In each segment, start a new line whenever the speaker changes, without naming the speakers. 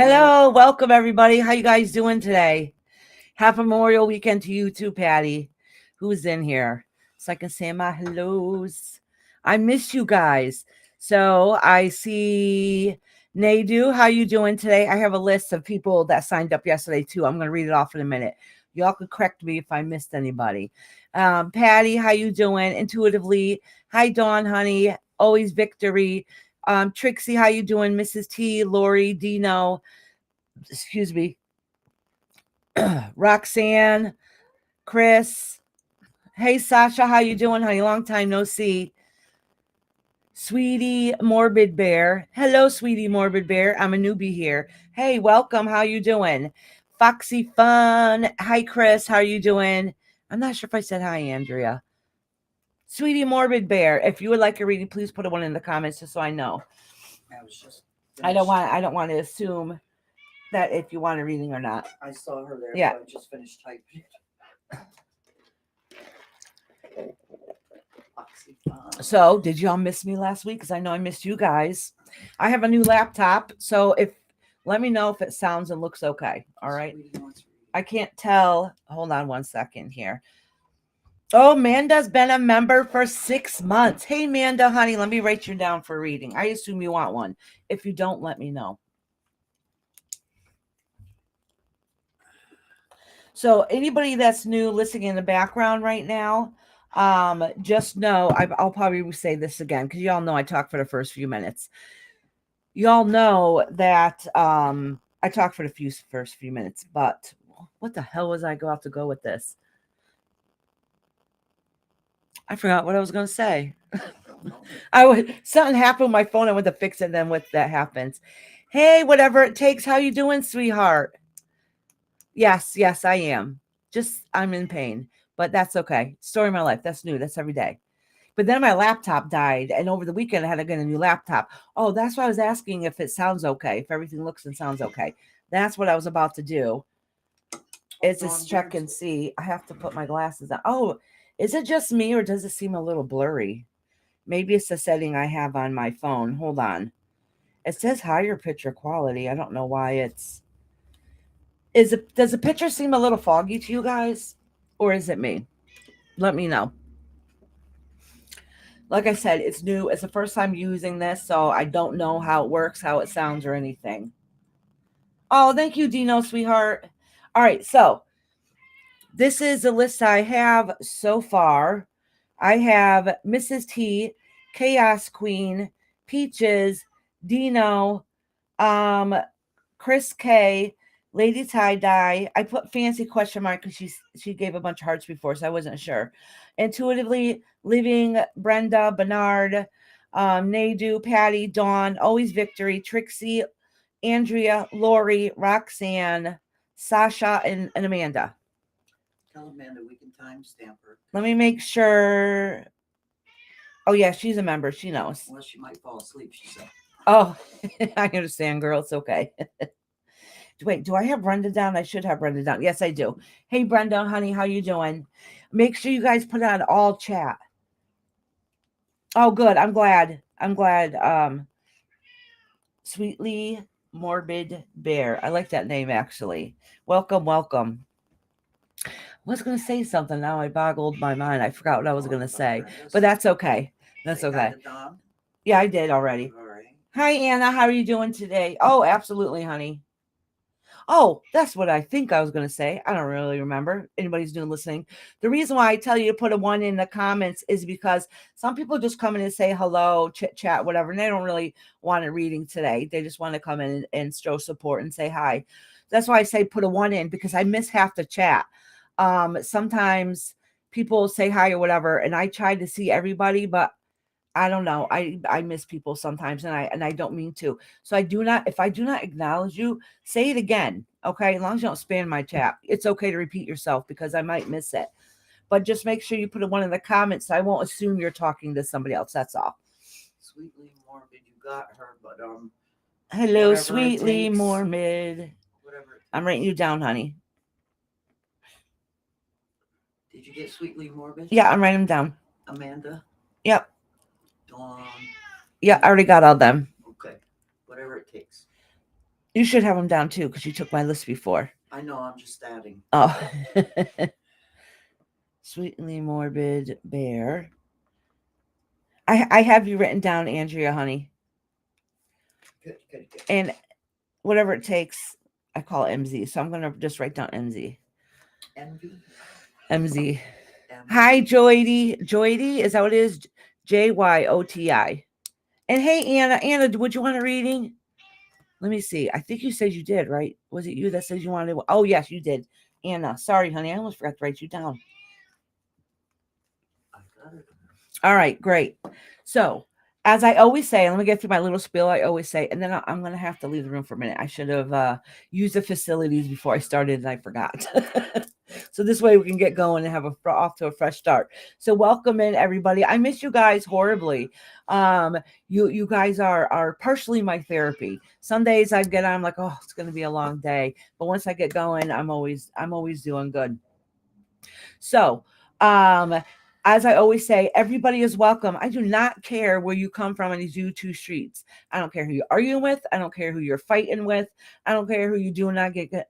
Hello, welcome everybody. How you guys doing today? Happy Memorial Weekend to you too, Patty. Who's in here? So I can say my hellos. I miss you guys. So I see Nadu. How you doing today? I have a list of people that signed up yesterday too. I'm going to read it off in a minute. Y'all could correct me if I missed anybody. Patty, how you doing? Intuitively. Hi, Dawn, honey. Always victory. Trixie, how you doing? Mrs. T, Lori, Dino, excuse me, Roxanne, Chris. Hey, Sasha, how you doing, honey? Long time no see. Sweetie Morbid Bear. Hello, Sweetie Morbid Bear. I'm a newbie here. Hey, welcome. How you doing? Foxy Fun. Hi, Chris. How you doing? I'm not sure if I said hi, Andrea. Sweetie Morbid Bear. If you would like a reading, please put a one in the comments just so I know. I don't want to assume that if you want a reading or not.
I saw her there.
Yeah.
So I just finished typing.
So, did y'all miss me last week? Because I know I missed you guys. I have a new laptop, so let me know if it sounds and looks okay. All right. I can't tell. Hold on one second here. Oh, Manda's been a member for 6 months. Hey, Manda, honey, let me write you down for a reading. I assume you want one. If you don't, let me know. So anybody that's new listening in the background right now, just know I'll probably say this again because y'all know I talk for the first few minutes. Y'all know that I talk for the first few minutes, but what the hell was I about to go with this? I forgot what I was going to say. Something happened with my phone. I went to fix it. And then what that happens? Hey, whatever it takes. How you doing, sweetheart? Yes, I am. Just I'm in pain, but that's okay. Story of my life. That's new. That's every day. But then my laptop died, and over the weekend I had to get a new laptop. Oh, that's why I was asking if it sounds okay, if everything looks and sounds okay. That's what I was about to do. Is just check and see. I have to put my glasses on. Oh, is it just me or does it seem a little blurry? Maybe it's the setting I have on my phone. Hold on. It says higher picture quality. I don't know why it's. Does the picture seem a little foggy to you guys? Or is it me? Let me know. Like I said, it's new. It's the first time using this, so I don't know how it works, how it sounds, or anything. Oh, thank you, Dino, sweetheart. All right, so this is the list I have so far. I have Mrs. T, Chaos Queen, Peaches, Dino, Chris K, Lady Tie Dye. I put fancy question mark because she gave a bunch of hearts before, so I wasn't sure. Intuitively Living, Brenda, Bernard, Nadu, Patty, Dawn, Always Victory, Trixie, Andrea, Lori, Roxanne, Sasha, and Amanda.
Tell Amanda we can timestamp her.
Let me make sure. Oh, yeah, she's a member. She knows.
Well, she might fall asleep, she said.
Oh, I understand, girl. It's okay. Wait, do I have Brenda down? I should have Brenda down. Yes, I do. Hey, Brenda, honey, how you doing? Make sure you guys put on all chat. Oh, good. I'm glad. Sweetly Morbid Bear. I like that name, actually. Welcome. I was going to say something. Now I boggled my mind. I forgot what I was going to say. But that's okay. That's okay. Yeah, I did already.
All right.
Hi, Anna. How are you doing today? Oh, absolutely, honey. Oh, that's what I think I was going to say. I don't really remember. Anybody's doing listening. The reason why I tell you to put a one in the comments is because some people just come in and say hello, chit chat, whatever, and they don't really want a reading today. They just want to come in and show support and say hi. That's why I say put a one in because I miss half the chat. Sometimes people say hi or whatever, and I try to see everybody, but I don't know. I miss people sometimes and I don't mean to. So if I do not acknowledge you, say it again. Okay. As long as you don't spam my chat, it's okay to repeat yourself because I might miss it. But just make sure you put a one in the comments. So I won't assume you're talking to somebody else. That's all.
Sweetly Morbid, you got her, but
hello, Sweetly Morbid. I'm writing you down, honey.
Did you get Sweetly Morbid?
Yeah, I'm writing them down.
Amanda?
Yep.
Dawn.
Yeah, I already got all them.
Okay. Whatever it takes.
You should have them down too, because you took my list before.
I know, I'm just adding.
Oh. Sweetly morbid bear. I have you written down, Andrea, honey.
Good, good, good.
And whatever it takes, I call it MZ. So I'm going to just write down MZ.
Envy.
MZ.
M-
Hi, Joydy. Joydy, is that what it is? JYOTI. And hey, Anna. Anna, would you want a reading? Let me see. I think you said you did, right? Was it you that said you wanted? Oh, yes, you did. Anna, sorry, honey. I almost forgot to write you down.
I got it.
All right, great. So, as I always say, let me get through my little spiel. I always say, and then I'm going to have to leave the room for a minute. I should have used the facilities before I started, and I forgot. So this way we can get going and have off to a fresh start. So welcome in, everybody. I miss you guys horribly. You guys are partially my therapy. Some days I get on, I'm like, oh, it's going to be a long day, but once I get going, I'm always doing good. So, as I always say, everybody is welcome. I do not care where you come from on these YouTube streets. I don't care who you're arguing with. I don't care who you're fighting with. I don't care who you do not get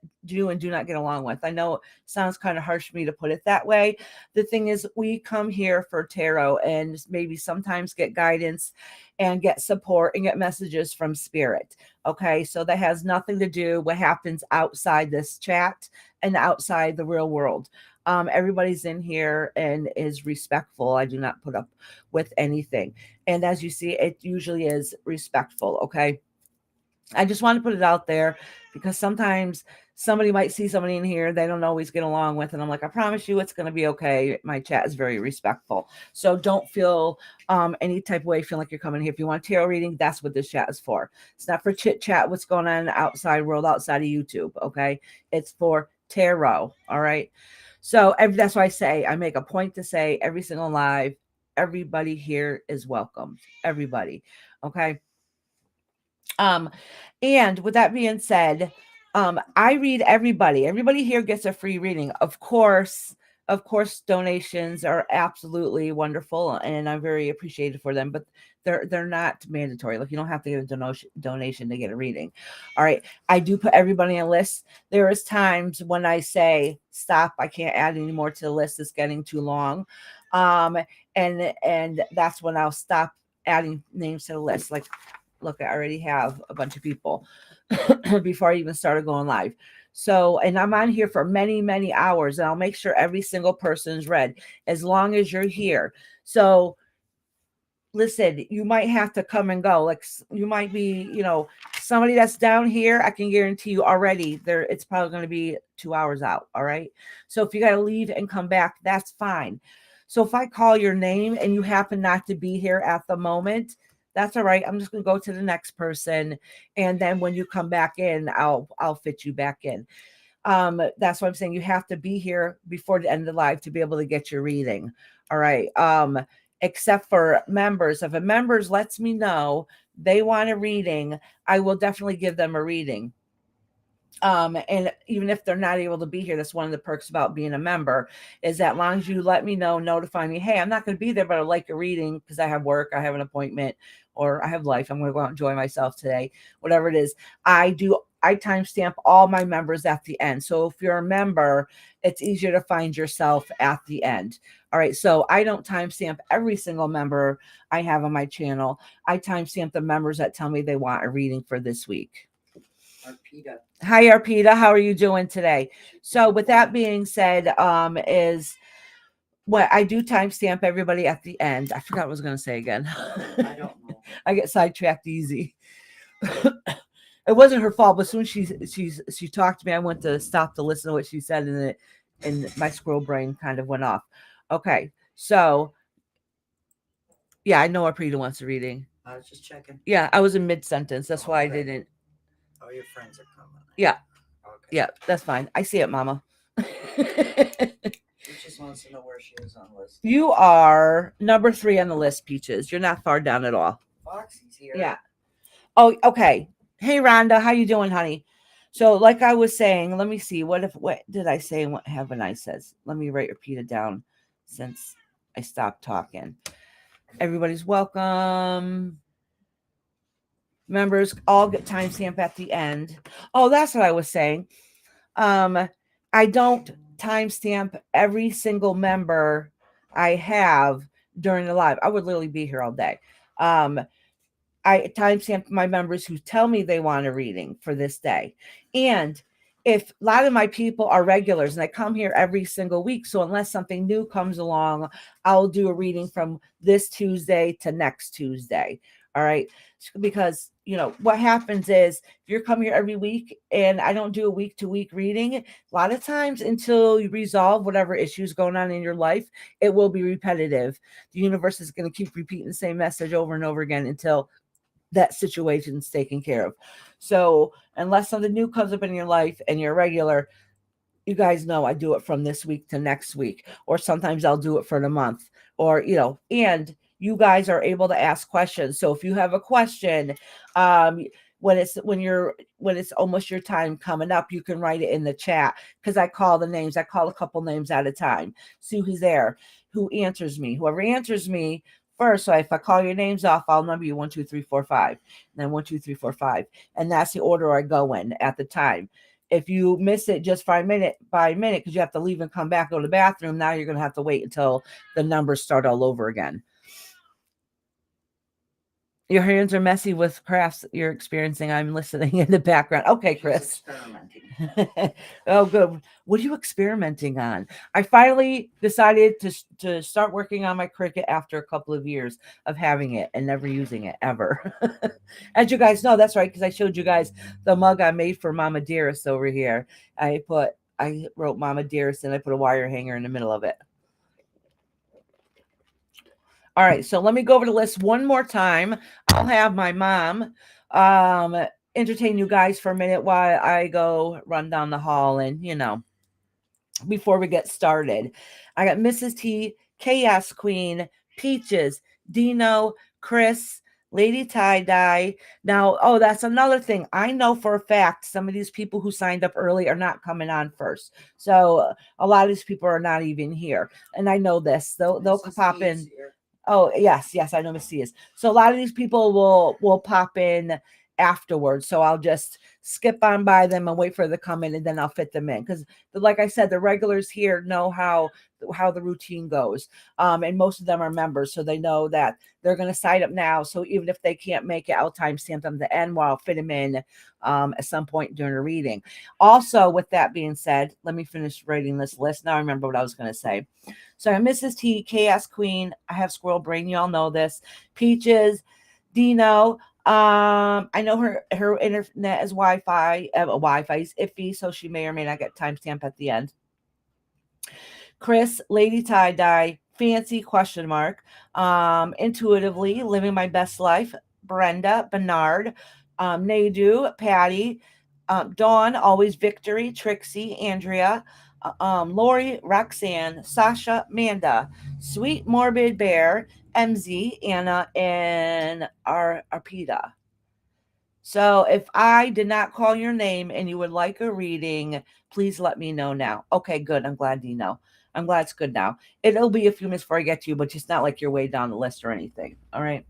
along with. I know it sounds kind of harsh for me to put it that way. The thing is, we come here for tarot and maybe sometimes get guidance and get support and get messages from spirit. Okay, so that has nothing to do what happens outside this chat and outside the real world. Everybody's in here and is respectful. I do not put up with anything. And as you see, it usually is respectful. Okay. I just want to put it out there because sometimes somebody might see somebody in here they don't always get along with. And I'm like, I promise you it's going to be okay. My chat is very respectful. So don't feel any type of way, feel like you're coming here. If you want a tarot reading, that's what this chat is for. It's not for chit chat, what's going on in the outside world, outside of YouTube. Okay. It's for tarot. All right. So that's why I say, I make a point to say every single live, everybody here is welcome. Everybody. Okay. And with that being said, I read everybody. Everybody here gets a free reading. Of course, donations are absolutely wonderful, and I'm very appreciative for them. But they're not mandatory. Like you don't have to get a donation to get a reading. All right, I do put everybody on a list. There is times when I say stop. I can't add any more to the list. It's getting too long, and that's when I'll stop adding names to the list. Like, look, I already have a bunch of people before I even started going live. So, and I'm on here for many, many hours, and I'll make sure every single person's read as long as you're here. So, listen, you might have to come and go. Like you might be, somebody that's down here, I can guarantee you already there, it's probably going to be 2 hours out. All right. So if you got to leave and come back, that's fine. So if I call your name and you happen not to be here at the moment, that's all right. I'm just going to go to the next person. And then when you come back in, I'll fit you back in. That's what I'm saying. You have to be here before the end of the live to be able to get your reading. All right. Except for members. If a members lets me know they want a reading, I will definitely give them a reading. And even if they're not able to be here, that's one of the perks about being a member is that long as you let me know, notify me, hey, I'm not going to be there, but I'd like a reading because I have work, I have an appointment, or I have life. I'm going to go out and enjoy myself today, whatever it is. I timestamp all my members at the end. So if you're a member, it's easier to find yourself at the end. All right. So I don't timestamp every single member I have on my channel. I timestamp the members that tell me they want a reading for this week.
Arpita.
Hi, Arpita. How are you doing today? So with that being said, is what I do timestamp everybody at the end. I forgot what I was going to say again.
I don't know.
I get sidetracked easy. It wasn't her fault, but soon she talked to me. I went to stop to listen to what she said, and my squirrel brain kind of went off. Okay, so yeah, I know Arpita wants a reading.
I was just checking.
Yeah, I was in mid sentence. That's why I
Okay.
didn't.
Oh, your friends are coming.
Yeah.
Okay.
Yeah, that's fine. I see it, Mama.
She just wants to know where she is on the list.
You are number 3 on the list, Peaches. You're not far down at all.
Foxy's here.
Yeah. Oh, okay. Hey, Rhonda, how you doing, honey? So, like I was saying, let me see. What did I say? And what haven't I says? Let me write Repeat down since I stopped talking. Everybody's welcome. members all get timestamp at the end. Oh, that's what I was saying. I don't timestamp every single member I have during the live. I would literally be here all day. I timestamp my members who tell me they want a reading for this day. And if a lot of my people are regulars and I come here every single week, so unless something new comes along, I'll do a reading from this Tuesday to next Tuesday. All right. Because, what happens is if you're coming here every week and I don't do a week to week reading, a lot of times until you resolve whatever issues going on in your life, it will be repetitive. The universe is going to keep repeating the same message over and over again until that situation's taken care of. So unless something new comes up in your life and you're regular, you guys know I do it from this week to next week, or sometimes I'll do it for the month, or, and you guys are able to ask questions. So if you have a question, when it's almost your time coming up, you can write it in the chat, because I call the names. I call a couple names at a time. See who's there, who answers me. Whoever answers me first. So if I call your names off, I'll number you 1, 2, 3, 4, 5, and then 1, 2, 3, 4, 5, and that's the order I go in at the time. If you miss it just by minute, because you have to leave and come back, go to the bathroom, now you're going to have to wait until the numbers start all over again. Your hands are messy with crafts you're experiencing. I'm listening in the background. Okay, Chris. Experimenting. Oh, good. What are you experimenting on? I finally decided to start working on my Cricut after a couple of years of having it and never using it ever. As you guys know, that's right, because I showed you guys the mug I made for Mama Dearest over here. I wrote Mama Dearest and I put a wire hanger in the middle of it. All right, so let me go over the list one more time. I'll have my mom entertain you guys for a minute while I go run down the hall and, before we get started. I got Mrs. T, Chaos Queen, Peaches, Dino, Chris, Lady Tie-Dye. Now, that's another thing. I know for a fact some of these people who signed up early are not coming on first. So a lot of these people are not even here. And I know this. They'll pop in. Here. Oh, yes, I know Miss C is. So a lot of these people will pop in afterwards. So I'll just skip on by them and wait for them to come in, and then I'll fit them in. Because like I said, the regulars here know how the routine goes. And most of them are members, so they know that they're going to sign up now. So even if they can't make it, I'll timestamp them to the end while I'll fit them in at some point during a reading. Also, with that being said, let me finish writing this list. Now I remember what I was going to say. So I have Mrs. T, Chaos Queen. I have Squirrel Brain. Y'all know this. Peaches, Dino. I know her internet is Wi-Fi. Wi-Fi is iffy, so she may or may not get timestamp at the end. Chris, Lady Tie-Dye, Fancy, ? Intuitively, Living My Best Life, Brenda, Bernard, Nadu, Patty, Dawn, Always Victory, Trixie, Andrea, Lori, Roxanne, Sasha, Manda, Sweet Morbid Bear, MZ, Anna, and Arpita. So if I did not call your name and you would like a reading, please let me know now. Okay, good. I'm glad you know. I'm glad it's good now. It'll be a few minutes before I get to you, but it's not like you're way down the list or anything. All right.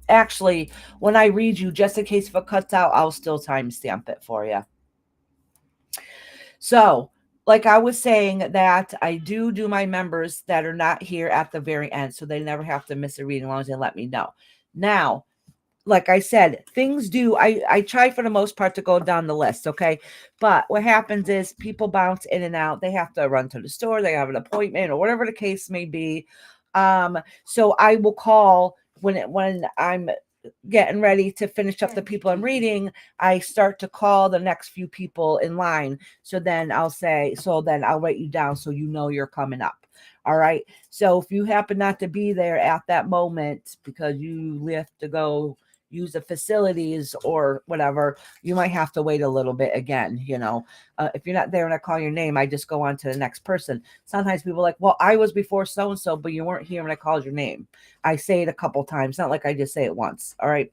Actually, when I read you, just in case if it cuts out, I'll still timestamp it for you. So, like I was saying, that I do my members that are not here at the very end, so they never have to miss a reading as long as they let me know. Now, like I said, things do, I try for the most part to go down the list, okay? But what happens is people bounce in and out. They have to run to the store, they have an appointment, or whatever the case may be. So I will call when I'm getting ready to finish up the people I'm reading. I start to call the next few people in line. So then I'll write you down so you know you're coming up. All right. So if you happen not to be there at that moment because you have to go use the facilities or whatever, you might have to wait a little bit again. If you're not there and I call your name, I just go on to the next person. Sometimes people are like, well, I was before so-and-so, but you weren't here when I called your name. I say it a couple times, not like I just say it once. All right.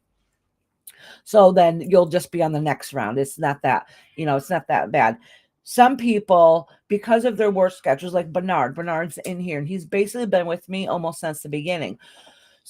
So then you'll just be on the next round. It's not that, it's not that bad. Some people, because of their work schedules, like Bernard's in here, and he's basically been with me almost since the beginning.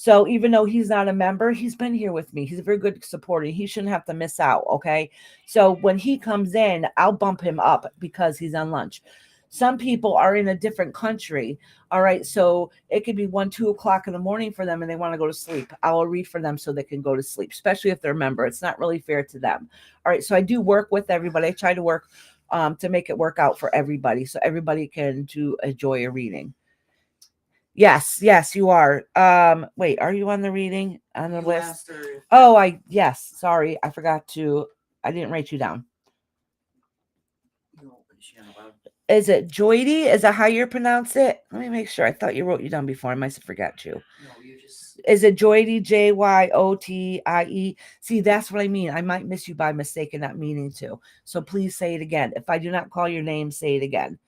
So even though he's not a member, he's been here with me. He's a very good supporter. He shouldn't have to miss out. Okay. So when he comes in, I'll bump him up because he's on lunch. Some people are in a different country. All right. So it could be 1, 2 o'clock in the morning for them and they want to go to sleep. I will read for them so they can go to sleep, especially if they're a member. It's not really fair to them. All right. So I do work with everybody. I try to work to make it work out for everybody so everybody can enjoy a reading. Yes, you are. Wait, are you on the reading on the
You
list?
asked her if-
Oh, yes, sorry. I didn't write you down.
No, she ain't allowed.
Is it Joydy? Is that how you pronounce it? Let me make sure. I thought you wrote you down before. I might have forgot you.
No, you just.
Is it Joydy? Jyotie? See, that's what I mean. I might miss you by mistake and not meaning to. So please say it again. If I do not call your name, say it again.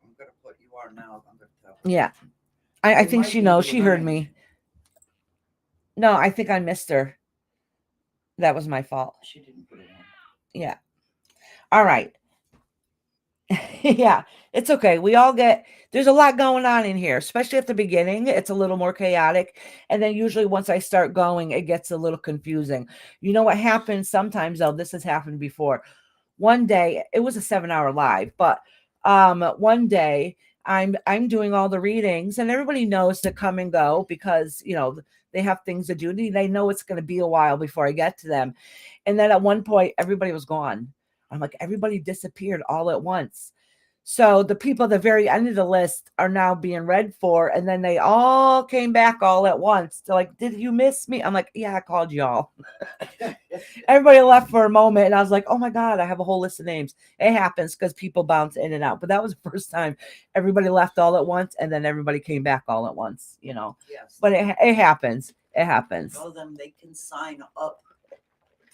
I'm gonna put you are now. I'm gonna tell.
Yeah. I
It
think
might
she
be
knows. She heard
divine.
me. No, I think I missed her. That was my fault.
She didn't put it in.
Yeah. All right. Yeah, it's okay. There's a lot going on in here, especially at the beginning. It's a little more chaotic. And then usually once I start going, it gets a little confusing. You know what happens sometimes, though? This has happened before. One day, it was a 7-hour live, but one day I'm doing all the readings and everybody knows to come and go because, they have things to do. They know it's going to be a while before I get to them. And then at one point, everybody was gone. I'm like, everybody disappeared all at once. So the people at the very end of the list are now being read for. And then they all came back all at once. They're like, did you miss me? I'm like, yeah, I called y'all. Everybody left for a moment. And I was like, oh my God, I have a whole list of names. It happens because people bounce in and out. But that was the first time everybody left all at once. And then everybody came back all at once,
Yes.
But it happens. It happens.
Tell them they can sign up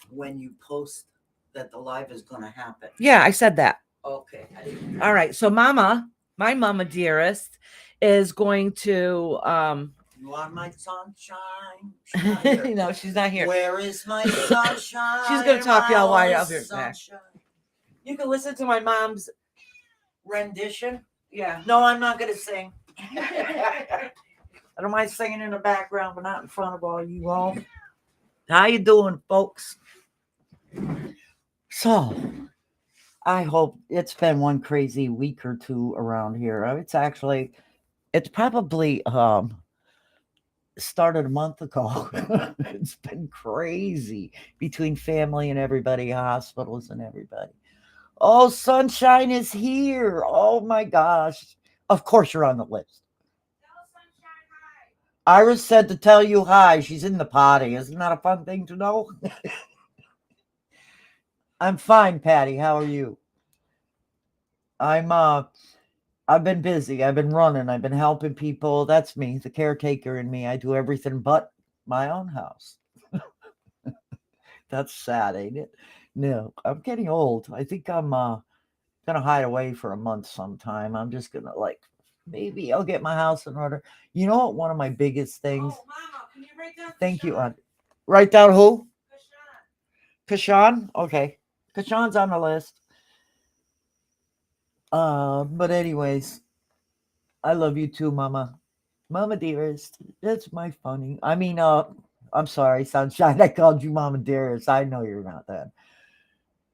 when you post that the live is gonna happen.
Yeah, I said that.
Okay.
All right. So my mama dearest is going to
You are my sunshine. She's not here.
no, she's not here.
Where is my sunshine?
She's gonna talk y'all while you're up here.
Sunshine.
You can listen to my mom's
Rendition?
yeah.
No, I'm not gonna sing. I don't mind singing in the background, but not in front of all you all. How you doing, folks? So, I hope it's been one crazy week or two around here. It's probably started a month ago. It's been crazy between family and everybody, hospitals and everybody. Oh, sunshine is here. Oh my gosh. Of course you're on the list. Iris said to tell you hi. She's in the potty. Isn't that a fun thing to know? I'm fine, Patty. How are you? I've been busy. I've been running. I've been helping people. That's me, the caretaker in me. I do everything but my own house. That's sad, ain't it? No, I'm getting old. I think I'm gonna hide away for a month sometime. I'm just gonna maybe I'll get my house in order. You know what? One of my biggest things.
Oh, Mama, can you write down
Thank you.
Kashan?
Write down who?
Kashan?
Kashan? Okay. Kashan's on the list. But anyways, I love you too, Mama. Mama dearest. That's my funny. I'm sorry, Sunshine. I called you Mama dearest. I know you're not that.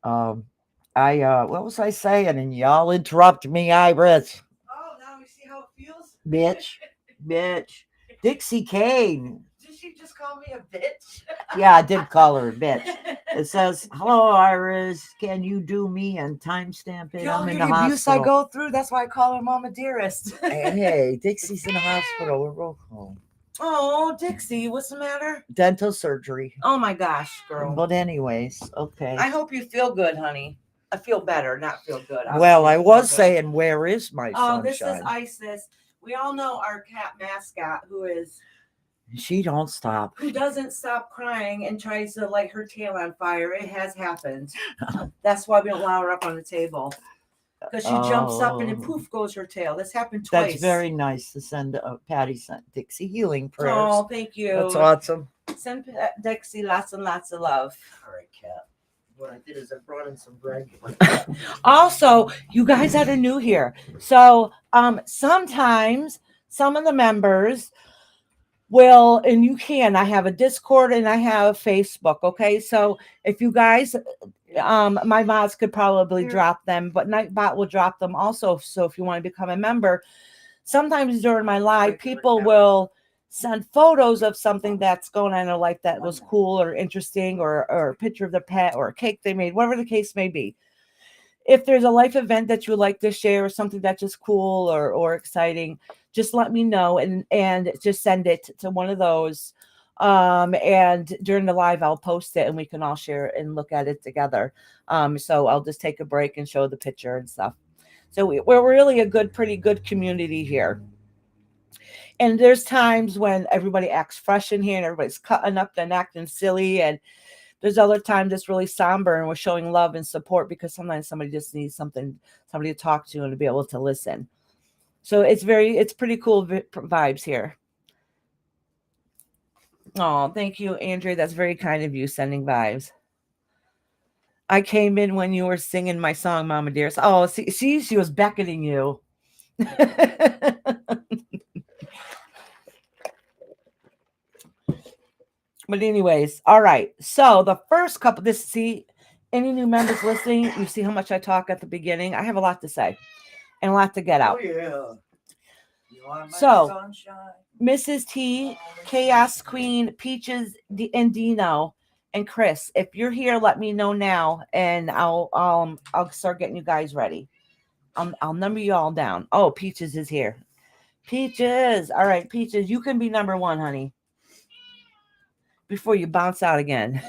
What was I saying? And y'all interrupt me, Iris.
Oh, now we see how it feels.
Bitch. Dixie Kane.
Did she just call me a bitch?
Yeah, I did call her a bitch. It says, hello, Iris. Can you do me and timestamp it? I'm in the
abuse I
hospital.
go through. That's why I call her Mama Dearest.
Hey, Dixie's in the hospital. We're both home.
Oh, Dixie, what's the matter?
Dental surgery.
Oh my gosh, girl.
But anyways, okay.
I hope you feel good, honey. I feel better, not feel good.
Well, I was
feel good.
saying, where is my sunshine?
This is Isis. We all know our cat mascot,
She don't stop.
who doesn't stop crying and tries to light her tail on fire. It has happened. That's why we don't allow her up on the table. Because she jumps up and then poof goes her tail. This happened twice.
That's very nice to send. Patty sent Dixie healing prayers.
Oh, thank you.
That's awesome.
Send Dixie lots and lots of love.
All right, Kat. What I did is I brought in some bread.
Also, you guys that are new here. So sometimes some of the members Well, and you can. I have a Discord and I have Facebook. Okay, so if you guys, my mods could probably drop them, but Nightbot will drop them also. So if you want to become a member, sometimes during my live, people will send photos of something that's going on in their life that was cool or interesting, or a picture of the pet or a cake they made, whatever the case may be. If there's a life event that you would like to share or something that's just cool or exciting, just let me know and just send it to one of those. And during the live, I'll post it and we can all share it and look at it together. So I'll just take a break and show the picture and stuff. So we're really a pretty good community here. And there's times when everybody acts fresh in here and everybody's cutting up and acting silly. And there's other times it's really somber and we're showing love and support because sometimes somebody just needs somebody to talk to and to be able to listen. So it's pretty cool vibes here. Oh, thank you, Andrea. That's very kind of you, sending vibes. I came in when you were singing my song, Mama Dearest. Oh, see, she was beckoning you. But anyways, all right. So the first couple, any new members listening, you see how much I talk at the beginning. I have a lot to say and a lot to get out.
Oh yeah. You are my
So,
sunshine.
Mrs. T, Chaos Queen, Peaches, and Dino, and Chris. If you're here, let me know now, and I'll start getting you guys ready. I'll number you all down. Oh, Peaches is here. Peaches, all right, Peaches, you can be number one, honey. Before you bounce out again.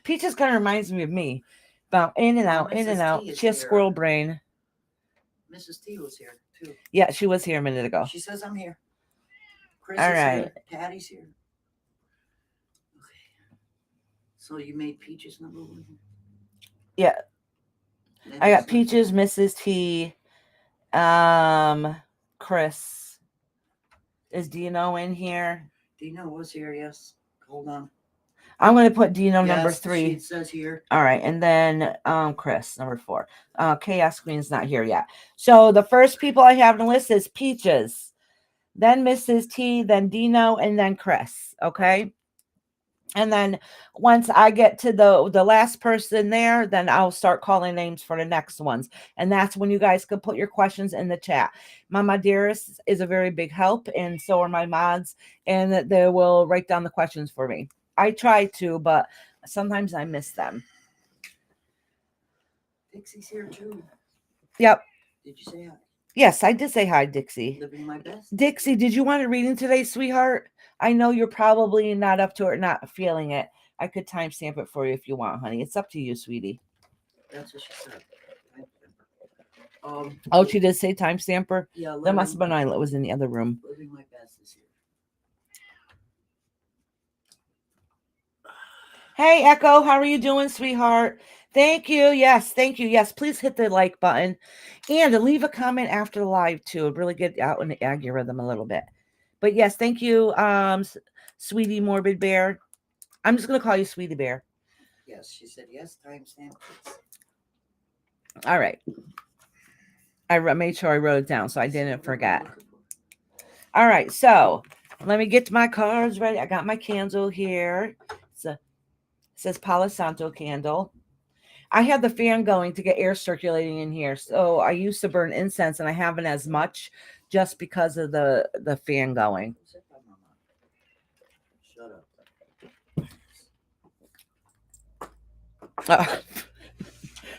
Peaches kind of reminds me of me. Bounce in and out, in and out. She has squirrel brain.
Mrs. T was here too.
Yeah, she was here a minute ago.
She says I'm here. Chris
all
is
right.
Here. Patty's here. Okay. So you made Peaches number one?
Yeah. I got Peaches, Mrs. T, Chris. Is Dino in here?
Dino was here, yes. Hold on.
I'm going to put Dino number 3.
It says here.
All right, and then Chris number 4. Chaos Queen's not here yet. So the first people I have on the list is Peaches, then Mrs. T, then Dino, and then Chris. Okay. And then once I get to the last person there, then I'll start calling names for the next ones. And that's when you guys can put your questions in the chat. Mama Dearest is a very big help, and so are my mods, and they will write down the questions for me. I try to, but sometimes I miss them.
Dixie's here too.
Yep.
Did you say hi?
Yes, I did say hi, Dixie.
Living my best.
Dixie, did you want a reading today, sweetheart? I know you're probably not up to it, not feeling it. I could timestamp it for you if you want, honey. It's up to you, sweetie.
That's what she said.
Oh, she did say timestamper?
Yeah.
That must have been I was in the other room.
Living my best is here.
Hey, Echo, how are you doing, sweetheart? Thank you. Yes, thank you. Yes, please hit the like button and leave a comment after the live too. It'll really get out in the algorithm a little bit. But yes, thank you, Sweetie Morbid Bear. I'm just going to call you Sweetie Bear.
Yes, she said yes, timestamp.
All right. I made sure I wrote it down so I didn't forget. All right, so let me get my cards ready. I got my candle here. It says Palo Santo candle. I have the fan going to get air circulating in here. So I used to burn incense and I haven't as much just because of the fan going.
Shut up.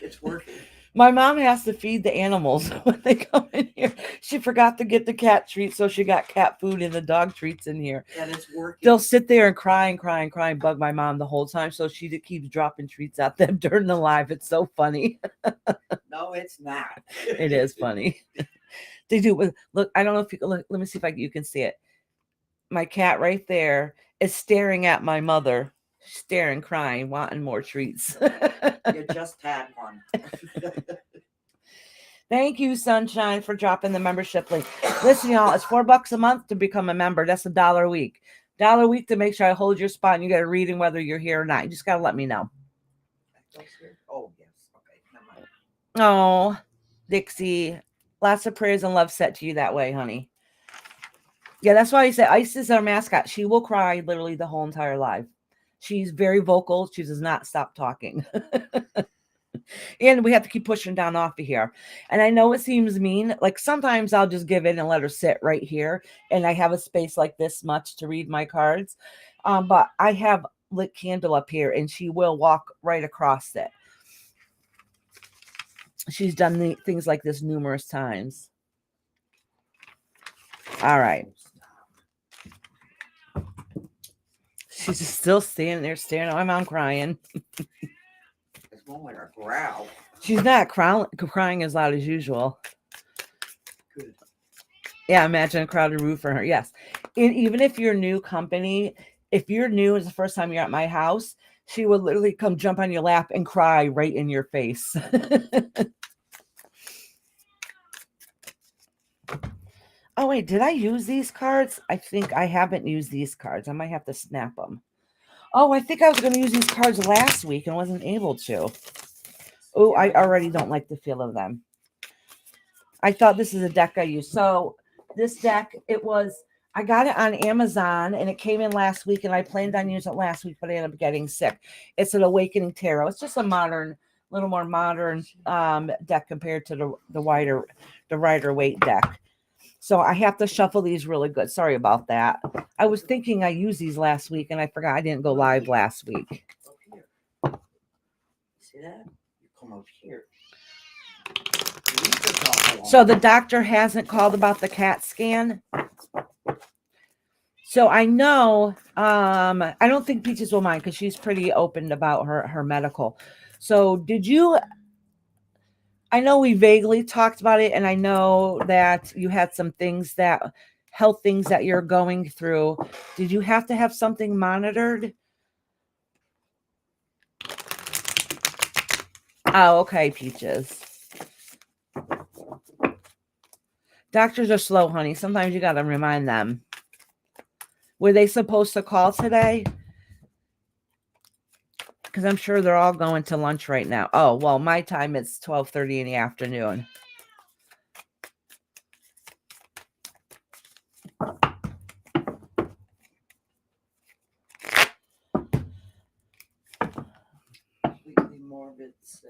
It's working.
My mom has to feed the animals when they come in here. She forgot to get the cat treats, so she got cat food and the dog treats in here.
And it's working.
They'll sit there and cry, bug my mom the whole time, so she keeps dropping treats at them during the live. It's so funny.
No, it's not.
It is funny. They do. Look, I don't know if you can look. Let me see if you can see it. My cat right there is staring at my mother. Staring, crying, wanting more treats.
You just had one.
Thank you, Sunshine, for dropping the membership link. Listen, y'all, it's $4 a month to become a member. That's $1 a week. $1 a week to make sure I hold your spot and you get a reading whether you're here or not. You just got to let me know.
Oh, yes. Okay. Never mind.
Oh, Dixie. Lots of prayers and love set to you that way, honey. Yeah, that's why I say Ice is our mascot. She will cry literally the whole entire life. She's very vocal. She does not stop talking. And we have to keep pushing down off of here. And I know it seems mean. Like sometimes I'll just give in and let her sit right here. And I have a space like this much to read my cards. But I have lit candle up here and she will walk right across it. She's done things like this numerous times. All right. She's just still standing there staring at my mom crying.
It's more like a growl.
She's not crying as loud as usual.
Good.
Yeah, imagine a crowded room for her. Yes. And even if you're new company, if you're new, it's the first time you're at my house, she will literally come jump on your lap and cry right in your face. Oh, wait, did I use these cards? I think I haven't used these cards. I might have to snap them. Oh, I think I was going to use these cards last week and wasn't able to. Oh, I already don't like the feel of them. I thought this is a deck I used. So this deck, I got it on Amazon and it came in last week and I planned on using it last week, but I ended up getting sick. It's an Awakening Tarot. It's just a little more modern deck compared to the Rider Waite deck. So I have to shuffle these really good. Sorry about that. I was thinking I used these last week and I forgot I didn't go live last week.
Up here. See that? You come up here.
So the doctor hasn't called about the CAT scan. So I know, I don't think Peaches will mind because she's pretty open about her medical. So I know we vaguely talked about it and I know that you had some health things that you're going through. Did you have to have something monitored? Oh, okay, Peaches. Doctors are slow, honey. Sometimes you got to remind them. Were they supposed to call today? Because I'm sure they're all going to lunch right now. Oh, well, my time it's 12:30 in the afternoon.
Completely morbid said.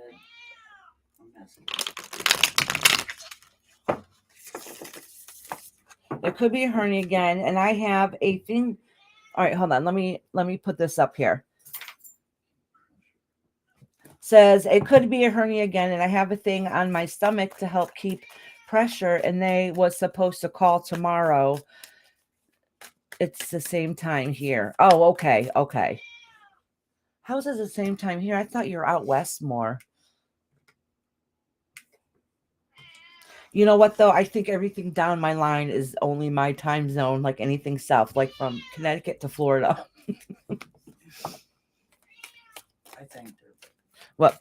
There could be a hernia again, and I have a thing. All right, hold on. Let me put this up here. Says it could be a hernia again, and I have a thing on my stomach to help keep pressure, and they was supposed to call tomorrow. It's the same time here. Oh, okay. How's it the same time here? I thought you were out west more. You know what, though? I think everything down my line is only my time zone, like anything south, like from Connecticut to Florida.
I thanked her.
What?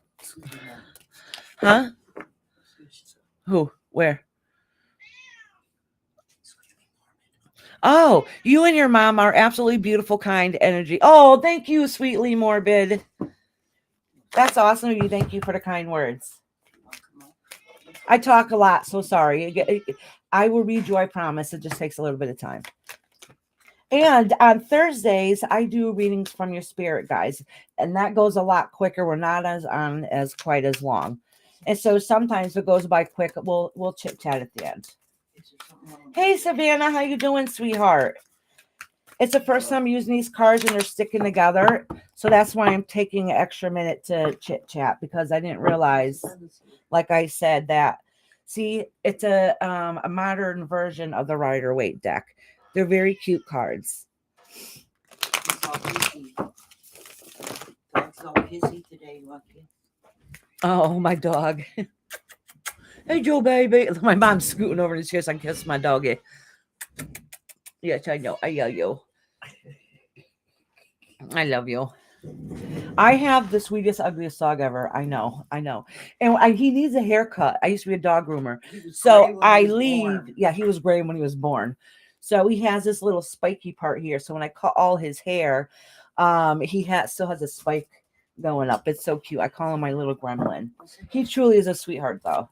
Huh? Who? Where? Oh, you and your mom are absolutely beautiful, kind energy. Oh, thank you, sweetly morbid. That's awesome of you. Thank you for the kind words. I talk a lot, so sorry. I will read you, I promise. It just takes a little bit of time. And on Thursdays, I do readings from your spirit guides, and that goes a lot quicker. We're not as quite as long. And so sometimes it goes by quick. We'll chit chat at the end. Hey, Savannah, how you doing, sweetheart? It's the first time using these cards and they're sticking together. So that's why I'm taking an extra minute to chit chat because I didn't realize, like I said, that, see, it's a modern version of the Rider Waite deck. They're very cute cards.
Dog's all pissy today, Lucky.
Oh, my dog. Hey, Joe, baby. My mom's scooting over in the chair so I can kiss my doggy. Yes, I know. I love you. I love you. I have the sweetest, ugliest dog ever. I know. And he needs a haircut. I used to be a dog groomer. So I leave. Born. Yeah, he was gray when he was born. So he has this little spiky part here. So when I cut all his hair, he still has a spike going up. It's so cute. I call him my little gremlin. He truly is a sweetheart, though.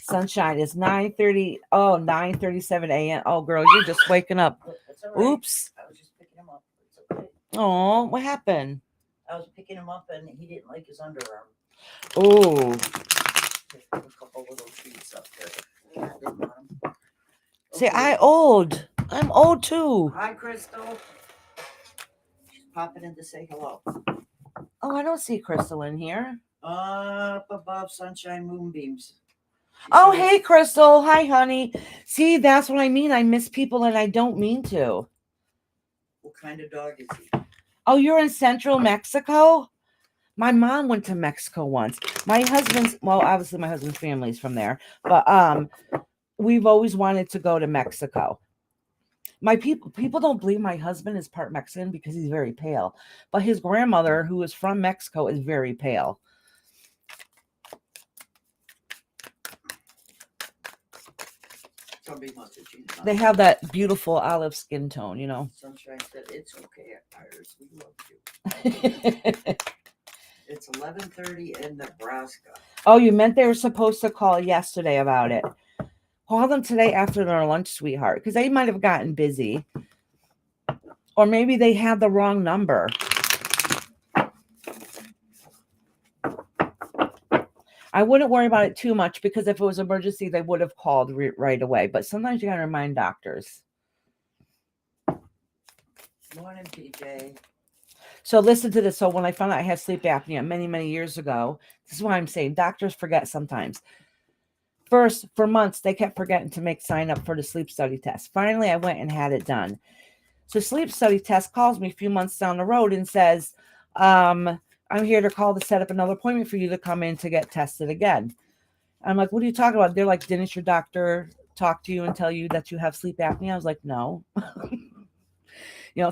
Sunshine is 9:30. Oh, 9:37 a.m. Oh, girl, you're just waking up.
That's all right.
Oops.
I was just picking him up. It's okay.
Oh, what happened?
I was picking him up and he didn't like his underarm.
Oh,
Just put a couple little treats up there. Yeah, I didn't want him.
see,
Okay.
I'm old too.
Hi, Crystal. She's popping in to say hello.
Oh, I don't see Crystal in here.
Up above sunshine moonbeams. She
Oh,
said,
hey, Crystal. Hi, honey. See, that's what I mean. I miss people and I don't mean to.
what kind of dog is he?
Oh, you're in central Mexico? My mom went to Mexico once. My husband's, well, obviously my husband's family's from there, but we've always wanted to go to Mexico. My people don't believe my husband is part Mexican because he's very pale, but his grandmother, who is from Mexico, is very pale.
Somebody must have cheated on
They
him.
have that beautiful olive skin tone, you know.
Sunshine said, it's okay, Iris. We love you. It's 11:30 in Nebraska.
Oh, you meant they were supposed to call yesterday about it. Call them today after their lunch, sweetheart, because they might have gotten busy. Or maybe they had the wrong number. I wouldn't worry about it too much because if it was emergency, they would have called right away. But sometimes you got to remind doctors.
Morning, PJ.
So listen to this. So when I found out I had sleep apnea many, many years ago, this is why I'm saying doctors forget sometimes. First, for months, they kept forgetting to sign up for the sleep study test. Finally, I went and had it done. So sleep study test calls me a few months down the road and says, I'm here to call to set up another appointment for you to come in to get tested again. I'm like, what are you talking about? They're like, didn't your doctor talk to you and tell you that you have sleep apnea? I was like, no.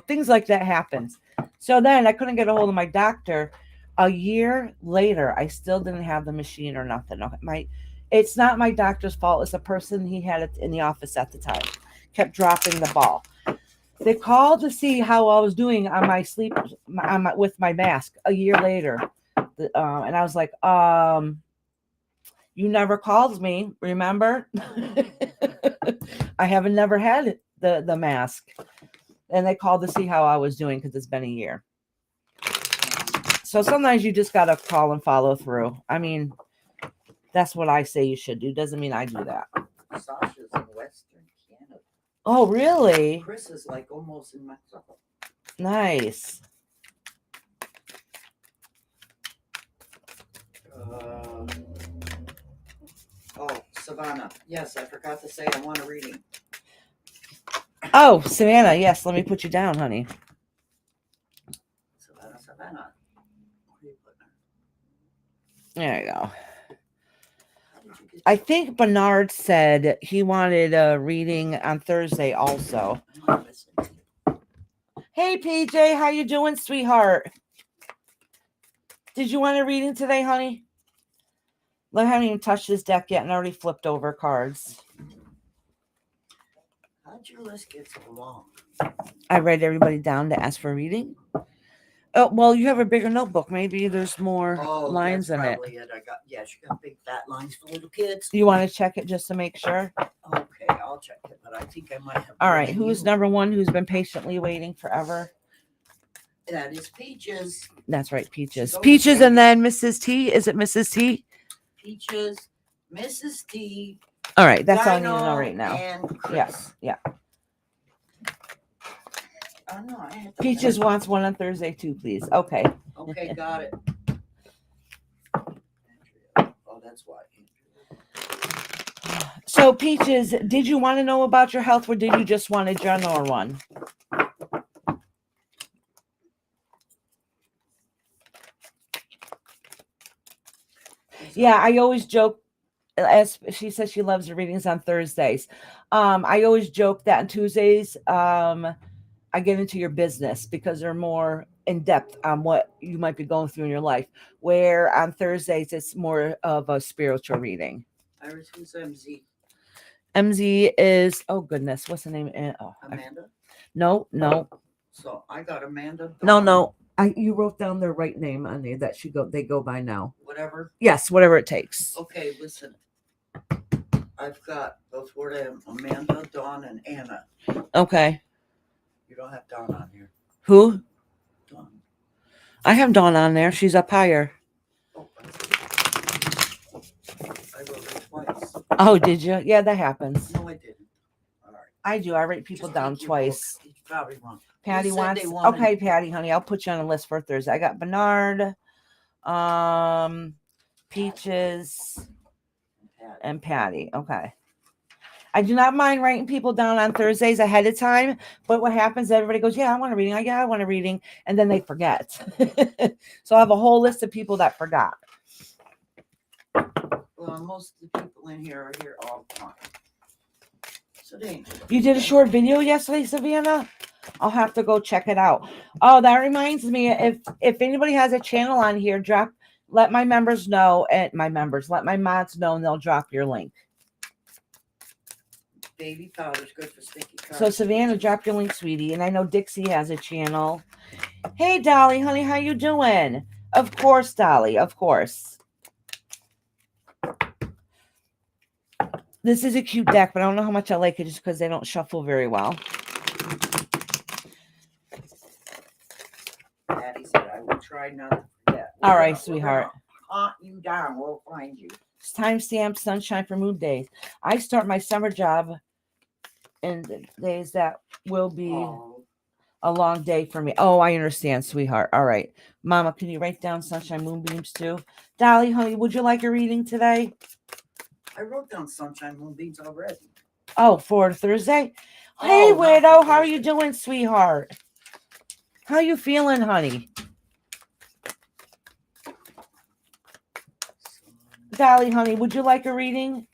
Things like that happens. So then I couldn't get a hold of my doctor. A year later, I still didn't have the machine or nothing. It's not my doctor's fault. It's a person he had in the office at the time. Kept dropping the ball. They called to see how I was doing on my sleep with my mask a year later. And I was like, you never called me, remember? I haven't never had the mask. And they called to see how I was doing because it's been a year. So sometimes you just got to call and follow through. I mean, that's what I say you should do. Doesn't mean I do that.
Sasha's in Western Canada.
Oh, really?
Chris is like almost in Mexico.
Nice.
Oh, Savannah. Yes, I forgot to say I want a reading.
Oh, Savannah. Yes, let me put you down, honey.
Savannah. Where are you putting her?
There you go.
How did you get
I think Bernard said he wanted a reading on Thursday also.
I'm not listening to you.
Hey, PJ, how you doing, sweetheart? Did you want a reading today, honey? Look, I haven't even touched this deck yet and already flipped over cards.
How'd your list get so long?
I read everybody down to ask for a reading. Oh, well, you have a bigger notebook. Maybe there's more lines
that's
in it.
probably it. She got big fat lines for little kids.
Do you want to check it just to make sure?
Okay, I'll check it, but I think I might have.
All
more
right.
than
Who's
you.
number one who's been patiently waiting forever?
That is Peaches.
That's right, Peaches.
She's
Peaches
always
and then Mrs. T. Is it Mrs. T?
Peaches, Mrs. T.
All right. That's all I need to know
Dino,
right now.
And Chris.
Yes. Yeah.
Oh no, I had to
Peaches wants one on Thursday too, please. Okay.
Okay, got it. Oh, that's why.
So, Peaches, did you want to know about your health or did you just want a general one? Yeah, I always joke, as she says she loves the readings on Thursdays. I always joke that on Tuesdays, I get into your business because they're more in depth on what you might be going through in your life. Where on Thursdays, it's more of a spiritual reading.
Iris, who's MZ?
MZ is, oh goodness, what's the name?
Amanda?
No.
So I got Amanda.
No. You wrote down their right name on there that they go by now.
Whatever.
Yes, whatever it takes.
Okay, listen. I've got before them Amanda, Dawn, and Anna.
Okay.
You don't have Dawn on here.
Who?
Dawn.
I have Dawn on there. She's up higher.
Oh, I wrote her twice.
Oh, did you? Yeah, that happens.
No, I didn't. All right.
I do. I write people down twice.
You're probably wrong.
Patty wants. Okay, Patty, honey, I'll put you on a list for Thursday. I got Bernard, Peaches, and Patty. Okay. I do not mind writing people down on Thursdays ahead of time, but what happens? Everybody goes, "Yeah, I want a reading. Yeah, I want a reading," and then they forget. So I have a whole list of people that forgot.
Well, most of the people in here are here all the time. So
you did a short video yesterday, Savannah? I'll have to go check it out. Oh, that reminds me, if anybody has a channel on here, let my members know, and let my mods know, and they'll drop your link.
Baby powder's good for sticky cards.
So Savannah, drop your link, sweetie. And I know Dixie has a channel. Hey, Dolly, honey, how you doing? Of course, Dolly, of course. This is a cute deck, but I don't know how much I like it just because they don't shuffle very well.
Patty said, I will try not to forget.
All right, sweetheart.
Hunt you down. We'll find you.
It's timestamp sunshine for moon days. I start my summer job in days that will be a long day for me. Oh, I understand, sweetheart. All right. Mama, can you write down sunshine moonbeams too? Dolly, honey, would you like a reading today?
I wrote down sunshine moonbeams already.
Oh, for Thursday? Hey, Widow, how are you doing, sweetheart? How you feeling, honey? Dolly, honey, would you like a reading?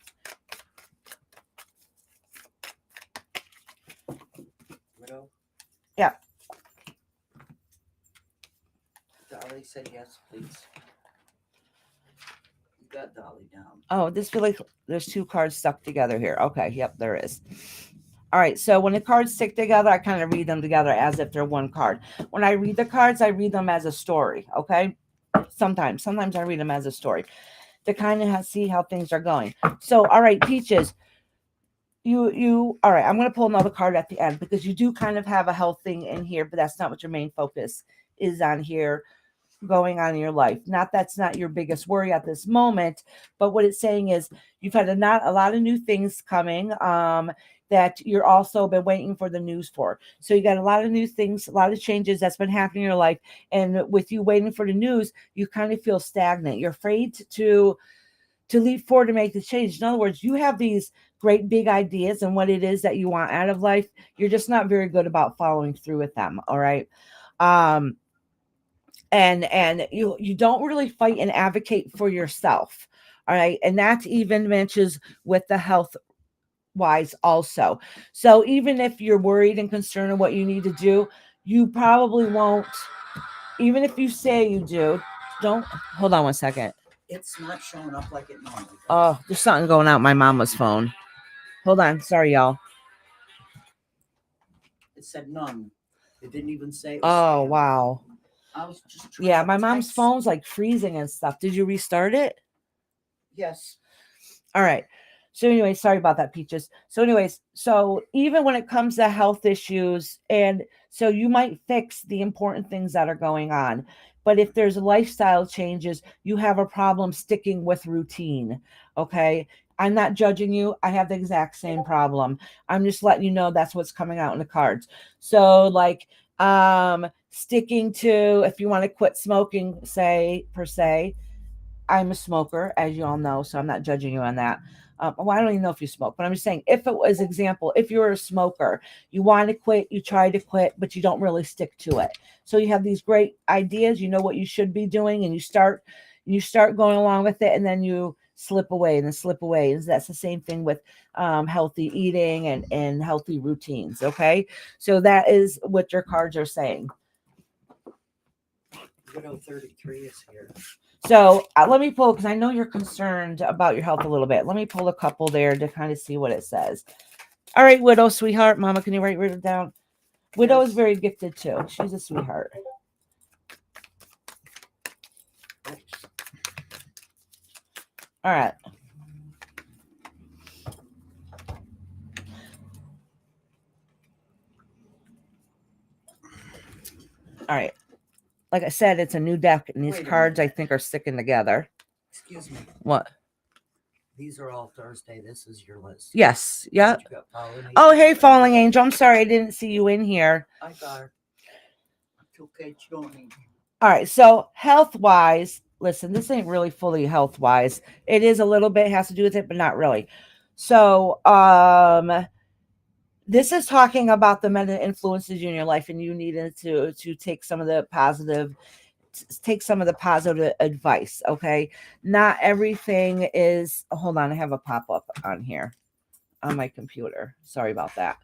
Widow?
Yeah.
Dolly said yes, please. You got Dolly down.
Oh, this feels like there's two cards stuck together here. Okay, yep, there is. All right, so when the cards stick together, I kind of read them together as if they're one card. When I read the cards, I read them as a story, okay? Sometimes I read them as a story to kind of see how things are going. So, all right, Peaches, all right, I'm going to pull another card at the end because you do kind of have a health thing in here, but that's not what your main focus is on here going on in your life. That's not your biggest worry at this moment, but what it's saying is you've had a lot of new things coming that you're also been waiting for the news for. So you got a lot of new things, a lot of changes that's been happening in your life, and with you waiting for the news, you kind of feel stagnant. You're afraid to leap forward to make the change. In other words, you have these great big ideas and what it is that you want out of life. You're just not very good about following through with them. All right. And you don't really fight and advocate for yourself. All right. And that even matches with the health wise also. So even if you're worried and concerned of what you need to do, you probably won't, even if you say you do. Don't hold on one second.
It's not showing up like it normally does.
Oh, there's something going out my mama's phone. Hold on. Sorry, y'all.
It said none. It didn't even say it
was
spam.
Wow.
I was just trying
yeah, my mom's phone's like freezing and stuff. Did you restart it?
Yes.
All right. So anyway, sorry about that, Peaches. So anyways, so even when it comes to health issues, and so you might fix the important things that are going on, but if there's lifestyle changes, you have a problem sticking with routine. Okay. I'm not judging you. I have the exact same problem. I'm just letting you know that's what's coming out in the cards. So like sticking to, if you want to quit smoking, say per se, I'm a smoker, as you all know, so I'm not judging you on that. Well, I don't even know if you smoke, but I'm just saying, if it was example, if you're a smoker, you want to quit, you try to quit, but you don't really stick to it. So you have these great ideas, you know what you should be doing, and you start going along with it, and then you slip away and then slip away. And that's the same thing with healthy eating and healthy routines. Okay. So that is what your cards are saying.
Widow 33 is here.
So let me pull, because I know you're concerned about your health a little bit. Let me pull a couple there to kind of see what it says. All right, Widow, sweetheart. Mama, can you write it down? Widow is very gifted too. She's a sweetheart. All right. All right. Like I said, it's a new deck, and these
Wait a
cards I
minute.
think are sticking together.
Excuse me.
What?
These are all Thursday. This is your list.
Yes. Yeah.
You got pollination.
Oh, hey, Falling Angel. I'm sorry I didn't see you in here.
I got her. Okay, Johnny.
All right. So health wise, listen, this ain't really fully health wise. It is a little bit, has to do with it, but not really. So, this is talking about the men that influences you in your life, and you needed to take some of the positive advice. Okay, not everything is. Hold on, I have a pop-up on here on my computer. Sorry about that.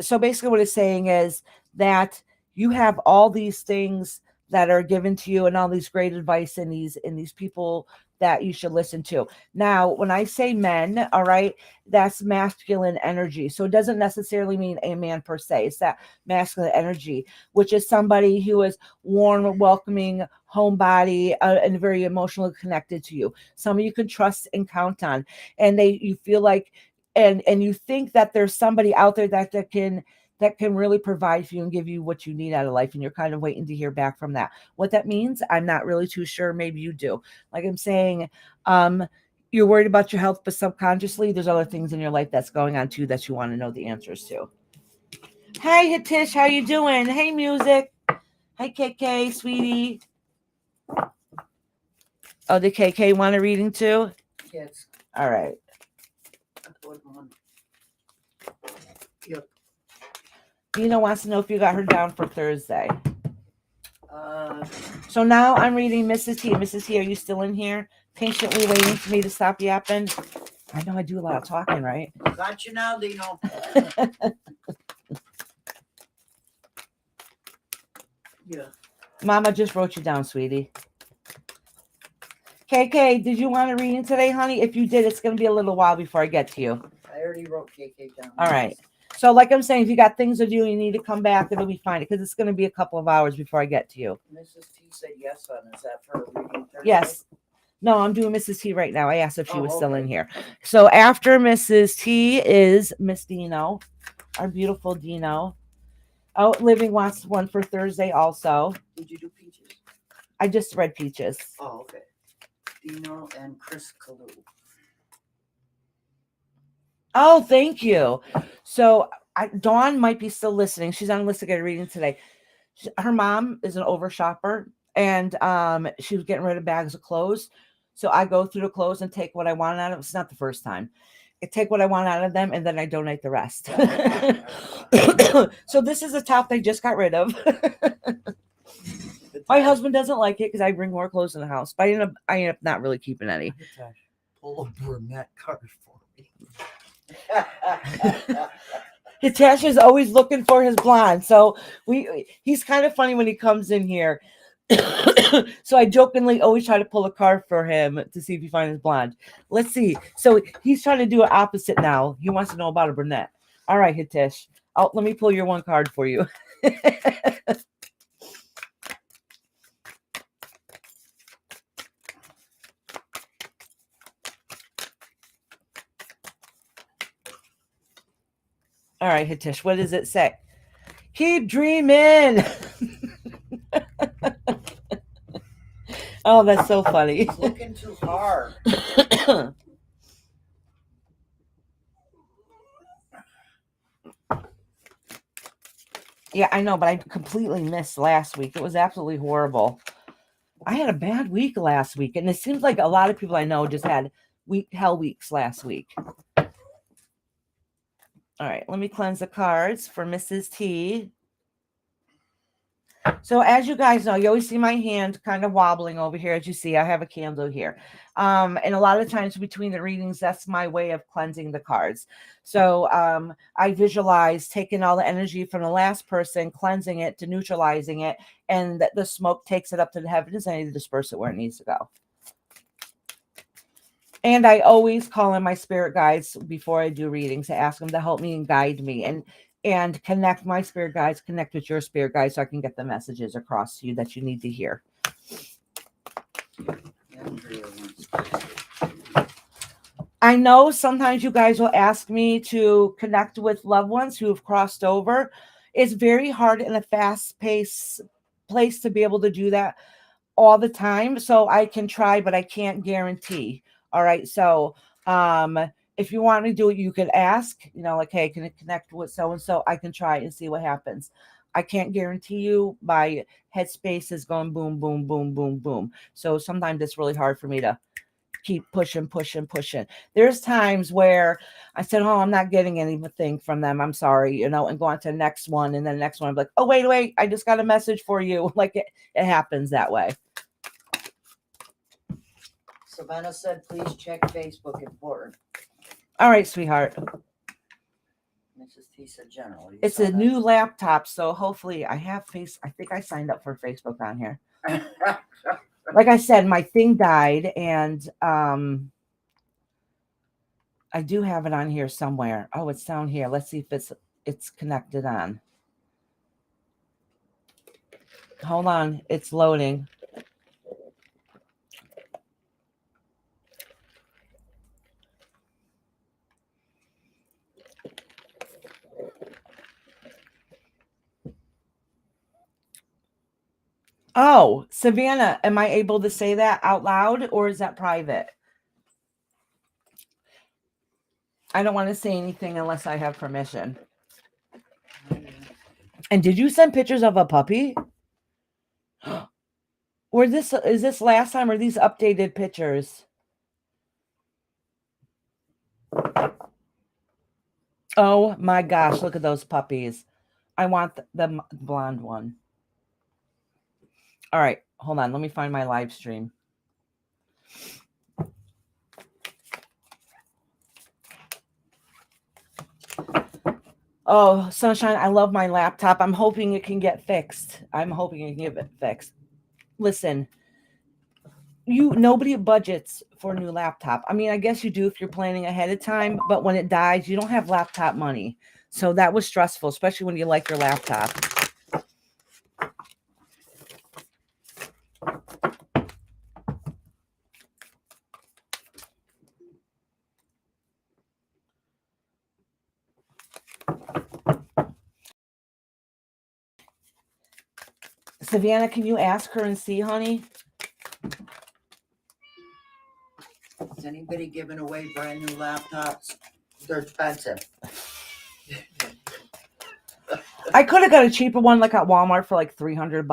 So basically what it's saying is that you have all these things that are given to you and all these great advice and these people that you should listen to. Now, when I say men, all right, that's masculine energy. So it doesn't necessarily mean a man per se. It's that masculine energy, which is somebody who is warm, welcoming, homebody, and very emotionally connected to you. Somebody you can trust and count on. And you feel like and you think that there's somebody out there that can really provide for you and give you what you need out of life, and you're kind of waiting to hear back from that. What that means, I'm not really too sure. Maybe you do. Like I'm saying, you're worried about your health, but subconsciously there's other things in your life that's going on too that you want to know the answers to. Hey Hitish, how you doing? Hey Music. Hey KK, sweetie. Oh, the KK want a reading too?
Yes.
All right.
Yep.
Dina wants to know if you got her down for Thursday. So now I'm reading Mrs. T. Mrs. T, are you still in here? Patiently waiting for me to stop yapping? I know I do a lot of talking, right?
Got you now, Dino. Yeah.
Mama just wrote you down, sweetie. KK, did you want a reading today, honey? If you did, it's going to be a little while before I get to you.
I already wrote KK down.
All right. So like I'm saying, if you got things to do, you need to come back. It'll be fine because it's going to be a couple of hours before I get to you.
Mrs. T said yes on. Is that for a reading Thursday?
Yes. No, I'm doing Mrs. T right now. I asked if she was still in
okay.
here. So after Mrs. T is Miss Dino, our beautiful Dino. Oh, Living wants one for Thursday also.
Did you do Peaches?
I just read Peaches.
Oh, okay. Dino and Chris Kalu.
Oh, thank you. So Dawn might be still listening. She's on list to get a reading today. Her mom is an over shopper, and she was getting rid of bags of clothes. So I go through the clothes and take what I want out of it. It's not the first time. I take what I want out of them, and then I donate the rest. So this is a top they just got rid of. My husband doesn't like it because I bring more clothes in the house, but I end up not really keeping any.
Pull a brunette card for me.
Hitesh is always looking for his blonde, so he's kind of funny when he comes in here. So I jokingly always try to pull a card for him to see if he finds his blonde. Let's see. So he's trying to do it opposite now. He wants to know about a brunette. All right, Hitesh. Let me pull your one card for you. All right, Hitish, what does it say? Keep dreaming. Oh, that's so funny.
He's looking too hard.
Yeah, I know, but I completely missed last week. It was absolutely horrible. I had a bad week last week, and it seems like a lot of people I know just had hell weeks last week. All right, let me cleanse the cards for Mrs. T. So as you guys know, you always see my hand kind of wobbling over here. As you see, I have a candle here. And a lot of times between the readings, that's my way of cleansing the cards. So I visualize taking all the energy from the last person, cleansing it to neutralizing it, and the smoke takes it up to the heavens and I disperse it where it needs to go. And I always call in my spirit guides before I do readings to ask them to help me and guide me and connect my spirit guides, connect with your spirit guides so I can get the messages across to you that you need to hear. I know sometimes you guys will ask me to connect with loved ones who have crossed over. It's very hard in a fast paced place to be able to do that all the time. So I can try, but I can't guarantee. All right. So if you want me to do it, you could ask, like, hey, can it connect with so and so? I can try and see what happens. I can't guarantee you. My headspace is going boom, boom, boom, boom, boom. So sometimes it's really hard for me to keep pushing. There's times where I said, oh, I'm not getting anything from them. I'm sorry, and go on to the next one. And then the next one, I'm like, oh, wait, I just got a message for you. Like it happens that way.
Savannah said, please check Facebook important.
All right, sweetheart.
Mrs. T said general.
It's a new laptop, so hopefully I have I think I signed up for Facebook on here. Like I said, my thing died, and I do have it on here somewhere. Oh, it's down here. Let's see if it's connected on. Hold on, it's loading. Oh, Savannah, am I able to say that out loud, or is that private? I don't want to say anything unless I have permission. And did you send pictures of a puppy? Or is this last time, or these updated pictures? Oh my gosh, look at those puppies. I want the blonde one. All right, hold on. Let me find my live stream. Oh, Sunshine, I love my laptop. I'm hoping it can get fixed. Listen, nobody budgets for a new laptop. I mean, I guess you do if you're planning ahead of time, but when it dies, you don't have laptop money. So that was stressful, especially when you like your laptop. Savannah, can you ask her and see, honey?
Is anybody giving away brand new laptops? They're expensive.
I could have got a cheaper one like at Walmart for like $300,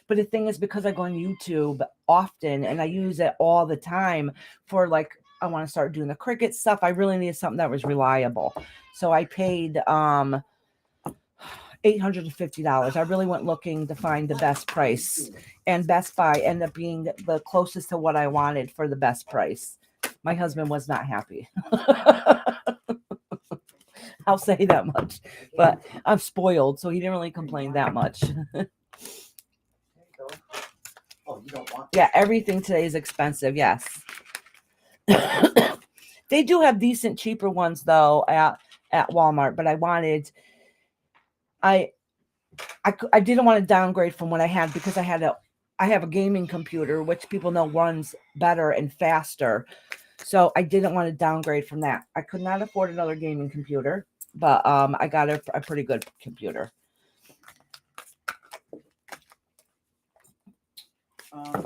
but the thing is, because I go on YouTube often and I use it all the time for like, I want to start doing the Cricut stuff. I really needed something that was reliable. So I paid $850. I really went looking to find the best price, and Best Buy ended up being the closest to what I wanted for the best price. My husband was not happy. I'll say that much, but I'm spoiled, so he didn't really complain that much.
There you go. Oh, you don't want?
Yeah, everything today is expensive. Yes. They do have decent, cheaper ones though at Walmart, but I didn't want to downgrade from what I had, because I have a gaming computer, which people know runs better and faster. So I didn't want to downgrade from that. I could not afford another gaming computer, but I got a pretty good computer.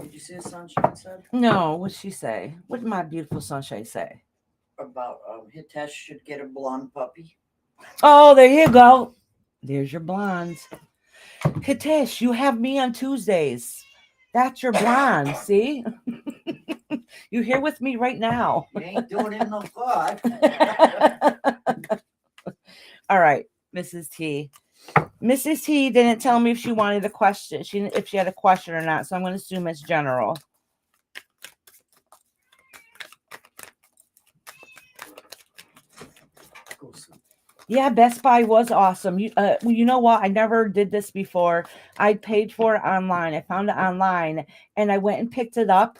Did you see what Sunshine said?
No, what'd she say? What did my beautiful Sunshine say?
About Hitesh should get a blonde puppy.
Oh, there you go. There's your blonde. Katish, you have me on Tuesdays. That's your blonde. See? You're here with me right now.
You ain't doing it in the thought.
All right, Mrs. T. Mrs. T didn't tell me if she wanted a question. If she had a question or not. So I'm going to assume it's general. Yeah, Best Buy was awesome. You know what? I never did this before. I paid for it online. I found it online, and I went and picked it up.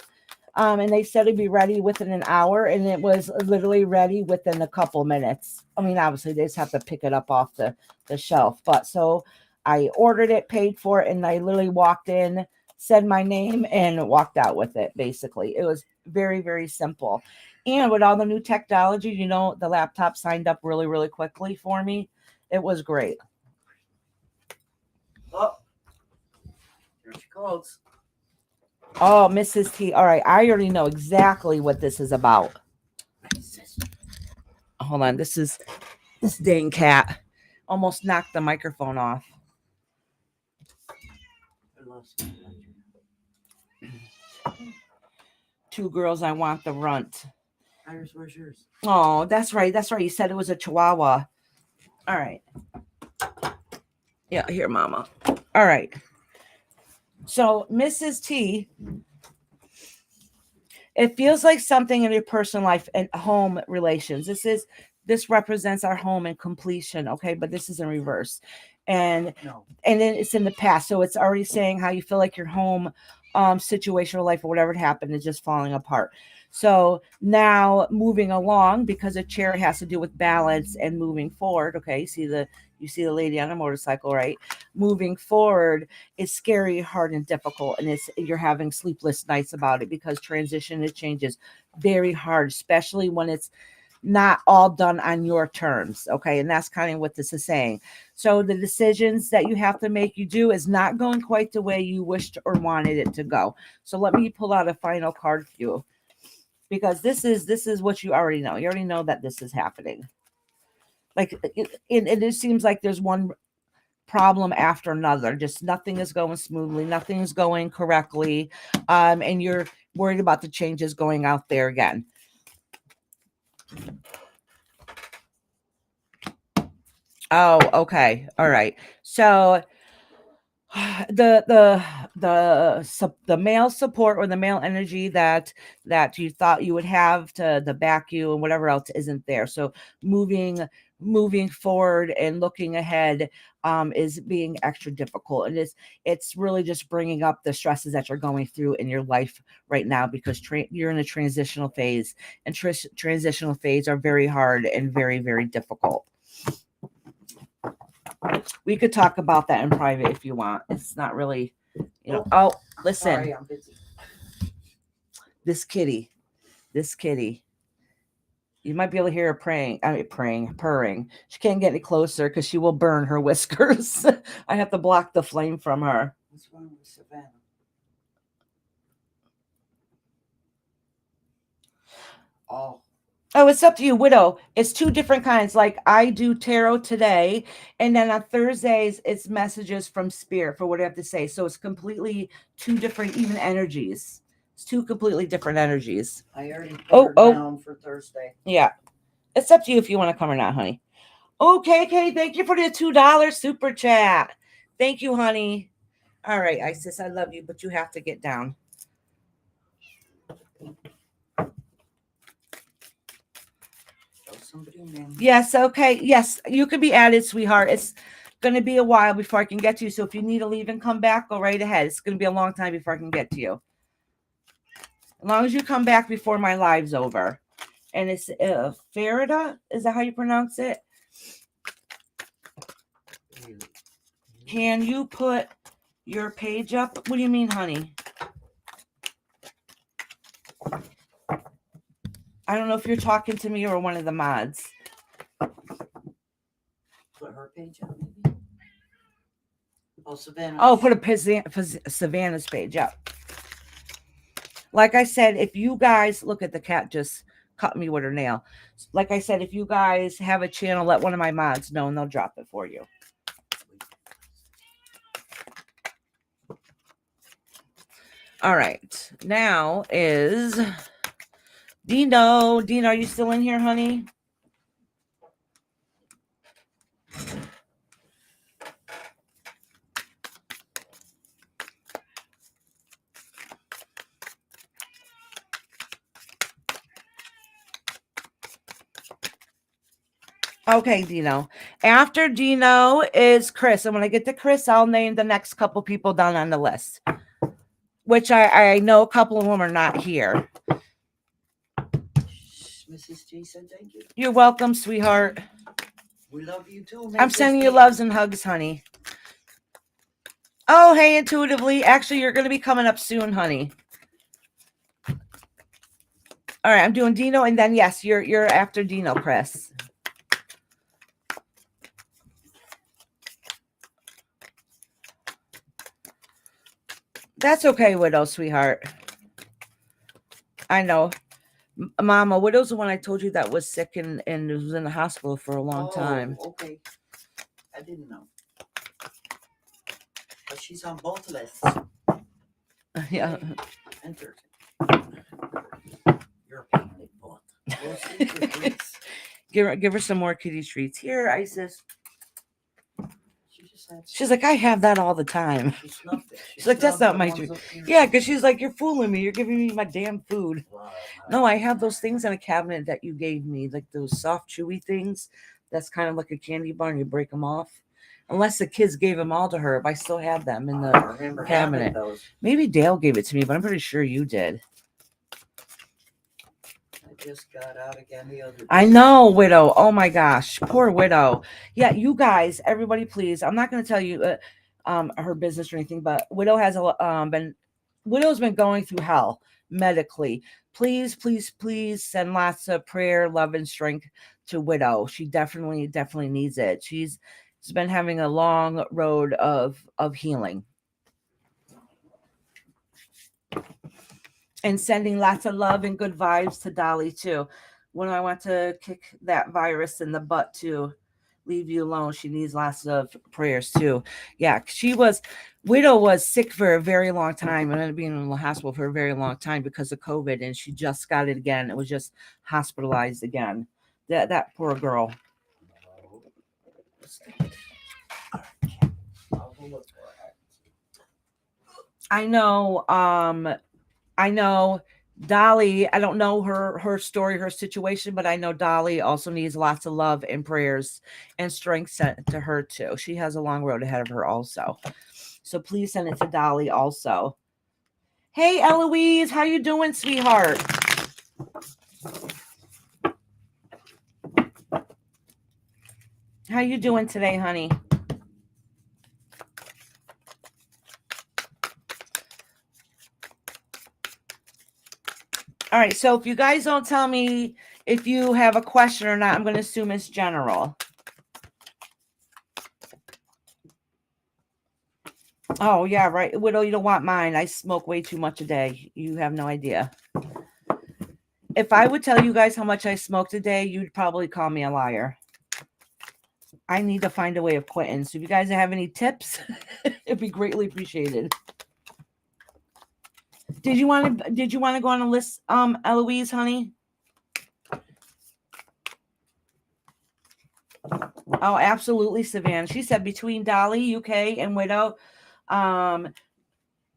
And they said it'd be ready within an hour, and it was literally ready within a couple minutes. I mean, obviously, they just have to pick it up off the shelf. But so I ordered it, paid for it, and I literally walked in, said my name, and walked out with it, basically. It was very, very simple. And with all the new technology, the laptop signed up really, really quickly for me. It was great.
Oh, there she goes.
Oh, Mrs. T. All right. I already know exactly what this is about. Hold on. This dang cat almost knocked the microphone off. Two girls, I want the runt.
Iris, where's yours?
Oh, that's right. That's right. You said it was a chihuahua. All right. Yeah, here, mama. All right. So, Mrs. T, it feels like something in your personal life and home relations. This represents our home and completion, okay? But this is in reverse. And
No.
and then it's in the past. So it's already saying how you feel like your home situation or life or whatever had happened is just falling apart. So now moving along, because a chair has to do with balance and moving forward. Okay, you see the lady on a motorcycle, right? Moving forward is scary, hard, and difficult, and you're having sleepless nights about it because transition and change is very hard, especially when it's not all done on your terms. Okay, and that's kind of what this is saying. So the decisions that you have to make you do is not going quite the way you wished or wanted it to go. So let me pull out a final card for you, because this is what you already know. You already know that this is happening. Like it seems like there's one problem after another. Just nothing is going smoothly, nothing is going correctly, and you're worried about the changes going out there again. Oh, okay. All right. So the male support or the male energy that you thought you would have to back you and whatever else isn't there. So moving forward and looking ahead is being extra difficult, and it's really just bringing up the stresses that you're going through in your life right now, because you're in a transitional phase, and transitional phase are very hard and very, very difficult. We could talk about that in private if you want. It's not really, Oh, listen.
Sorry, I'm busy.
This kitty. You might be able to hear her purring. She can't get any closer because she will burn her whiskers. I have to block the flame from her.
What's wrong with Savannah?
Oh, it's up to you, widow. It's two different kinds. Like I do tarot today, and then on Thursdays it's messages from spirit for what I have to say. So it's completely two different even energies. It's two completely different energies.
I already put her down for Thursday.
Yeah. It's up to you if you want to come or not, honey. Okay, thank you for the $2 super chat. Thank you, honey. All right, Isis, I love you, but you have to get down. Yes, okay. Yes, you can be added, sweetheart. It's going to be a while before I can get to you. So if you need to leave and come back, go right ahead. It's going to be a long time before I can get to you. As long as you come back before my live's over. And it's Farida. Is that how you pronounce it? Can you put your page up? What do you mean, honey? I don't know if you're talking to me or one of the mods.
Put her page up, maybe? Oh, Savannah.
Oh, put a Savannah's page up. Like I said, if you guys look at the cat just cut me with her nail. Like I said, if you guys have a channel, let one of my mods know and they'll drop it for you. All right. Now is Dino. Dino, are you still in here, honey? Okay, Dino. After Dino is Chris. And when I get to Chris, I'll name the next couple people down on the list, which I know a couple of them are not here.
Mrs. G said thank you.
You're welcome, sweetheart.
We love you too.
I'm sending you loves and hugs, honey. Oh, hey, intuitively. Actually, you're going to be coming up soon, honey. All right, I'm doing Dino, and then yes, you're after Dino, Chris. That's okay, Widow, sweetheart. I know. Mama, Widow's the one I told you that was sick and was in the hospital for a long time.
Okay. I didn't know. But she's on both lists.
Yeah.
And 13. You're a pain in the butt. Go see your treats.
Give her some more kitty treats. Here, Isis.
She just had
She's like, I have that all the time.
She snuffed it.
She's like, that's
snubbed
not
the
my
ones
treat.
up here.
Yeah, because she's like, you're fooling me. You're giving me my damn food.
Wow.
No, I have those things in a cabinet that you gave me, like those soft, chewy things. That's kind of like a candy bar, and you break them off. Unless the kids gave them all to her, if I still have them in the
I remember having
cabinet.
those.
Maybe Dale gave it to me, but I'm pretty sure you did.
I just got out again the other day.
I know, Widow. Oh my gosh, poor Widow. Yeah, you guys, everybody, please. I'm not going to tell you her business or anything, but Widow has Widow's been going through hell medically. Please, please, please send lots of prayer, love, and strength to Widow. She definitely, definitely needs it. She's been having a long road of healing. And sending lots of love and good vibes to Dolly too. When I want to kick that virus in the butt to leave you alone, she needs lots of prayers too. Yeah, Widow was sick for a very long time and ended up being in the hospital for a very long time because of COVID, and she just got it again. It was just hospitalized again. That poor girl. I know. I know Dolly, I don't know her story, her situation, but I know Dolly also needs lots of love and prayers and strength sent to her too. She has a long road ahead of her also. So please send it to Dolly also. Hey Eloise, how you doing, sweetheart? How you doing today, honey? All right, so if you guys don't tell me if you have a question or not, I'm going to assume it's general. Oh, yeah, right. Widow, you don't want mine. I smoke way too much a day. You have no idea. If I would tell you guys how much I smoked a day, you'd probably call me a liar. I need to find a way of quitting. So if you guys have any tips, it'd be greatly appreciated. Did you want to go on a list, Eloise, honey? Oh, absolutely, Savannah. She said between Dolly, UK, and Widow, God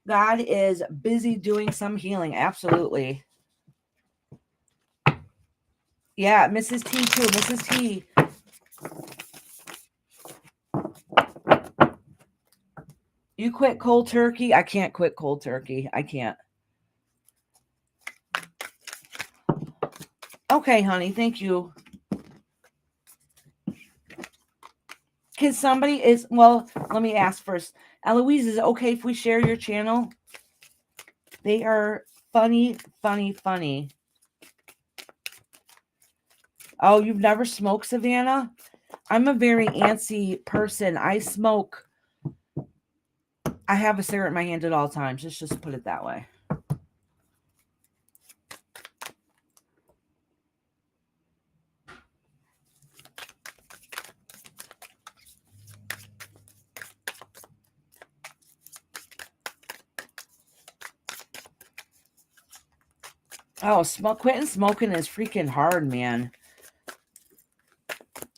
is busy doing some healing. Absolutely. Yeah, Mrs. T too. Mrs. T. You quit cold turkey? I can't quit cold turkey. I can't. Okay, honey. Thank you. Can somebody let me ask first. Eloise, is it okay if we share your channel? They are funny, funny, funny. Oh, you've never smoked, Savannah? I'm a very antsy person. I smoke. I have a cigarette in my hand at all times. Let's just put it that way. Oh, quitting smoking is freaking hard, man.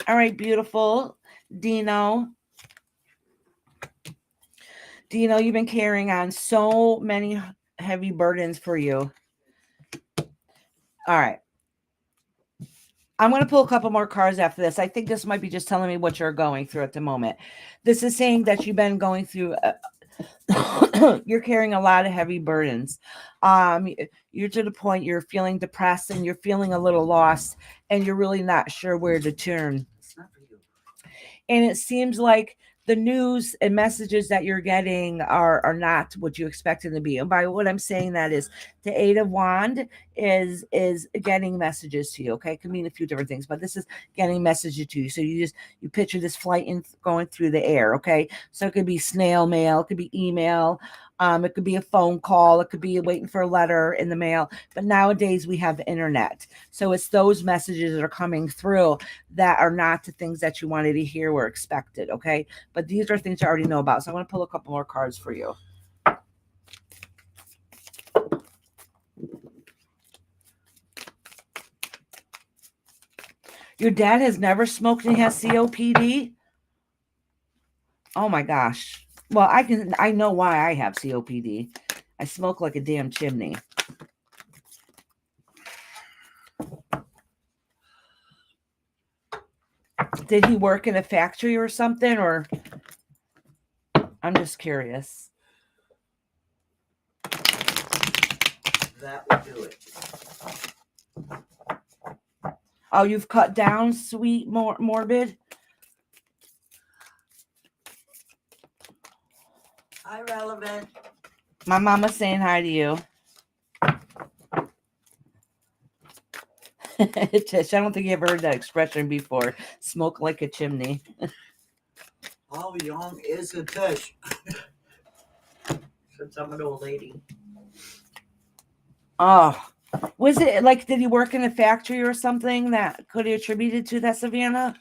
All right, beautiful. Dino, you've been carrying on so many heavy burdens for you. All right. I'm going to pull a couple more cards after this. I think this might be just telling me what you're going through at the moment. This is saying that you've been going through you're carrying a lot of heavy burdens. You're to the point you're feeling depressed and you're feeling a little lost and you're really not sure where to turn.
It's not for you.
And it seems like the news and messages that you're getting are not what you expected to be. And by what I'm saying that is the Eight of Wand is getting messages to you. Okay, it can mean a few different things, but this is getting messages to you. So you picture this flight going through the air. Okay, so it could be snail mail, it could be email, It could be a phone call. It could be waiting for a letter in the mail. But nowadays we have the internet. So it's those messages that are coming through that are not the things that you wanted to hear or expected. Okay. But these are things you already know about. So I want to pull a couple more cards for you. Your dad has never smoked and he has COPD? Oh my gosh. Well, I know why I have COPD. I smoke like a damn chimney. Did he work in a factory or something, or I'm just curious.
That would do it.
Oh, you've cut down, sweet morbid.
Hi, Relevant.
My mama's saying hi to you. Tish, I don't think you ever heard that expression before. Smoke like a chimney.
How young is a Tish? Since I'm an old lady.
Oh, was it like, did he work in a factory or something that could be attributed to that, Savannah?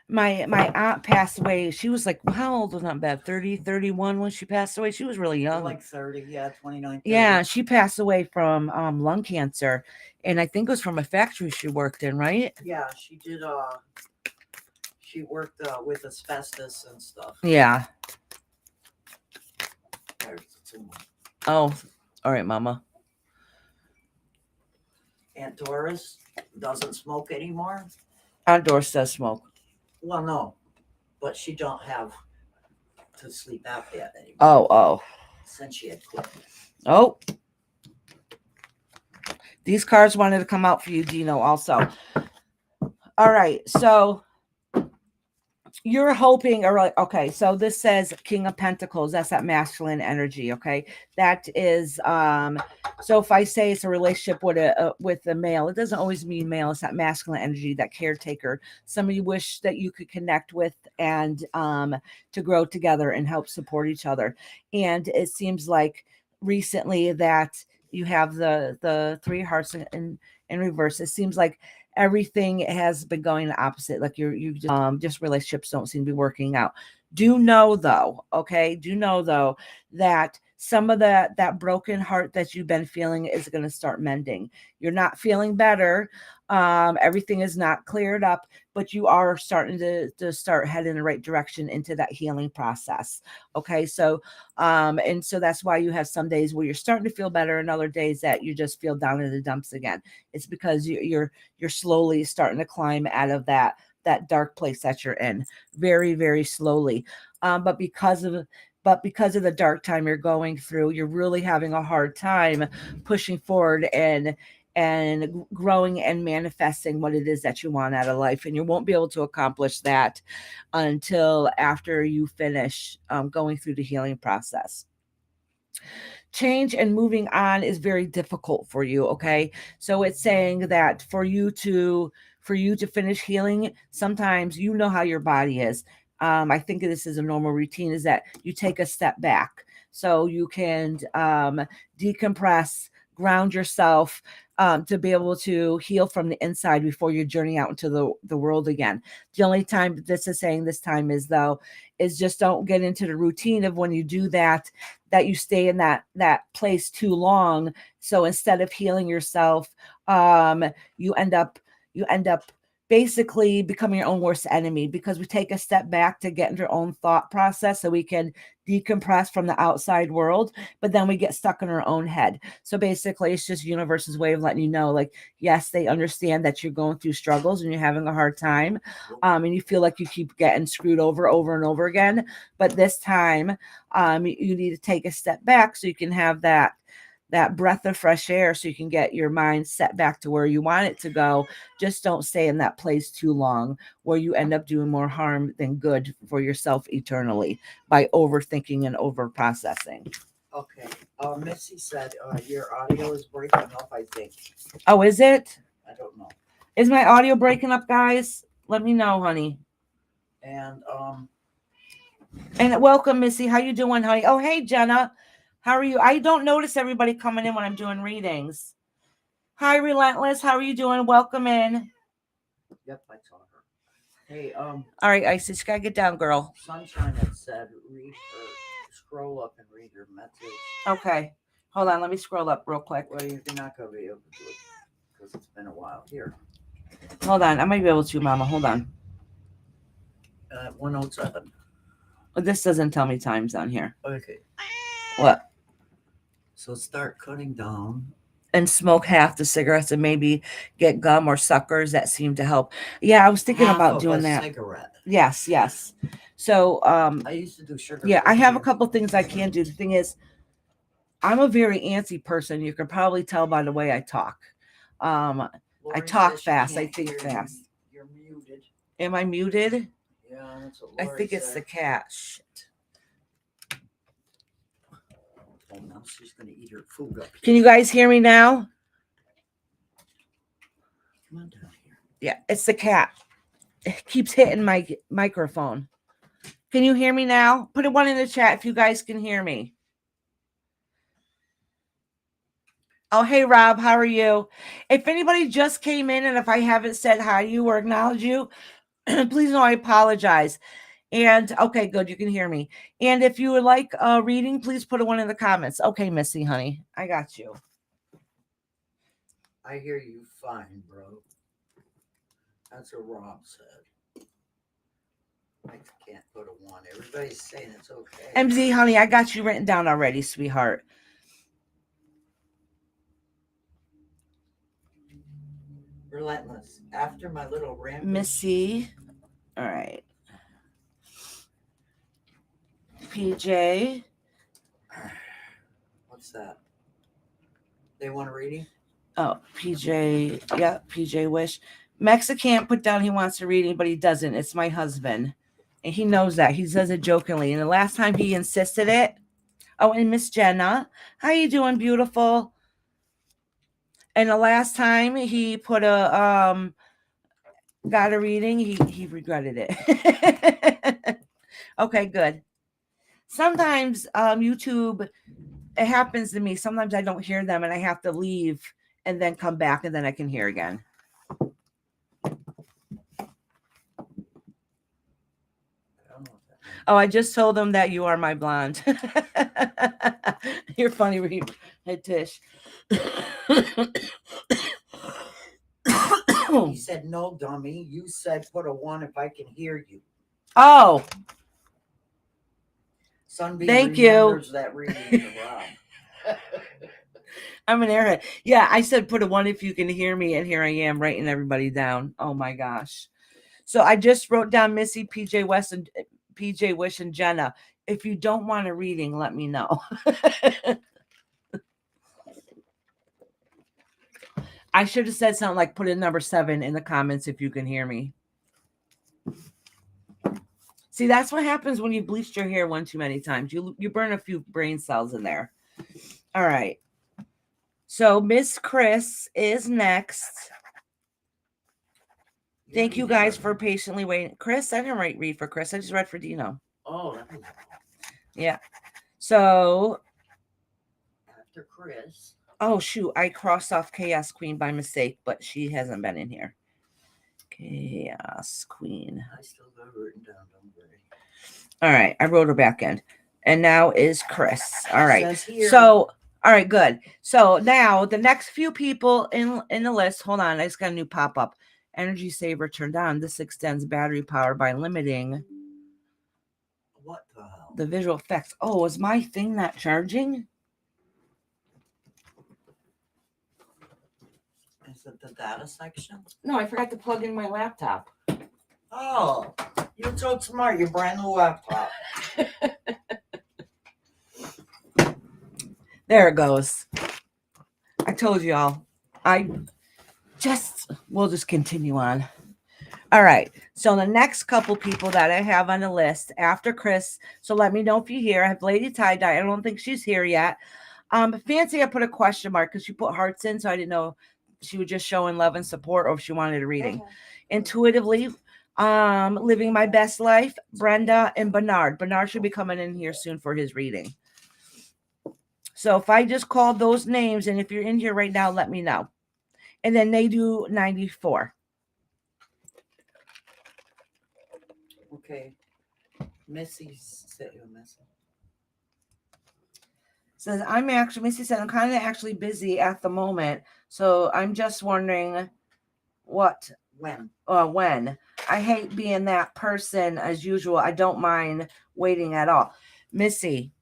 My aunt passed away. She was like, how old was not bad? 30, 31 when she passed away. She was really young.
Like 30, yeah, 29, 30.
Yeah, she passed away from lung cancer. And I think it was from a factory she worked in, right?
Yeah, she did. She worked with asbestos and stuff.
Yeah.
There's the tumor.
Oh, all right, Mama.
Aunt Doris doesn't smoke anymore.
Aunt Doris does smoke.
Well, no, but she don't have to sleep apnea anymore.
Oh.
Since she had quit.
Oh. These cards wanted to come out for you, Dino, also. All right, so you're hoping, or like, okay, so this says King of Pentacles. That's that masculine energy. Okay, that is so if I say it's a relationship with a male, it doesn't always mean male. It's that masculine energy, that caretaker, somebody you wish that you could connect with and to grow together and help support each other. And it seems like recently that you have the three hearts in reverse. It seems like everything has been going the opposite. Like you just relationships don't seem to be working out. Do know though, that some of that broken heart that you've been feeling is going to start mending. You're not feeling better. Everything is not cleared up, but you are starting to start heading in the right direction into that healing process. Okay. So, and so that's why you have some days where you're starting to feel better and other days that you just feel down in the dumps again. It's because you're slowly starting to climb out of that dark place that you're in, very, very slowly. But because of the dark time you're going through, you're really having a hard time pushing forward and growing and manifesting what it is that you want out of life. And you won't be able to accomplish that until after you finish going through the healing process. Change and moving on is very difficult for you. Okay. So it's saying that for you to finish healing, sometimes you know how your body is. I think this is a normal routine, is that you take a step back so you can decompress, ground yourself, to be able to heal from the inside before you journey out into the world again. The only time this is saying this time is just don't get into the routine of when you do that you stay in that place too long. So instead of healing yourself, you end up basically becoming your own worst enemy, because we take a step back to get into our own thought process so we can decompress from the outside world, but then we get stuck in our own head. So basically it's just universe's way of letting you know, like, yes, they understand that you're going through struggles and you're having a hard time, and you feel like you keep getting screwed over and over again. But this time, you need to take a step back so you can have that breath of fresh air, so you can get your mind set back to where you want it to go. Just don't stay in that place too long where you end up doing more harm than good for yourself eternally by overthinking and over processing.
Okay. Missy said your audio is breaking up, I think.
Oh, is it?
I don't know.
Is my audio breaking up, guys? Let me know, honey.
And
And welcome, Missy. How you doing, honey? Oh, hey, Jenna. How are you? I don't notice everybody coming in when I'm doing readings. Hi, Relentless. How are you doing? Welcome in.
Yep, I saw her. Hey,
All right, Isis, you gotta get down, girl.
Sunshine had said, read her, scroll up and read your message.
Okay. Hold on. Let me scroll up real quick.
Well, you're not going to be able to do it because it's been a while. Here.
Hold on. I might be able to, Mama. Hold on.
107.
But this doesn't tell me times on here.
Okay.
What?
So start cutting down.
And smoke half the cigarettes and maybe get gum or suckers that seem to help. Yeah, I was thinking
Half
about
of
doing
a
that.
cigarette.
Yes, yes. So
I used to do sugar.
yeah, I have a couple things I can do. The thing is, I'm a very antsy person. You can probably tell by the way I talk. I talk fast. I think fast.
You're muted.
Am I muted?
Yeah, that's what
I
Lori
think it's
said.
the cat. Shit.
Oh, now she's going to eat her food up here.
Can you guys hear me now?
Come on down here.
Yeah, it's the cat. It keeps hitting my microphone. Can you hear me now? Put a 1 in the chat if you guys can hear me. Oh, hey, Rob. How are you? If anybody just came in and if I haven't said hi to you or acknowledged you, please know I apologize. And okay, good. You can hear me. And if you would like a reading, please put a 1 in the comments. Okay, Missy, honey. I got you.
I hear you fine, bro. That's what Rob said. I can't put a 1. Everybody's saying it's okay.
MZ, honey, I got you written down already, sweetheart.
Relentless. After my little rampage.
Missy. All right. PJ.
What's that? They want a reading?
Oh, PJ. Yeah, PJ Wish. Mexican put down he wants a reading, but he doesn't. It's my husband. And he knows that. He says it jokingly. And the last time he insisted it. Oh, and Miss Jenna. How you doing, beautiful? And the last time he put a got a reading, he regretted it. Okay, good. Sometimes YouTube, it happens to me. Sometimes I don't hear them and I have to leave and then come back and then I can hear again. Oh, I just told them that you are my blonde. You're funny, Tish.
He said, no, dummy. You said put a 1 if I can hear you.
Oh.
Sunbeam
Thank you.
That reading to Rob.
I'm an airhead. Yeah, I said put a 1 if you can hear me, and here I am writing everybody down. Oh my gosh. So I just wrote down Missy, PJ West, and PJ Wish, and Jenna. If you don't want a reading, let me know. I should have said something like put in number 7 in the comments if you can hear me. See, that's what happens when you bleached your hair one too many times. You burn a few brain cells in there. All right. So Miss Chris is next. Thank you guys for patiently waiting. Chris, I didn't read for Chris. I just read for Dino.
Oh,
yeah. So
after Chris.
Oh, shoot. I crossed off Chaos Queen by mistake, but she hasn't been in here. Chaos Queen.
I still got her written down. Don't worry.
All right. I wrote her back in. And now is Chris. All right. So, all right, good. So now the next few people in the list. Hold on. I just got a new pop-up. Energy saver turned on. This extends battery power by limiting
what the hell?
The visual effects. Oh, is my thing not charging?
Is it the data section?
No, I forgot to plug in my laptop.
Oh, you're so smart. Your brand new laptop.
There it goes. I told you all. We'll just continue on. All right. So the next couple people that I have on the list after Chris. So let me know if you're here. I have Lady Tie-Dye. I don't think she's here yet. Fancy, I put a question mark because she put hearts in. So I didn't know if she was just showing love and support or if she wanted a reading. Okay. Intuitively, Living My Best Life, Brenda and Bernard. Bernard should be coming in here soon for his reading. So if I just called those names, and if you're in here right now, let me know. And then they do 94.
Okay. Missy sent you a message.
Says, Missy said, I'm kind of actually busy at the moment. So I'm just wondering when. I hate being that person as usual. I don't mind waiting at all. Missy,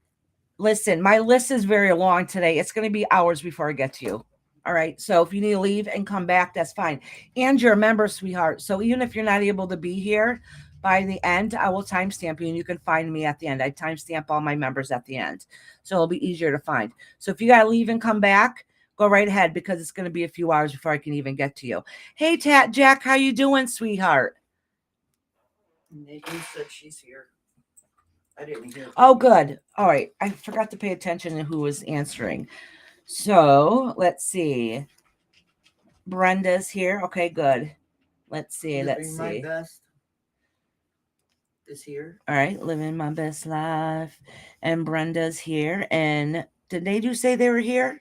listen, my list is very long today. It's going to be hours before I get to you. All right. So if you need to leave and come back, that's fine. And you're a member, sweetheart. So even if you're not able to be here by the end, I will timestamp you and you can find me at the end. I timestamp all my members at the end. So it'll be easier to find. So if you got to leave and come back, go right ahead because it's going to be a few hours before I can even get to you. Hey, Jack, how you doing, sweetheart?
Nikki said she's here. I didn't hear.
Oh, good. All right. I forgot to pay attention to who was answering. So let's see. Brenda's here. Okay, good. Let's see.
My best is here.
All right. Living My Best Life. And Brenda's here. And did they do say they were here?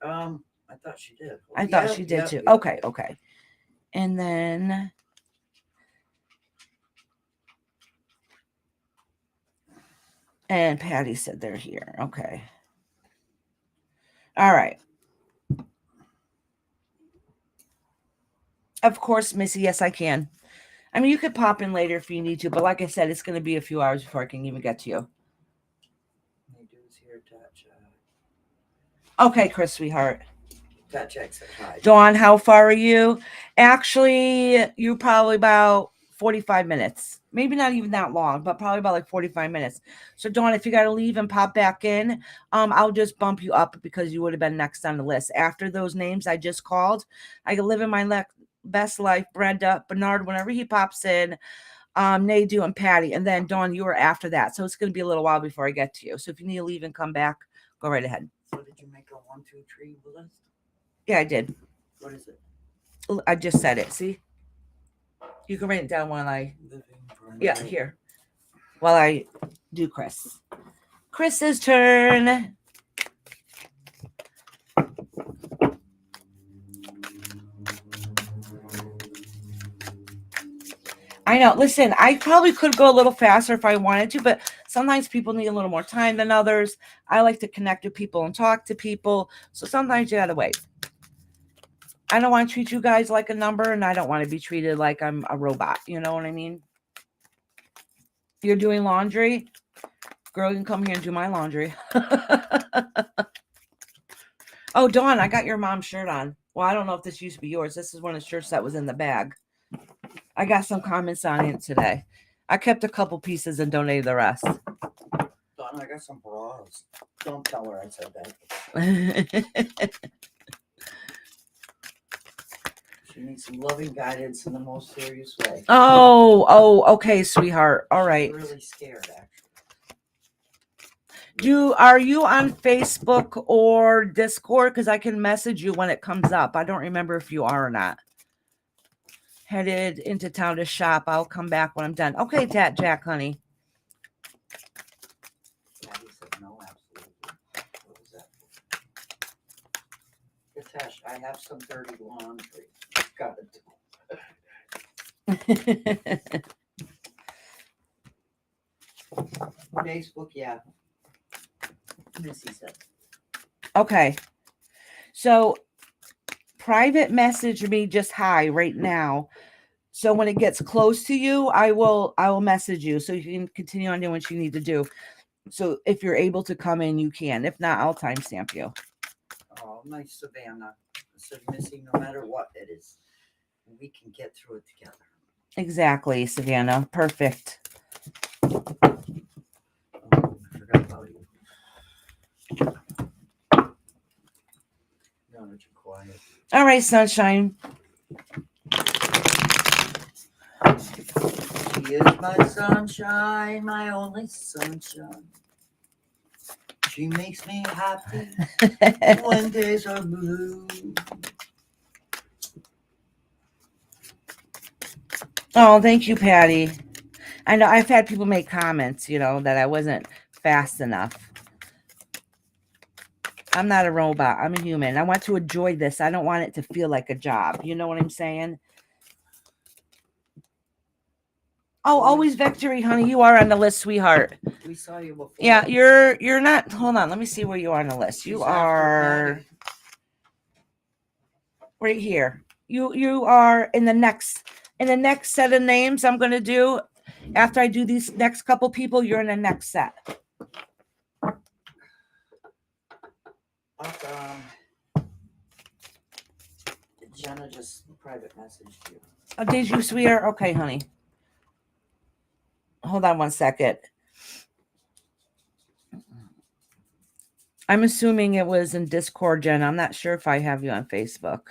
I thought she did.
I thought she did too.
Yeah.
Okay. And then and Patty said they're here. Okay. All right. Of course, Missy. Yes, I can. I mean, you could pop in later if you need to, but like I said, it's going to be a few hours before I can even get to you. Okay, Chris, sweetheart. Dawn, how far are you? Actually, you're probably about 45 minutes. Maybe not even that long, but probably about like 45 minutes. So, Dawn, if you got to leave and pop back in, I'll just bump you up because you would have been next on the list. After those names I just called, I can live in my best life, Brenda, Bernard, whenever he pops in, Nadu and Patty. And then, Dawn, you were after that. So it's going to be a little while before I get to you. So if you need to leave and come back, go right ahead.
So did you make a 1, 2, 3 list?
Yeah, I did.
What is it?
I just said it. See? You can write it down while I... Yeah, here. While I do Chris. Chris's turn. I know. Listen, I probably could go a little faster if I wanted to, but sometimes people need a little more time than others. I like to connect with people and talk to people. So sometimes you gotta wait. I don't want to treat you guys like a number, and I don't want to be treated like I'm a robot. You know what I mean? You're doing laundry? Girl, you can come here and do my laundry. Oh, Dawn, I got your mom's shirt on. Well, I don't know if this used to be yours. This is one of the shirts that was in the bag. I got some comments on it today. I kept a couple pieces and donated the rest.
Dawn, I got some bras. Don't tell her I said that. She needs some loving guidance in the most serious way.
Oh, okay, sweetheart. All right.
I'm really scared, actually.
Are you on Facebook or Discord? Because I can message you when it comes up. I don't remember if you are or not. Headed into town to shop. I'll come back when I'm done. Okay, Jack, honey.
Patty said no, absolutely. What was that? Natasha, I have some dirty laundry. Got it. Facebook, yeah. Missy said.
Okay. So private message me just hi right now. So when it gets close to you, I will message you so you can continue on doing what you need to do. So if you're able to come in, you can. If not, I'll timestamp you.
Oh, nice, Savannah. I said, Missy, no matter what it is, we can get through it together.
Exactly, Savannah. Perfect.
Oh, I forgot about you. No, you're quiet.
All right, sunshine.
She is my sunshine, my only sunshine. She makes me happy when days are blue.
Oh, thank you, Patty. I know I've had people make comments, that I wasn't fast enough. I'm not a robot. I'm a human. I want to enjoy this. I don't want it to feel like a job. You know what I'm saying? Oh, always victory, honey. You are on the list, sweetheart.
We saw you before.
Yeah, you're not. Hold on. Let me see where you are on the list. You are right here. You are in the next set of names I'm going to do. After I do these next couple people, you're in the next set.
Awesome. Jenna just private messaged you.
Oh, did you, sweetheart? Okay, honey. Hold on one second. I'm assuming it was in Discord, Jen. I'm not sure if I have you on Facebook.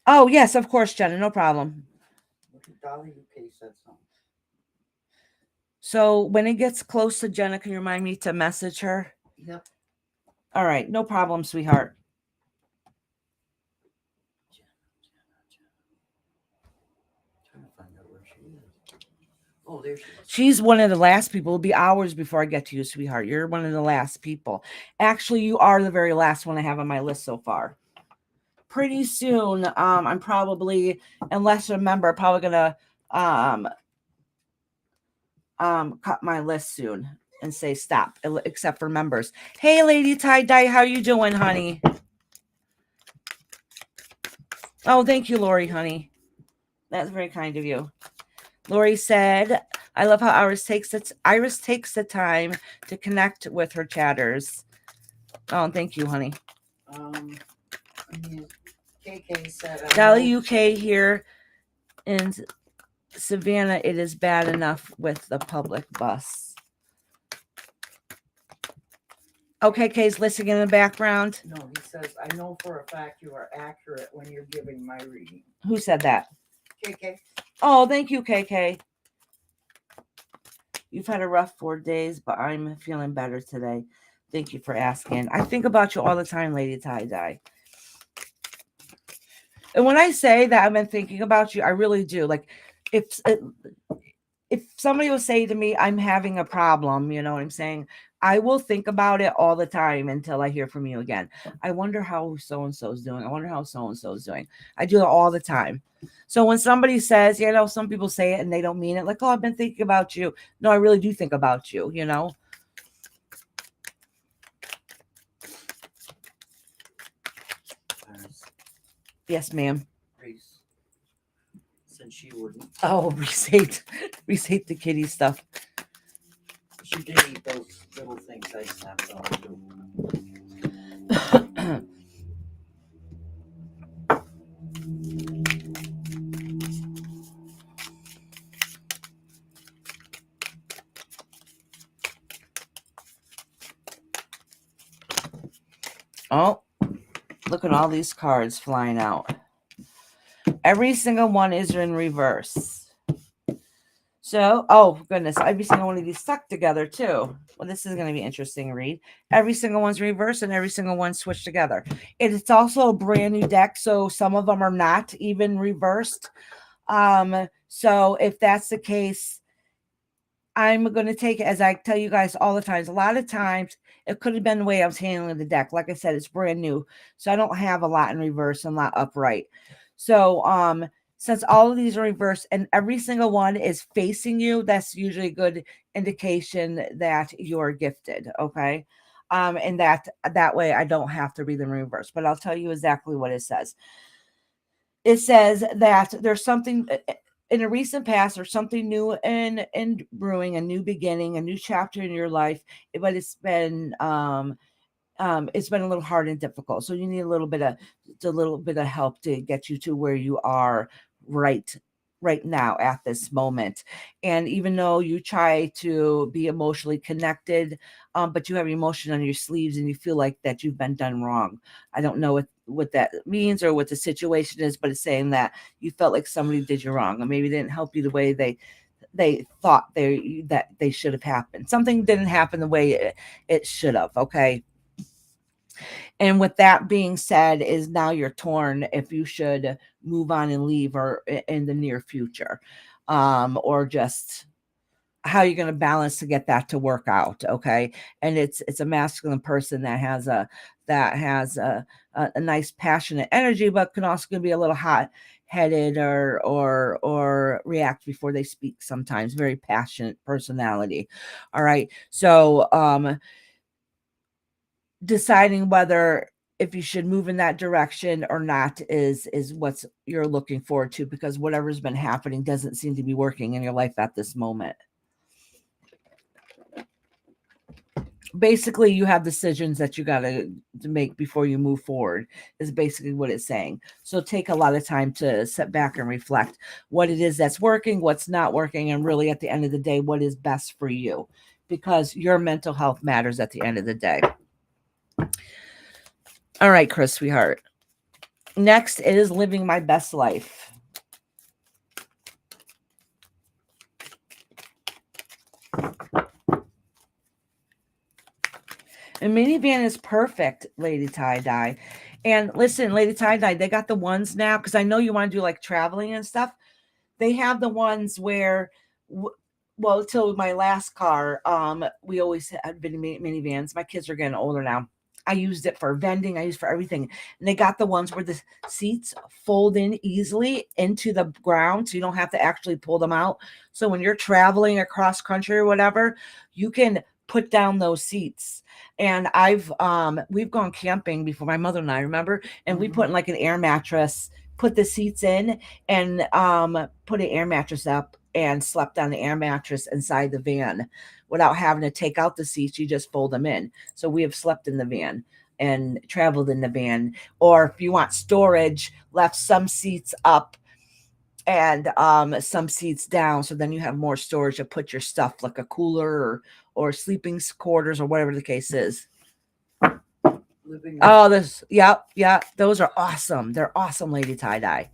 Oh, yes, of course, Jenna. No problem.
Dolly UK said something.
So when it gets close to Jenna, can you remind me to message her?
Yep.
All right. No problem, sweetheart.
Trying to find out where she is. Oh, there she is.
She's one of the last people. It'll be hours before I get to you, sweetheart. You're one of the last people. Actually, you are the very last one I have on my list so far. Pretty soon, I'm probably, unless you're a member, probably gonna cut my list soon and say stop, except for members. Hey, Lady Tie Dye, how you doing, honey? Oh, thank you, Lori, honey. That's very kind of you. Lori said, I love how Iris takes the time to connect with her chatters. Oh, thank you, honey.
KK said,
Dolly UK here in Savannah, it is bad enough with the public bus. Okay, Kay's listening in the background.
No, he says, I know for a fact you are accurate when you're giving my reading.
Who said that?
KK.
Oh, thank you, KK. You've had a rough 4 days, but I'm feeling better today. Thank you for asking. I think about you all the time, Lady Tie-Dye. And when I say that I've been thinking about you, I really do. Like, if somebody will say to me, I'm having a problem, you know what I'm saying? I will think about it all the time until I hear from you again. I wonder how so-and-so is doing. I wonder how so-and-so is doing. I do it all the time. So when somebody says, some people say it and they don't mean it, like, oh, I've been thinking about you. No, I really do think about you, Yes, ma'am.
Reese. Since she wouldn't.
Oh, resate the kitty stuff.
She did eat those little things I snapped on too.
Oh, look at all these cards flying out. Every single one is in reverse. So, oh goodness, every single one of these stuck together too. Well, this is going to be interesting to read. Every single one's reversed and every single one's switched together. It's also a brand new deck, so some of them are not even reversed. So if that's the case, I'm going to take it, as I tell you guys all the times. A lot of times it could have been the way I was handling the deck. Like I said, it's brand new. So I don't have a lot in reverse and a lot upright. So since all of these are reversed and every single one is facing you, that's usually a good indication that you're gifted. Okay. And that way I don't have to read them in reverse, but I'll tell you exactly what it says. It says that there's something in a recent past or something new in brewing, a new beginning, a new chapter in your life, but it's been a little hard and difficult. So you need a little bit of help to get you to where you are right now at this moment. And even though you try to be emotionally connected, but you have emotion on your sleeves and you feel like that you've been done wrong. I don't know what that means or what the situation is, but it's saying that you felt like somebody did you wrong, or maybe didn't help you the way they thought they should have happened. Something didn't happen the way it should have. Okay. And with that being said, is now you're torn if you should move on and leave or in the near future, or just how you're going to balance to get that to work out. Okay. And it's a masculine person that has a nice passionate energy, but can also be a little hot headed or react before they speak sometimes. Very passionate personality. All right. So deciding whether if you should move in that direction or not is what's you're looking forward to, because whatever's been happening doesn't seem to be working in your life at this moment. Basically, you have decisions that you got to make before you move forward, is basically what it's saying. So take a lot of time to sit back and reflect what it is that's working, what's not working, and really at the end of the day, what is best for you, because your mental health matters at the end of the day. All right, Chris, sweetheart. Next is living my best life. A minivan is perfect, Lady Tie-Dye. And listen, Lady Tie-Dye, they got the ones now, because I know you want to do like traveling and stuff. They have the ones where, well, till my last car, we always had minivans. My kids are getting older now. I used it for vending. I used it for everything. And they got the ones where the seats fold in easily into the ground, so you don't have to actually pull them out. So when you're traveling across country or whatever, you can put down those seats. And we've gone camping before, my mother and I, remember, and we put in like an air mattress, put the seats in, and put an air mattress up and slept on the air mattress inside the van without having to take out the seats. You just fold them in. So we have slept in the van and traveled in the van. Or if you want storage, left some seats up and some seats down, so then you have more storage to put your stuff, like a cooler or sleeping quarters or whatever the case is. Oh, this, yeah, those are awesome. They're awesome, Lady Tie-Dye.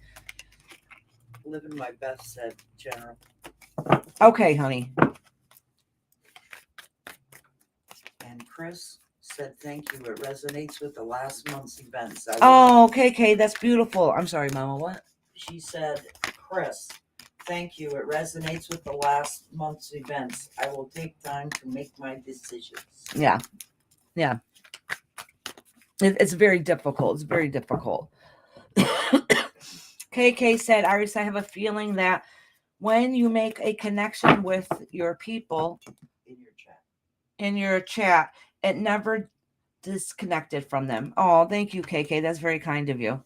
Living my best, said General.
Okay, honey.
And Chris said thank you. It resonates with the last month's events.
Oh, okay, that's beautiful. I'm sorry, Mama, what?
She said, Chris, thank you. It resonates with the last month's events. I will take time to make my decisions.
Yeah. It's very difficult. It's very difficult. KK said, Iris, I have a feeling that when you make a connection with your people in your chat, it never disconnected from them. Oh, thank you, KK. That's very kind of you.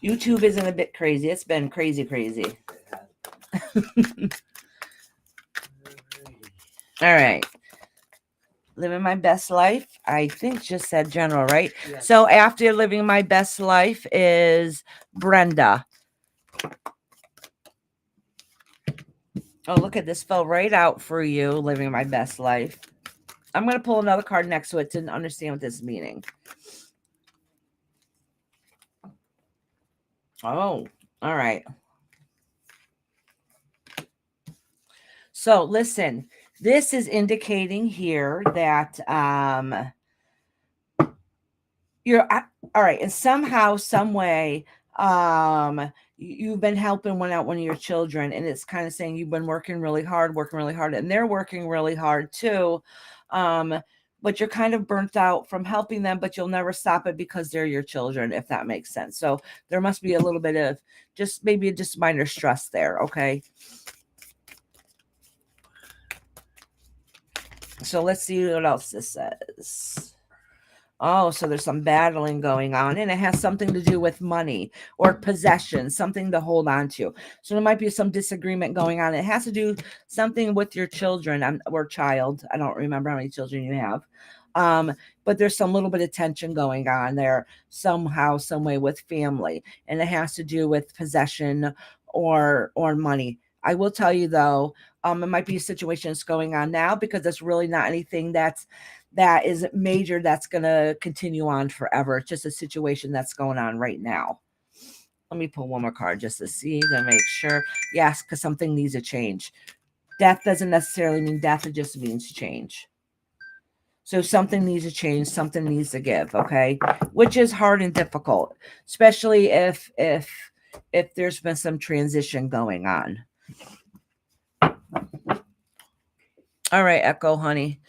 YouTube isn't a bit crazy. It's been crazy. All right. Living my best life, I think just said General, right?
Yes.
So after living my best life is Brenda. Oh, look at this, fell right out for you, living my best life. I'm going to pull another card next to it to understand what this is meaning. Oh, all right. So listen, this is indicating here that you're all right, and somehow, some way, you've been helping one of your children, and it's kind of saying you've been working really hard, and they're working really hard too. But you're kind of burnt out from helping them, but you'll never stop it because they're your children, if that makes sense. So there must be a little bit of just minor stress there. Okay. So let's see what else this says. Oh, so there's some battling going on, and it has something to do with money or possession, something to hold on to. So there might be some disagreement going on. It has to do something with your children or child. I don't remember how many children you have. But there's some little bit of tension going on there somehow, some way with family, and it has to do with possession or money. I will tell you though, it might be a situation that's going on now, because it's really not anything that is major that's going to continue on forever. It's just a situation that's going on right now. Let me pull one more card just to see, to make sure. Yes, because something needs a change. Death doesn't necessarily mean death. It just means change. So something needs to change. Something needs to give. Okay, which is hard and difficult, especially if there's been some transition going on. All right, Echo, honey.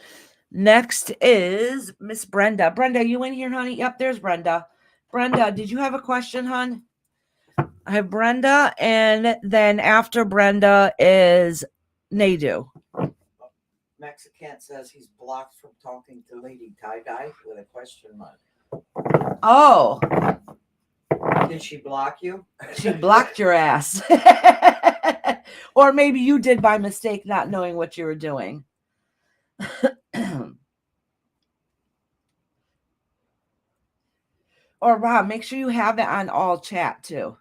Next is Miss Brenda. Brenda, you in here, honey? Yep, there's Brenda. Brenda, did you have a question, hon? I have Brenda, and then after Brenda is Nadu.
Mexican says he's blocked from talking to Lady Tie-Dye with a question mark.
Oh,
Did she block you?
she blocked your ass. Or maybe you did by mistake, not knowing what you were doing. Or Rob, make sure you have it on all chat too.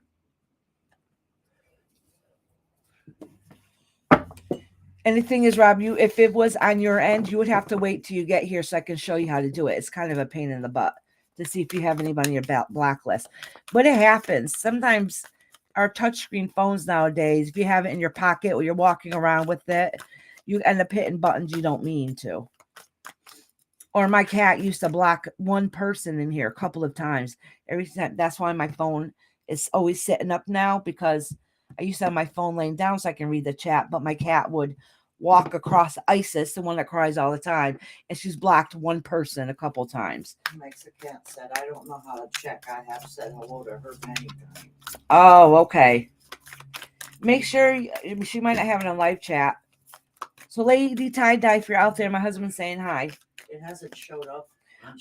And the thing is, Rob, if it was on your end, you would have to wait till you get here so I can show you how to do it. It's kind of a pain in the butt to see if you have anybody on your blacklist. But it happens. Sometimes our touchscreen phones nowadays, if you have it in your pocket or you're walking around with it, you end up hitting buttons you don't mean to. Or my cat used to block one person in here a couple of times. Every time. That's why my phone is always sitting up now, because I used to have my phone laying down so I can read the chat, but my cat would walk across Isis, the one that cries all the time, and she's blocked one person a couple times.
Mexican said, I don't know how to check. I have said hello to her many times.
Oh, okay. Make sure she might not have it on live chat. So Lady Tie-Dye, if you're out there, my husband's saying hi.
It hasn't showed up.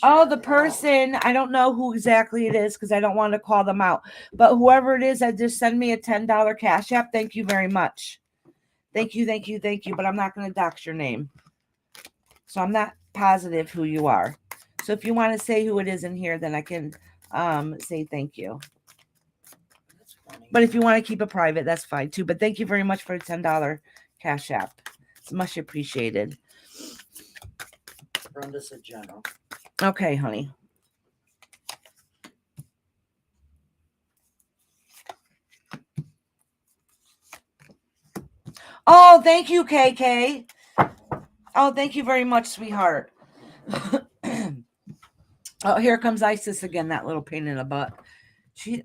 Oh, the person, I don't know who exactly it is because I don't want to call them out. But whoever it is that just send me a $10 cash app, thank you very much. Thank you. But I'm not going to dox your name. So I'm not positive who you are. So if you want to say who it is in here, then I can say thank you.
That's funny.
But if you want to keep it private, that's fine too. But thank you very much for the $10 cash app. It's much appreciated.
Brenda's a general.
Okay, honey. Oh, thank you, KK. Oh, thank you very much, sweetheart. Oh, here comes Isis again, that little pain in the butt.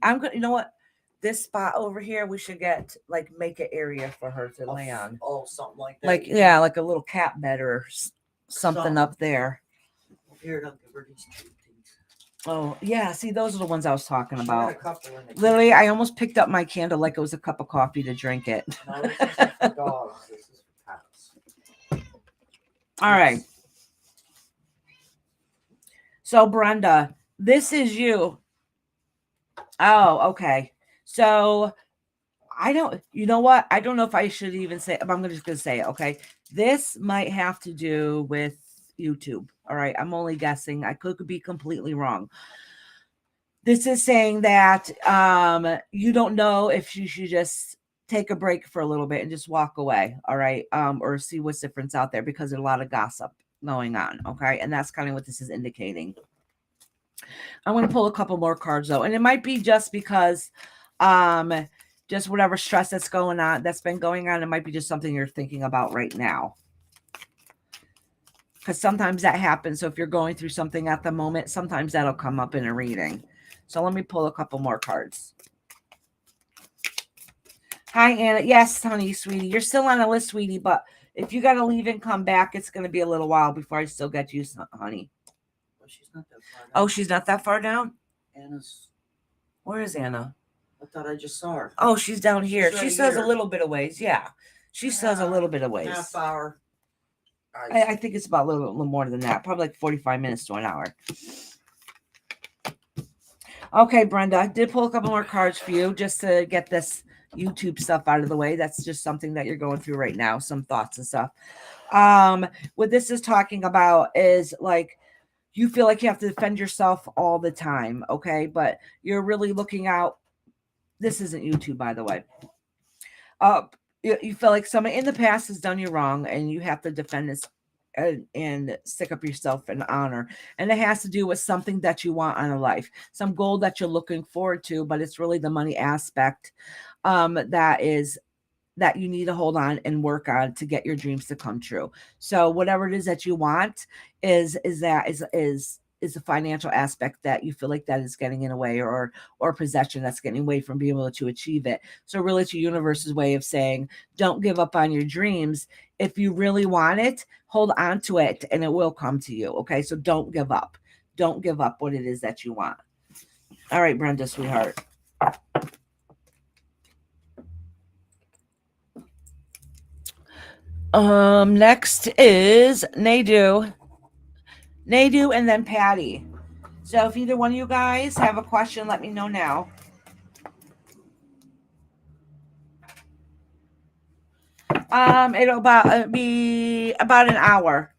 I'm gonna, you know what? This spot over here, we should make an area for her to lay on.
Oh, something like that.
Like a little cat bed or something up there.
Here, don't give her these two things.
Oh, yeah. See, those are the ones I was talking
She
about.
got a couple in the
Literally, I almost picked up my candle like it was a cup of coffee to drink it.
No, this isn't for dogs. This is for cats.
All right. So, Brenda, this is you. Oh, okay. So, you know what? I don't know if I should even say it, but I'm just going to say it, okay? This might have to do with YouTube. All right. I'm only guessing. I could be completely wrong. This is saying that you don't know if you should just take a break for a little bit and just walk away. All right. Or see what's different out there because there's a lot of gossip going on. Okay. And that's kind of what this is indicating. I'm going to pull a couple more cards though. And it might be just because just whatever stress that's been going on. It might be just something you're thinking about right now. Because sometimes that happens. So if you're going through something at the moment, sometimes that'll come up in a reading. So let me pull a couple more cards. Hi, Anna. Yes, honey, sweetie. You're still on the list, sweetie. But if you got to leave and come back, it's going to be a little while before I still get you, honey.
Well, she's not that far down.
Oh, she's not that far down?
Anna's.
Where is Anna?
I thought I just saw her.
Oh, she's down here.
She's
She
right
says
here.
a little bit of ways. Yeah. She says a little bit of ways.
Half hour.
I think it's about a little more than that. Probably like 45 minutes to an hour. Okay, Brenda, I did pull a couple more cards for you just to get this YouTube stuff out of the way. That's just something that you're going through right now, some thoughts and stuff. What this is talking about is like you feel like you have to defend yourself all the time, okay? But you're really looking out. This isn't YouTube, by the way. You feel like someone in the past has done you wrong and you have to defend this and stick up yourself in honor. And it has to do with something that you want on a life, some goal that you're looking forward to, but it's really the money aspect that is that you need to hold on and work on to get your dreams to come true. So whatever it is that you want is a financial aspect that you feel like that is getting in a way, or possession that's getting away from being able to achieve it. So really it's your universe's way of saying, don't give up on your dreams. If you really want it, hold on to it and it will come to you. Okay. So don't give up. Don't give up what it is that you want. All right, Brenda, sweetheart. Next is Nadu, and then Patty. So if either one of you guys have a question, let me know now. It'll be about an hour.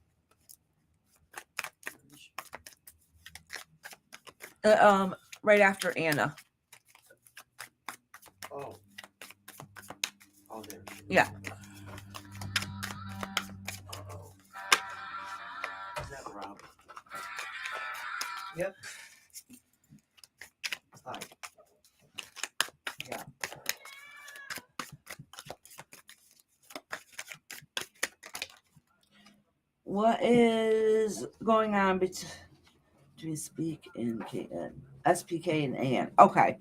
Right after Anna.
Oh. Oh, there.
Yeah.
Uh-oh. Is that Rob? Yep. Hi. Yeah.
What is going on between SPK and AN? Okay.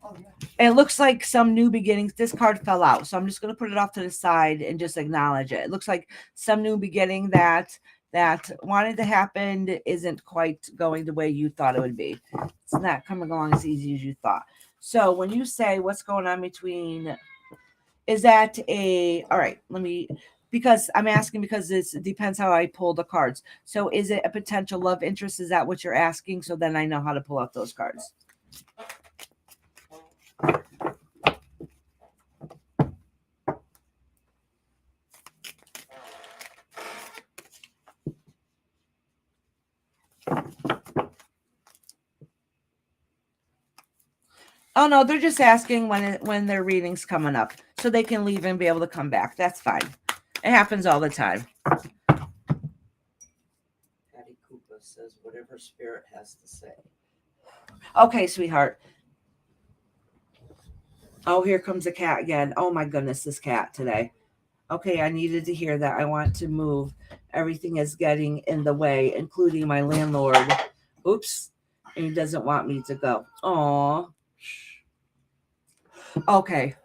Oh, yeah.
It looks like some new beginnings. This card fell out, so I'm just going to put it off to the side and just acknowledge it. It looks like some new beginning that wanted to happen isn't quite going the way you thought it would be. It's not coming along as easy as you thought. So when you say what's going on between, is that all right, because I'm asking because it depends how I pull the cards. So is it a potential love interest? Is that what you're asking? So then I know how to pull out those cards. Oh no, they're just asking when their reading's coming up, so they can leave and be able to come back. That's fine. It happens all the time.
Patty Koopa says whatever spirit has to say.
Okay, sweetheart. Oh, here comes a cat again. Oh my goodness, this cat today. Okay, I needed to hear that. I want to move. Everything is getting in the way, including my landlord. Oops. And he doesn't want me to go. Aw. Okay.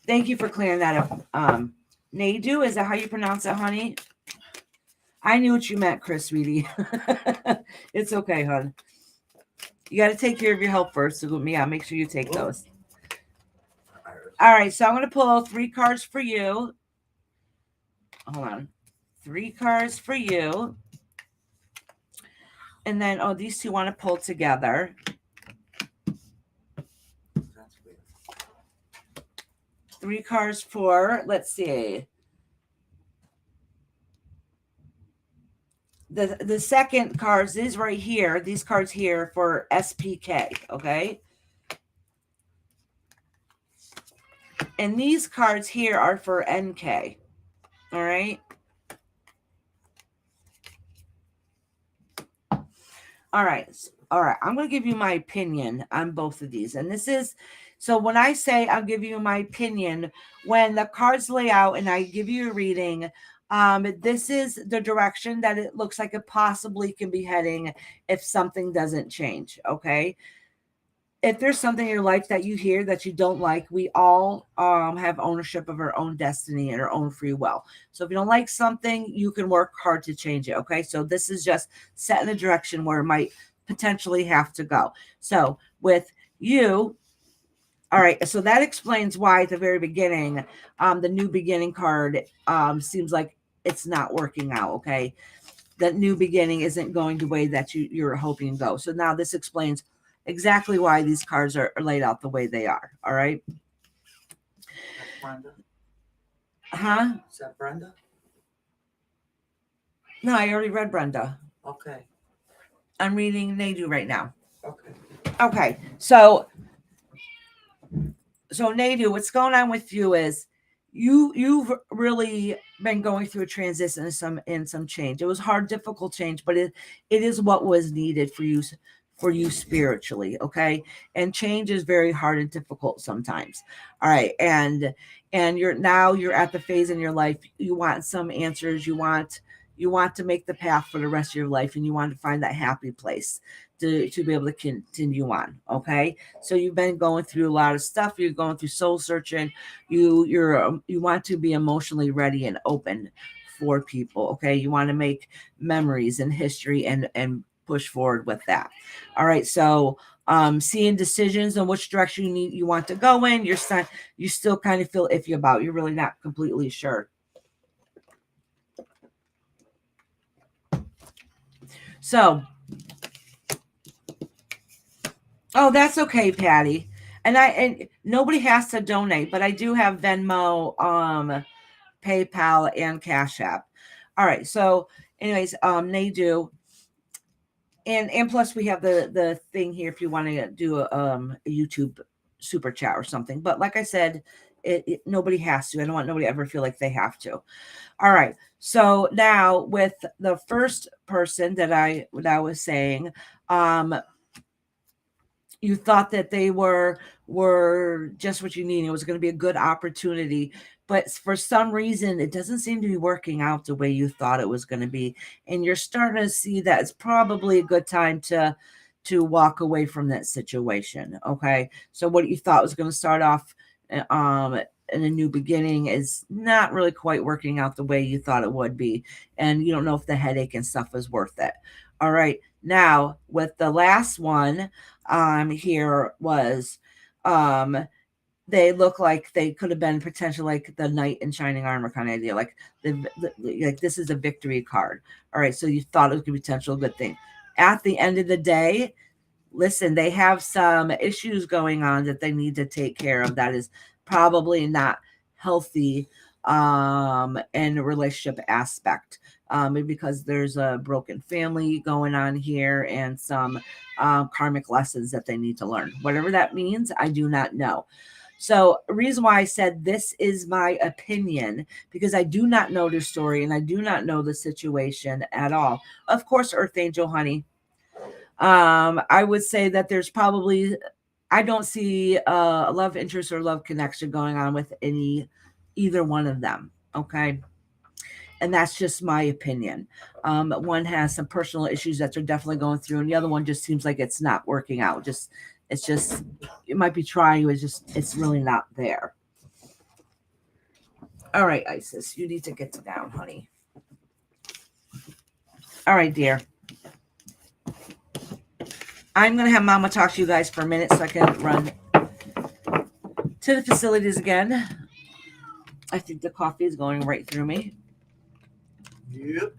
Thank you for clearing that up. Nadu, is that how you pronounce it, honey? I knew what you meant, Chris, sweetie. It's okay, hon. You got to take care of your health first. So, yeah, make sure you take those. All right, so I'm going to pull 3 cards for you. Hold on. 3 cards for you. And then, these 2 want to pull together.
That's weird.
3 cards for, let's see. The second cards is right here. These cards here for SPK, okay? And these cards here are for NK. All right? All right. I'm going to give you my opinion on both of these. And this is, so when I say I'll give you my opinion, when the cards lay out and I give you a reading, this is the direction that it looks like it possibly can be heading if something doesn't change. Okay. If there's something in your life that you hear that you don't like, we all have ownership of our own destiny and our own free will. So if you don't like something, you can work hard to change it. Okay. So this is just setting a direction where it might potentially have to go. So with you, all right. So that explains why at the very beginning, the new beginning card seems like it's not working out. Okay. That new beginning isn't going the way that you're hoping to go. So now this explains exactly why these cards are laid out the way they are. All right.
That's Brenda.
Huh?
Is that Brenda?
No, I already read Brenda.
Okay.
I'm reading Nadu right now.
Okay.
Okay. So Nadu, what's going on with you is you've really been going through a transition and some change. It was hard, difficult change, but it is what was needed for you spiritually, okay? And change is very hard and difficult sometimes. All right, and you're at the phase in your life you want some answers. You want to make the path for the rest of your life, and you want to find that happy place to be able to continue on. Okay, so you've been going through a lot of stuff. You're going through soul searching. You want to be emotionally ready and open for people. Okay, you want to make memories and history and push forward with that. All right, so seeing decisions on which direction you want to go in. You still kind of feel iffy about. You're really not completely sure. So, oh, that's okay, Patty. And nobody has to donate, but I do have Venmo, PayPal, and Cash App. All right. So, anyways, they do, and plus we have the thing here if you want to do a YouTube super chat or something. But like I said, nobody has to. I don't want nobody to ever feel like they have to. All right. So now with the first person that I was saying, you thought that they were just what you need. It was going to be a good opportunity, but for some reason it doesn't seem to be working out the way you thought it was going to be, and you're starting to see that it's probably a good time to walk away from that situation. Okay, so what you thought was going to start off in a new beginning is not really quite working out the way you thought it would be, and you don't know if the headache and stuff is worth it. All right, now with the last one here was they look like they could have been potentially like the knight in shining armor kind of idea, like like this is a victory card. All right, so you thought it was gonna be potential good thing. At the end of the day, listen, they have some issues going on that they need to take care of that is probably not healthy in a relationship aspect, because there's a broken family going on here and some karmic lessons that they need to learn. Whatever that means, I do not know. So, reason why I said this is my opinion, because I do not know their story and I do not know the situation at all. Of course, Earth Angel, honey. I would say that there's probably, I don't see a love interest or love connection going on with either one of them. Okay. And that's just my opinion. One has some personal issues that they're definitely going through, and the other one just seems like it's not working out. It might be trying, it's really not there. All right, Isis, you need to get down, honey. All right, dear. I'm going to have Mama talk to you guys for a minute so I can run to the facilities again. I think the coffee is going right through me.
Yep.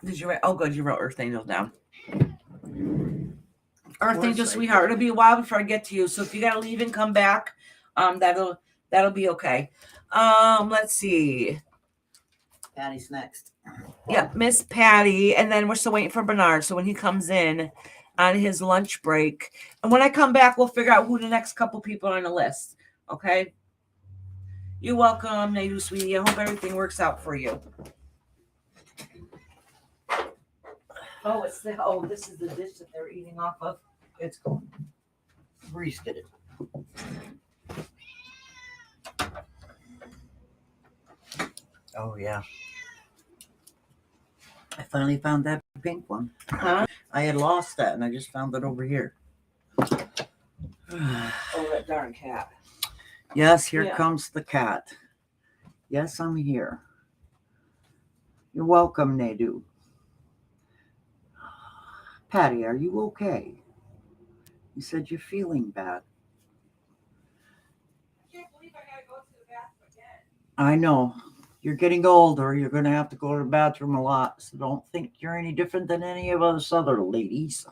Did you write? Oh, good. You wrote Earth Angels down. Earth Angel, sweetheart. It'll be a while before I get to you. So if you got to leave and come back, that'll be okay. Let's see.
Patty's next.
Yeah, Miss Patty. And then we're still waiting for Bernard. So when he comes in on his lunch break, and when I come back, we'll figure out who the next couple people are on the list. Okay? You're welcome, Nadu, sweetie. I hope everything works out for you. Oh, this is the dish that they're eating off of.
It's cool. Reese did it. Oh, yeah. I finally found that pink one.
Huh?
I had lost that, and I just found it over here.
Oh, that darn cat.
Yes, here comes the cat. Yes, I'm here. You're welcome, Nadu. Patty, are you okay? You said you're feeling bad.
I can't believe I gotta go to the bathroom again.
I know. You're getting older. You're going to have to go to the bathroom a lot. So don't think you're any different than any of us other ladies.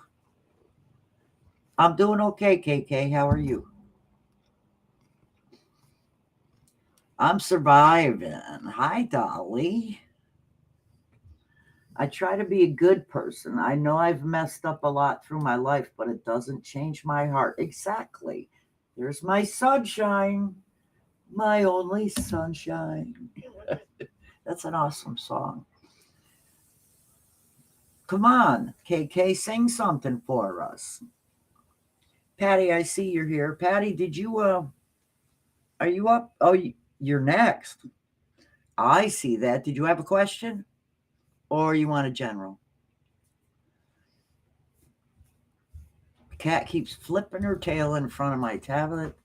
I'm doing okay, KK. How are you? I'm surviving. Hi, Dolly. I try to be a good person. I know I've messed up a lot through my life, but it doesn't change my heart. Exactly. There's my sunshine. My only sunshine. That's an awesome song. Come on, KK, sing something for us. Patty, I see you're here. Patty, did you are you up? Oh, you're next. I see that. Did you have a question? Or you want a general? Cat keeps flipping her tail in front of my tablet.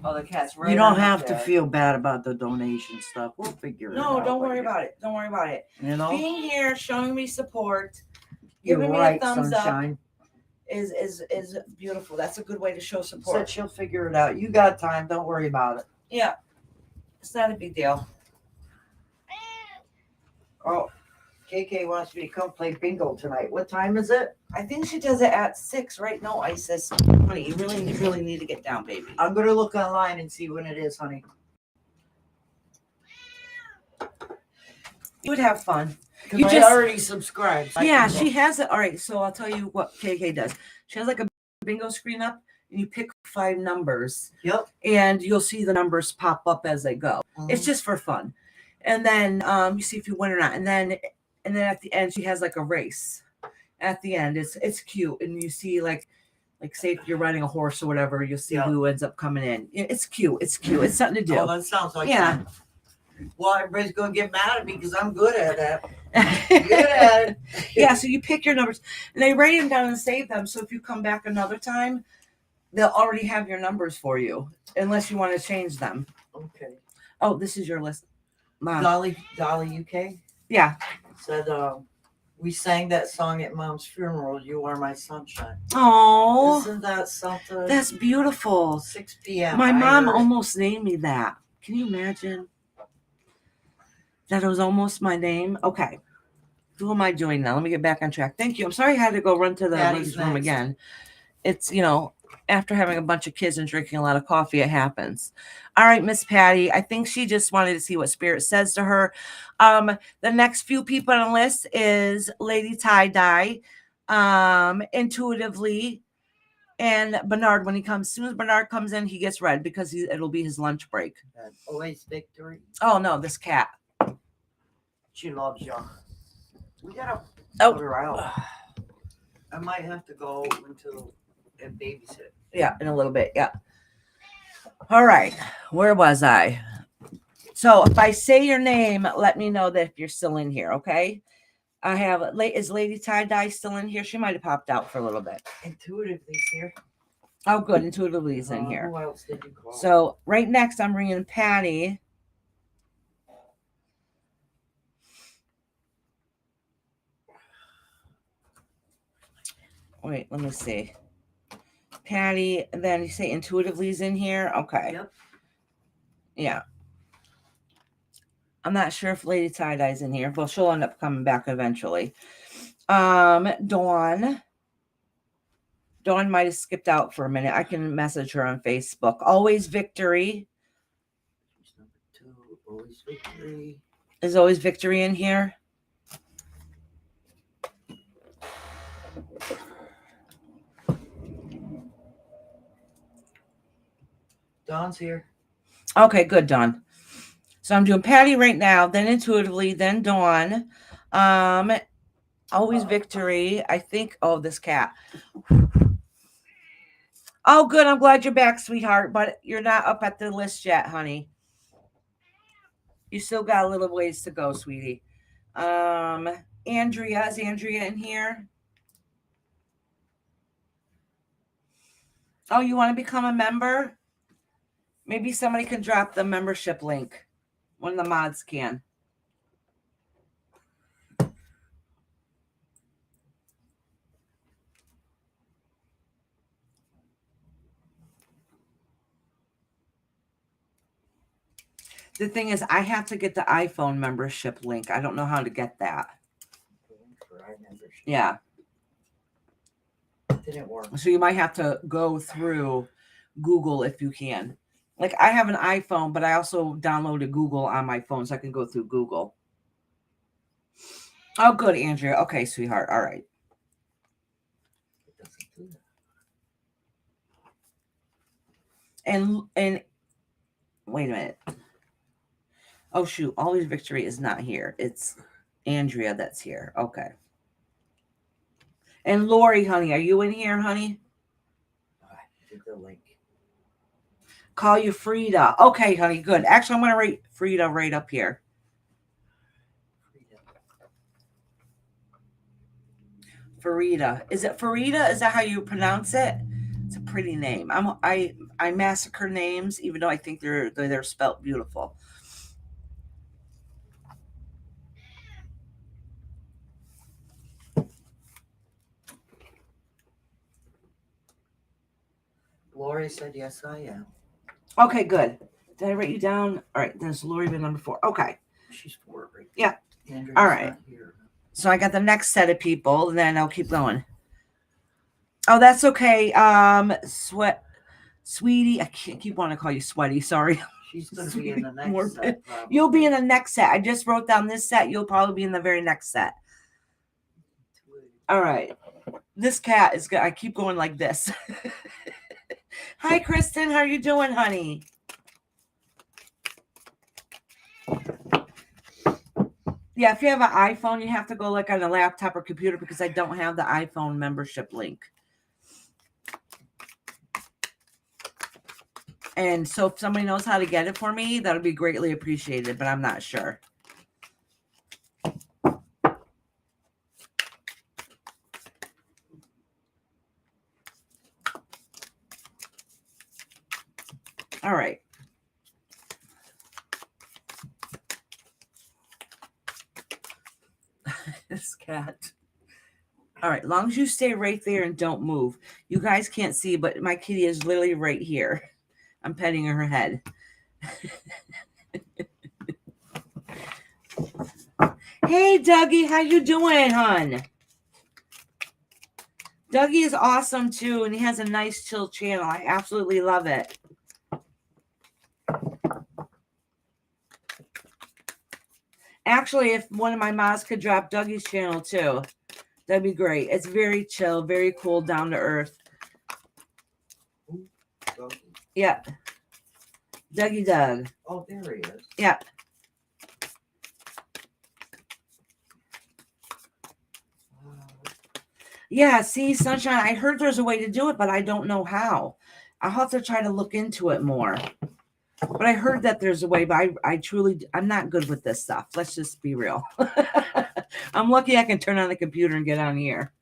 Oh, the cat's right.
You don't
on up
have to
there.
feel bad about the donation stuff. We'll figure it out.
No, don't worry about it. Don't worry about it.
You know,
Being here, showing me support,
you're
giving me
right,
a thumbs
sunshine.
up is beautiful. That's a good way to show
Said
support.
she'll figure it out. You got time. Don't worry about it.
Yeah, it's not a big deal.
Oh, KK wants me to come play bingo tonight. What time is it?
I think she does it at 6, right? No, Isis. Honey, you really need to get down, baby.
I'm gonna look online and see when it is, honey.
You would have fun.
You
just-
already subscribed. So
Yeah, she has it. All right, so I'll tell you what KK does. She has like a bingo screen up, and you pick 5 numbers.
Yep.
And you'll see the numbers pop up as they go. It's just for fun. And then you see if you win or not. And then at the end she has like a race. At the end, it's cute, and you see like say if you're riding a horse or whatever, you'll see who ends up coming in. It's cute. It's cute. It's something to do.
Oh, that sounds like
Yeah.
fun. Well, everybody's gonna get mad at me because I'm good at that. Good at it.
Yeah, so you pick your numbers, and they write them down and save them. So if you come back another time, they'll already have your numbers for you, unless you want to change them.
Okay.
Oh, this is your list, Mom.
Dolly UK
Yeah.
said we sang that song at Mom's funeral. You are my sunshine.
Oh,
Isn't that something?
that's beautiful.
6 p.m.
My
I
mom
heard it.
almost named me that. Can you imagine? That was almost my name. Okay. Who am I doing now? Let me get back on track. Thank you. I'm sorry I had to go run to the
Patty's
ladies' room
next.
again. It's, after having a bunch of kids and drinking a lot of coffee, it happens. All right, Miss Patty. I think she just wanted to see what Spirit says to her. The next few people on the list is Lady Tie Dye, Intuitively, and Bernard. When he comes, as soon as Bernard comes in, he gets red because it'll be his lunch break.
Always victory.
Oh no, this cat.
She loves you. We gotta
Oh.
put her out. I might have to go and babysit.
Yeah, in a little bit. Yeah. All right. Where was I? So if I say your name, let me know that if you're still in here, okay? I have, is Lady Tie Dye still in here? She might have popped out for a little bit.
Intuitivelly's here.
Oh, good. Intuitively is in here.
Who else did you call?
So right next, I'm bringing Patty. Wait, let me see. Patty, and then you say Intuitively's in here. Okay.
Yep.
Yeah. I'm not sure if Lady Tie Dye's in here, but she'll end up coming back eventually. Dawn. Dawn might have skipped out for a minute. I can message her on Facebook. Always Victory.
She's number 2. Always victory.
Is Always Victory in here?
Dawn's here.
Okay, good, Dawn. So I'm doing Patty right now, then Intuitively, then Dawn. Always Victory. I think, this cat. Oh, good. I'm glad you're back, sweetheart, but you're not up at the list yet, honey. You still got a little ways to go, sweetie. Andrea, is Andrea in here? Oh, you want to become a member? Maybe somebody can drop the membership link. One of the mods can. The thing is, I have to get the iPhone membership link. I don't know how to get that. Yeah.
Didn't work.
So you might have to go through Google if you can. Like I have an iPhone, but I also downloaded Google on my phone so I can go through Google. Oh, good, Andrea. Okay, sweetheart. All right.
It doesn't do that.
And wait a minute. Oh shoot, Always Victory is not here. It's Andrea that's here. Okay. And Lori, honey, are you in here, honey?
Did the link.
Call you Frida. Okay, honey, good. Actually, I'm gonna write Frida right up here. Farida. Is it Farida? Is that how you pronounce it? It's a pretty name. I massacre names, even though I think they're spelt beautiful.
Lori said, yes, I am.
Okay, good. Did I write you down? All right, there's Lori been number 4. Okay.
She's 4, right?
Yeah.
Andrew's
all right.
Not here.
So I got the next set of people, and then I'll keep going. Oh, that's okay. Sweetie, I can't keep wanting to call you Sweaty. Sorry.
She's going to be in the next set. Probably.
You'll be in the next set. I just wrote down this set. You'll probably be in the very next set. All right. This cat is good. I keep going like this. Hi, Kristen. How are you doing, honey? Yeah, if you have an iPhone, you have to go like on a laptop or computer because I don't have the iPhone membership link. And so if somebody knows how to get it for me, that would be greatly appreciated, but I'm not sure. All right. This cat. All right. As long as you stay right there and don't move. You guys can't see, but my kitty is literally right here. I'm petting her head. Hey, Dougie. How you doing, hon? Dougie is awesome, too, and he has a nice, chill channel. I absolutely love it. Actually, if one of my mods could drop Dougie's channel, too, that'd be great. It's very chill, very cool, down to earth. Yeah. Dougie Doug.
Oh, there he is.
Yeah. Yeah, see, Sunshine, I heard there's a way to do it, but I don't know how. I'll have to try to look into it more. But I heard that there's a way, but I'm not good with this stuff. Let's just be real. I'm lucky I can turn on the computer and get on here.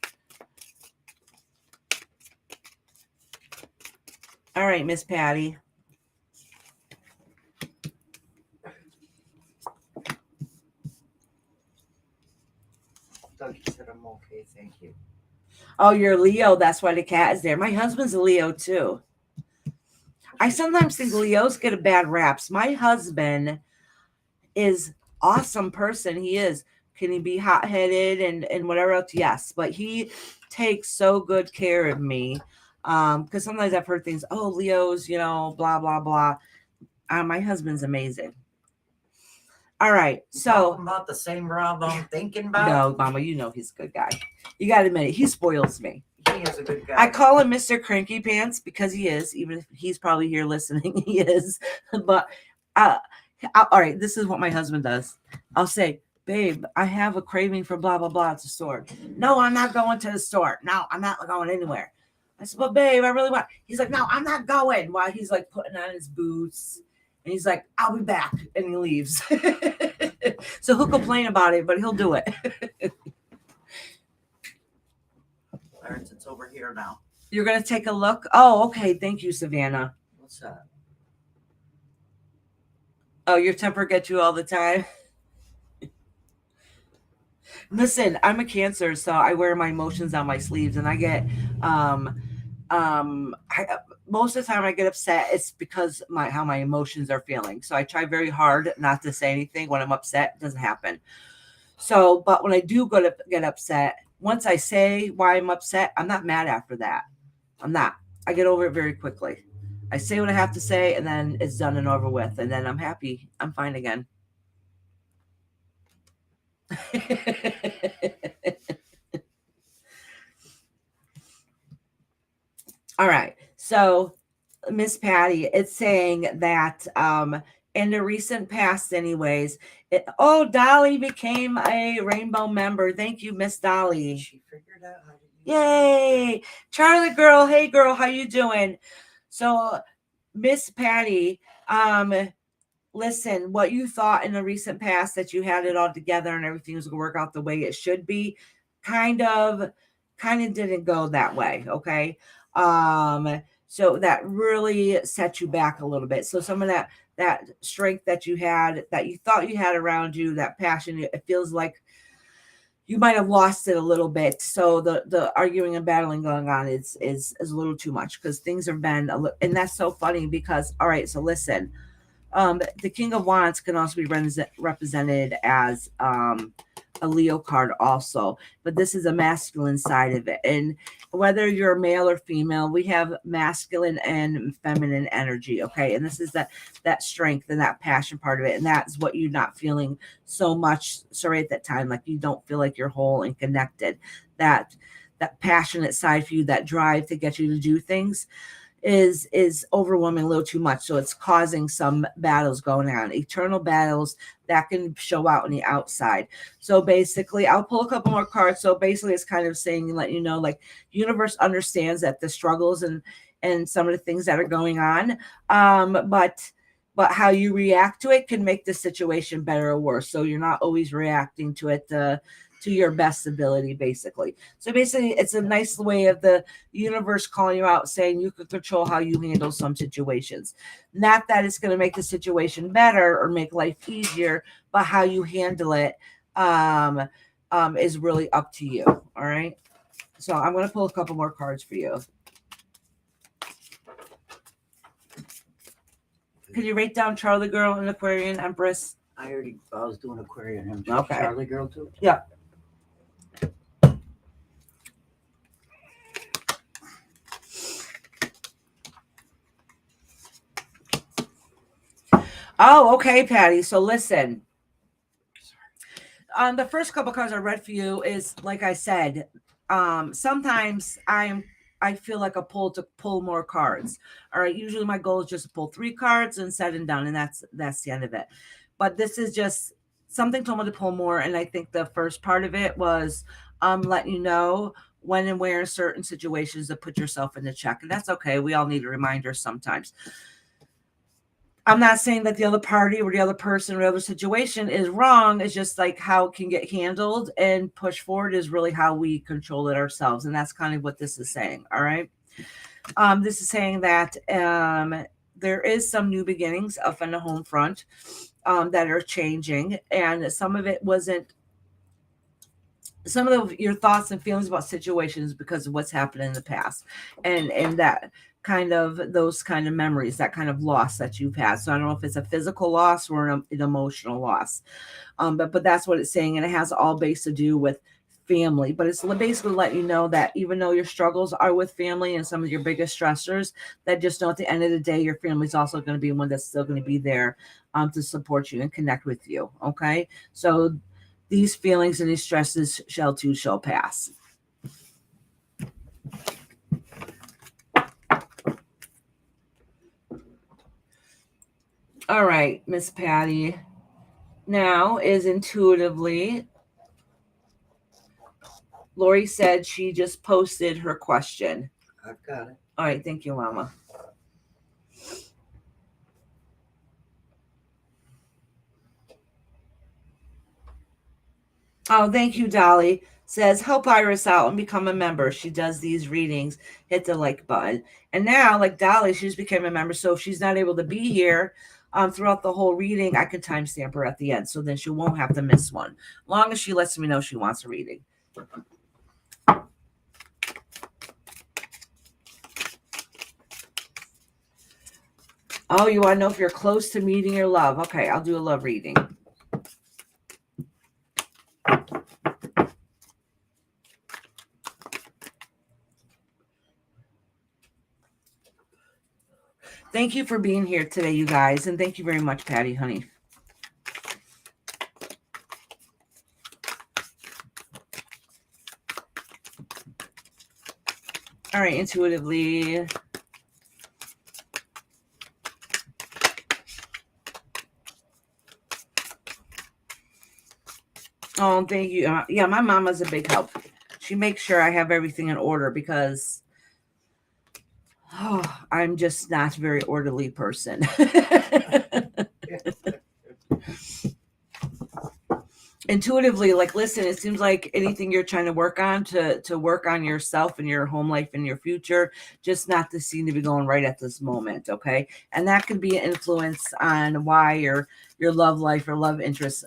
All right, Miss Patty.
Dougie said I'm okay, thank you.
Oh, you're Leo. That's why the cat is there. My husband's a Leo, too. I sometimes think Leos get a bad raps. My husband is awesome person. He is. Can he be hot-headed and whatever else? Yes. But he takes so good care of me. Because sometimes I've heard things, oh, Leos, blah, blah, blah. My husband's amazing. All right. So
about the same Rob I'm thinking about?
No, Mama, you know he's a good guy. You got to admit it. He spoils me.
He is a good guy.
I call him Mr. Cranky Pants because he is, even if he's probably here listening, he is. But all right, this is what my husband does. I'll say, babe, I have a craving for blah, blah, blah at the store. No, I'm not going to the store. No, I'm not going anywhere. I said, but babe, I really want. He's like, no, I'm not going. While he's like putting on his boots. And he's like, I'll be back. And he leaves. So he'll complain about it, but he'll do it.
Clarence, it's over here now.
You're going to take a look? Oh, okay. Thank you, Savannah.
What's that?
Oh, your temper gets you all the time? Listen, I'm a Cancer, so I wear my emotions on my sleeves, and I get most of the time I get upset, it's because how my emotions are feeling. So I try very hard not to say anything when I'm upset. It doesn't happen. So, but when I do get upset, once I say why I'm upset, I'm not mad after that. I'm not. I get over it very quickly. I say what I have to say, and then it's done and over with, and then I'm happy. I'm fine again. All right. So Miss Patty, it's saying that in the recent past, anyways. Dolly became a rainbow member. Thank you, Miss Dolly.
She figured out how to use
Yay, Charlie girl. Hey girl, how you doing? So, Miss Patty, listen, what you thought in the recent past that you had it all together and everything was going to work out the way it should be, kind of didn't go that way. Okay. So that really set you back a little bit. So some of that strength that you had, that you thought you had around you, that passion, it feels like you might have lost it a little bit. So the arguing and battling going on is a little too much, because things have been and that's so funny because, all right, so listen, the King of Wands can also be represented as a Leo card also, but this is a masculine side of it. And whether you're male or female, we have masculine and feminine energy. Okay. And this is that strength and that passion part of it. And that's what you're not feeling so much. Sorry, at that time, like you don't feel like you're whole and connected. That passionate side for you, that drive to get you to do things is overwhelming a little too much. So it's causing some battles going on, eternal battles that can show out on the outside. So basically, I'll pull a couple more cards. So basically, it's kind of saying, let you know, like, universe understands that the struggles and some of the things that are going on, but how you react to it can make the situation better or worse. So you're not always reacting to it to your best ability, basically. So basically, it's a nice way of the universe calling you out, saying you can control how you handle some situations. Not that it's going to make the situation better or make life easier, but how you handle it is really up to you. All right. So I'm going to pull a couple more cards for you. Can you write down Charlie Girl and Aquarian Empress?
I was doing Aquarian.
Okay.
Charlie Girl too?
Yeah. Oh, okay, Patty. So listen. The first couple cards I read for you is, like I said, sometimes I feel like a pull to pull more cards. All right. Usually my goal is just to pull 3 cards and set and done, and that's the end of it. But this is just something told me to pull more, and I think the first part of it was letting you know when and where in certain situations to put yourself in the check, and that's okay. We all need a reminder sometimes. I'm not saying that the other party or the other person or the other situation is wrong. It's just like how it can get handled and push forward is really how we control it ourselves. And that's kind of what this is saying. All right. This is saying that there is some new beginnings up on the home front that are changing. And some of it wasn't, some of your thoughts and feelings about situations because of what's happened in the past. And that kind of, those kind of memories, that kind of loss that you've had. So I don't know if it's a physical loss or an emotional loss, but that's what it's saying, and it has all base to do with family. But it's basically let you know that even though your struggles are with family and some of your biggest stressors, that just know at the end of the day, your family's also going to be one that's still going to be there to support you and connect with you. Okay, so these feelings and these stresses shall pass. All right, Miss Patty. Now is intuitively. Lori said she just posted her question.
I've got it.
All right, thank you, Mama. Oh, thank you, Dolly. Says, help Iris out and become a member. She does these readings. Hit the like button. And now, like Dolly, she just became a member. So if she's not able to be here throughout the whole reading, I can timestamp her at the end. So then she won't have to miss one. Long as she lets me know she wants a reading. Oh, you want to know if you're close to meeting your love. Okay, I'll do a love reading. Thank you for being here today, you guys. And thank you very much, Patty, honey. All right, intuitively. Oh, thank you. Yeah, my mama's a big help. She makes sure I have everything in order because I'm just not a very orderly person. Intuitively, like, listen, it seems like anything you're trying to work on to work on yourself and your home life and your future, just not to seem to be going right at this moment. Okay. And that could be an influence on why your love life or love interest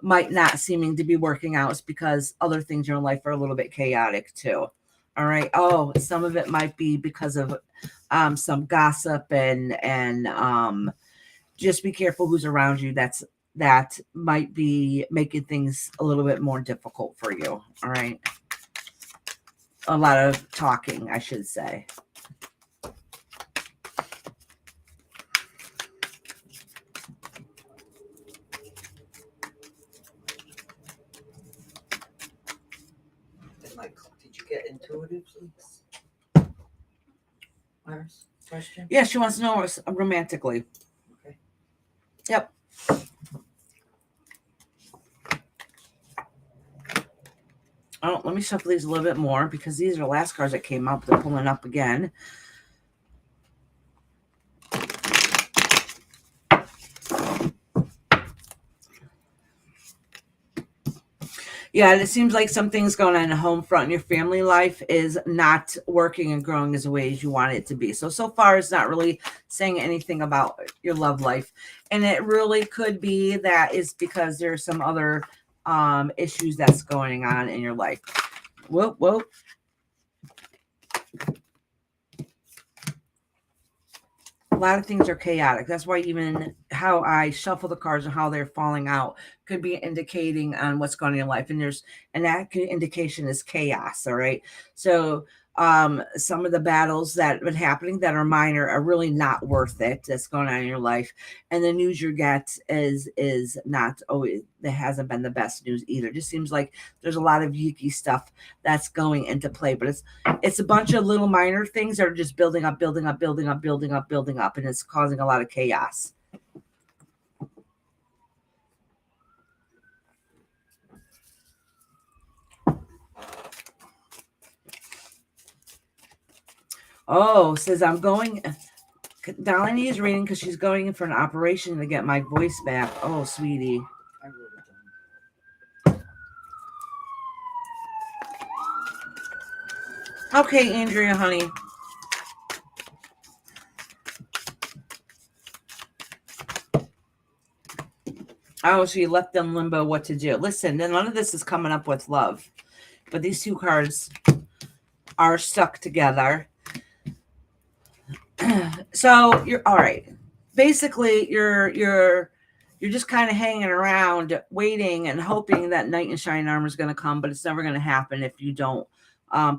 might not seeming to be working out, is because other things in your life are a little bit chaotic too. All right. Oh, some of it might be because of some gossip and just be careful who's around you. That might be making things a little bit more difficult for you. All right. A lot of talking, I should say.
Did you get intuitive, please? Iris, question?
Yeah, she wants to know us romantically.
Okay.
Yep. Oh, let me shuffle these a little bit more because these are the last cards that came up. They're pulling up again. Yeah, and it seems like some things going on in the home front and your family life is not working and growing as the way as you want it to be. So far, it's not really saying anything about your love life. And it really could be that is because there's some other issues that's going on in your life. Whoop, whoop. A lot of things are chaotic. That's why even how I shuffle the cards and how they're falling out could be indicating on what's going on in your life. And that indication is chaos. All right. So some of the battles that have been happening that are minor are really not worth it. That's going on in your life. And the news you get is not always, that hasn't been the best news either. It just seems like there's a lot of yucky stuff that's going into play, but it's a bunch of little minor things that are just building up, building up, building up, building up, building up, and it's causing a lot of chaos. Oh, says I'm going. Dolly needs reading because she's going in for an operation to get my voice back. Oh, sweetie.
I wrote it down.
Okay, Andrea, honey. Oh, so you left them limbo what to do. Listen, none of this is coming up with love, but these two cards are stuck together. So you're all right. Basically, you're just kind of hanging around, waiting and hoping that knight in shining armor is going to come, but it's never going to happen if you don't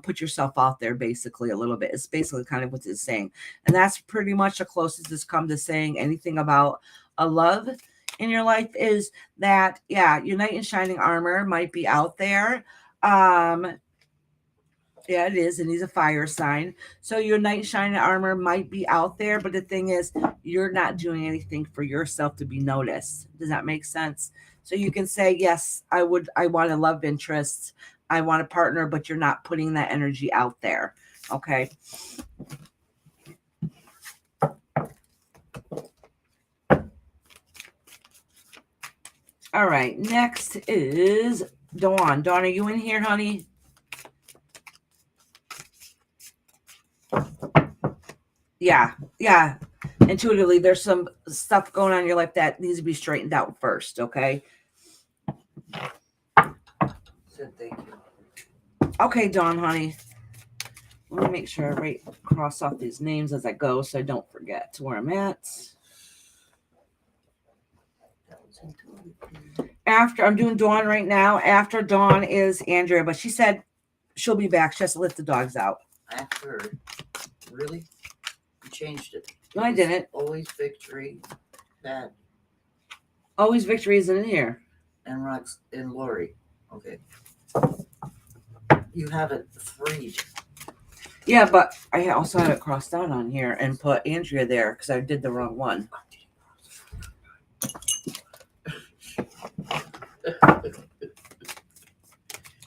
put yourself out there. Basically, a little bit. It's basically kind of what it's saying, and that's pretty much the closest it's come to saying anything about a love in your life. Is that, yeah, your knight in shining armor might be out there. Yeah, it is, and he's a fire sign. So your knight in shining armor might be out there, but the thing is, you're not doing anything for yourself to be noticed. Does that make sense? So you can say, yes, I want a love interest, I want a partner, but you're not putting that energy out there. Okay. All right. Next is Dawn. Dawn, are you in here, honey? Yeah. Intuitively, there's some stuff going on in your life that needs to be straightened out first. Okay.
Said thank you.
Okay, Dawn, honey. Let me make sure I cross off these names as I go so I don't forget where I'm at. After I'm doing Dawn right now. After Dawn is Andrea, but she said she'll be back. She has to lift the dogs out.
After, really? You changed it.
No, I didn't.
Always victory, bad.
Always victory isn't in here.
And Rox and Lori. Okay. You have it freed.
Yeah, but I also had it crossed out on here and put Andrea there because I did the wrong one.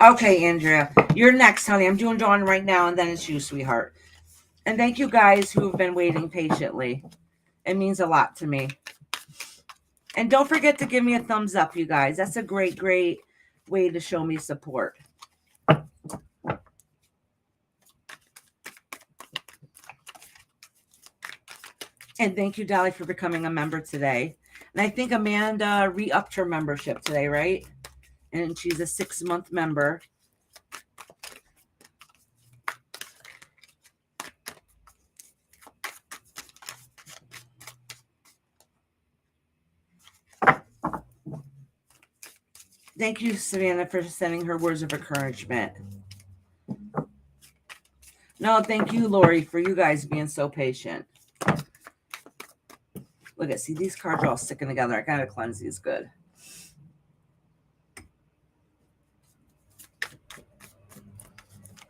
Okay, Andrea, you're next, honey. I'm doing Dawn right now, and then it's you, sweetheart. And thank you guys who have been waiting patiently. It means a lot to me. And don't forget to give me a thumbs up, you guys. That's a great, great way to show me support. And thank you, Dolly, for becoming a member today. And I think Amanda re-upped her membership today, right? And she's a 6-month member. Thank you, Savannah, for sending her words of encouragement. No, thank you, Lori, for you guys being so patient. Look at, see, these cards are all sticking together. I gotta cleanse these good.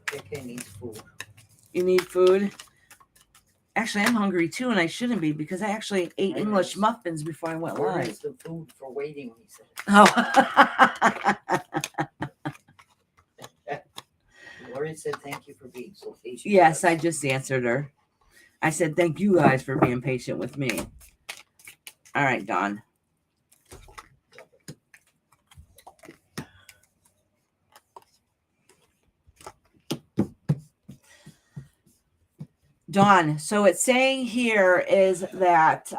KK needs food.
You need food? Actually, I'm hungry too, and I shouldn't be because I actually ate English muffins before I went live.
Where's the food for waiting? He said.
Oh.
Lori said, "Thank you for being so patient."
Yes, I just answered her. I said, thank you guys for being patient with me. All right, Dawn. Dawn, so it's saying here is that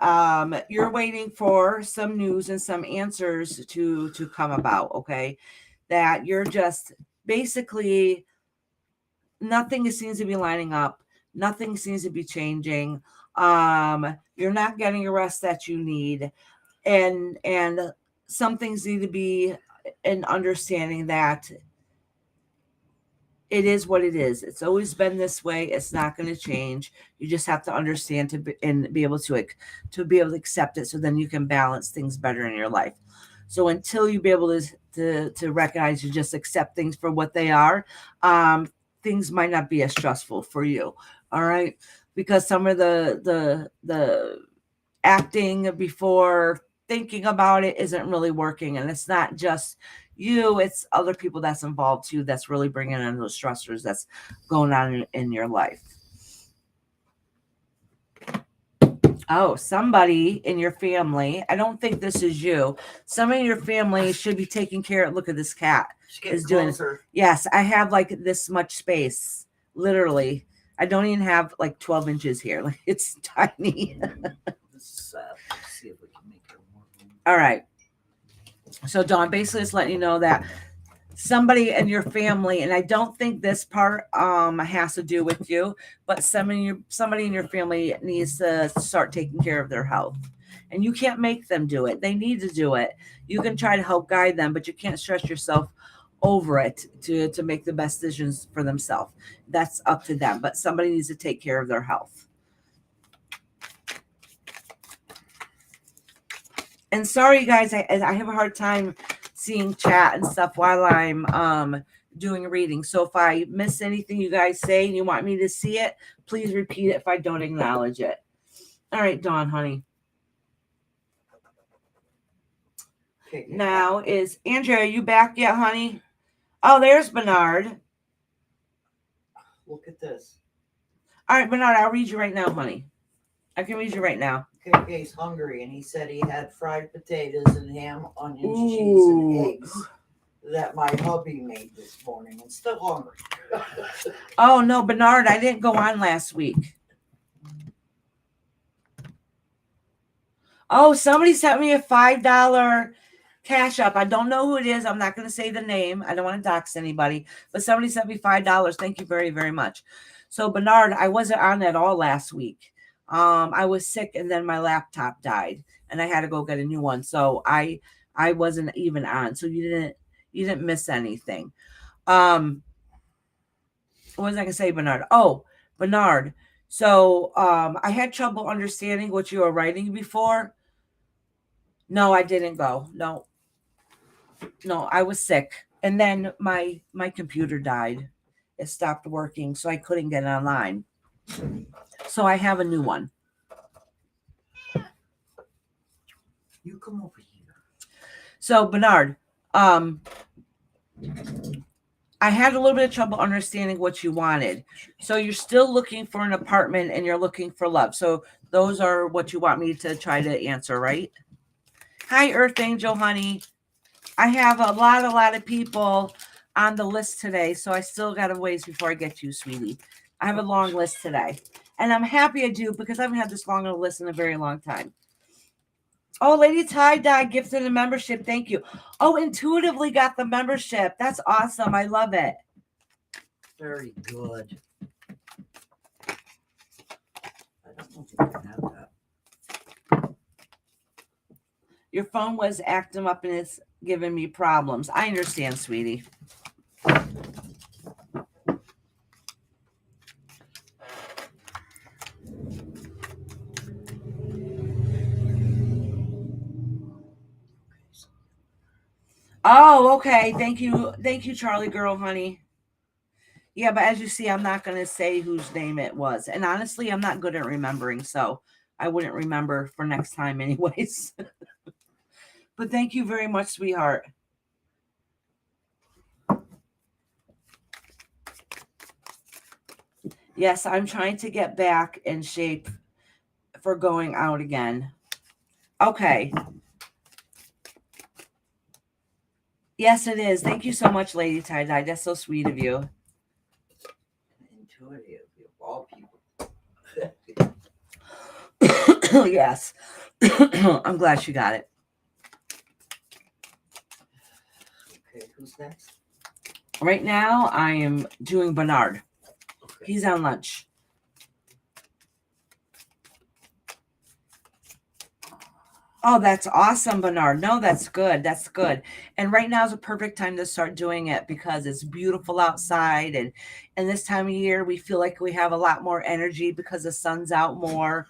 you're waiting for some news and some answers to come about, okay? That you're just basically, nothing seems to be lining up. Nothing seems to be changing. You're not getting a rest that you need. And some things need to be an understanding that it is what it is. It's always been this way. It's not going to change. You just have to understand and be able to accept it, so then you can balance things better in your life. So until you be able to recognize, you just accept things for what they are, things might not be as stressful for you. All right, because some of the acting before thinking about it isn't really working, and it's not just you, it's other people that's involved too, that's really bringing in those stressors that's going on in your life. Oh, somebody in your family, I don't think this is you, somebody in your family should be taking care of, look at this cat is doing this. Yes, I have like this much space, literally. I don't even have like 12 inches here. Like, it's tiny.
Let's see if we can make it more room.
All right. So Dawn, basically it's letting you know that somebody in your family, and I don't think this part has to do with you, but somebody in your family needs to start taking care of their health. And you can't make them do it. They need to do it. You can try to help guide them, but you can't stress yourself over it to make the best decisions for themselves. That's up to them. But somebody needs to take care of their health. And sorry, guys, I have a hard time seeing chat and stuff while I'm doing a reading. So if I miss anything you guys say and you want me to see it, please repeat it if I don't acknowledge it. All right, Dawn, honey. Okay. Now is Andrea, are you back yet, honey? Oh, there's Bernard.
Look at this.
All right, Bernard, I'll read you right now, honey. I can read you right now.
KK's hungry, and he said he had fried potatoes and ham, onions, cheese, and eggs that my hubby made this morning. I'm still hungry.
Oh, no, Bernard, I didn't go on last week. Oh, somebody sent me a $5 cash up. I don't know who it is. I'm not going to say the name. I don't want to dox anybody, but somebody sent me $5. Thank you very, very much. So Bernard, I wasn't on at all last week. I was sick, and then my laptop died, and I had to go get a new one. So I wasn't even on. So you didn't miss anything. What was I going to say, Bernard? Oh, Bernard. So I had trouble understanding what you were writing before. No, I didn't go. No, I was sick. And then my computer died. It stopped working, so I couldn't get online. So I have a new one.
You come over here.
So Bernard, I had a little bit of trouble understanding what you wanted. So you're still looking for an apartment and you're looking for love. So those are what you want me to try to answer, right? Hi, Earth Angel, honey. I have a lot of people on the list today, so I still got a ways before I get to you, sweetie. I have a long list today. And I'm happy I do because I haven't had this long of a list in a very long time. Oh, Lady Tie Dye gifted a membership. Thank you. Oh, intuitively got the membership. That's awesome. I love it.
Very good. I don't know if you can have that.
Your phone was acting up and it's giving me problems. I understand, sweetie. Oh, okay. Thank you. Thank you, Charlie girl, honey. Yeah, but as you see, I'm not going to say whose name it was. And honestly, I'm not good at remembering, so I wouldn't remember for next time anyways. But thank you very much, sweetheart. Yes, I'm trying to get back in shape for going out again. Okay. Yes, it is. Thank you so much, Lady Tie Dye. That's so sweet of you.
Intuitive, of all people.
Yes. I'm glad she got it.
Okay, who's next?
Right now, I am doing Bernard.
Okay.
He's on lunch. Oh, that's awesome, Bernard. No, that's good. That's good. And right now is a perfect time to start doing it because it's beautiful outside. And this time of year, we feel like we have a lot more energy because the sun's out more.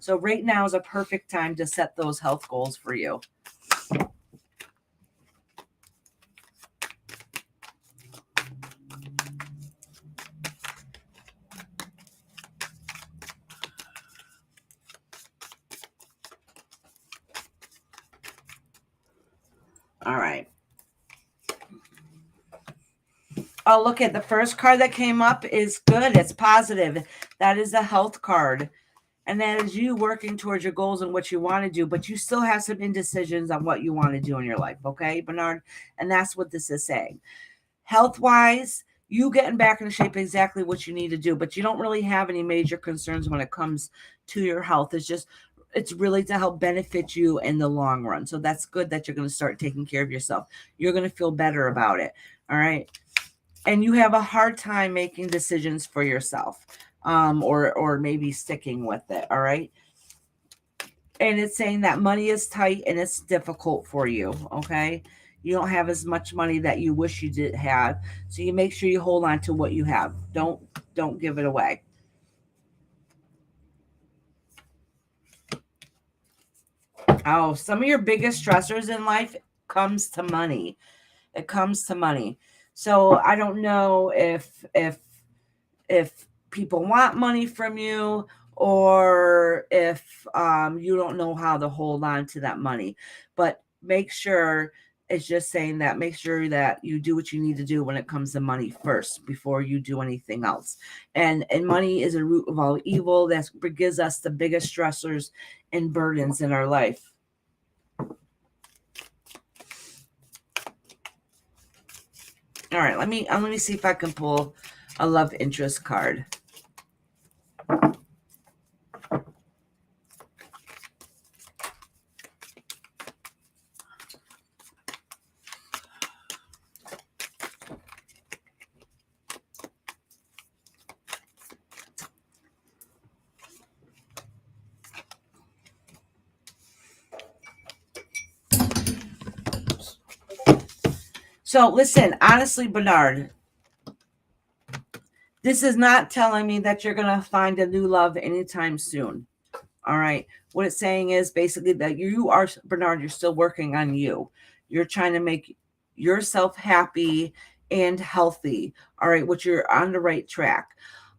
So right now is a perfect time to set those health goals for you. All right. Oh, look at the first card that came up is good. It's positive. That is the health card. And that is you working towards your goals and what you want to do, but you still have some indecisions on what you want to do in your life. Okay, Bernard? And that's what this is saying. Health wise, you getting back into shape exactly what you need to do, but you don't really have any major concerns when it comes to your health. It's really to help benefit you in the long run. So that's good that you're going to start taking care of yourself. You're going to feel better about it. All right. And you have a hard time making decisions for yourself, or maybe sticking with it. All right. And it's saying that money is tight and it's difficult for you. Okay. You don't have as much money that you wish you did have. So you make sure you hold on to what you have. Don't give it away. Oh, some of your biggest stressors in life comes to money. It comes to money. So I don't know if people want money from you, or if you don't know how to hold on to that money. But make sure, it's just saying that make sure that you do what you need to do when it comes to money first before you do anything else. And money is a root of all evil. That gives us the biggest stressors and burdens in our life. All right, let me see if I can pull a love interest card. So listen, honestly, Bernard, this is not telling me that you're going to find a new love anytime soon. All right. What it's saying is basically that you are, Bernard, you're still working on you. You're trying to make yourself happy and healthy. All right. Which you're on the right track.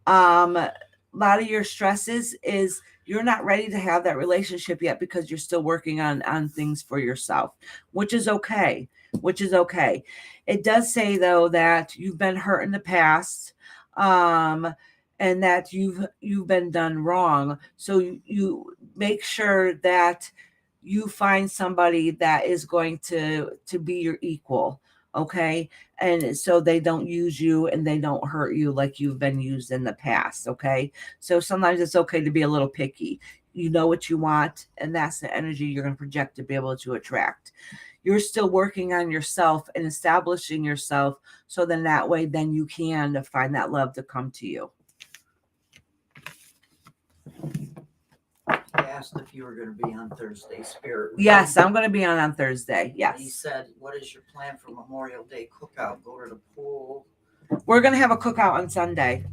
A lot of your stresses is you're not ready to have that relationship yet because you're still working on things for yourself, which is okay. which is okay. It does say though that you've been hurt in the past, and that you've been done wrong. So you make sure that you find somebody that is going to be your equal, okay? And so they don't use you and they don't hurt you like you've been used in the past, okay? So sometimes it's okay to be a little picky. You know what you want, and that's the energy you're going to project to be able to attract. You're still working on yourself and establishing yourself, so then that way then you can find that love to come to you.
I asked if you were going to be on Thursday, Spirit.
Yes, I'm going to be on Thursday.
He
Yes.
said, what is your plan for Memorial Day cookout? Go to the pool?
We're going to have a cookout on Sunday.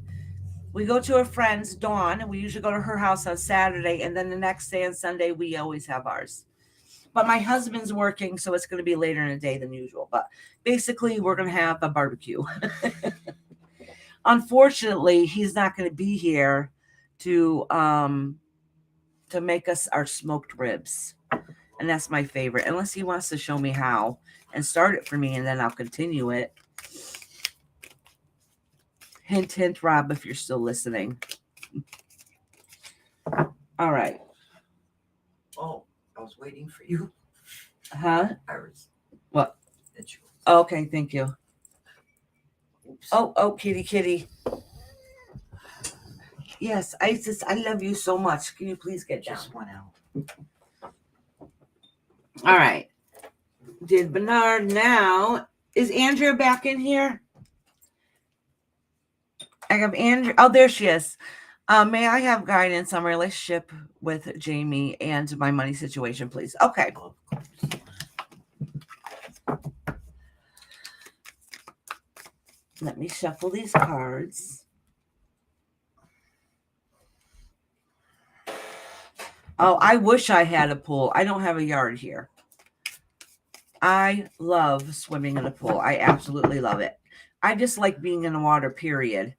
We go to a friend's, Dawn, and we usually go to her house on Saturday, and then the next day on Sunday, we always have ours. But my husband's working, so it's going to be later in the day than usual. But basically, we're going to have a barbecue. Unfortunately, he's not going to be here to make us our smoked ribs. And that's my favorite, unless he wants to show me how and start it for me, and then I'll continue it. Hint, hint, Rob, if you're still listening. All right.
Oh, I was waiting for you.
Huh?
Iris.
What?
It's yours.
Okay, thank you.
Oops.
Oh, kitty. Yes, Isis, I love you so much. Can you please get down?
Just went out.
All right. Did Bernard now? Is Andrea back in here? I have Andrea. Oh, there she is. May I have guidance on my relationship with Jamie and my money situation, please? Okay. Let me shuffle these cards. Oh, I wish I had a pool. I don't have a yard here. I love swimming in a pool. I absolutely love it. I just like being in the water, period.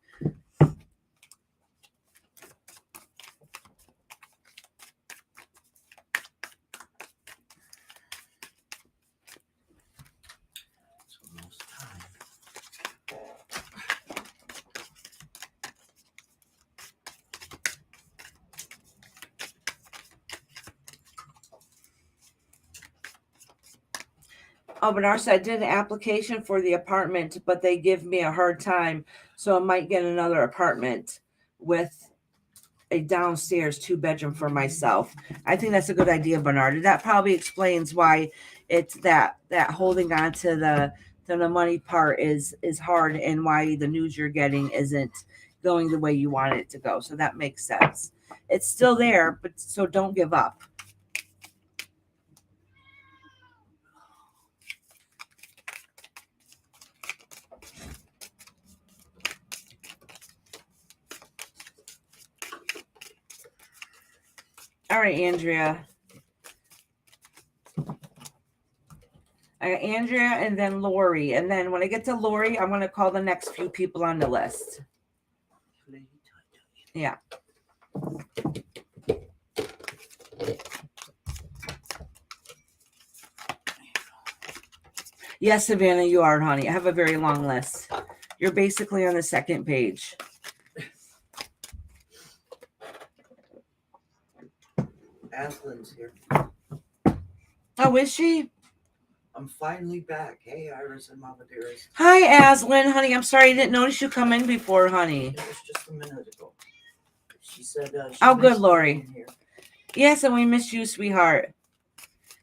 Oh, Bernard said I did an application for the apartment, but they give me a hard time. So I might get another apartment with a downstairs 2-bedroom for myself. I think that's a good idea, Bernard. That probably explains why it's that holding on to the money part is hard, and why the news you're getting isn't going the way you want it to go. So that makes sense. It's still there, but so don't give up. All right, Andrea. I got Andrea and then Lori. And then when I get to Lori, I'm going to call the next few people on the list. Yeah. Yes, Savannah, you are, honey. I have a very long list. You're basically on the second page.
Aslan's here.
Oh, is she?
I'm finally back. Hey, Iris and Mama Dearest.
Hi, Aslan, honey. I'm sorry I didn't notice you come in before, honey.
It was just a minute ago. She said,
oh, good, Lori. Yes, and we miss you, sweetheart.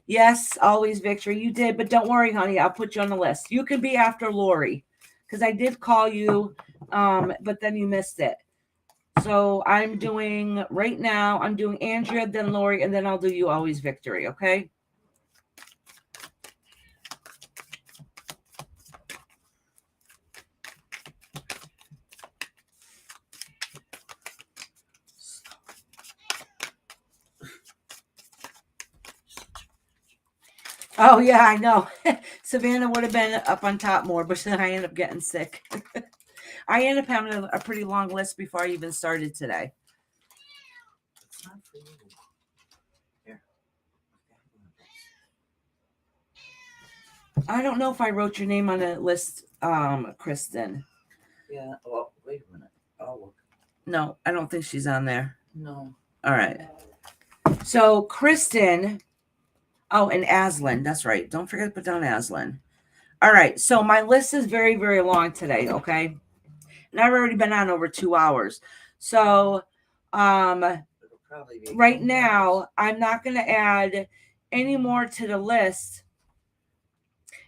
Yes, always victory. You did, but don't worry, honey. I'll put you on the list. You can be after Lori, because I did call you, but then you missed it. So I'm doing right now. I'm doing Andrea, then Lori, and then I'll do you always victory. Okay. Oh, yeah, I know. Savannah would have been up on top more, but then I ended up getting sick. I ended up having a pretty long list before I even started today.
It's not for you. Here.
I don't know if I wrote your name on a list, Kristen.
Yeah. Oh, wait a minute. Oh, look.
No, I don't think she's on there.
No.
All right. So Kristen, oh, and Aslan. That's right. Don't forget to put down Aslan. All right. So my list is very, very long today. Okay. And I've already been on over 2 hours. So, right now, I'm not going to add any more to the list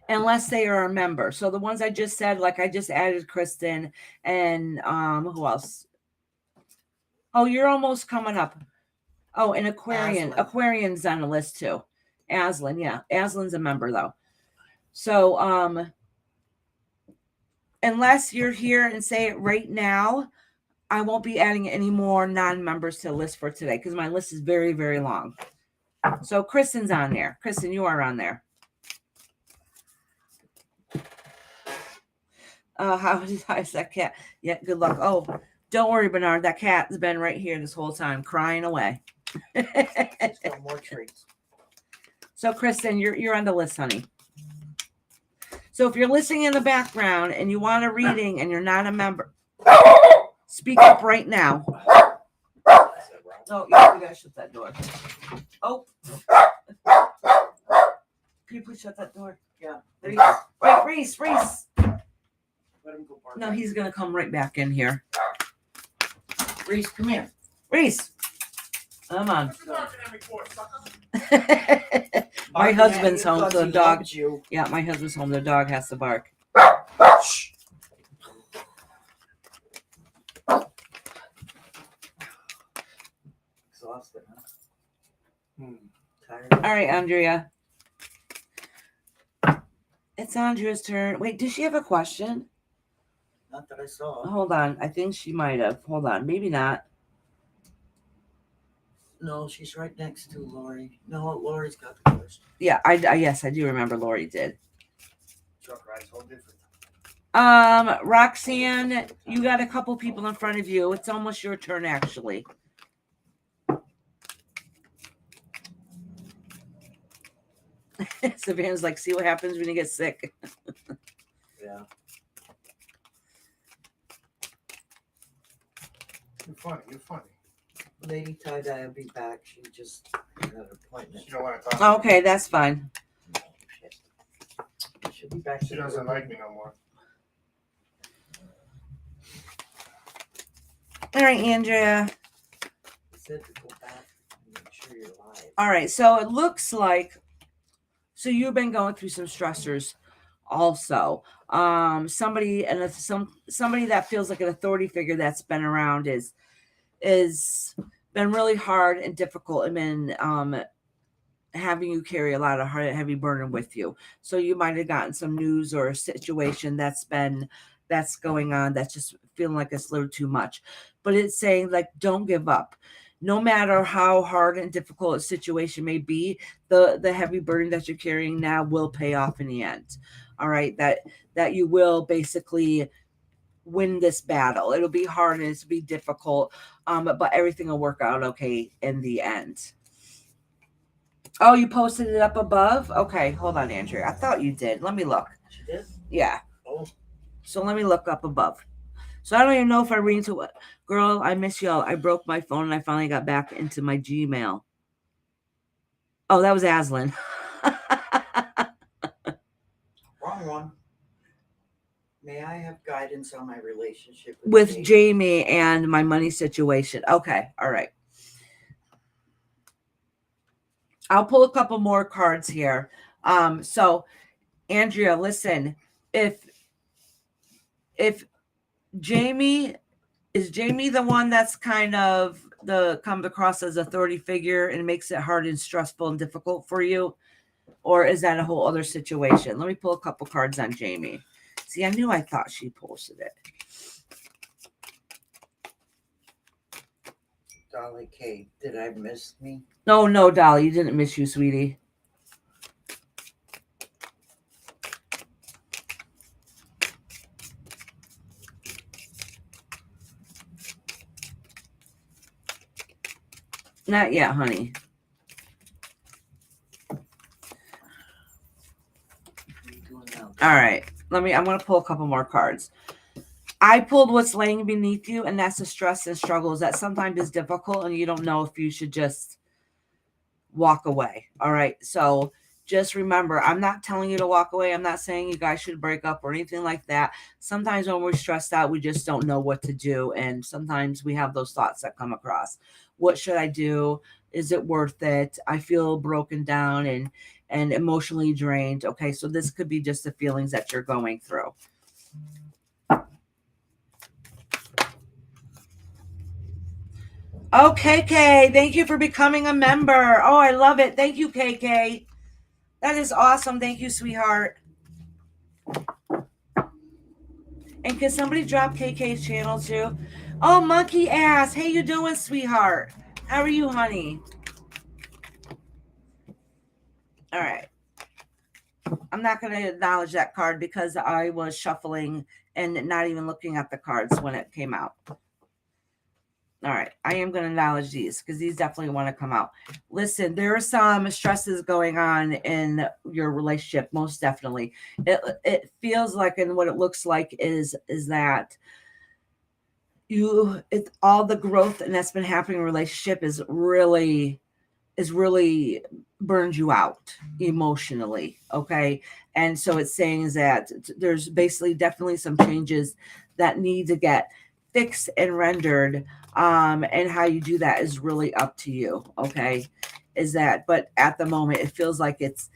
unless they are a member. So the ones I just said, like I just added Kristen and who else? Oh, you're almost coming up. Oh, and Aquarian.
Aslan.
Aquarian's on the list too. Aslan, yeah. Aslan's a member though. So unless you're here and say it right now, I won't be adding any more non-members to the list for today because my list is very, very long. So Kristen's on there. Kristen, you are on there. How is that cat? Yeah, good luck. Oh, don't worry, Bernard. That cat's been right here this whole time, crying away.
Still more treats.
So, Kristen, you're on the list, honey. So, if you're listening in the background and you want a reading and you're not a member, speak up right now. Oh, yeah, we gotta shut that door. Oh, can you please shut that door?
Yeah.
Reese. Wait, Reese.
Let him go bark.
No, he's gonna come right back in here.
Reese, come here.
Reese, come on. My
Barking
husband's
at you
home,
'cause
so the
he
dog.
loves you.
Yeah, my husband's home. The dog has to bark.
Shh. Exhausted, huh? Tired.
All right, Andrea. It's Andrea's turn. Wait, does she have a question?
Not that I saw.
Hold on. I think she might have. Hold on. Maybe not.
No, she's right next to Lori. No, Lori's got the question.
Yeah, yes, I do remember Lori did.
Truck ride's all different.
Roxanne, you got a couple people in front of you. It's almost your turn, actually. Savannah's like, see what happens when you get sick.
Yeah.
You're funny.
Lady Tie-Dye will be back. She just had an appointment.
She don't want to talk.
Okay, that's fine.
She'll be back.
She doesn't like me no more.
All right, Andrea.
He said to go back and make sure you're live.
All right, so it looks like, so you've been going through some stressors also. Somebody that feels like an authority figure that's been around is been really hard and difficult and been having you carry a lot of heavy burden with you. So you might have gotten some news or a situation that's going on that's just feeling like it's a little too much. But it's saying, like, don't give up. No matter how hard and difficult a situation may be, the heavy burden that you're carrying now will pay off in the end. All right, that you will basically win this battle. It'll be hard and it'll be difficult, but everything will work out okay in the end. Oh, you posted it up above? Okay, hold on, Andrew. I thought you did. Let me look.
She did?
Yeah.
Oh.
So let me look up above. So I don't even know if I read into what. Girl, I miss y'all. I broke my phone and I finally got back into my Gmail. Oh, that was Aslan.
Wrong one. May I have guidance on my relationship
with Jamie and my money situation? Okay, all right. I'll pull a couple more cards here. So Andrea, listen, if Jamie is the one that's kind of come across as authority figure and makes it hard and stressful and difficult for you, or is that a whole other situation? Let me pull a couple cards on Jamie. See, I knew I thought she posted it.
Dolly K, did I miss me?
No, Dolly, you didn't miss you, sweetie. Not yet, honey. All right. I'm going to pull a couple more cards. I pulled what's laying beneath you, and that's the stress and struggles that sometimes is difficult, and you don't know if you should just walk away. All right. So just remember, I'm not telling you to walk away. I'm not saying you guys should break up or anything like that. Sometimes when we're stressed out, we just don't know what to do. And sometimes we have those thoughts that come across. What should I do? Is it worth it? I feel broken down and emotionally drained. Okay. So this could be just the feelings that you're going through. Oh, KK, thank you for becoming a member. Oh, I love it. Thank you, KK. That is awesome. Thank you, sweetheart. And can somebody drop KK's channel too? Oh, monkey ass. Hey, you doing, sweetheart? How are you, honey? All right. I'm not going to acknowledge that card because I was shuffling and not even looking at the cards when it came out. All right. I am going to acknowledge these because these definitely want to come out. Listen, there are some stresses going on in your relationship, most definitely. It feels like, and what it looks like is that all the growth and that's been happening in a relationship is really burned you out emotionally. Okay. And so it's saying is that there's basically definitely some changes that need to get fixed and rendered. And how you do that is really up to you. Okay. But at the moment it feels like it's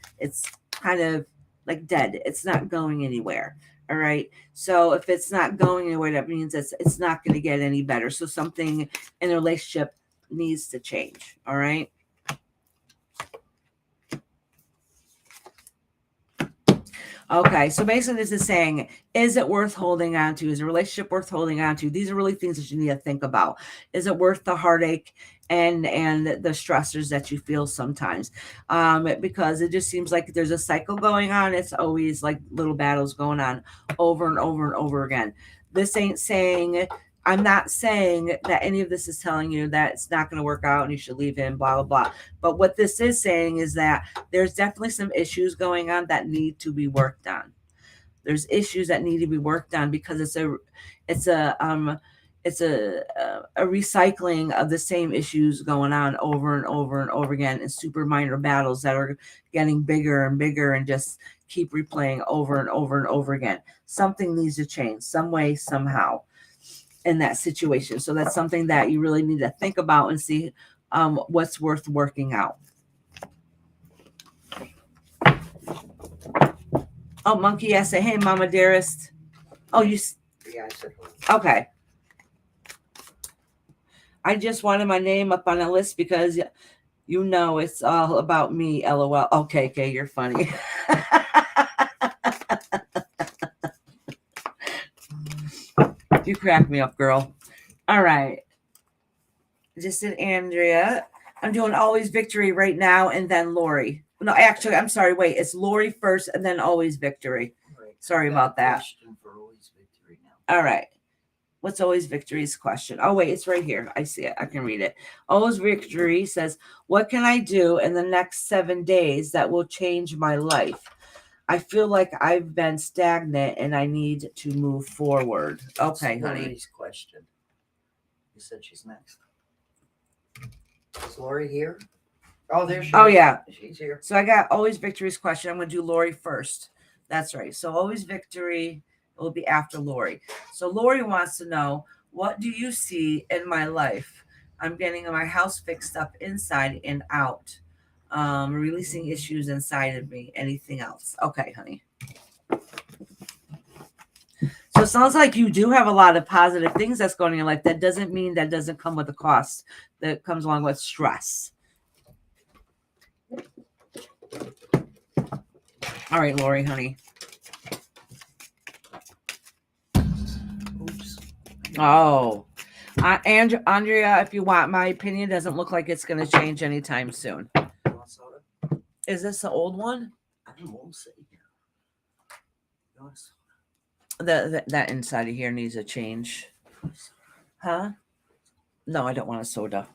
kind of like dead. It's not going anywhere. All right. So if it's not going anywhere, that means it's not going to get any better. So something in the relationship needs to change. All right. Okay, so basically this is saying, is it worth holding on to? Is a relationship worth holding on to? These are really things that you need to think about. Is it worth the heartache and the stressors that you feel sometimes? Because it just seems like there's a cycle going on. It's always like little battles going on over and over and over again. This ain't saying, I'm not saying that any of this is telling you that it's not going to work out and you should leave him, blah, blah, blah. But what this is saying is that there's definitely some issues going on that need to be worked on. There's issues that need to be worked on because it's a recycling of the same issues going on over and over and over again in super minor battles that are getting bigger and bigger and just keep replaying over and over and over again. Something needs to change some way, somehow in that situation. So that's something that you really need to think about and see what's worth working out. Oh, monkey, I say, hey, mama dearest. Oh, you.
Yeah, I said hello.
Okay. I just wanted my name up on a list because you know it's all about me, LOL. Okay, you're funny. You crack me up, girl. All right. Just did Andrea. I'm doing Always Victory right now and then Lori. No, actually, I'm sorry. Wait, it's Lori first and then Always Victory.
Right.
Sorry about that.
Question for Always Victory now.
All right. What's Always Victory's question? Oh, wait, it's right here. I see it. I can read it. Always Victory says, what can I do in the next 7 days that will change my life? I feel like I've been stagnant and I need to move forward. Okay,
That's
honey.
Lori's question. You said she's next. Is Lori here? Oh, there she is.
Oh, yeah.
She's here.
So I got Always Victory's question. I'm going to do Lori first. That's right. So Always Victory will be after Lori. So Lori wants to know, what do you see in my life? I'm getting my house fixed up inside and out. Releasing issues inside of me. Anything else? Okay, honey. So it sounds like you do have a lot of positive things that's going on in your life. That doesn't mean that doesn't come with a cost. That comes along with stress. All right, Lori, honey.
Oops.
Oh, Andrea, if you want my opinion, doesn't look like it's going to change anytime soon.
You want soda?
Is this the old one?
I don't know. We'll see. You want soda?
That inside of here needs a change. Huh? No, I don't want a soda.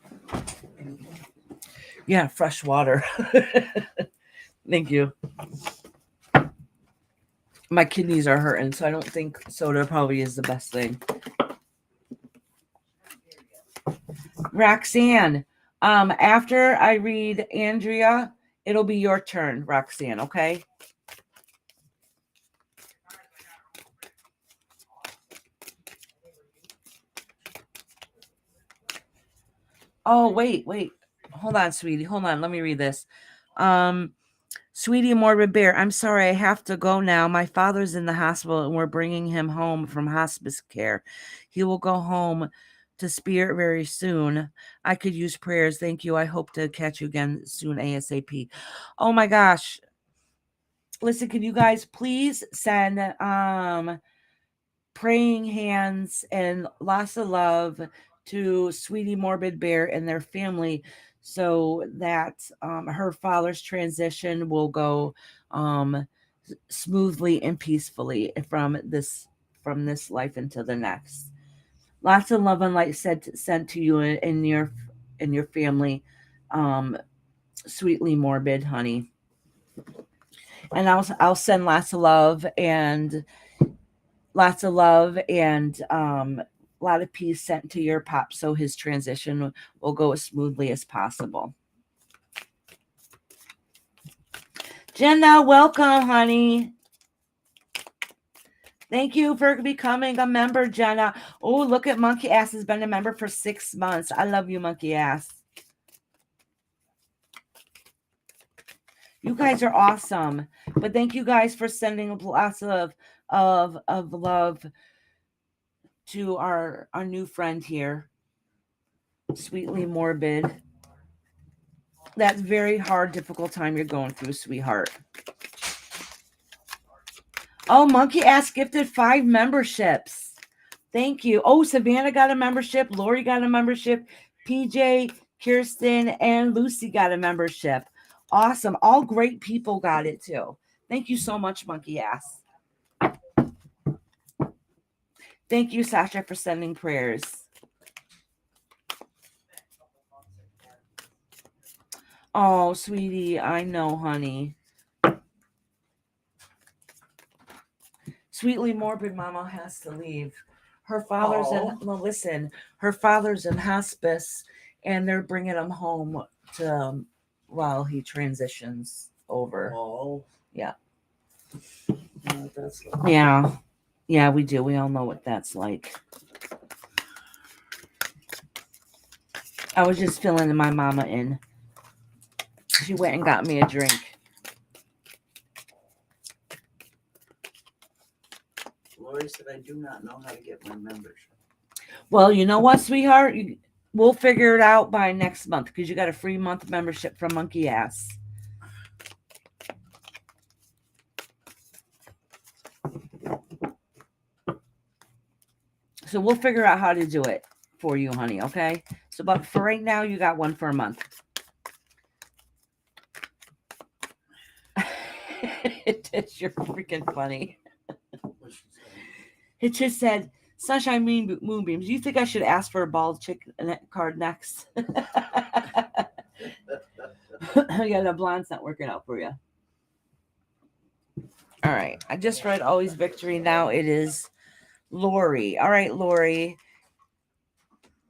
Yeah, fresh water. Thank you. My kidneys are hurting, so I don't think soda probably is the best thing. Roxanne, after I read Andrea, it'll be your turn, Roxanne, okay? Oh, wait. Hold on, sweetie. Hold on. Let me read this. Sweetie Morbid Bear, I'm sorry, I have to go now. My father's in the hospital and we're bringing him home from hospice care. He will go home to spirit very soon. I could use prayers. Thank you. I hope to catch you again soon, ASAP. Oh my gosh. Listen, can you guys please send praying hands and lots of love to Sweetie Morbid Bear and their family so that her father's transition will go smoothly and peacefully from this life into the next. Lots of love and light sent to you and your family, Sweetly Morbid, honey. And I'll send lots of love and a lot of peace sent to your pop so his transition will go as smoothly as possible. Jenna, welcome, honey. Thank you for becoming a member, Jenna. Oh, look at Monkey Ass has been a member for 6 months. I love you, Monkey Ass. You guys are awesome. But thank you guys for sending lots of love to our new friend here, Sweetly Morbid. That's very hard, difficult time you're going through, sweetheart. Oh, Monkey Ass gifted 5 memberships. Thank you. Oh, Savannah got a membership. Lori got a membership. PJ, Kirsten, and Lucy got a membership. Awesome. All great people got it too. Thank you so much, Monkey Ass. Thank you, Sasha, for sending prayers. Oh, sweetie, I know, honey. Sweetly Morbid Mama has to leave. Her father's her father's in hospice, and they're bringing him home to while he transitions over.
Oh,
yeah.
That's
Yeah, we do. We all know what that's like. I was just filling my mama in. She went and got me a drink.
Lori said, I do not know how to get my membership.
Well, you know what, sweetheart? We'll figure it out by next month because you got a free month membership from Monkey Ass. So we'll figure out how to do it for you, honey, okay? So, but for right now, you got one for a month. You're freaking funny. It just said, Sunshine Moonbeams, do you think I should ask for a bald chick card next? Yeah, the blonde's not working out for you. All right. I just read Always Victory. Now it is Lori. All right, Lori.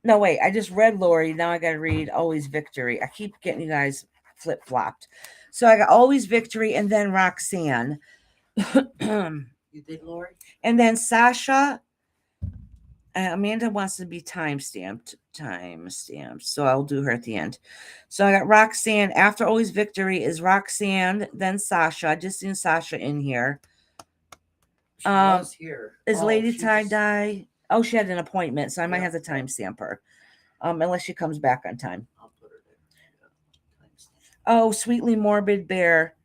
No, wait. I just read Lori. Now I got to read Always Victory. I keep getting you guys flip-flopped. So I got Always Victory and then Roxanne.
You did, Lori?
And then Sasha. Amanda wants to be timestamped. So I'll do her at the end. So I got Roxanne. After Always Victory is Roxanne, then Sasha. I just seen Sasha in here.
She was here.
Is Lady Tie Dye? Oh, she had an appointment, so I might have to timestamp her. Unless she comes back on time.
I'll put her there.
Oh, Sweetly Morbid Bear.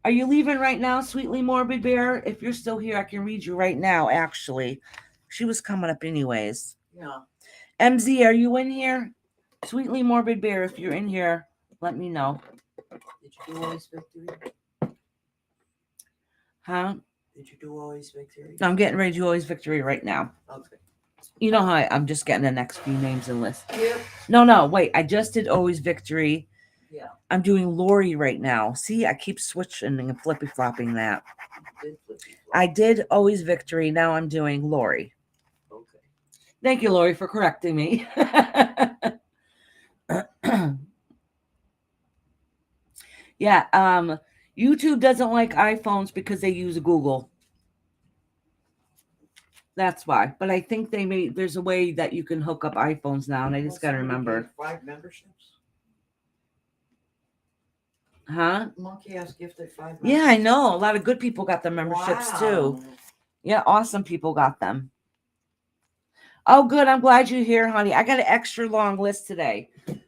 Are you leaving right now, Sweetly Morbid Bear? If you're still here, I can read you right now, actually. She was coming up anyways.
Yeah.
MZ, are you in here? Sweetly Morbid Bear, if you're in here, let me know.
Did you do Always Victory?
Huh?
Did you do Always Victory?
I'm getting ready to do Always Victory right now.
Okay.
You know how I'm just getting the next few names and list.
Yep.
No, wait. I just did Always Victory.
Yeah.
I'm doing Lori right now. See, I keep switching and flippy flopping that. I did always Victory. Now I'm doing Lori.
Okay.
Thank you, Lori, for correcting me. Yeah, YouTube doesn't like iPhones because they use Google. That's why. But I think there's a way that you can hook up iPhones now, and I just got to remember.
5 memberships.
Huh?
Monkey has gifted 5 memberships.
Yeah, I know. A lot of good people got the memberships too.
Wow.
Yeah, awesome people got them. Oh, good. I'm glad you're here, honey. I got an extra long list today.
Savannah,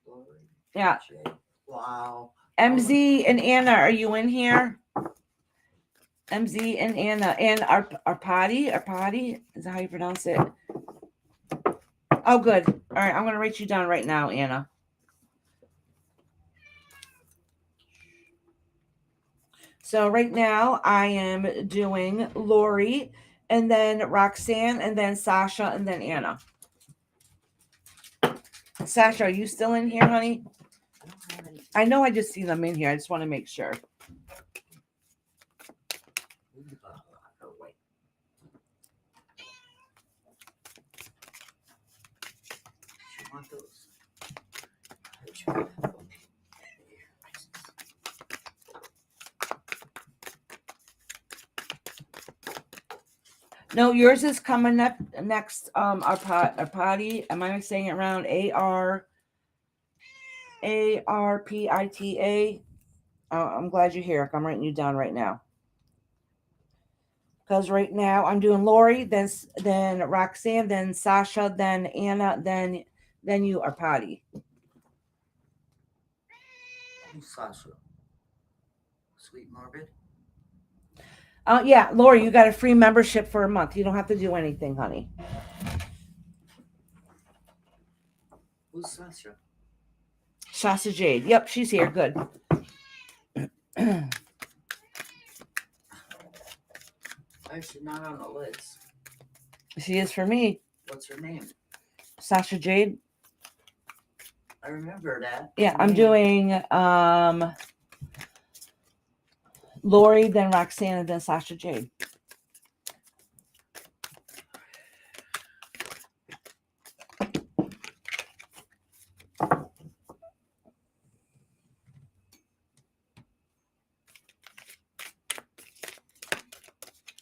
Lori,
Yeah.
Jay. Wow.
MZ and Anna, are you in here? MZ and Anna and our potty, is that how you pronounce it? Oh, good. All right, I'm gonna write you down right now, Anna. So right now I am doing Lori, and then Roxanne, and then Sasha, and then Anna. Sasha, are you still in here, honey?
I don't have any.
I know I just see them in here. I just want to make sure.
Oh, wait. You want those?
No, yours is coming up next. Our potty. Am I saying it around ARPITA? I'm glad you're here. I'm writing you down right now. Because right now I'm doing Lori, then Roxanne, then Sasha, then Anna, then you are potty.
Who's Sasha? Sweet Morbid?
Yeah, Lori, you got a free membership for a month. You don't have to do anything, honey.
Who's Sasha?
Shasta Jade. Yep, she's here. Good.
Why is she not on the list?
She is for me.
What's her name?
Sasha Jade.
I remember that.
Yeah, I'm doing Lori, then Roxanne, and then Sasha Jade.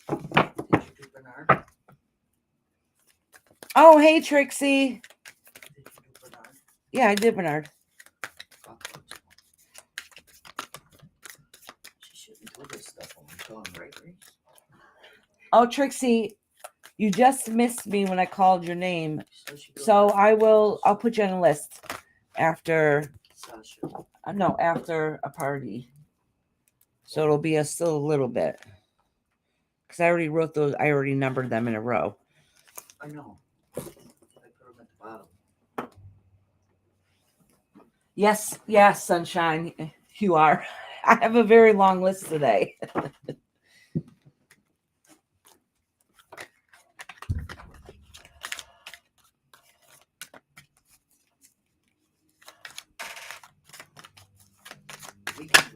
Did you do Bernard?
Oh, hey, Trixie.
Did you do Bernard?
Yeah, I did Bernard.
She shouldn't do this stuff when we're going, right, Grace?
Oh, Trixie, you just missed me when I called your name.
So
I'll put you on a list after,
Sasha.
no, after a party. So it'll be still a little bit. Because I already wrote those, I already numbered them in a row.
I know. I put them at the bottom.
Yes, Sunshine, you are. I have a very long list today.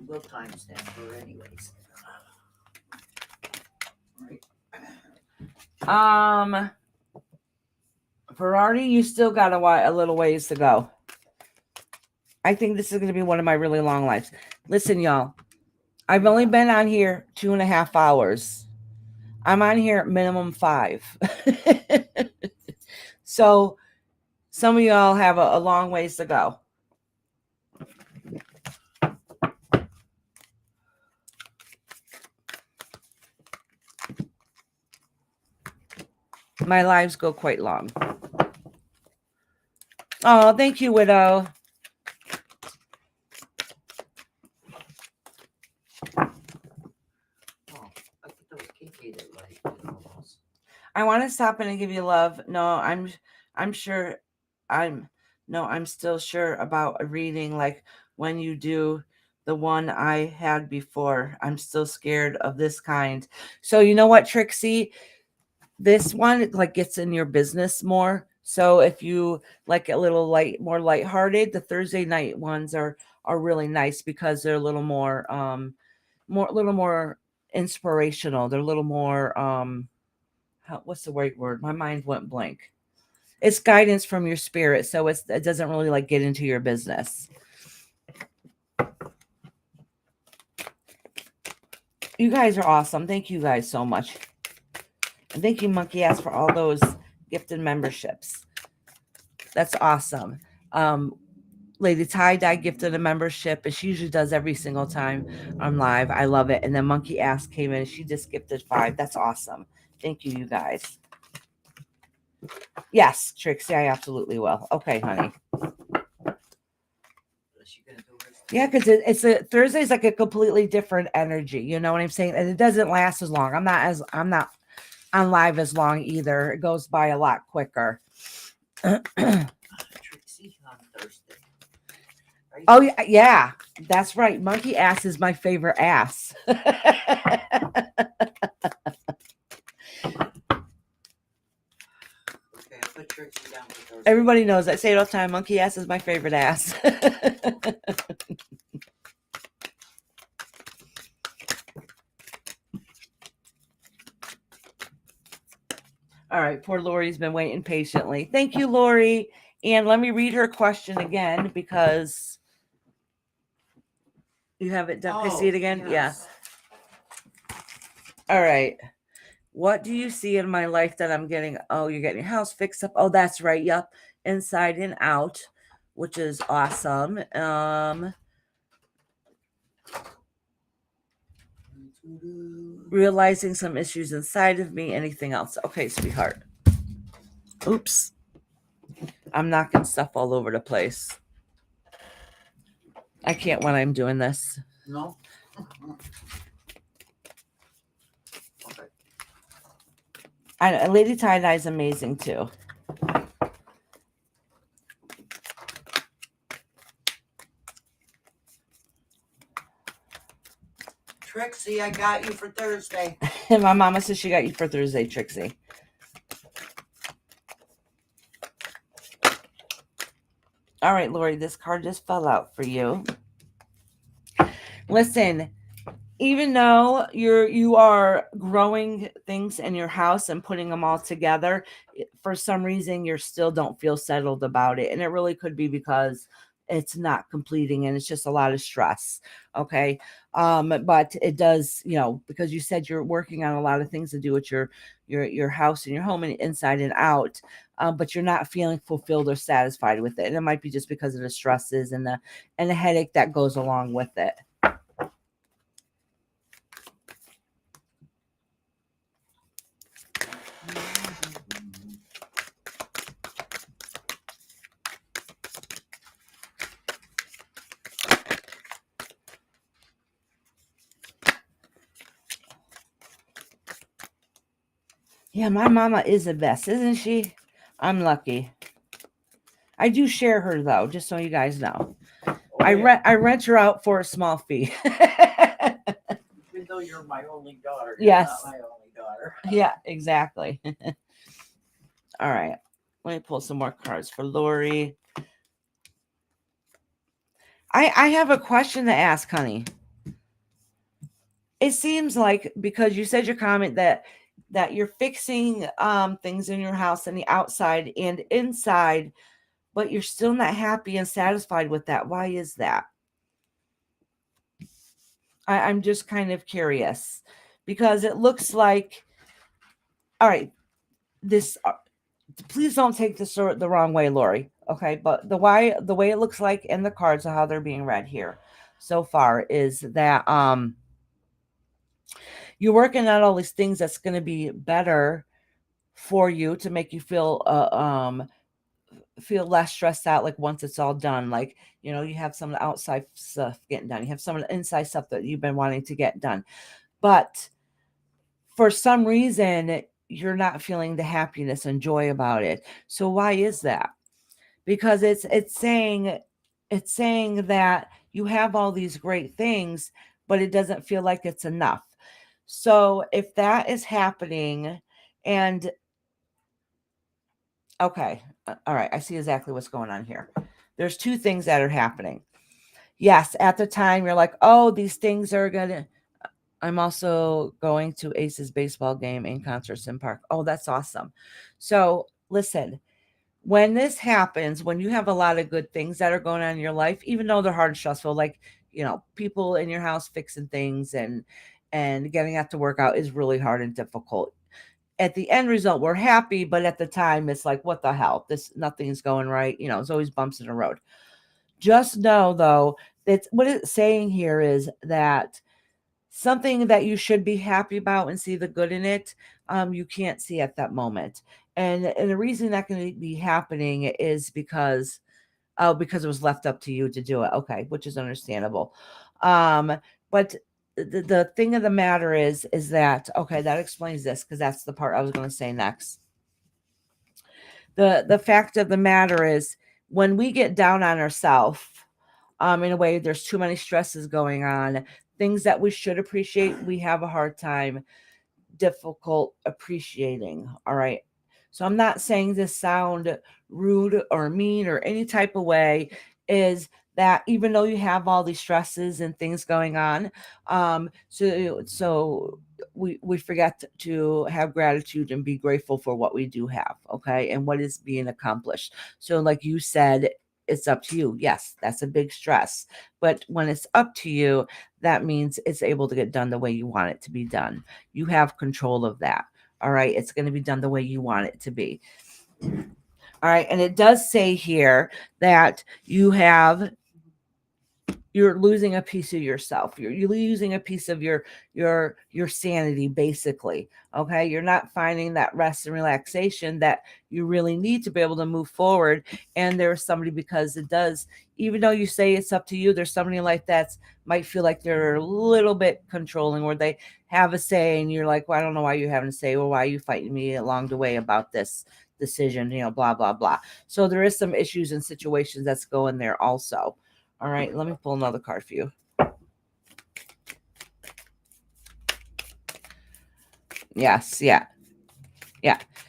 We'll timestamp her anyways. Right.
Ferrari, you still got a little ways to go. I think this is going to be one of my really long lives. Listen, y'all, I've only been on here 2.5 hours. I'm on here minimum 5. So some of y'all have a long ways to go. My lives go quite long. Oh, thank you, Widow. I want to stop in and give you love. No, I'm sure I'm still sure about a reading like when you do the one I had before. I'm still scared of this kind. So you know what, Trixie? This one like gets in your business more. So if you like a little more lighthearted, the Thursday night ones are really nice because they're a little more little more inspirational. They're a little more what's the right word? My mind went blank. It's guidance from your spirit, so it doesn't really like get into your business. You guys are awesome. Thank you guys so much. And thank you, Monkey Ass, for all those gifted memberships. That's awesome. Lady Tie-Dye gifted a membership, and she usually does every single time I'm live. I love it. And then Monkey Ass came in, and she just gifted 5. That's awesome. Thank you, you guys. Yes, Trixie, I absolutely will. Okay, honey. Yeah, because it's a Thursday's like a completely different energy. You know what I'm saying? And it doesn't last as long. I'm not on live as long either. It goes by a lot quicker.
Trixie on Thursday.
Oh yeah, that's right. Monkey Ass is my favorite ass.
Okay, I put Trixie down for Thursday.
Everybody knows I say it all the time. Monkey Ass is my favorite ass. All right, poor Lori's been waiting patiently. Thank you, Lori. And let me read her question again because you have it done. Can I see it again?
Yes.
Yeah. All right. What do you see in my life that I'm getting? Oh, you're getting your house fixed up. Oh, that's right. Yep. Inside and out, which is awesome. Realizing some issues inside of me. Anything else? Okay, sweetheart. Oops. I'm knocking stuff all over the place. I can't when I'm doing this.
No. Okay.
Lady Tie-Dye is amazing too.
Trixie, I got you for Thursday.
My mama says she got you for Thursday, Trixie. All right, Lori, this card just fell out for you. Listen, even though you are growing things in your house and putting them all together, for some reason you still don't feel settled about it. And it really could be because it's not completing and it's just a lot of stress. Okay. But it does, because you said you're working on a lot of things to do with your house and your home and inside and out. But you're not feeling fulfilled or satisfied with it. And it might be just because of the stresses and the headache that goes along with it. Yeah, my mama is the best, isn't she? I'm lucky. I do share her though, just so you guys know.
Oh,
I rent her out for a small fee.
Even though you're my only daughter.
Yes.
You're not my only daughter.
Yeah, exactly. All right. Let me pull some more cards for Lori. I have a question to ask, honey. It seems like because you said your comment that you're fixing things in your house on the outside and inside, but you're still not happy and satisfied with that. Why is that? I'm just kind of curious because it looks like, all right, this, please don't take this the wrong way, Lori. Okay. But the way it looks like in the cards of how they're being read here so far is that, you're working on all these things that's going to be better for you to make you feel less stressed out, like once it's all done. Like, you have some of the outside stuff getting done, you have some of the inside stuff that you've been wanting to get done, but for some reason you're not feeling the happiness and joy about it. So why is that? Because it's saying that you have all these great things, but it doesn't feel like it's enough. So if that is happening, and okay, All right, I see exactly what's going on here. There's two things that are happening. Yes, at the time you're like, oh, these things are gonna. I'm also going to Ace's baseball game and concerts in park. Oh, that's awesome. So listen, when this happens, when you have a lot of good things that are going on in your life, even though they're hard and stressful, like people in your house fixing things and getting out to work out is really hard and difficult. At the end result, we're happy, but at the time, it's like, what the hell? Nothing's going right. It's always bumps in the road. Just know, though, that what it's saying here is that something that you should be happy about and see the good in it, you can't see at that moment. And the reason that can be happening is because it was left up to you to do it. Okay, which is understandable. But the thing of the matter is that, okay, that explains this, because that's the part I was going to say next. The fact of the matter is, when we get down on ourselves, in a way, there's too many stresses going on, things that we should appreciate, we have a hard time, difficult appreciating. All right. So I'm not saying this sound rude or mean or any type of way, is that even though you have all these stresses and things going on, so we forget to have gratitude and be grateful for what we do have, okay, and what is being accomplished. So like you said, it's up to you. Yes, that's a big stress, but when it's up to you, that means it's able to get done the way you want it to be done. You have control of that. All right. It's going to be done the way you want it to be. All right. And it does say here that you're losing a piece of yourself. You're losing a piece of your sanity, basically. Okay. You're not finding that rest and relaxation that you really need to be able to move forward. And there's somebody, because it does, even though you say it's up to you, there's somebody like that might feel like they're a little bit controlling, where they have a say and you're like, well, I don't know why you having a say. Well, why are you fighting me along the way about this decision, blah, blah, blah. So there is some issues and situations that's going there also. All right, let me pull another card for you. Yes, yeah.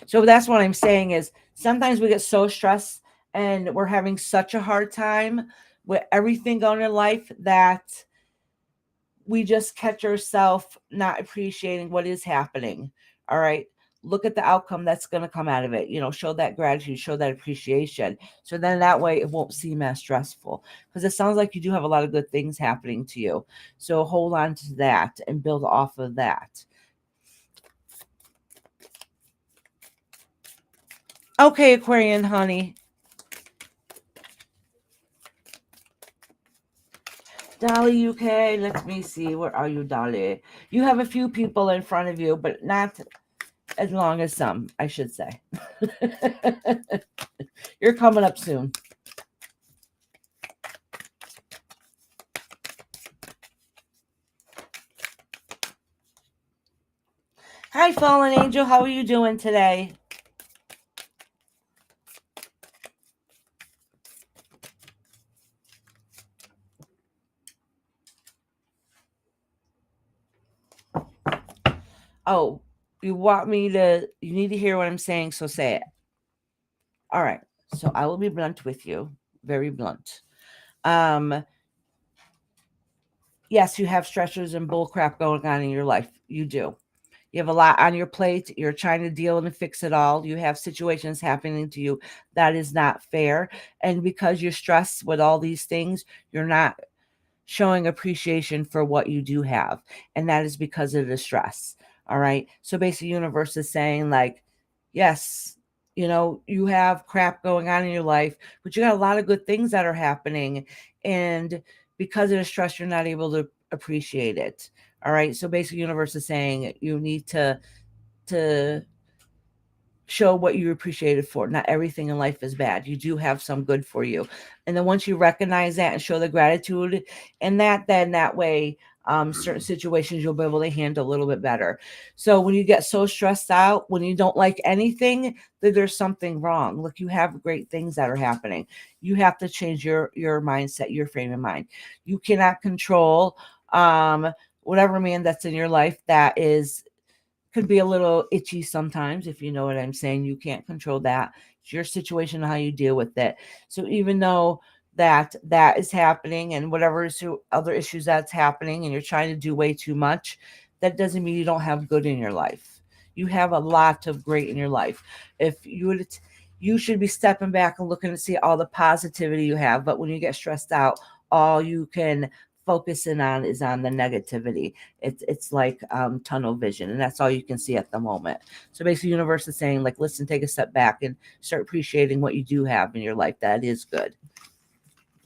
So that's what I'm saying is, sometimes we get so stressed and we're having such a hard time with everything going in life that we just catch ourselves not appreciating what is happening. All right. Look at the outcome that's going to come out of it. Show that gratitude, show that appreciation. So then that way it won't seem as stressful, because it sounds like you do have a lot of good things happening to you. So hold on to that and build off of that. Okay, Aquarian honey. Dolly UK, let me see. Where are you, Dolly? You have a few people in front of you, but not as long as some, I should say. You're coming up soon. Hi, Fallen Angel. How are you doing today? Oh, you need to hear what I'm saying, so say it. All right. So I will be blunt with you. Very blunt. Yes, you have stressors and bull crap going on in your life. You do. You have a lot on your plate. You're trying to deal and fix it all. You have situations happening to you that is not fair. And because you're stressed with all these things, you're not showing appreciation for what you do have. And that is because of the stress. All right. So basically, universe is saying, like, yes, you have crap going on in your life, but you got a lot of good things that are happening. And because of the stress, you're not able to appreciate it. All right. So basically, universe is saying you need to show what you appreciate it for. Not everything in life is bad. You do have some good for you. And then once you recognize that and show the gratitude and then that way, certain situations you'll be able to handle a little bit better. So when you get so stressed out, when you don't like anything, then there's something wrong. Look, you have great things that are happening. You have to change your mindset, your frame of mind. You cannot control whatever man that's in your life that is could be a little itchy sometimes, if you know what I'm saying. You can't control that. It's your situation, how you deal with it. So even though that is happening and whatever other issues that's happening and you're trying to do way too much, that doesn't mean you don't have good in your life. You have a lot of great in your life. If you would, you should be stepping back and looking to see all the positivity you have. But when you get stressed out, all you can focus in on is on the negativity. It's like tunnel vision, and that's all you can see at the moment. So basically, the universe is saying, like, listen, take a step back and start appreciating what you do have in your life. That is good.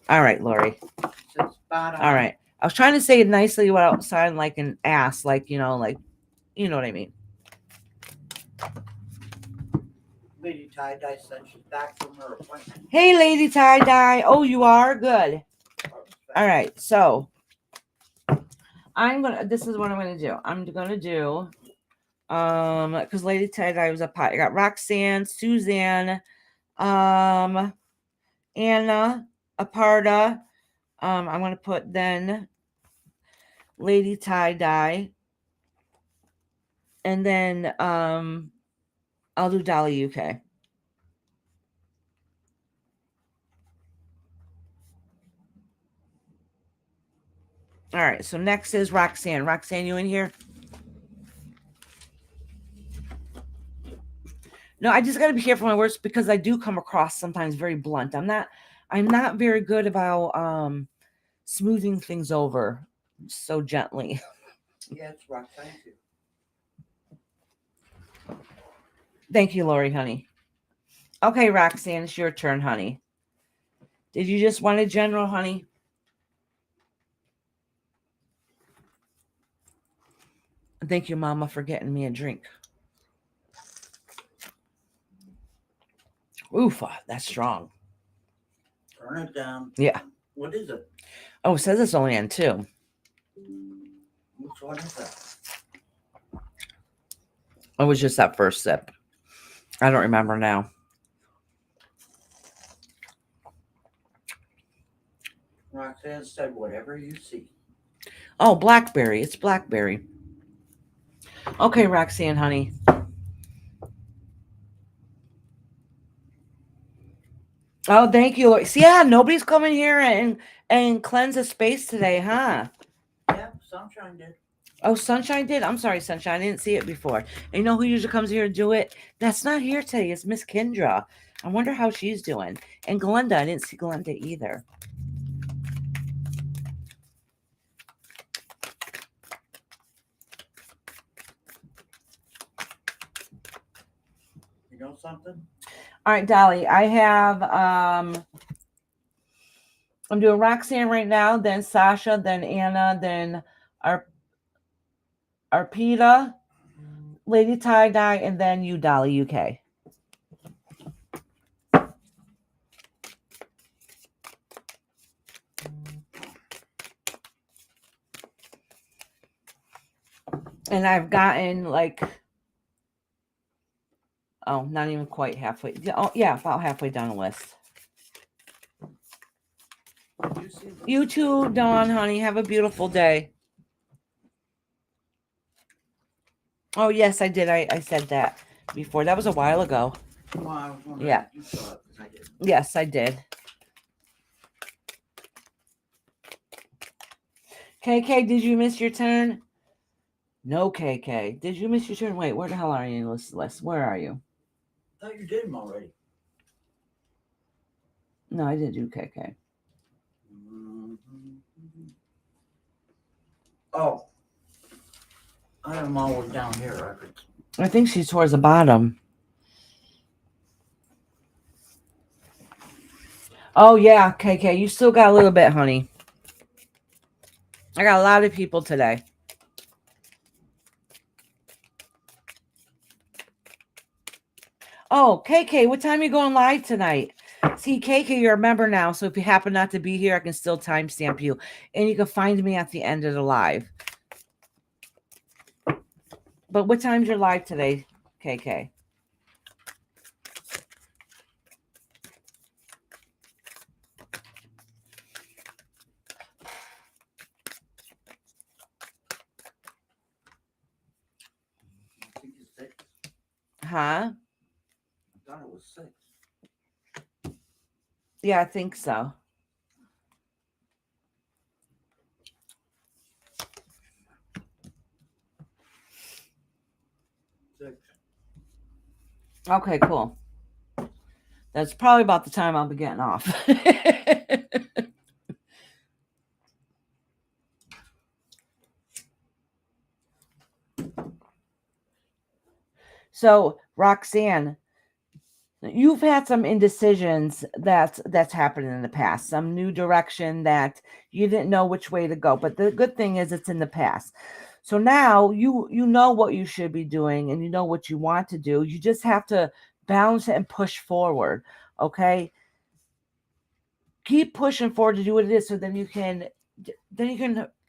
All right, Lori.
So spot on.
All right. I was trying to say it nicely without sounding like an ass, like, you know what I mean.
Lady Tie Dye said she's back from her appointment.
Hey, Lady Tie Dye. Oh, you are? Good. All right. So this is what I'm gonna do. I'm gonna do because Lady Tie Dye was a pot. I got Roxanne, Suzanne, Anna, Aparta. I'm gonna put then Lady Tie Dye. And then I'll do Dolly UK. All right, so next is Roxanne. Roxanne, you in here? No, I just got to be careful with my words because I do come across sometimes very blunt. I'm not very good about smoothing things over so gently.
Yeah, it's Roxanne too.
Thank you, Lori, honey. Okay, Roxanne, it's your turn, honey. Did you just want a general, honey? Thank you, Mama, for getting me a drink. Oof, that's strong.
Turn it down.
Yeah.
What is it?
Oh, it says it's only on 2.
Which one is that?
It was just that first sip. I don't remember now.
Roxanne said, whatever you see.
Oh, blackberry. It's blackberry. Okay, Roxanne, honey. Oh, thank you, Lord. See, yeah, nobody's coming here and cleanse the space today, huh?
Yeah, Sunshine did.
Oh, Sunshine did? I'm sorry, Sunshine. I didn't see it before. And you know who usually comes here to do it? That's not here today. It's Miss Kendra. I wonder how she's doing. And Glenda. I didn't see Glenda either.
You know something?
All right, Dolly. I have I'm doing Roxanne right now, then Sasha, then Anna, then Arpita, Lady Tie Dye, and then you, Dolly UK. And I've gotten not even quite halfway. Oh, yeah, about halfway down the list. You too, Dawn, honey. Have a beautiful day. Oh, yes, I did. I said that before. That was a while ago.
Well, I was wondering
Yeah.
if you saw it, because I didn't.
Yes, I did. KK, did you miss your turn? No, KK. Did you miss your turn? Wait, where the hell are you in this list? Where are you?
I thought you did them already.
No, I didn't do KK.
Oh. I am always down here, records.
I think she's towards the bottom. Oh, yeah, KK. You still got a little bit, honey. I got a lot of people today. Oh, KK, what time are you going live tonight? See, KK, you're a member now, so if you happen not to be here, I can still timestamp you. And you can find me at the end of the live. But what time's your live today, KK? Huh?
I thought it was 6.
Yeah, I think so. Okay, cool. That's probably about the time I'll be getting off. So, Roxanne, you've had some indecisions that's happened in the past, some new direction that you didn't know which way to go. But the good thing is it's in the past. So now you know what you should be doing and you know what you want to do. You just have to balance it and push forward. Okay. Keep pushing forward to do what it is so then you can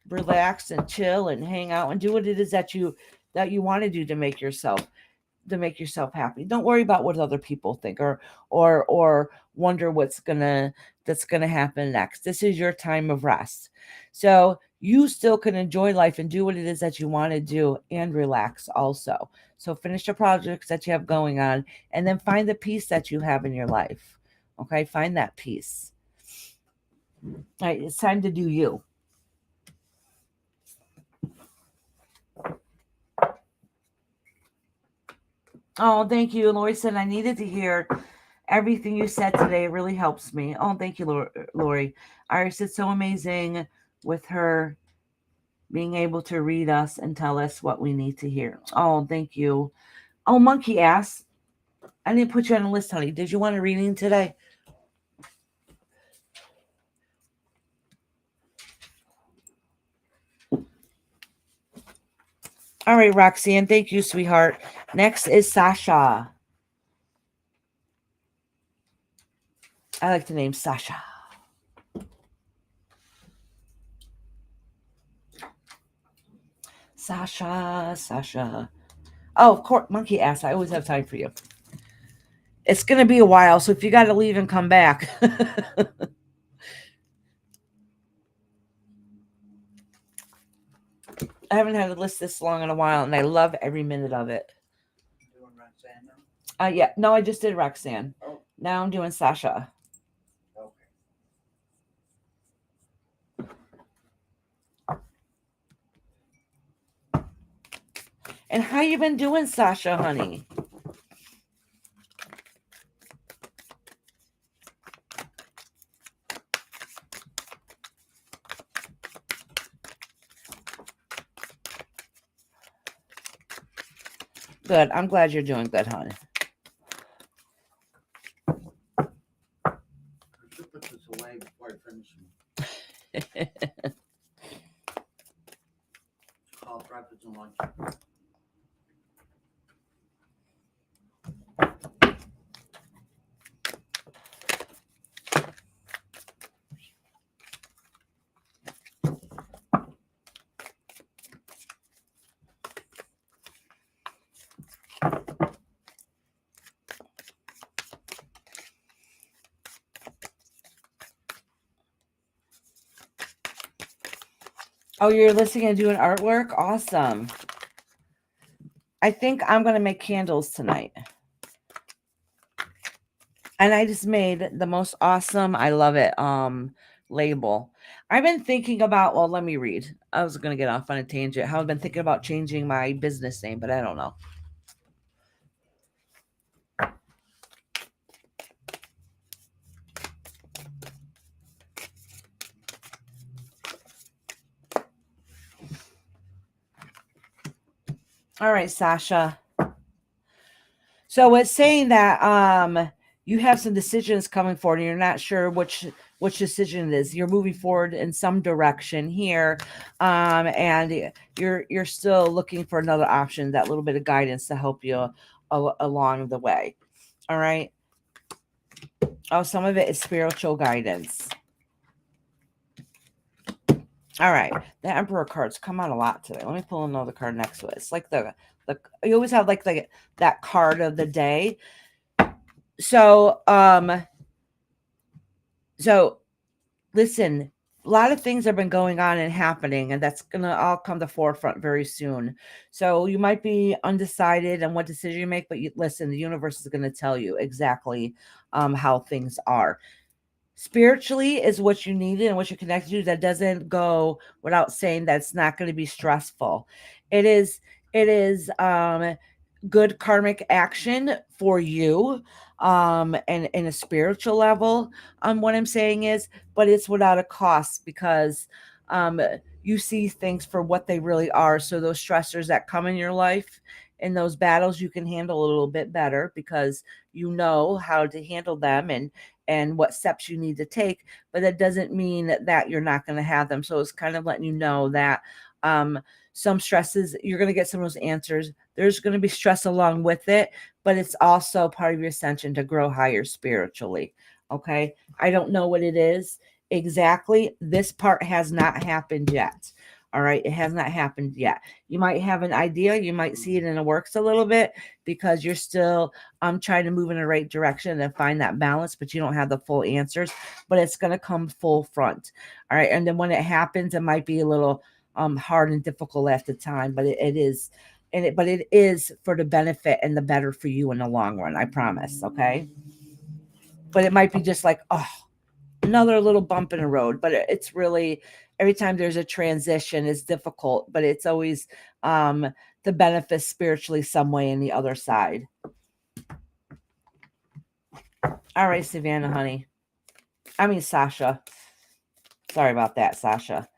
relax and chill and hang out and do what it is that you want to do to make yourself happy. Don't worry about what other people think or wonder that's gonna happen next. This is your time of rest. So you still can enjoy life and do what it is that you want to do and relax also. So finish the projects that you have going on and then find the peace that you have in your life. Okay, find that peace. All right, it's time to do you. Oh, thank you. Lori said I needed to hear everything you said today. It really helps me. Oh, thank you, Lori. Iris, it's so amazing with her being able to read us and tell us what we need to hear. Oh, thank you. Oh, Monkey ass. I didn't put you on the list, honey. Did you want a reading today? All right, Roxanne. Thank you, sweetheart. Next is Sasha. I like the name Sasha. Sasha. Oh, of course, Monkey ass. I always have time for you. It's going to be a while, so if you got to leave and come back. I haven't had a list this long in a while, and I love every minute of it.
Doing Roxanne now?
Yeah. No, I just did Roxanne.
Oh.
Now I'm doing Sasha.
Okay.
And how you been doing, Sasha, honey? Good. I'm glad you're doing good, honey.
I should put this away before I finish. Call breakfast and lunch.
Oh, you're listening and doing artwork? Awesome. I think I'm going to make candles tonight. And I just made the most awesome, I love it, label. I've been thinking about, well, let me read. I was going to get off on a tangent. I've been thinking about changing my business name, but I don't know. All right, Sasha. So it's saying that you have some decisions coming forward and you're not sure which decision it is. You're moving forward in some direction here, and you're still looking for another option, that little bit of guidance to help you along the way. All right. Oh, some of it is spiritual guidance. All right. The Emperor cards come out a lot today. Let me pull another card next to it. It's like you always have like that card of the day. So listen, lot of things have been going on and happening, and that's going to all come to forefront very soon. So you might be undecided on what decision you make, but listen, the universe is going to tell you exactly how things are. Spiritually is what you needed and what you're connected to. That doesn't go without saying that it's not going to be stressful. It is good karmic action for you and in a spiritual level. What I'm saying is, but it's without a cost, because um you see things for what they really are. So those stressors that come in your life and those battles, you can handle a little bit better because you know how to handle them and what steps you need to take. But that doesn't mean that you're not going to have them. So it's kind of letting you know that some stresses, you're going to get some of those answers. There's going to be stress along with it, but it's also part of your ascension to grow higher spiritually. Okay. I don't know what it is exactly. This part has not happened yet. All right. It has not happened yet. You might have an idea. You might see it in the works a little bit because you're still trying to move in the right direction and find that balance, but you don't have the full answers, but it's going to come full front. All right. And then when it happens, it might be a little hard and difficult at the time, but it is, but it is for the benefit and the better for you in the long run. I promise. Okay. But it might be just like, oh, another little bump in the road, but it's really, every time there's a transition is difficult, but it's always the benefit spiritually some way in the other side. All right, Savannah, honey. I mean, Sasha. Sorry about that, Sasha.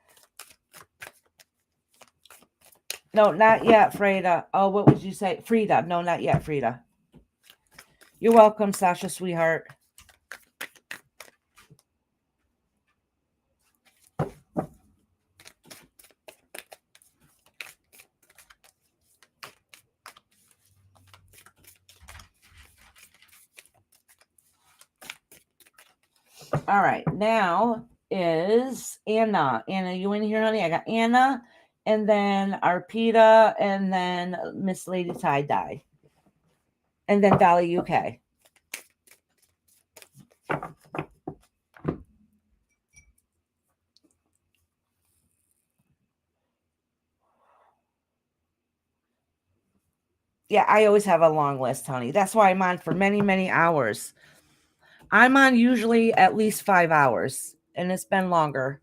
No, not yet, Frida. Oh, what would you say? Frida. No, not yet, Frida. You're welcome, Sasha, sweetheart. All right, now is Anna. Anna, you in here, honey? I got Anna, and then Arpita, and then Miss Lady Tie Dye, and then Dolly UK. Yeah, I always have a long list, honey. That's why I'm on for many, many hours. I'm on usually at least 5 hours, and it's been longer.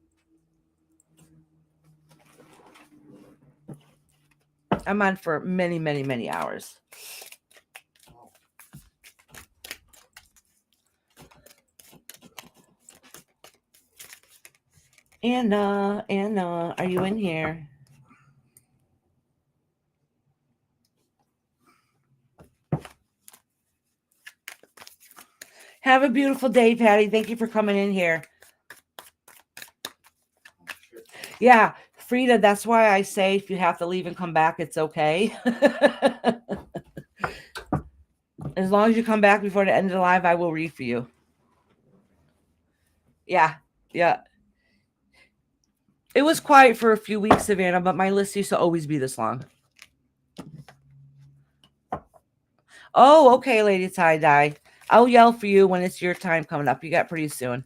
I'm on for many, many, many hours. Anna, are you in here? Have a beautiful day, Patty. Thank you for coming in here. Yeah, Frida, that's why I say if you have to leave and come back, it's okay. As long as you come back before the end of the live, I will read for you. Yeah. It was quiet for a few weeks, Savannah, but my list used to always be this long. Oh, okay, Lady Tie Dye. I'll yell for you when it's your time coming up. You got pretty soon.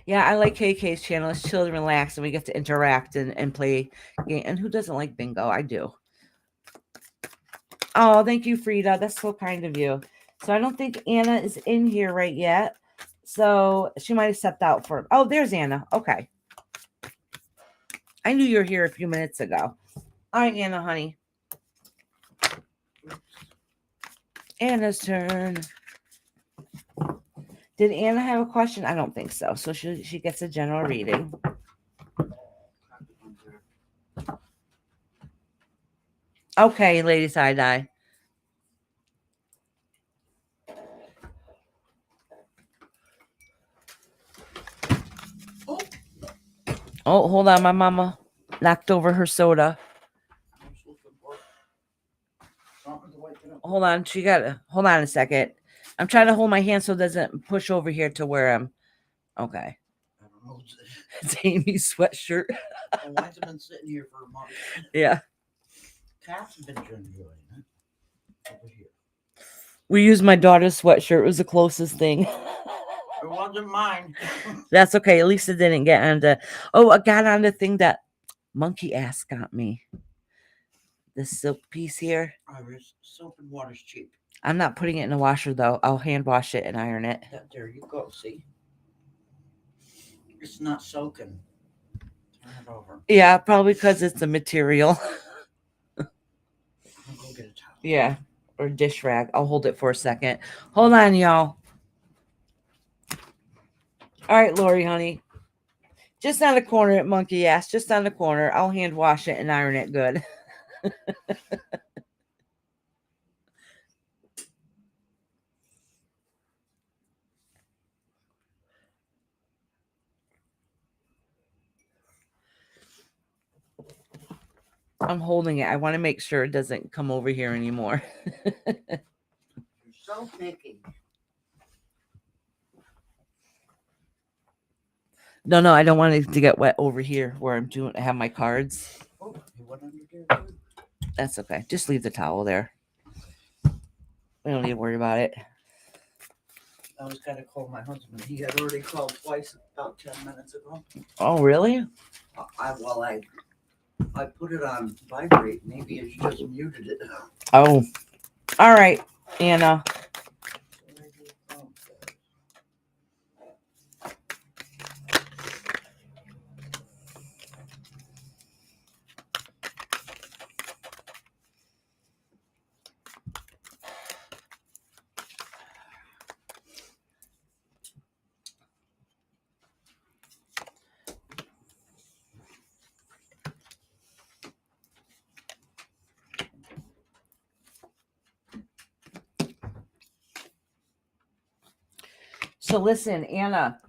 Yeah, I like KK's channel. It's chill and relax, and we get to interact and play game. And who doesn't like bingo? I do. Oh, thank you, Frida. That's so kind of you. So I don't think Anna is in here right yet. So she might have stepped out for. Oh, there's Anna. Okay. I knew you were here a few minutes ago. All right, Anna, honey. Anna's turn. Did Anna have a question? I don't think so. So she gets a general reading. Okay, Lady Side Eye. Oh, hold on. My mama knocked over her soda. Hold on. Hold on a second. I'm trying to hold my hand so it doesn't push over here to where I'm. Okay.
I don't know.
It's Amy's sweatshirt.
Mine's been sitting here for a month.
Yeah.
Cats have been enjoying it over here.
We used my daughter's sweatshirt. It was the closest thing.
It wasn't mine.
That's okay. At least it didn't get onto. Oh, I got on the thing that monkey ass got me. This silk piece here.
Iris, soap and water's cheap.
I'm not putting it in the washer though. I'll hand wash it and iron it.
There you go. See, it's not soaking. Turn it over.
Yeah, probably because it's a material.
I'll go get a towel.
Yeah, or dish rag. I'll hold it for a second. Hold on, y'all. All right, Lori, honey. Just on the corner, monkey ass. Just on the corner. I'll hand wash it and iron it good. I'm holding it. I want to make sure it doesn't come over here anymore.
You're so picky.
No, I don't want it to get wet over here where I'm doing. I have my cards.
Oh, you went under there too.
That's okay. Just leave the towel there. We don't need to worry about it.
I was going to call my husband. He had already called twice about 10 minutes ago.
Oh, really?
I put it on vibrate. Maybe it's just muted it.
Oh, all right, Anna. So listen, Anna.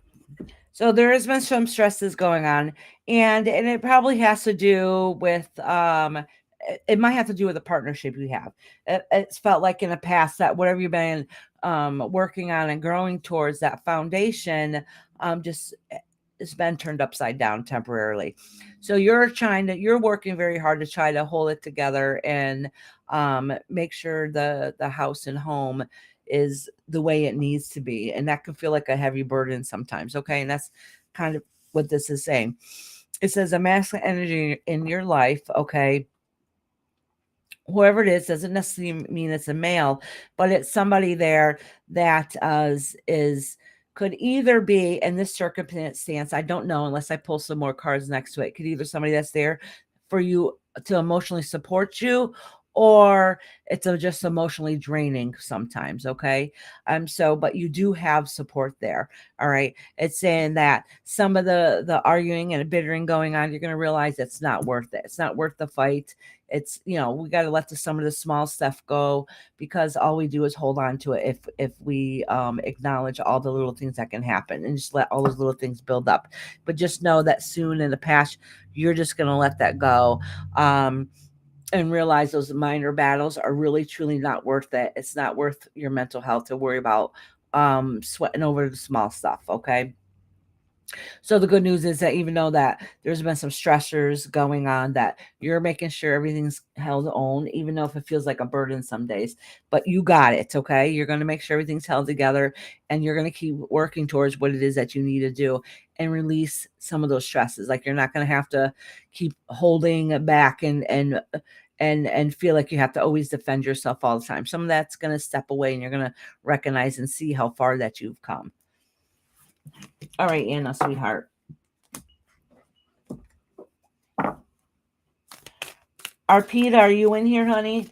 So there has been some stresses going on, and it probably has to do with it might have to do with the partnership you have. It's felt like in the past that whatever you've been working on and growing towards, that foundation just it's been turned upside down temporarily. So you're working very hard to try to hold it together and make sure the house and home is the way it needs to be. And that can feel like a heavy burden sometimes. Okay. And that's kind of what this is saying. It says a masculine energy in your life. Okay. Whoever it is doesn't necessarily mean it's a male, but it's somebody there that is could either be in this circumstance. I don't know unless I pull some more cards next to it. Could either somebody that's there for you to emotionally support you, or it's just emotionally draining sometimes. Okay. But you do have support there. All right. It's saying that some of the arguing and bittering going on, you're going to realize it's not worth it. It's not worth the fight. It's, we got to let some of the small stuff go, because all we do is hold on to it if we acknowledge all the little things that can happen and just let all those little things build up. But just know that soon in the past, you're just going to let that go. And realize those minor battles are really truly not worth it. It's not worth your mental health to worry about sweating over the small stuff. Okay. So the good news is that even though that there's been some stressors going on, that you're making sure everything's held on, even though if it feels like a burden some days, but you got it. Okay. You're going to make sure everything's held together, and you're going to keep working towards what it is that you need to do and release some of those stresses. Like you're not going to have to keep holding back and feel like you have to always defend yourself all the time. Some of that's going to step away, and you're going to recognize and see how far that you've come. All right, Anna, sweetheart. Arpita, are you in here, honey?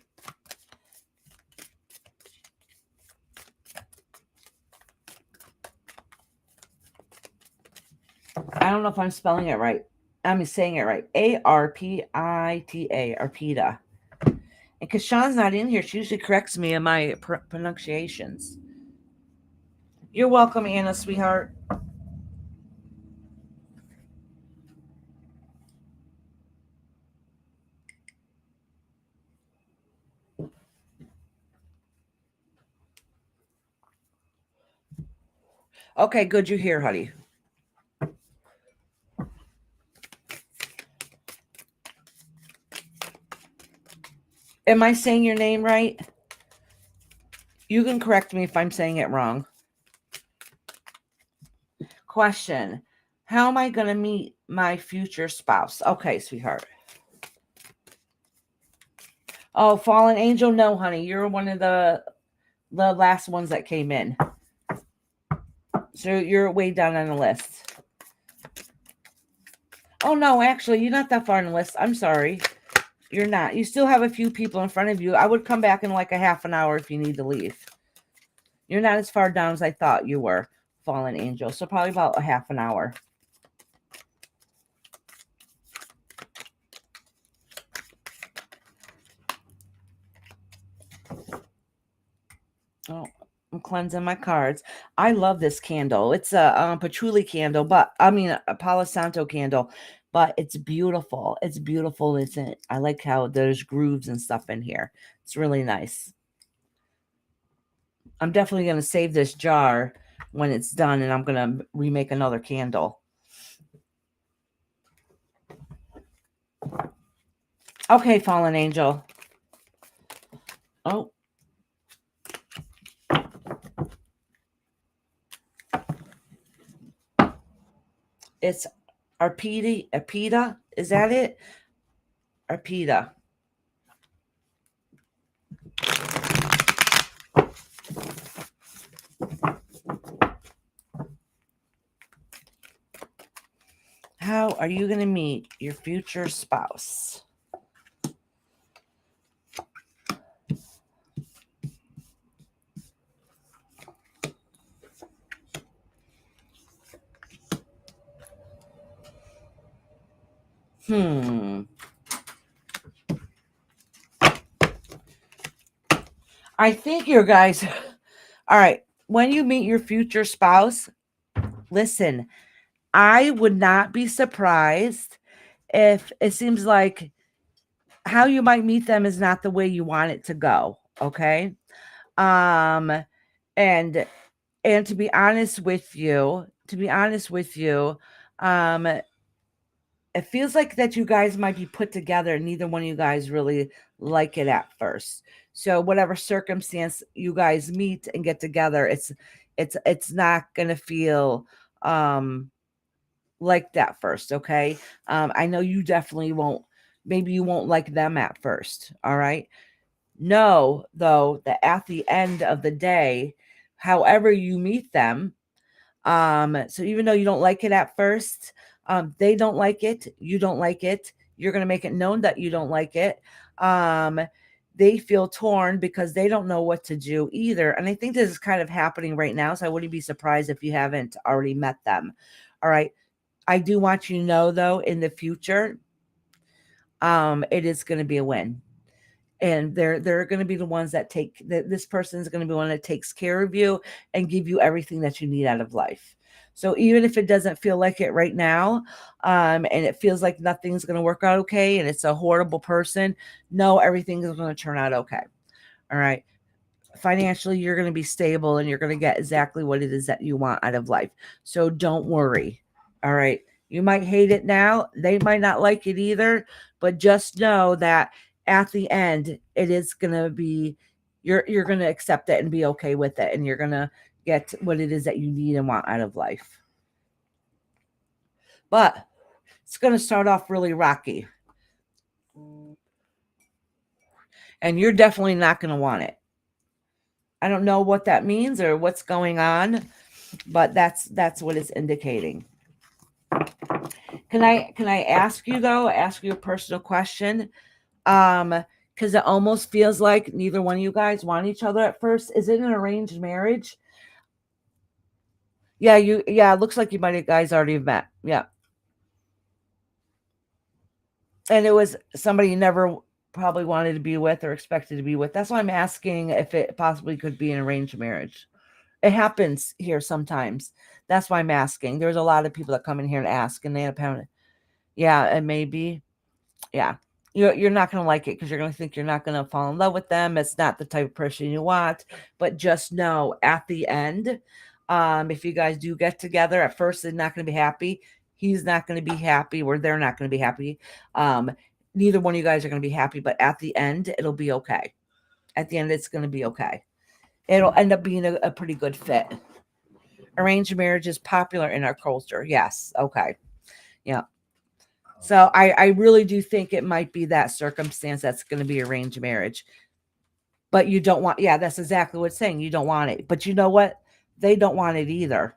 I don't know if I'm spelling it right. I'm saying it right. Arpita, Arpita. And because Sean's not in here, she usually corrects me in my pronunciations. You're welcome, Anna, sweetheart. Okay, good. You're here, honey. Am I saying your name right? You can correct me if I'm saying it wrong. Question. How am I going to meet my future spouse? Okay, sweetheart. Oh, fallen angel. No, honey. You're one of the last ones that came in. So you're way down on the list. Oh, no, actually, you're not that far on the list. I'm sorry. You're not. You still have a few people in front of you. I would come back in like a half an hour if you need to leave. You're not as far down as I thought you were, fallen angel. So probably about a half an hour. Oh, I'm cleansing my cards. I love this candle. It's a patchouli candle, but I mean a Palo Santo candle, but it's beautiful. It's beautiful. I like how there's grooves and stuff in here. It's really nice. I'm definitely going to save this jar when it's done, and I'm going to remake another candle. Okay, fallen angel. Oh. It's Arpita. Is that it? Arpita. How are you going to meet your future spouse? I think you guys, all right, when you meet your future spouse, listen, I would not be surprised if it seems like how you might meet them is not the way you want it to go. Okay. And to be honest with you, it feels like that you guys might be put together and neither one of you guys really like it at first. So whatever circumstance you guys meet and get together, it's not gonna feel like that first, okay? I know you definitely won't, maybe you won't like them at first, all right? Know though that at the end of the day, however you meet them, so even though you don't like it at first, they don't like it, you don't like it, you're going to make it known that you don't like it. They feel torn because they don't know what to do either. And I think this is kind of happening right now. So I wouldn't be surprised if you haven't already met them. All right. I do want you to know though, in the future, it is going to be a win. And they're going to be the ones that this person is going to be one that takes care of you and give you everything that you need out of life. So even if it doesn't feel like it right now, and it feels like nothing's going to work out okay, and it's a horrible person, no, everything is going to turn out okay. All right. Financially, you're going to be stable and you're going to get exactly what it is that you want out of life. So don't worry. All right. You might hate it now. They might not like it either, but just know that at the end, it is going to be, you're going to accept it and be okay with it. And you're going to get what it is that you need and want out of life. But it's going to start off really rocky. And you're definitely not going to want it. I don't know what that means or what's going on, but that's what it's indicating. Can I ask you a personal question? Because it almost feels like neither one of you guys want each other at first. Is it an arranged marriage? Yeah, it looks like you might have guys already met. Yeah. And it was somebody you never probably wanted to be with or expected to be with. That's why I'm asking if it possibly could be an arranged marriage. It happens here sometimes. That's why I'm asking. There's a lot of people that come in here and ask, and they end up having, yeah, and maybe, yeah, you're not going to like it because you're going to think you're not going to fall in love with them. It's not the type of person you want. But just know at the end, if you guys do get together, at first they're not going to be happy. He's not going to be happy, or they're not going to be happy. Neither one of you guys are going to be happy, but at the end, it'll be okay. At the end, it's going to be okay. It'll end up being a pretty good fit. Arranged marriage is popular in our culture. Yes. Okay. Yeah. So I really do think it might be that circumstance that's going to be arranged marriage. But you don't want, yeah, that's exactly what it's saying. You don't want it. But you know what? They don't want it either.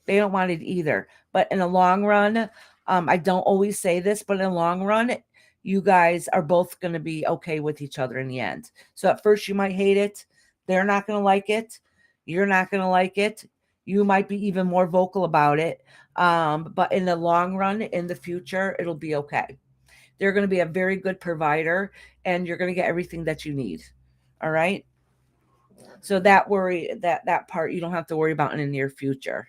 They don't want it either. But in the long run, I don't always say this, but in the long run, you guys are both going to be okay with each other in the end. So at first you might hate it. They're not going to like it. You're not going to like it. You might be even more vocal about it. But in the long run, in the future, it'll be okay. They're going to be a very good provider and you're going to get everything that you need. All right. So that part you don't have to worry about in the near future.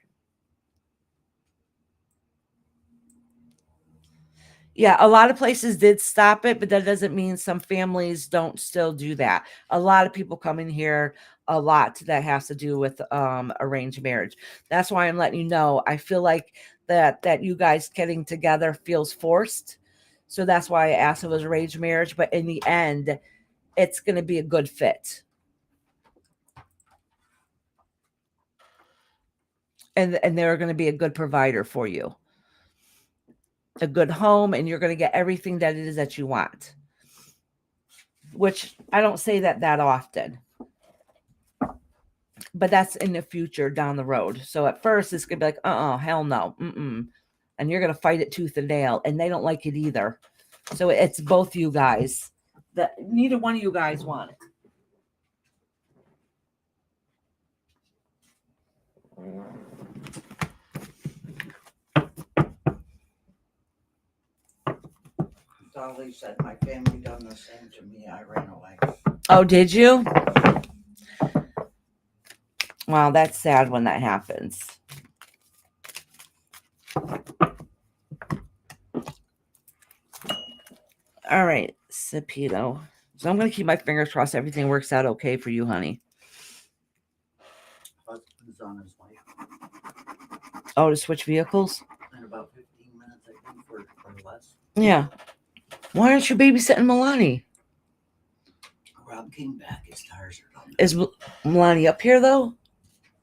Yeah, a lot of places did stop it, but that doesn't mean some families don't still do that. A lot of people come in here a lot that has to do with arranged marriage. That's why I'm letting you know. I feel like that you guys getting together feels forced. So that's why I asked if it was arranged marriage, but in the end, it's going to be a good fit. And they're going to be a good provider for you. A good home, and you're going to get everything that it is that you want. Which I don't say that often. But that's in the future down the road. So at first it's going to be like, hell no. Mm-mm. And you're going to fight it tooth and nail. And they don't like it either. So it's both you guys. That neither one of you guys want it.
Dolly said my family done the same to me. I ran away.
Oh, did you? Wow, that's sad when that happens. All right, Sapito. So I'm going to keep my fingers crossed everything works out okay for you, honey.
Husband's on his way.
Oh, to switch vehicles?
In about 15 minutes, I think, or less.
Yeah. Why aren't you babysitting Milani?
Rob came back. His tires are done.
Is Milani up here, though?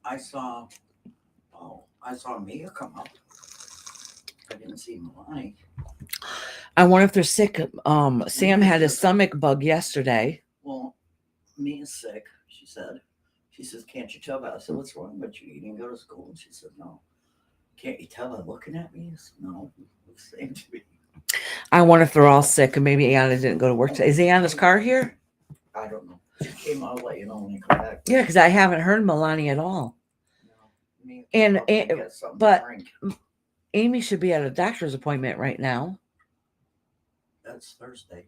I saw Mia come up. I didn't see Milani.
I wonder if they're sick. Sam had a stomach bug yesterday.
Well, Mia's sick, she said. She says, can't you tell that? I said, what's wrong with you? You didn't go to school? And she said, no. Can't you tell by looking at me? I said, no. Looks the same to me.
I wonder if they're all sick and maybe Anna didn't go to work today. Is Anna's car here?
I don't know. She came, I'll let you know when they come back.
Yeah, because I haven't heard Milani at all.
No,
but Amy should be at a doctor's appointment right now.
That's Thursday.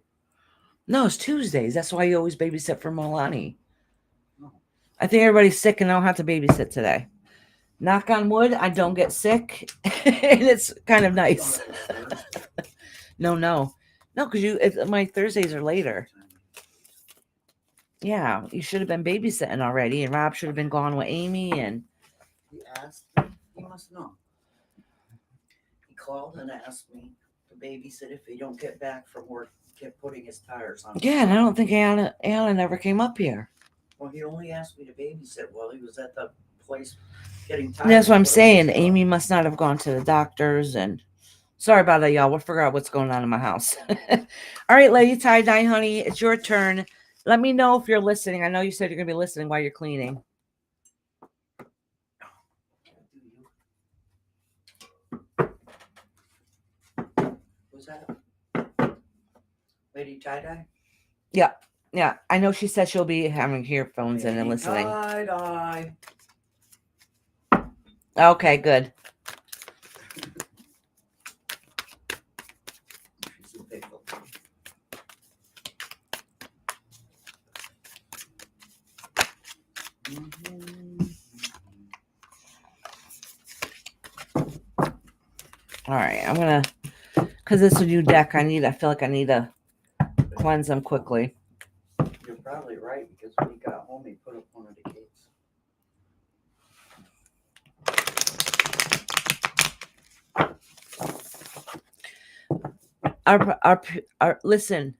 No, it's Tuesdays. That's why you always babysit for Milani.
No.
I think everybody's sick and I don't have to babysit today. Knock on wood, I don't get sick. And it's kind of nice. No, because my Thursdays are later. Yeah, you should have been babysitting already, and Rob should have been gone with Amy. And
he asked, he must know. He called and asked me to babysit if he don't get back from work, kept putting his tires on.
Yeah, and I don't think Anna never came up here.
Well, he only asked me to babysit while he was at the place getting tires.
That's what I'm saying. Amy must not have gone to the doctors. And sorry about that, y'all. We'll figure out what's going on in my house. All right, Lady Tie-Dye, honey, it's your turn. Let me know if you're listening. I know you said you're going to be listening while you're cleaning.
Who's that? Lady Tie-Dye?
Yeah. I know she said she'll be having earphones in and listening.
Tie-Dye.
Okay, good. All right, I'm gonna, because it's a new deck. I feel like I need to cleanse them quickly.
You're probably right, because when he got home, he put up one of the gates.
Listen,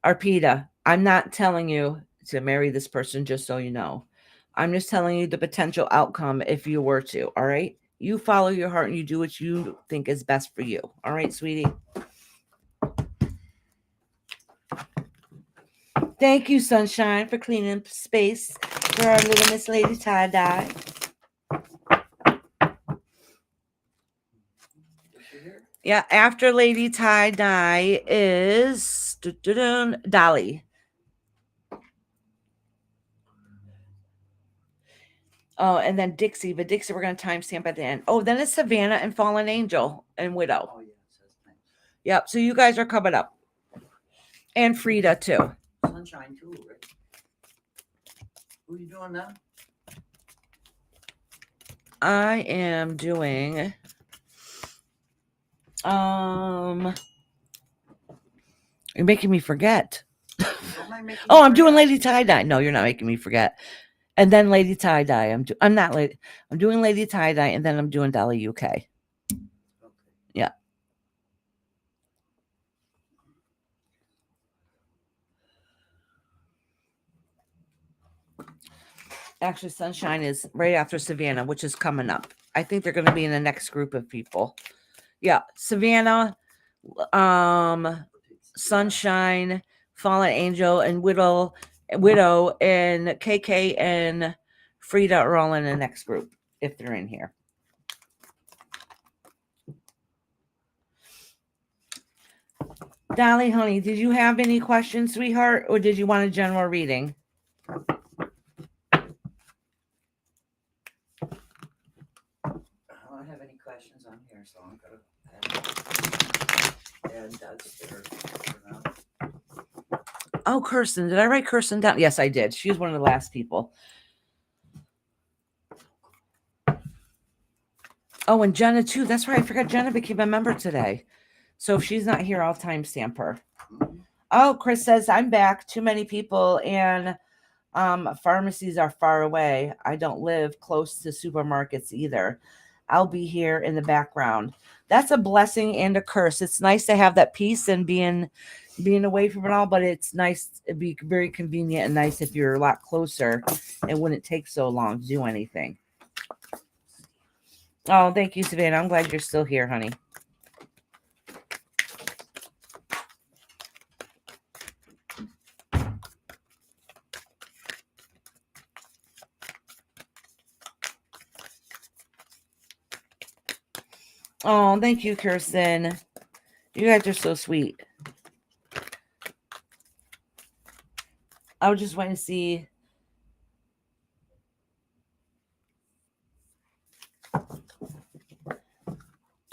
Arpita, I'm not telling you to marry this person, just so you know. I'm just telling you the potential outcome if you were to. All right. You follow your heart and you do what you think is best for you. All right, sweetie. Thank you, Sunshine, for cleaning up space for our little Miss Lady Tie-Dye. Yeah, after Lady Tie-Dye is Dolly. Oh, and then Dixie, but Dixie we're going to timestamp at the end. Oh, then it's Savannah and Fallen Angel and Widow.
Oh, yeah, it says thanks.
Yep, so you guys are coming up. And Frida, too.
Sunshine, too, right? Who are you doing now?
I am doing... You're making me forget.
How am I making
Oh,
you
I'm doing
forget?
Lady Tie-Dye. No, you're not making me forget. And then Lady Tie-Dye. I'm not late. I'm doing Lady Tie-Dye, and then I'm doing Dolly UK.
Okay.
Yeah. Actually, Sunshine is right after Savannah, which is coming up. I think they're going to be in the next group of people. Yeah, Savannah, Sunshine, Fallen Angel, and Widow, and KK and Frida are all in the next group if they're in here. Dolly, honey, did you have any questions, sweetheart, or did you want a general reading?
I don't have any questions on here, so I'm gonna add that's there for now.
Oh, Kirsten. Did I write Kirsten down? Yes, I did. She was one of the last people. Oh, and Jenna, too. That's right. I forgot Jenna became a member today. So if she's not here, I'll timestamp her. Oh, Chris says, I'm back. Too many people and pharmacies are far away. I don't live close to supermarkets either. I'll be here in the background. That's a blessing and a curse. It's nice to have that peace and being away from it all, but it's nice. It'd be very convenient and nice if you're a lot closer. It wouldn't take so long to do anything. Oh, thank you, Savannah. I'm glad you're still here, honey. Oh, thank you, Kirsten. You guys are so sweet. I was just waiting to see.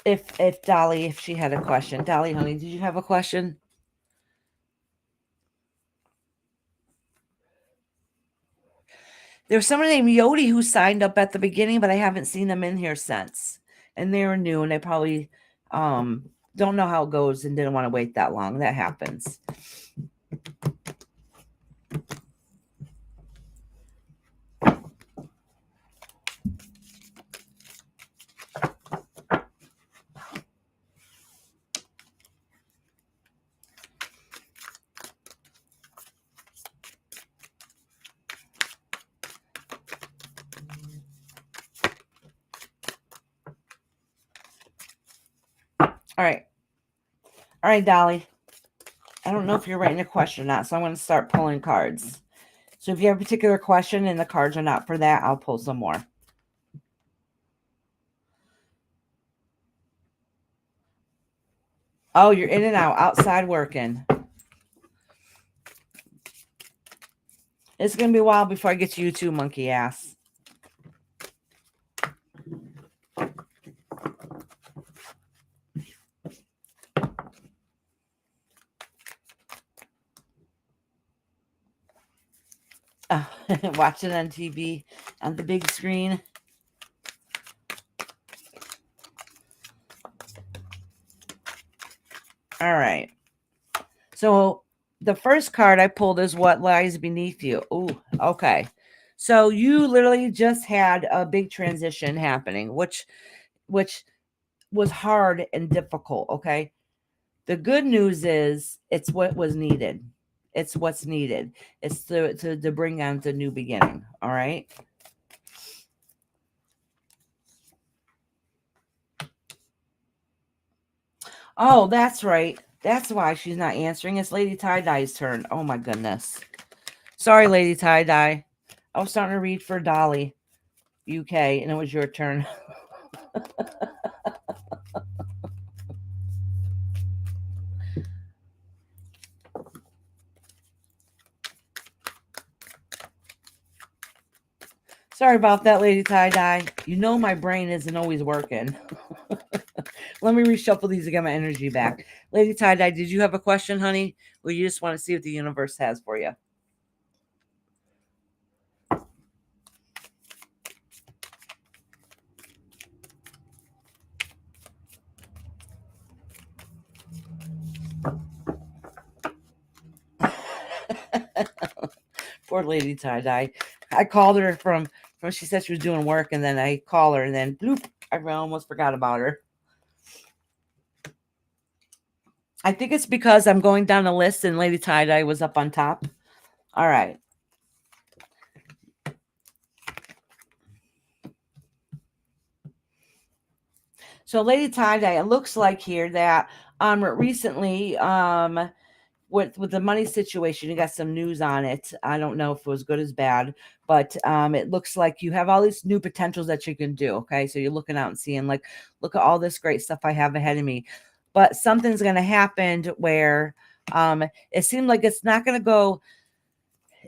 If Dolly, if she had a question. Dolly, honey, did you have a question? There's someone named Yodi who signed up at the beginning, but I haven't seen them in here since. And they were new and they probably don't know how it goes and didn't want to wait that long. That happens. All right, Dolly. I don't know if you're writing a question or not, so I'm going to start pulling cards. So if you have a particular question and the cards are not for that, I'll pull some more. Oh, you're in and out, outside working. It's going to be a while before I get to you too, monkey ass. Watch it on TV, on the big screen. All right. So the first card I pulled is What Lies Beneath You. Ooh, okay. So you literally just had a big transition happening, which was hard and difficult, okay? The good news is it's what was needed. It's what's needed. It's to bring on the new beginning. All right. Oh, that's right. That's why she's not answering. It's Lady Tie-Dye's turn. Oh my goodness. Sorry, Lady Tie-Dye. I was starting to read for Dolly, UK, and it was your turn. Sorry about that, Lady Tie-Dye. You know my brain isn't always working. Let me reshuffle these to get my energy back. Lady Tie-Dye, did you have a question, honey? Or you just want to see what the universe has for you? Poor Lady Tie-Dye. I called her from she said she was doing work, and then I call her, and then bloop, I almost forgot about her. I think it's because I'm going down the list and Lady Tie-Dye was up on top. All right. So Lady Tie-Dye, it looks like here that recently with the money situation, you got some news on it. I don't know if it was good as bad, but it looks like you have all these new potentials that you can do. Okay, so you're looking out and seeing like, look at all this great stuff I have ahead of me, but something's going to happen where it seemed like it's not going to go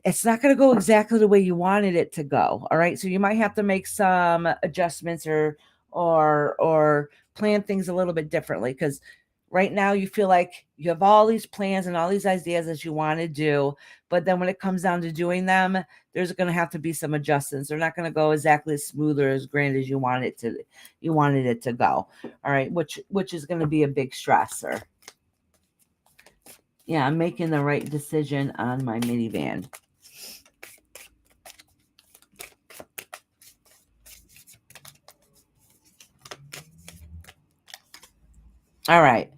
exactly the way you wanted it to go. All right, so you might have to make some adjustments or plan things a little bit differently, because right now you feel like you have all these plans and all these ideas that you want to do, but then when it comes down to doing them, there's going to have to be some adjustments. They're not going to go exactly as smooth or as grand as you wanted it to go. All right, which is going to be a big stressor. Yeah, I'm making the right decision on my minivan. All right.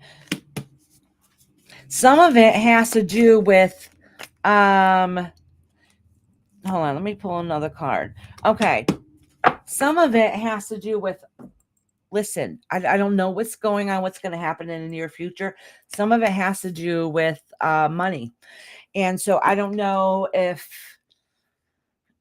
Some of it has to do with hold on, let me pull another card. Okay. Some of it has to do with, listen, I don't know what's going on, what's going to happen in the near future. Some of it has to do with money. And so I don't know if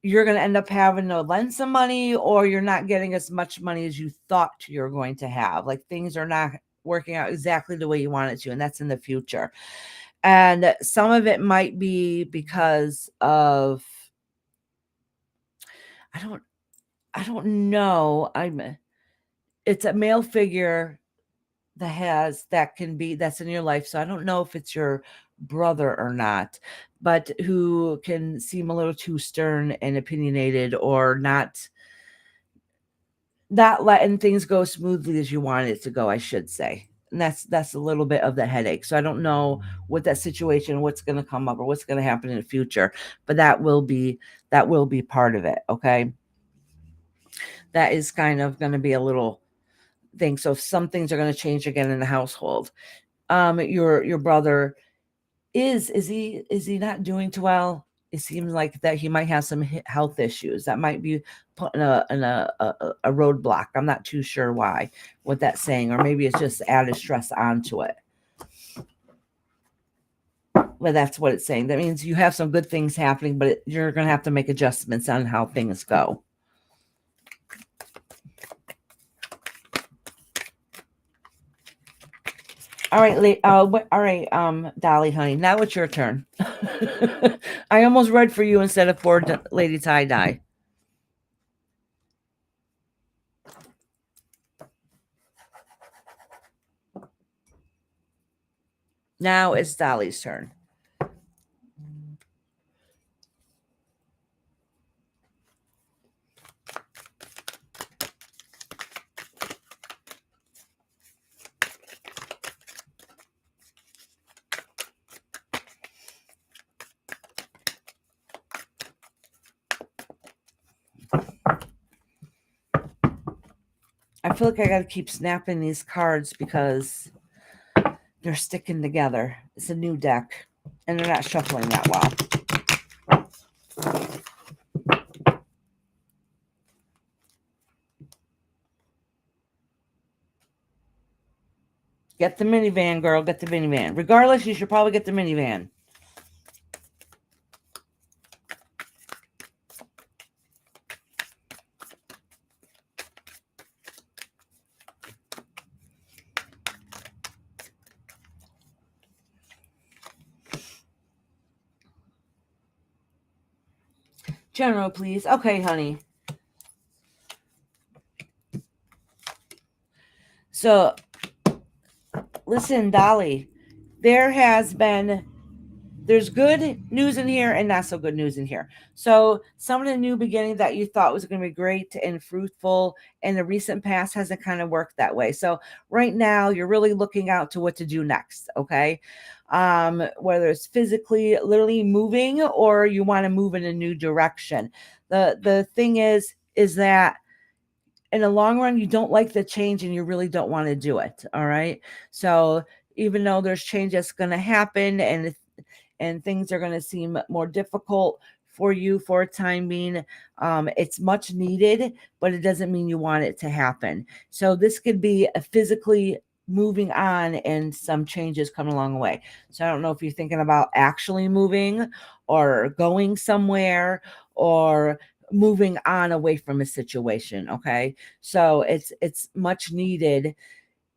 you're going to end up having to lend some money, or you're not getting as much money as you thought you're going to have. Like things are not working out exactly the way you want it to, and that's in the future. And some of it might be because of, I don't know. It's a male figure that's in your life. So I don't know if it's your brother or not, but who can seem a little too stern and opinionated, or not letting things go smoothly as you want it to go, I should say. And that's a little bit of the headache. So I don't know what that situation, what's going to come up or what's going to happen in the future, but that will be part of it. Okay. That is kind of going to be a little thing. So some things are going to change again in the household. Your brother is he not doing too well? It seems like that he might have some health issues that might be putting a roadblock. I'm not too sure what that's saying, or maybe it's just added stress onto it. But that's what it's saying. That means you have some good things happening, but you're going to have to make adjustments on how things go. All right, Dolly, honey. Now it's your turn. I almost read for you instead of for Lady Tie-Dye. Now it's Dolly's turn. I feel like I got to keep snapping these cards because they're sticking together. It's a new deck. And they're not shuffling that well. Get the minivan, girl. Get the minivan. Regardless, you should probably get the minivan. General, please. Okay, honey. So, listen, Dolly. There's good news in here and not so good news in here. So some of the new beginning that you thought was going to be great and fruitful in the recent past hasn't kind of worked that way. So right now you're really looking out to what to do next. Okay. Whether it's physically, literally moving, or you want to move in a new direction. The thing is that in the long run, you don't like the change and you really don't want to do it. All right. So even though there's change that's going to happen and things are going to seem more difficult for you for a time being, it's much needed, but it doesn't mean you want it to happen. So this could be a physically moving on and some changes coming along the way. So I don't know if you're thinking about actually moving or going somewhere or moving on away from a situation. Okay. So it's much needed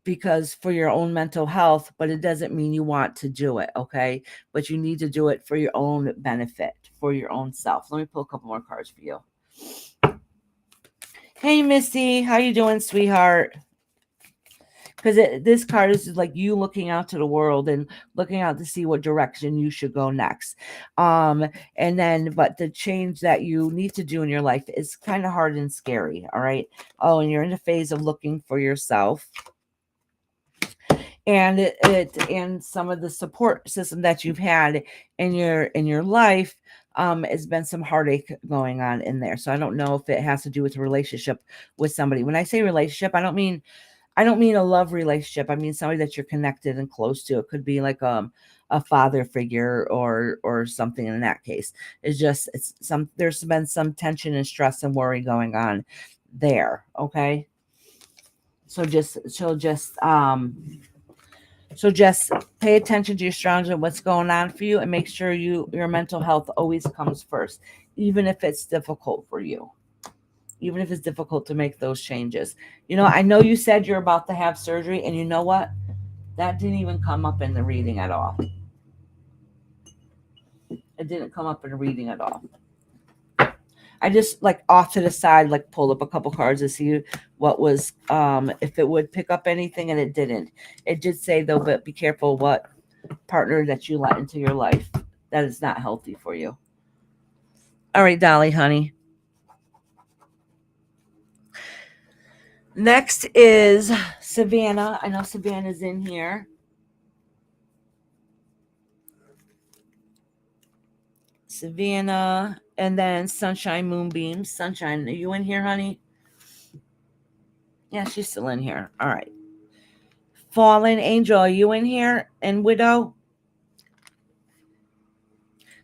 because for your own mental health, but it doesn't mean you want to do it. Okay. But you need to do it for your own benefit, for your own self. Let me pull a couple more cards for you. Hey, Misty, how you doing, sweetheart? Because this card is like you looking out to the world and looking out to see what direction you should go next. And then, but the change that you need to do in your life is kind of hard and scary. All right. Oh, and you're in a phase of looking for yourself. And and some of the support system that you've had in your life has been some heartache going on in there. So I don't know if it has to do with a relationship with somebody. When I say relationship, I don't mean a love relationship. I mean somebody that you're connected and close to. It could be like a father figure or something in that case. There's been some tension and stress and worry going on there. Okay. So just pay attention to your surroundings and what's going on for you, and make sure your mental health always comes first, even if it's difficult for you. Even if it's difficult to make those changes. I know you said you're about to have surgery, and you know what? That didn't even come up in the reading at all. It didn't come up in the reading at all. I just off to the side, pulled up a couple cards to see what was, if it would pick up anything, and it didn't. It did say though, but be careful what partner that you let into your life. That is not healthy for you. All right, Dolly, honey. Next is Savannah. I know Savannah's in here. Savannah, and then Sunshine Moonbeam. Sunshine, are you in here, honey? Yeah, she's still in here. All right. Fallen Angel, are you in here? And Widow?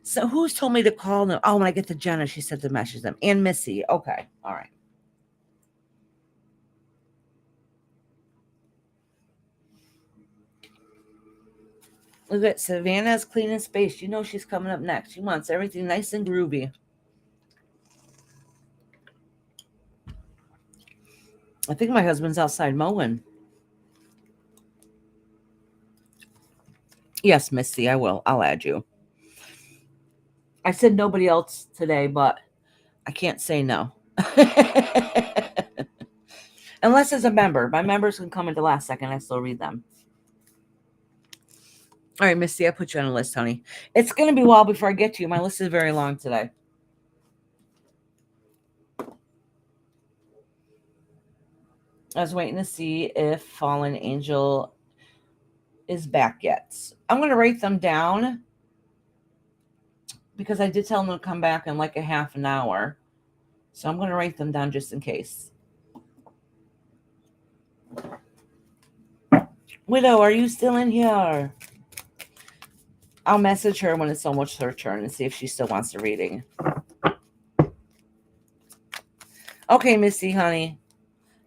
So who's told me to call them? Oh, when I get to Jenna, she said to message them. And Missy. Okay. All right. Look at Savannah's cleaning space. You know she's coming up next. She wants everything nice and groovy. I think my husband's outside mowing. Yes, Missy, I will. I'll add you. I said nobody else today, but I can't say no. Unless it's a member. My members can come into last second. I still read them. All right, Misty, I put you on a list, honey. It's going to be a while before I get to you. My list is very long today. I was waiting to see if Fallen Angel is back yet. I'm going to write them down because I did tell them to come back in like a half an hour. So I'm going to write them down just in case. Widow, are you still in here? I'll message her when it's almost her turn and see if she still wants the reading. Okay, Missy, honey.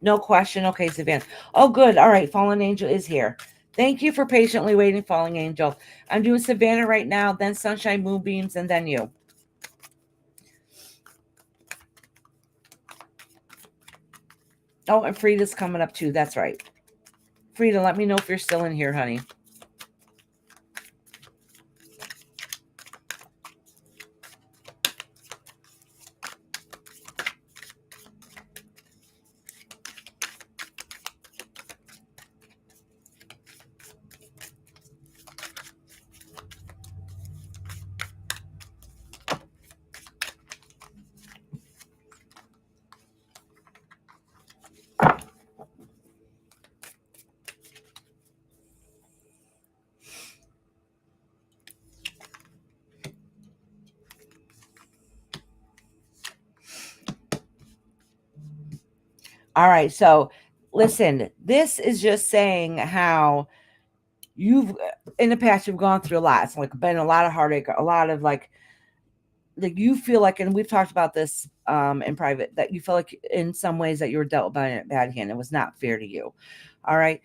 No question. Okay, Savannah. Oh, good. All right. Fallen Angel is here. Thank you for patiently waiting, Fallen Angel. I'm doing Savannah right now, then Sunshine, Moonbeams, and then you. Oh, and Frida's coming up too. That's right. Frida, let me know if you're still in here, honey. All right. So listen, this is just saying how you've in the past you've gone through a lot. It's like been a lot of heartache, a lot of like you feel like, and we've talked about this in private, that you feel like in some ways that you were dealt by a bad hand. It was not fair to you. All right.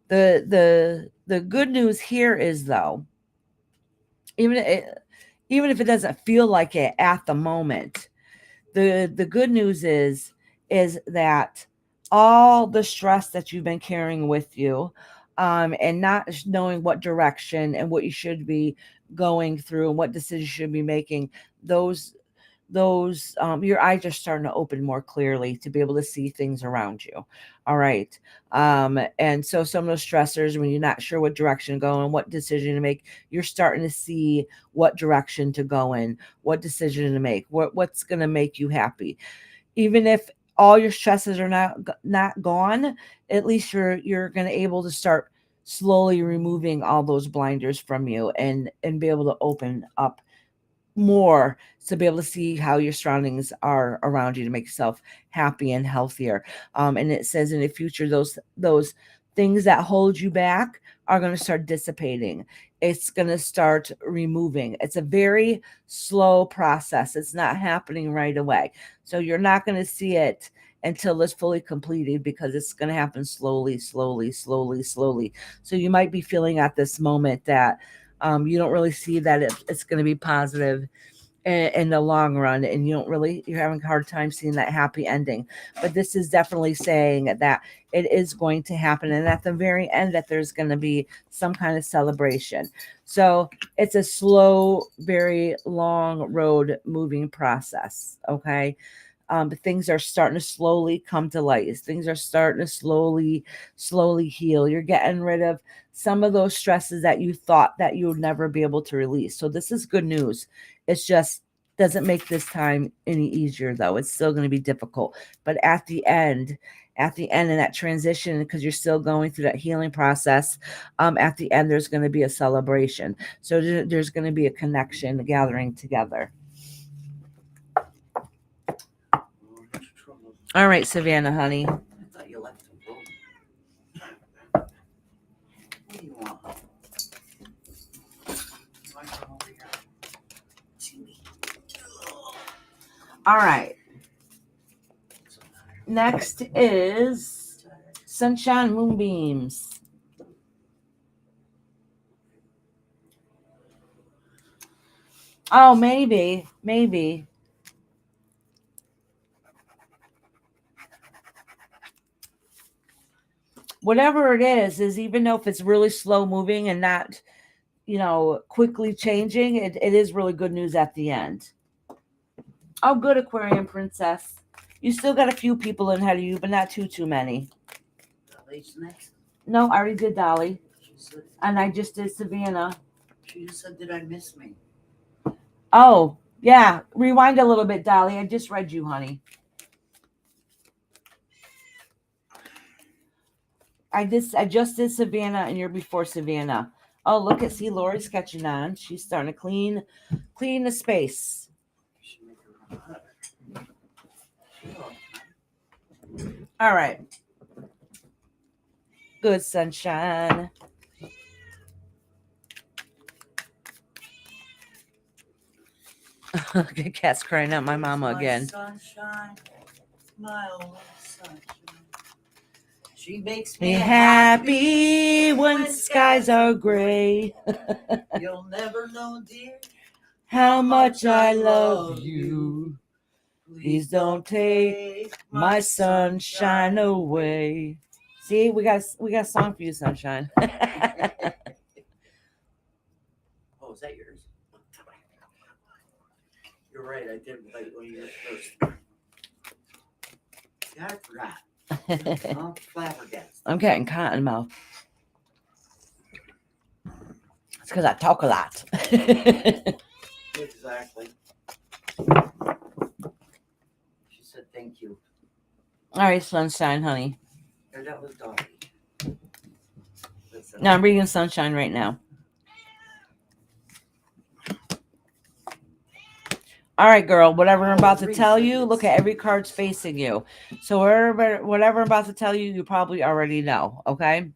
The good news here is though, even if it doesn't feel like it at the moment, the good news is that all the stress that you've been carrying with you, and not knowing what direction and what you should be going through and what decisions you should be making, those your eyes are starting to open more clearly to be able to see things around you. All right. And so some of those stressors, when you're not sure what direction to go and what decision to make, you're starting to see what direction to go in, what decision to make, what's going to make you happy. Even if all your stresses are not gone, at least you're going to able to start slowly removing all those blinders from you and be able to open up more to be able to see how your surroundings are around you to make yourself happy and healthier. And it says in the future, those things that hold you back are going to start dissipating. It's going to start removing. It's a very slow process. It's not happening right away. So you're not going to see it until it's fully completed, because it's going to happen slowly, slowly, slowly, slowly. So you might be feeling at this moment that you don't really see that it's going to be positive in the long run, and you're having a hard time seeing that happy ending. But this is definitely saying that it is going to happen, and at the very end that there's going to be some kind of celebration. So it's a slow, very long road moving process. Okay. But things are starting to slowly come to light. Things are starting to slowly heal. You're getting rid of some of those stresses that you thought that you would never be able to release. So this is good news. It's just doesn't make this time any easier though. It's still going to be difficult. But at the end in that transition, because you're still going through that healing process, at the end there's going to be a celebration. So there's going to be a connection, a gathering together. All right, Savannah, honey.
I thought you left the room. What do you want? Why come over here? See me.
All right. Next is Sunshine, Moonbeams. Oh, maybe. Whatever it is even though if it's really slow moving and not, quickly changing, it is really good news at the end. Oh, good, Aquarium Princess. You still got a few people in ahead of you, but not too many.
Dolly's next.
No, I already did Dolly.
She said,
And I just did Savannah.
she just said, did I miss me?
Oh, yeah. Rewind a little bit, Dolly. I just read you, honey. I just did Savannah, and you're before Savannah. Oh, look at Lori's catching on. She's starting to clean the space.
She make her run hotter.
All right. Good, Sunshine. Cat's crying out my mama
My
again.
sunshine, my only sunshine. She makes
Me
me
happy when skies are gray.
You'll never know, dear,
How much I love you. Please don't take my sunshine away. See, we got a song for you, sunshine.
Oh, is that yours? You're right. I did write one of yours first. Yeah, I forgot. I'm flabbergasted.
I'm getting cotton mouth. It's because I talk a lot.
Exactly. She said thank you.
All right, sunshine, honey.
Or that was Doggy.
No, I'm reading sunshine right now. All right, girl, whatever I'm about to tell you, look at every card's facing you. So whatever I'm about to tell you, you probably already know, okay?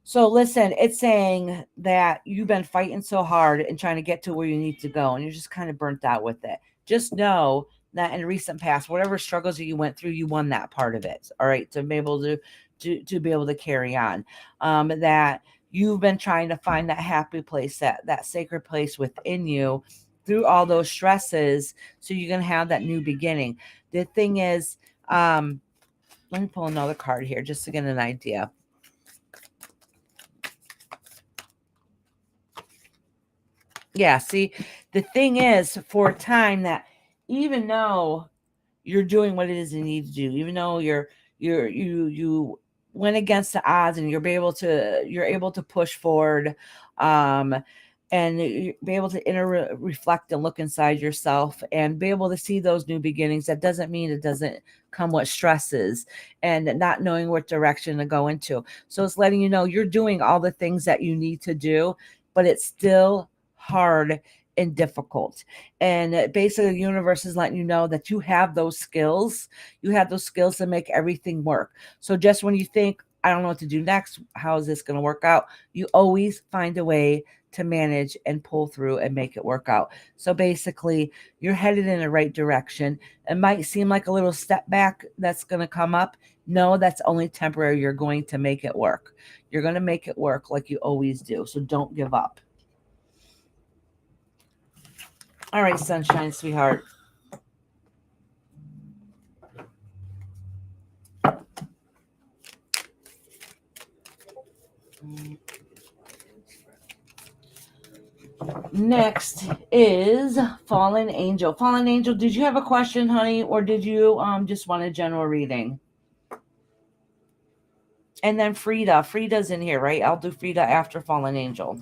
So listen, it's saying that you've been fighting so hard and trying to get to where you need to go, and you're just kind of burnt out with it. Just know that in recent past, whatever struggles that you went through, you won that part of it. All right, to be able to be able to carry on. That you've been trying to find that happy place, that sacred place within you through all those stresses, so you can have that new beginning. The thing is, let me pull another card here just to get an idea. Yeah, see, the thing is, for a time, that even though you're doing what it is you need to do, even though you went against the odds, and you're able to push forward, and be able to reflect and look inside yourself and be able to see those new beginnings. That doesn't mean it doesn't come with stresses and not knowing what direction to go into. So it's letting you know you're doing all the things that you need to do, but it's still hard and difficult. And basically the universe is letting you know that you have those skills. You have those skills to make everything work. So just when you think, I don't know what to do next, how is this going to work out, you always find a way to manage and pull through and make it work out. So basically, you're headed in the right direction. It might seem like a little step back that's going to come up. No, that's only temporary. You're going to make it work. You're going to make it work like you always do. So don't give up. All right, sunshine, sweetheart. Next is Fallen Angel. Fallen Angel, did you have a question, honey, or did you just want a general reading? And then Frida. Frida's in here, right? I'll do Frida after Fallen Angel.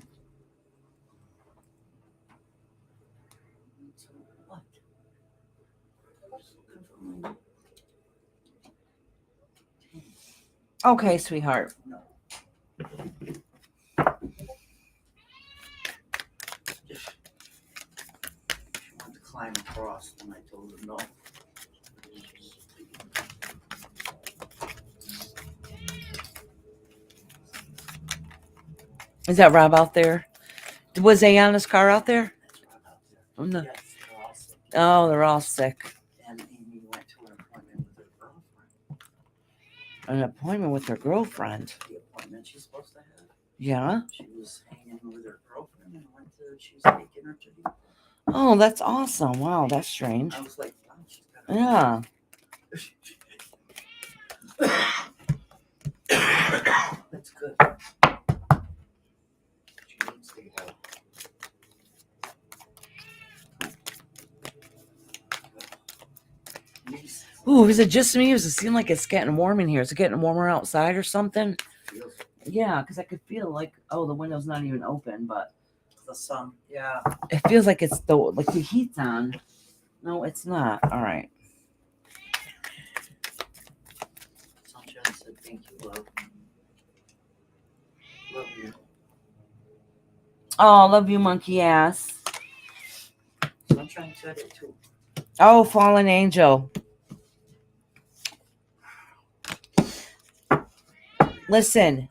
Okay, sweetheart.
No. She wanted to climb across, and I told her no.
Is that Rob out there? Was Ayana's car out there?
That's what I'm out there.
Oh, no.
Yes, they're all sick.
Oh, they're all sick.
And Amy went to an appointment with her girlfriend.
An appointment with her girlfriend.
The appointment she's supposed to have.
Yeah.
She was hanging with her girlfriend and she was taking her to the.
Oh, that's awesome. Wow, that's strange.
I was like, wow, she's got.
Yeah.
That's good. She needs to go.
Ooh, is it just me? Does it seem like it's getting warm in here? Is it getting warmer outside or something?
Feels
Yeah, because I could feel like, oh, the window's not even open, but
the sun. Yeah.
it feels like it's like the heat's on. No, it's not. All right.
Sunshine said, thank you, love. Love you.
Oh, love you, monkey ass.
Sunshine said it too.
Oh, Fallen Angel. Listen,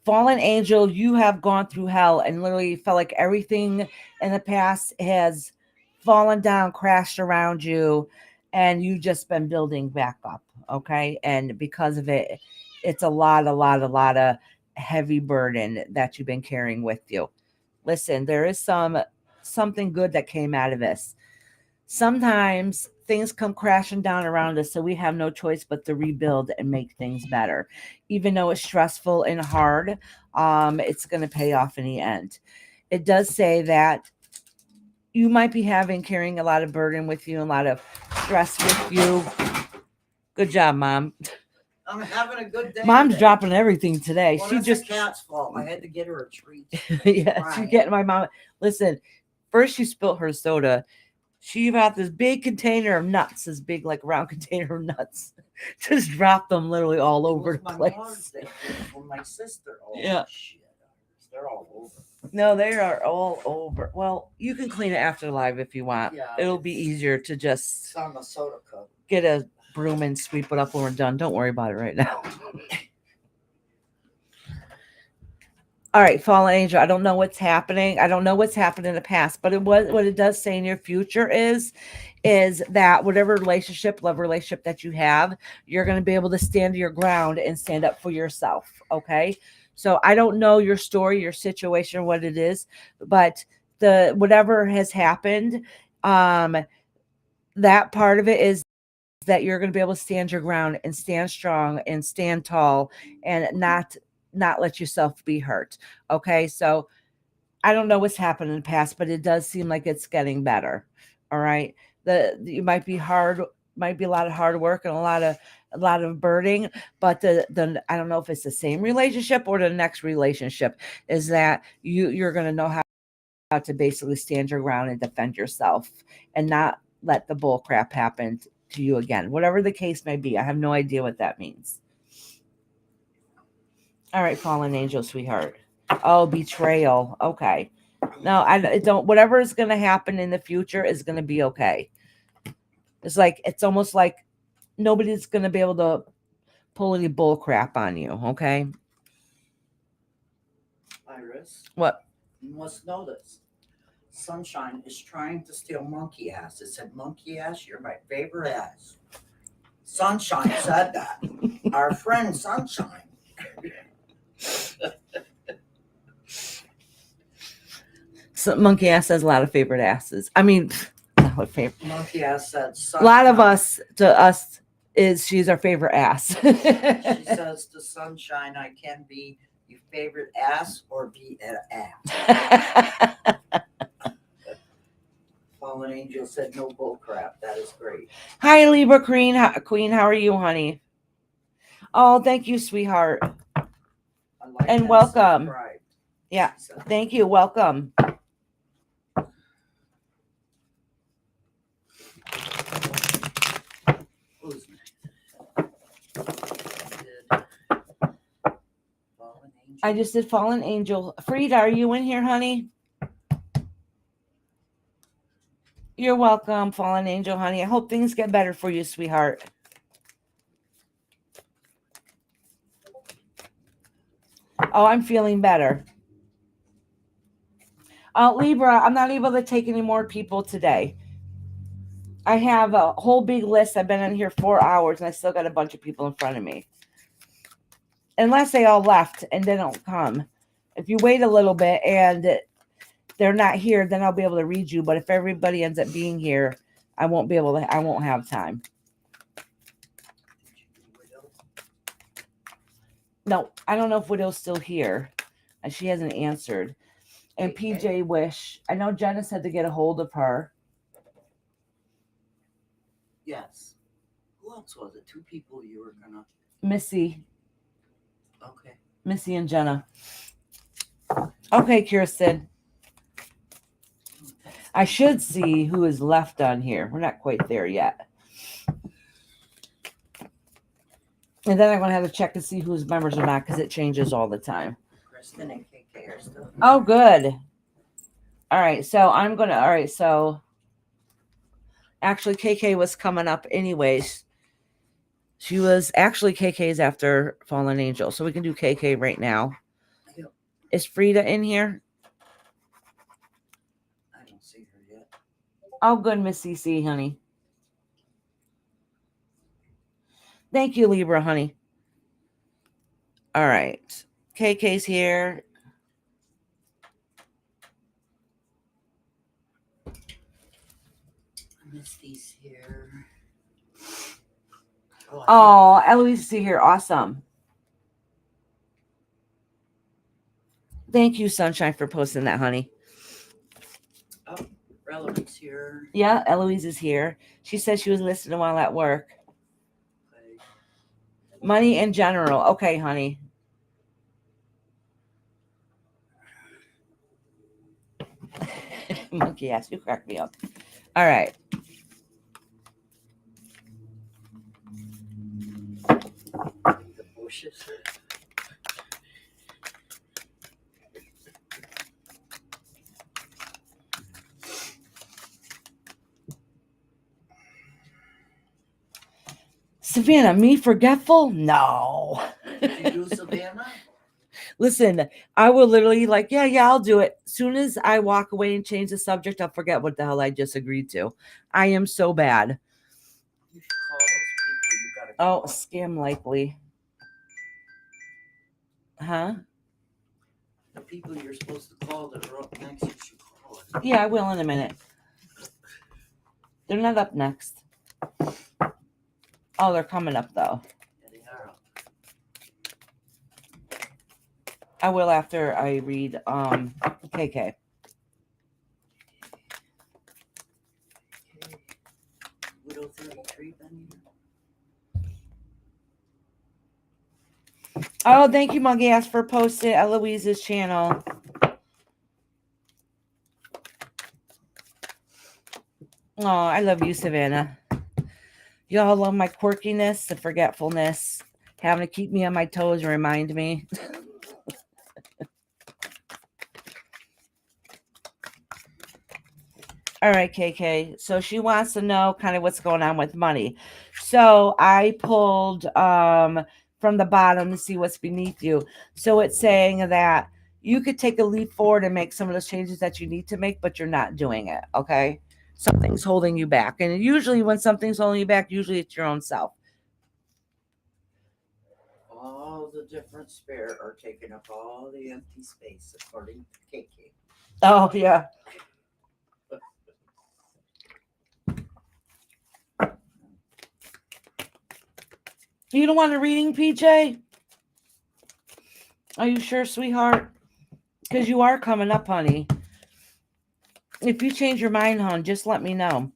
fallen angel, you have gone through hell and literally felt like everything in the past has fallen down, crashed around you, and you've just been building back up. Okay. And because of it, it's a lot of heavy burden that you've been carrying with you. Listen, there is something good that came out of this. Sometimes things come crashing down around us, so we have no choice but to rebuild and make things better. Even though it's stressful and hard, it's going to pay off in the end. It does say that you might be carrying a lot of burden with you, a lot of stress with you. Good job, Mom.
I'm having a good day.
Mom's
today.
dropping everything today.
Well,
She
that's
just
the cat's fault. I had to get her a treat.
yeah,
Right.
she's getting my mom. Listen, first she spilled her soda. She got this big container of nuts, this big like round container of nuts. Just dropped them literally all over the
It was my
place.
Mother's Day from my sister. Oh,
Yeah.
shit. They're all over.
No, they are all over. Well, you can clean it after live if you want.
Yeah,
It'll be
it's-
easier to just
It's on the soda cup.
get a broom and sweep it up when we're done. Don't worry about it right now. All right, fallen angel. I don't know what's happening. I don't know what's happened in the past, but what it does say in your future is that whatever relationship, love relationship that you have, you're going to be able to stand your ground and stand up for yourself. Okay. So I don't know your story, your situation, what it is, but the whatever has happened, that part of it is that you're going to be able to stand your ground and stand strong and stand tall and not let yourself be hurt. Okay. So I don't know what's happened in the past, but it does seem like it's getting better. All right. You might be a lot of hard work and a lot of burning, but the I don't know if it's the same relationship or the next relationship is that you're going to know how to basically stand your ground and defend yourself and not let the bull crap happen to you again. Whatever the case may be. I have no idea what that means. All right, fallen angel, sweetheart. Oh, betrayal. Okay. No, I don't. Whatever is going to happen in the future is going to be okay. It's almost like nobody's going to be able to pull any bull crap on you. Okay.
Iris,
What?
you must know this. Sunshine is trying to steal monkey ass. It said, monkey ass, you're my favorite ass. Sunshine said that. Our friend Sunshine.
So monkey ass has a lot of favorite asses. I mean, not a favorite.
Monkey ass said,
A
Sunshine.
lot of us she's our favorite ass.
She says to Sunshine, I can be your favorite ass or be an ass. Fallen Angel said, no bull crap. That is great.
Hi, Libra Queen. How are you, honey? Oh, thank you, sweetheart.
I like
And
that.
welcome.
Subscribe,
Yeah,
she said.
thank you. Welcome.
Who's next? Fallen Angel.
I just did fallen angel. Frida, are you in here, honey? You're welcome, fallen angel, honey. I hope things get better for you, sweetheart. Oh, I'm feeling better. Libra, I'm not able to take any more people today. I have a whole big list. I've been in here 4 hours and I still got a bunch of people in front of me. Unless they all left and they don't come. If you wait a little bit and they're not here, then I'll be able to read you. But if everybody ends up being here, I won't have time. No, I don't know if Widow's still here. She hasn't answered. And PJ Wish, I know Jenna said to get a hold of her.
Yes. Who else was it? Two people you were gonna.
Missy
Okay.
and Jenna. Okay, Kirsten. I should see who is left on here. We're not quite there yet. And then I'm going to have to check to see who's members or not because it changes all the time.
Kristen and KK are still.
Oh, good. All right. So actually KK was coming up anyways. KK's after Fallen Angel. So we can do KK right now. Is Frida in here?
I don't see her yet.
Oh, good, Miss CC, honey. Thank you, Libra, honey. All right. KK's here.
Misty's here.
Oh, Eloise is here. Awesome. Thank you, Sunshine, for posting that, honey.
Relevance here.
Yeah, Eloise is here. She said she was listening while at work.
Okay.
Money in general. Okay, honey. Monkey ass, you crack me up. All right.
The bushes.
Savannah, me forgetful? No.
Did you do Savannah?
Listen, I will literally like, yeah, I'll do it. Soon as I walk away and change the subject, I'll forget what the hell I just agreed to. I am so bad.
You should call those people. You gotta
Oh,
call.
scam likely. Huh?
The people you're supposed to call that are up next, you should call it.
Yeah, I will in a minute. They're not up next. Oh, they're coming up though.
Yeah, they are up.
I will after I read KK.
Okay. Widow 33 been here.
Oh, thank you, Monkey Ass, for posting Eloise's channel. Oh, I love you, Savannah. Y'all love my quirkiness, the forgetfulness, having to keep me on my toes and remind me. All right, KK. So she wants to know kind of what's going on with money. So I pulled from the bottom to see what's beneath you. So it's saying that you could take a leap forward and make some of those changes that you need to make, but you're not doing it. Okay. Something's holding you back. And usually when something's holding you back, usually it's your own self.
All the different spirit are taking up all the empty space, according to KK.
Oh, yeah. You don't want a reading, PJ? Are you sure, sweetheart? Because you are coming up, honey. If you change your mind, hon, just let me know.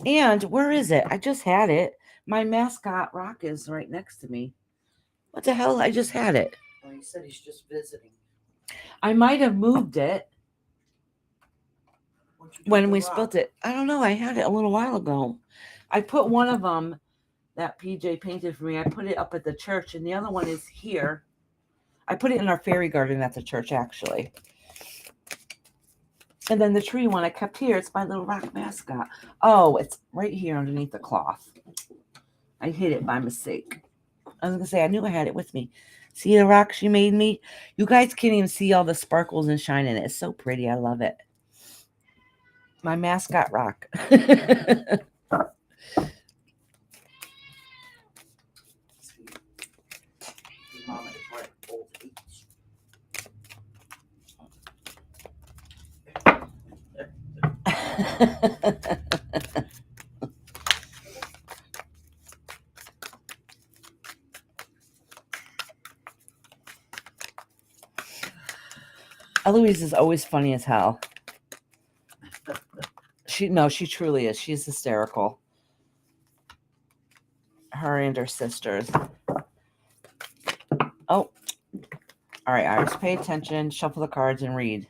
And where is it? I just had it. My mascot rock is right next to me. What the hell? I just had it.
Well, he said he's just visiting.
I might have moved it
What'd you do
when
with
we
the rock?
spilt it. I don't know. I had it a little while ago. I put one of them that PJ painted for me. I put it up at the church, and the other one is here. I put it in our fairy garden at the church, actually. And then the tree one I kept here. It's my little rock mascot. Oh, it's right here underneath the cloth. I hid it by mistake. I was going to say, I knew I had it with me. See the rock she made me? You guys can't even see all the sparkles and shine in it. It's so pretty. I love it. My mascot rock.
See, his mama is right old age.
Eloise is always funny as hell. She truly is. She's hysterical. Her and her sisters. Oh. All right, Iris, pay attention, shuffle the cards, and read.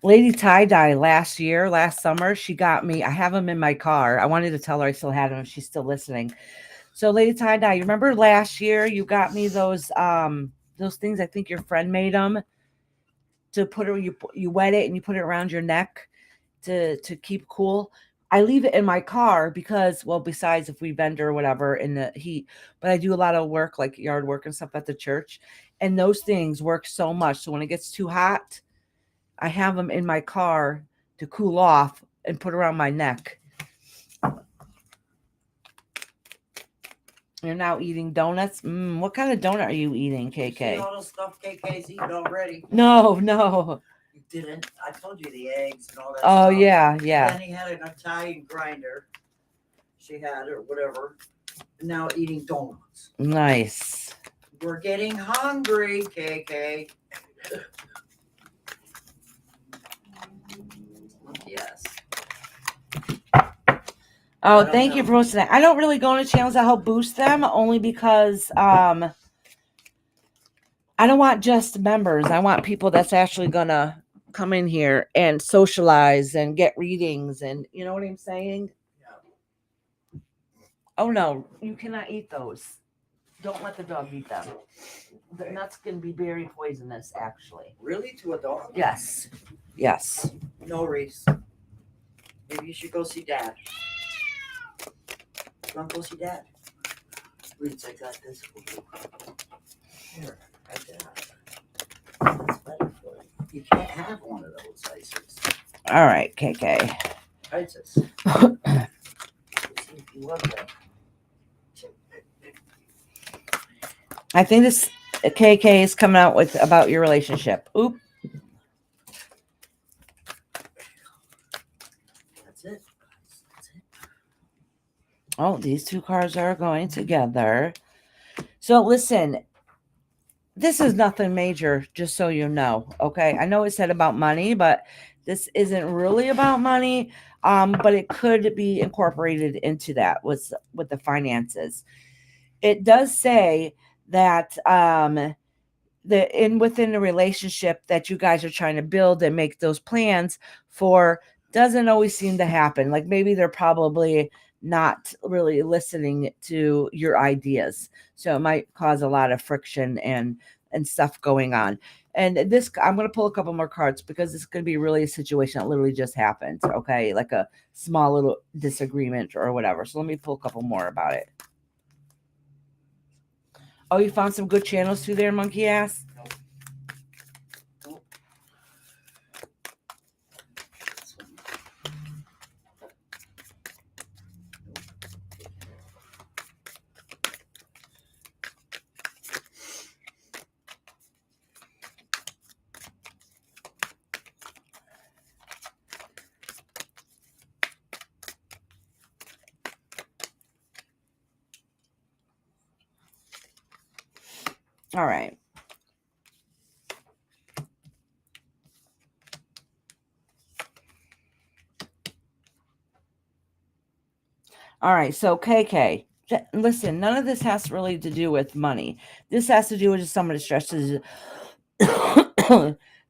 Lady Tie-Dye last summer, she got me. I have them in my car. I wanted to tell her I still had them if she's still listening. So Lady Tie-Dye, you remember last year you got me those things, I think your friend made them, to put it, you wet it and you put it around your neck to keep cool. I leave it in my car because, well, besides if we vend or whatever in the heat, but I do a lot of work, like yard work and stuff at the church. And those things work so much. So when it gets too hot, I have them in my car to cool off and put around my neck. You're now eating donuts? What kind of donut are you eating,
You see
KK?
all the stuff KK's eating already.
No.
You didn't. I told you the eggs and all that
Oh,
stuff.
yeah.
Then he had an Italian grinder. She had or whatever. And now eating donuts.
Nice.
We're getting hungry, KK. Yes.
Oh,
I don't
thank you
know.
for hosting that. I don't really go into channels that help boost them, only because I don't want just members. I want people that's actually gonna come in here and socialize and get readings, and you know what I'm saying?
Yeah.
Oh no, you cannot eat those. Don't let the dog eat them. The nuts can be very poisonous, actually.
Really? To a dog?
Yes.
No, Reese. Maybe you should go see Dad. You want to go see Dad? Reese, I got this for you. Here, right there. That's better for you. You can't have one of those ices.
All right, KK.
Isis. See if you love them.
I think this KK is coming out with about your relationship. Oop.
That's it. That's it.
Oh, these two cards are going together. So listen, this is nothing major, just so you know. Okay. I know it said about money, but this isn't really about money. But it could be incorporated into that with the finances. It does say that within the relationship that you guys are trying to build and make those plans for doesn't always seem to happen. Like maybe they're probably not really listening to your ideas, so it might cause a lot of friction and stuff going on. And this, I'm going to pull a couple more cards because it's going to be really a situation that literally just happened. Okay, like a small little disagreement or whatever. So let me pull a couple more about it. Oh, you found some good channels through there, monkey ass? All right. All right. So KK, listen, none of this has really to do with money. This has to do with some of the stresses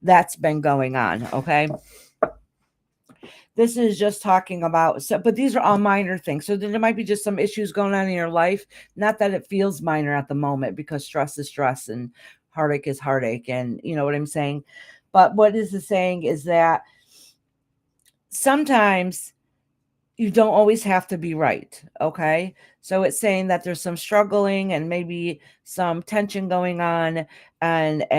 that's been going on. Okay. This is just talking about, so, but these are all minor things. So there might be just some issues going on in your life. Not that it feels minor at the moment, because stress is stress and heartache is heartache. And you know what I'm saying? But what this is saying is that sometimes you don't always have to be right. Okay. So it's saying that there's some struggling and maybe some tension going on, and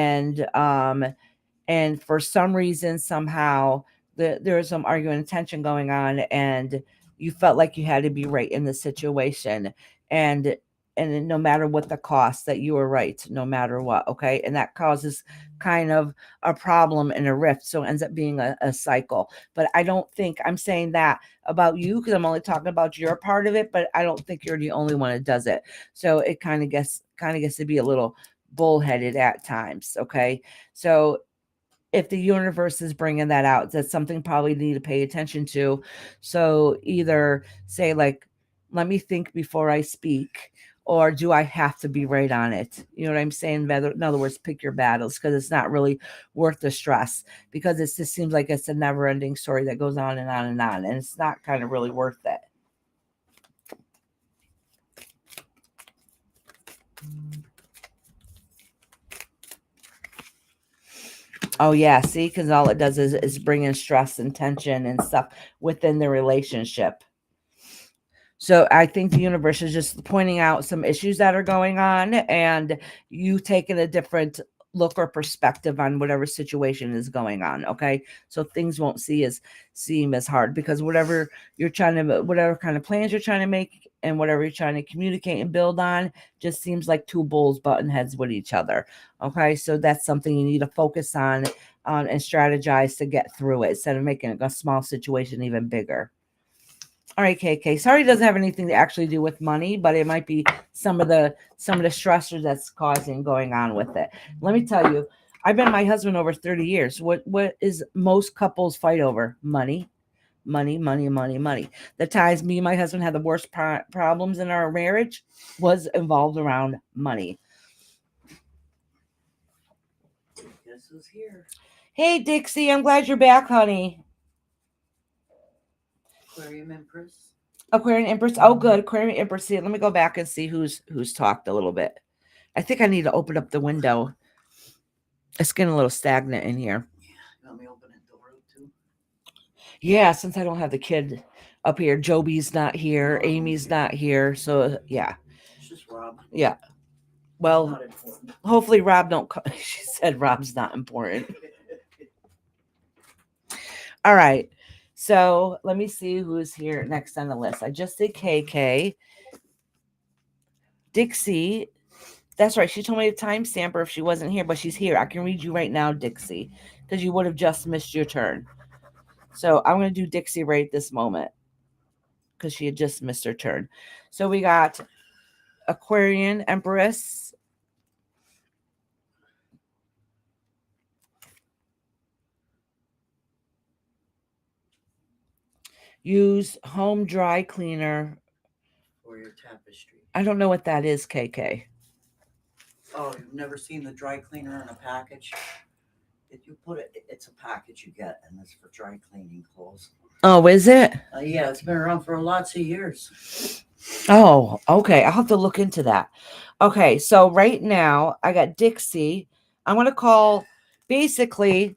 for some reason, somehow, there was some argument and tension going on, and you felt like you had to be right in the situation, and no matter what the cost, that you were right, no matter what. Okay, and that causes kind of a problem and a rift, so it ends up being a cycle. But I don't think I'm saying that about you, because I'm only talking about your part of it, but I don't think you're the only one that does it. So it kind of gets to be a little bullheaded at times. Okay, so if the universe is bringing that out, that's something probably need to pay attention to. So either say like, let me think before I speak, or do I have to be right on it? You know what I'm saying? In other words, pick your battles, because it's not really worth the stress, because it just seems like it's a never ending story that goes on and on and on. And it's not kind of really worth it. Oh yeah, see, because all it does is bring in stress and tension and stuff within the relationship. So I think the universe is just pointing out some issues that are going on, and you taking a different look or perspective on whatever situation is going on. Okay, so things won't seem as hard, because whatever kind of plans you're trying to make and whatever you're trying to communicate and build on just seems like two bulls butting heads with each other. Okay, so that's something you need to focus on and strategize to get through it, instead of making a small situation even bigger. All right, KK. Sorry, it doesn't have anything to actually do with money, but it might be some of the stressors that's causing going on with it. Let me tell you, I've been my husband over 30 years. What is most couples fight over? Money, money, money, money, money. The times me and my husband had the worst problems in our marriage was involved around money.
Guess who's here?
Hey, Dixie, I'm glad you're back, honey.
Aquarium Empress.
Aquarian Empress. Oh, good. Aquarian Empress. See, let me go back and see who's talked a little bit. I think I need to open up the window. It's getting a little stagnant in here.
Yeah, let me open the door too.
Yeah, since I don't have the kid up here, Joby's not here, Amy's not here, so yeah,
It's just Rob.
yeah. Well,
Not important.
hopefully Rob don't. She said Rob's not important. All right, so let me see who's here next on the list. I just did KK, Dixie. That's right. She told me to timestamp her if she wasn't here, but she's here. I can read you right now, Dixie, because you would have just missed your turn. So I'm going to do Dixie right at this moment, because she had just missed her turn. So we got Aquarian Empress. Use home dry cleaner.
For your tapestry.
I don't know what that is, KK.
Oh, you've never seen the dry cleaner in a package? If you put it, it's a package you get, and it's for dry cleaning clothes.
Oh, is it?
Yeah, it's been around for lots of years.
Oh, okay. I'll have to look into that. Okay, so right now I got Dixie. I'm going to call, basically,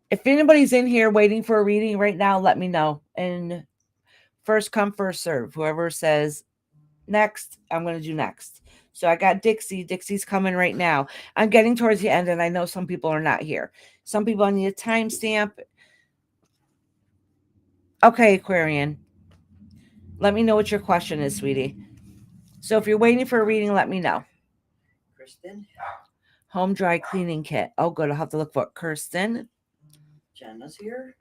if anybody's in here waiting for a reading right now, let me know. And first come, first serve. Whoever says next, I'm going to do next. So I got Dixie. Dixie's coming right now. I'm getting towards the end, and I know some people are not here. Some people need a timestamp. Okay, Aquarian. Let me know what your question is, sweetie. So if you're waiting for a reading, let me know.
Kristen.
Home dry cleaning kit. Oh, good. I'll have to look for it. Kirsten.
Jenna's here.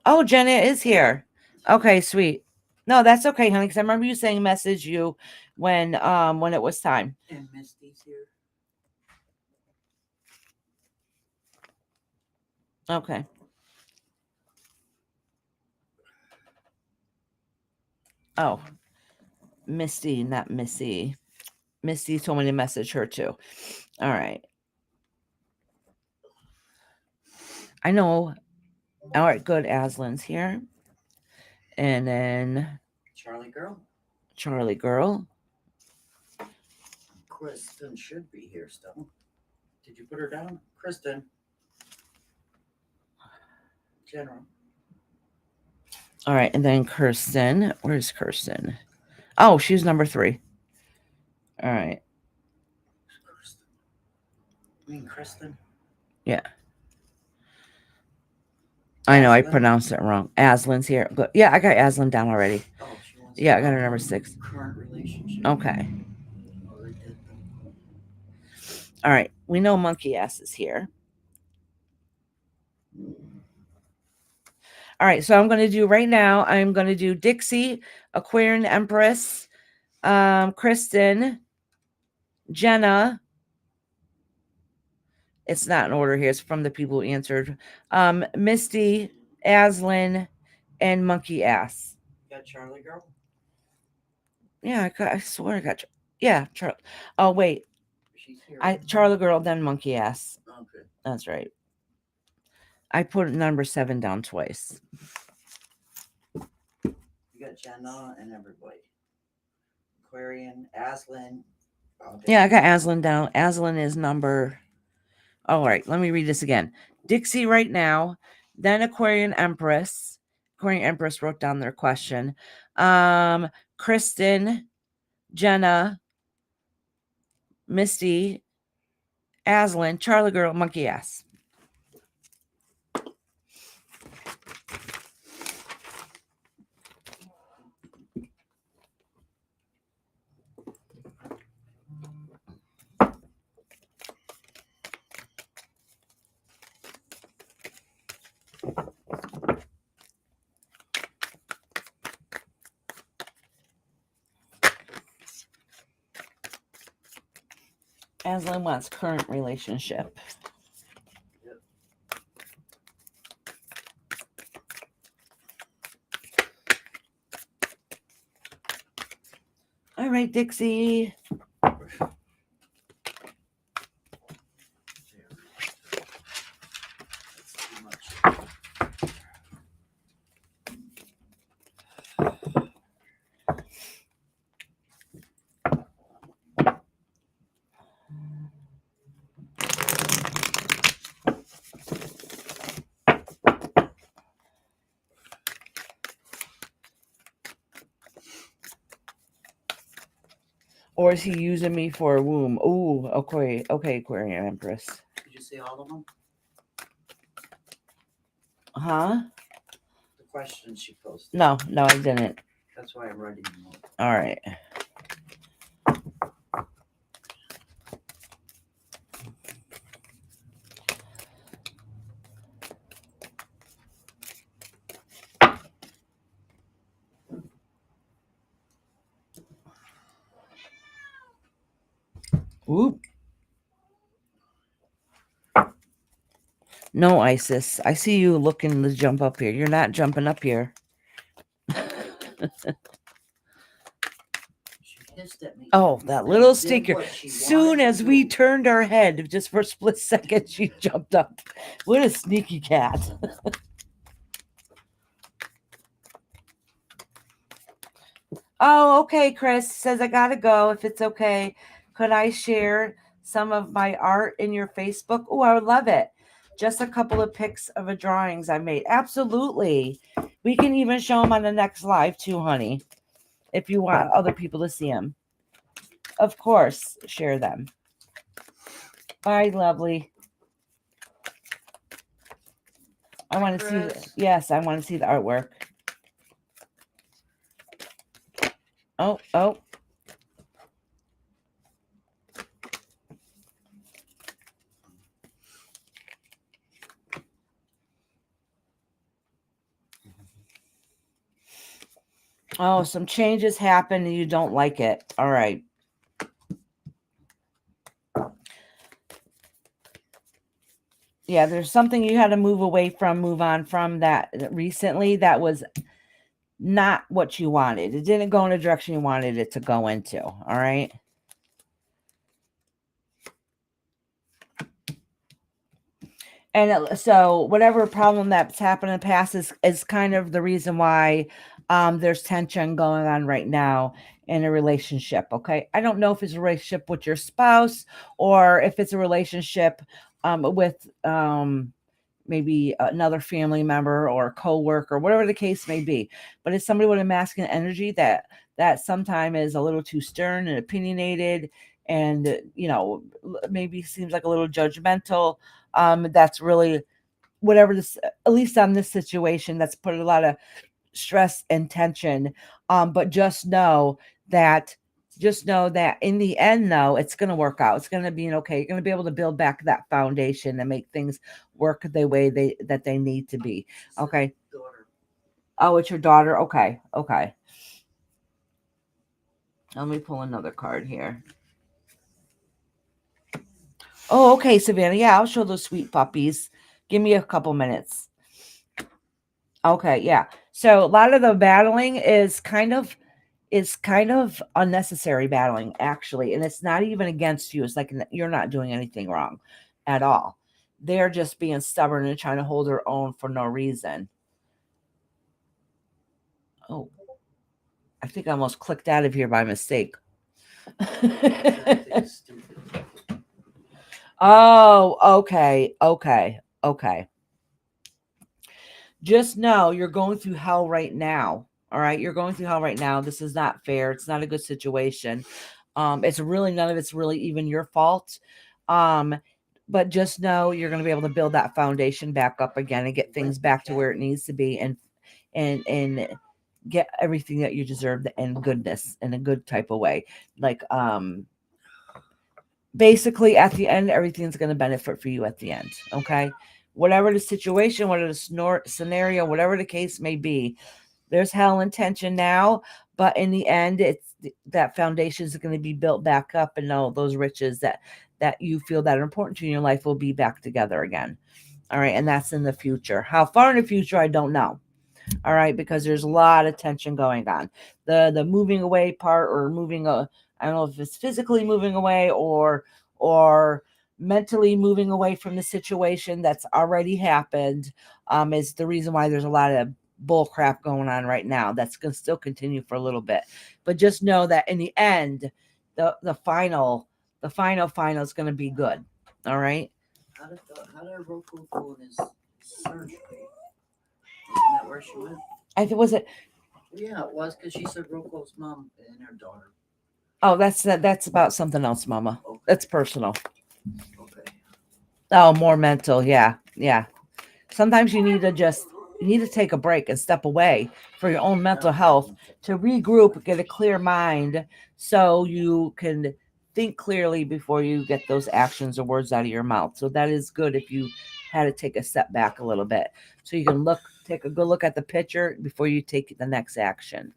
Oh, Jenna is here. Okay, sweet. No, that's okay, honey, because I remember you saying message you when it was time.
And Misty's here.
Okay. Oh, Misty, not Missy. Misty told me to message her too. All right. I know. All right, good. Aslan's here. And then
Charlie girl.
Charlie girl.
Kristen should be here still. Did you put her down? Kristen. General.
All right, and then Kirsten. Where's Kirsten? Oh, she's number 3. All right.
Kristen. I mean Kristen.
Yeah. I know I
Aslan?
pronounced it wrong. Aslan's here. Good. Yeah, I got Aslan down already.
Oh, she wants
Yeah,
to
I got her
know
number 6.
current relationship.
Okay.
Already did them.
All right. We know Monkey Ass is here. All right. So I'm going to do right now, I'm going to do Dixie, Aquarian Empress, Kristen, Jenna. It's not in order here. It's from the people who answered. Misty, Aslan, and Monkey Ass.
You got Charlie girl?
Yeah, I swear I got. Yeah, Charlie. Oh wait,
She's here.
Charlie girl, then Monkey Ass.
Okay.
That's right. I put number 7 down twice.
You got Jenna and everybody. Aquarian, Aslan.
Yeah, I got Aslan down. Aslan is number. All right, let me read this again. Dixie right now, then Aquarian Empress. Aquarian Empress wrote down their question. Kristen, Jenna, Misty, Aslan, Charlie Girl, Monkey Ass. Aslan wants current relationship. All right, Dixie. Or is he using me for a womb? Ooh, okay, Aquarian Empress.
Did you see all of them?
Huh?
The questions she posted.
No, I didn't.
That's why I'm writing them up.
All right. Oop. No, Isis. I see you looking to jump up here. You're not jumping up here.
She hissed at me.
Oh, that
and
little
did
stinker.
what she
Soon
wanted to
as we
do.
turned our head, just for a split second, she jumped up. What a sneaky cat. Oh, okay, Chris says I gotta go. If it's okay, could I share some of my art in your Facebook? Oh, I would love it. Just a couple of pics of a drawings I made. Absolutely. We can even show them on the next live too, honey, if you want other people to see them. Of course, share them. Bye, lovely. I want to see. Yes, I want to see the artwork. Oh. Oh, some changes happen and you don't like it. All right. Yeah, there's something you had to move on from that recently that was not what you wanted. It didn't go in the direction you wanted it to go into. All right. And so whatever problem that's happened in the past is kind of the reason why there's tension going on right now in a relationship. Okay. I don't know if it's a relationship with your spouse or if it's a relationship with maybe another family member or a co-worker, whatever the case may be. But it's somebody with a masculine energy that sometimes is a little too stern and opinionated and, maybe seems like a little judgmental. That's really whatever this, at least on this situation, that's put a lot of stress and tension. But just know that in the end, though, it's going to work out. It's going to be okay. You're going to be able to build back that foundation and make things work the way that they need to be. Okay.
Daughter.
Oh, it's your daughter. Okay. Let me pull another card here. Oh, okay, Savannah. Yeah, I'll show those sweet puppies. Give me a couple minutes. Okay, yeah. So a lot of the battling is kind of unnecessary battling, actually. And it's not even against you. It's like you're not doing anything wrong at all. They're just being stubborn and trying to hold their own for no reason. Oh, I think I almost clicked out of here by mistake. Oh, okay. Just know you're going through hell right now. All right. You're going through hell right now. This is not fair. It's not a good situation. It's really none of it's really even your fault. Um, but just know you're going to be able to build that foundation back up again and get things back to where it needs to be and get everything that you deserve and goodness in a good type of way. Like basically at the end, everything's going to benefit for you at the end. Okay. Whatever the situation, whatever the scenario, whatever the case may be, there's hell and tension now, but in the end, it's that foundation is going to be built back up, and all those riches that you feel that are important to you in your life will be back together again. All right. And that's in the future. How far in the future, I don't know. All right, because there's a lot of tension going on. The moving away part, or I don't know if it's physically moving away or mentally moving away from the situation that's already happened, is the reason why there's a lot of bull crap going on right now. That's going to still continue for a little bit, but just know that in the end, the final is going to be good. All right.
How did Roku go in his surgery? Isn't that where she went?
I think was it.
Yeah, it was because she said Roko's mom and her daughter.
Oh, that's about something else, Mama.
Okay.
That's personal.
Okay.
Oh, more mental. Yeah. Sometimes you need to take a break and step away for your own mental health to regroup, get a clear mind, so you can think clearly before you get those actions or words out of your mouth. So that is good if you had to take a step back a little bit, so you can take a good look at the picture before you take the next action.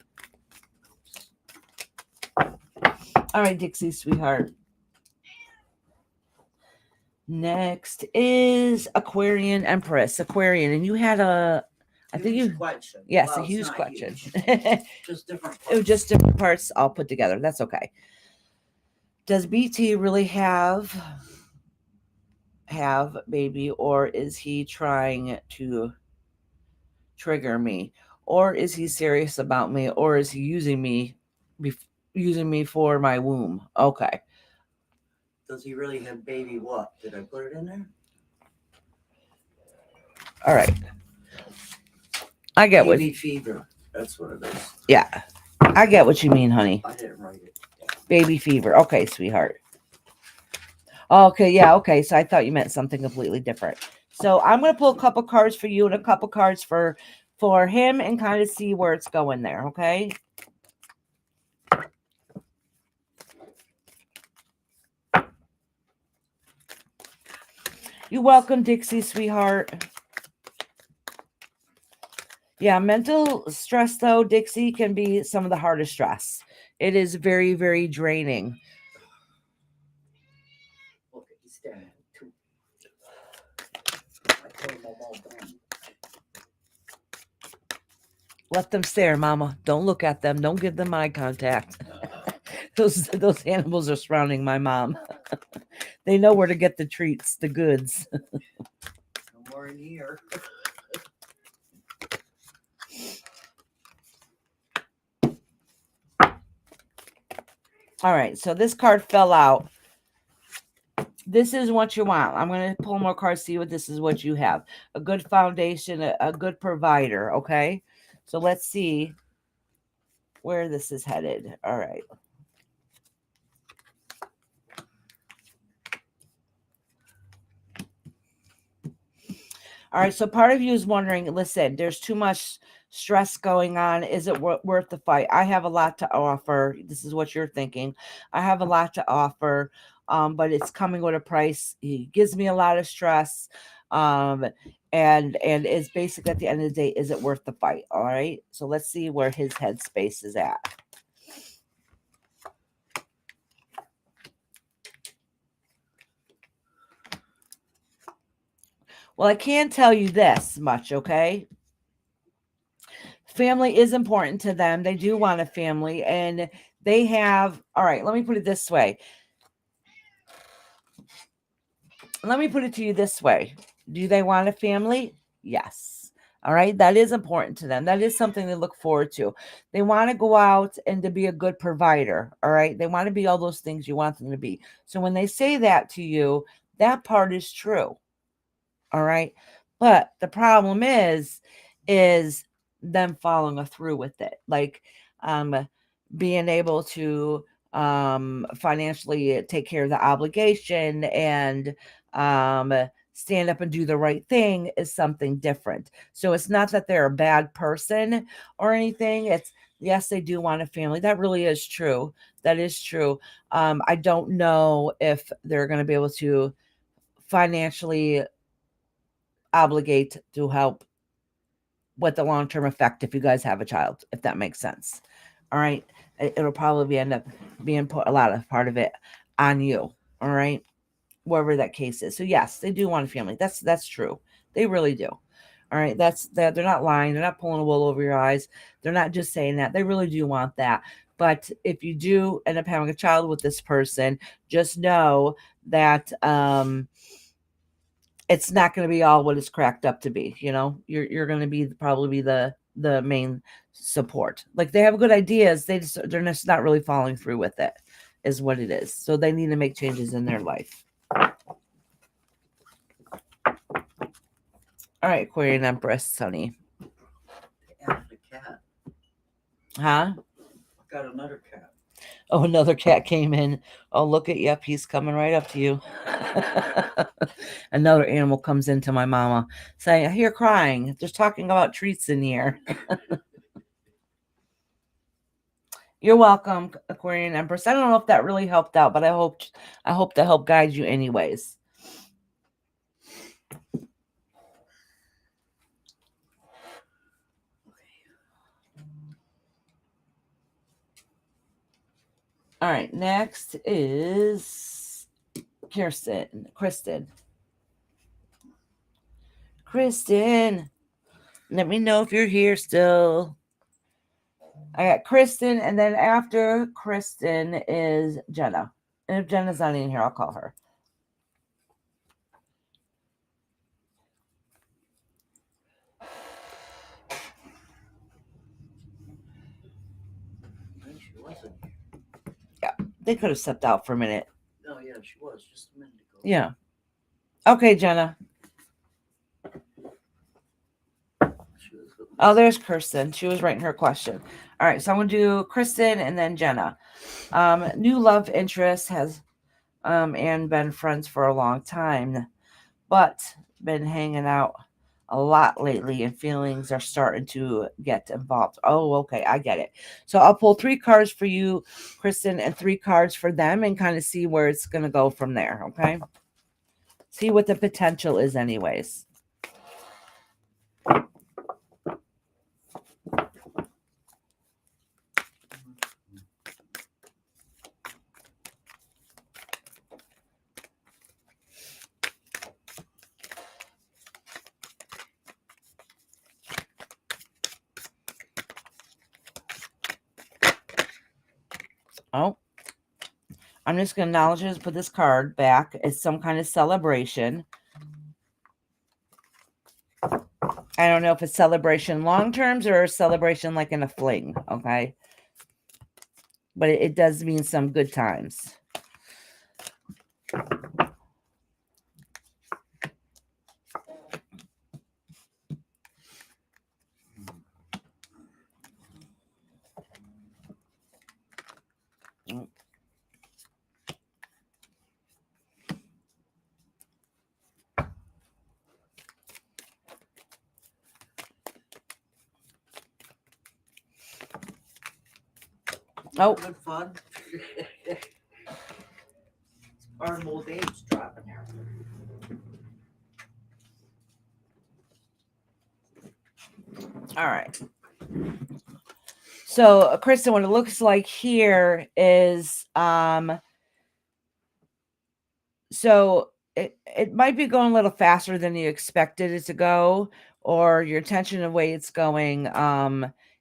All right, Dixie, sweetheart. Next is Aquarian Empress. Aquarian, and you had I think
Huge
you
question.
yes,
Well,
a
it's
huge
not
question.
huge. Just different.
It was just different parts all put together. That's okay. Does BT really have baby, or is he trying to trigger me, or is he serious about me, or is he using me for my womb? Okay.
Does he really have baby what? Did I put it in there?
All right. I get
Baby fever. That's what it is.
Yeah. I get what you mean, honey.
I didn't write it.
Baby fever. Okay, sweetheart. Okay, yeah, okay. So I thought you meant something completely different. So I'm gonna pull a couple cards for you and a couple cards for him and kind of see where it's going there, okay? You're welcome, Dixie, sweetheart. Yeah, mental stress, though, Dixie, can be some of the hardest stress. It is very, very draining.
Okay, he's staring at two. I told him I'm all done.
Let them stare, Mama. Don't look at them. Don't give them eye contact. Those animals are surrounding my mom. They know where to get the treats, the goods.
No more in here.
All right, so this card fell out. This is what you want. I'm going to pull more cards, see what this is what you have. A good foundation, a good provider, okay? So let's see where this is headed. All right. All right, so part of you is wondering, listen, there's too much stress going on. Is it worth the fight? I have a lot to offer. This is what you're thinking. I have a lot to offer, but it's coming with a price. He gives me a lot of stress, and it's basically at the end of the day, is it worth the fight? All right, so let's see where his headspace is at. Well, I can tell you this much, okay? Family is important to them. They do want a family, and they have, all right, let me put it this way. Let me put it to you this way. Do they want a family? Yes. All right. That is important to them. That is something they look forward to. They want to go out and to be a good provider. All right. They want to be all those things you want them to be. So when they say that to you, That part is true. All right. But the problem is them following through with it. Like being able to financially take care of the obligation and stand up and do the right thing is something different. So it's not that they're a bad person or anything. It's yes, they do want a family. That really is true. That is true. I don't know if they're going to be able to financially obligate to help with the long-term effect if you guys have a child, if that makes sense. All right. It'll probably end up being put a lot of part of it on you. All right. Wherever that case is. So yes, they do want a family. That's true. They really do. All right. That's that. They're not lying. They're not pulling a wool over your eyes. They're not just saying that. They really do want that. But if you do end up having a child with this person, just know that it's not going to be all what it's cracked up to be. You know, you're going to be probably the main support. Like they have good ideas, they're just not really following through with it, is what it is. So they need to make changes in their life. All right, Aquarian Empress, honey.
And the cat.
Huh?
Got another cat.
Oh, another cat came in. Oh, look at, yep, he's coming right up to you. Another animal comes into my mama saying, I hear crying. They're talking about treats in here. You're welcome, Aquarian Empress. I don't know if that really helped out, but I hope to help guide you anyways. All right, next is Kristen. Kristen, let me know if you're here still. I got Kristen, and then after Kristen is Jenna. And if Jenna's not in here, I'll call her.
She wasn't.
Yeah, they could have stepped out for a minute.
Oh yeah, she was just a minute ago.
Yeah. Okay, Jenna. Oh, there's Kirsten. She was writing her question. All right, so I'm going to do Kristen and then Jenna. New love interest has and been friends for a long time, but been hanging out a lot lately and feelings are starting to get involved. Oh, okay, I get it. So I'll pull 3 cards for you, Kristen, and 3 cards for them and kind of see where it's going to go from there, okay? See what the potential is anyways. Oh, I'm just going to acknowledge this, put this card back. It's some kind of celebration. I don't know if it's celebration long terms or a celebration like in a fling, okay? But it does mean some good times. Oh,
Good fun. Our old age dropping there.
all right. So, Kristen, what it looks like here is, so it might be going a little faster than you expected it to go, or your attention the way it's going,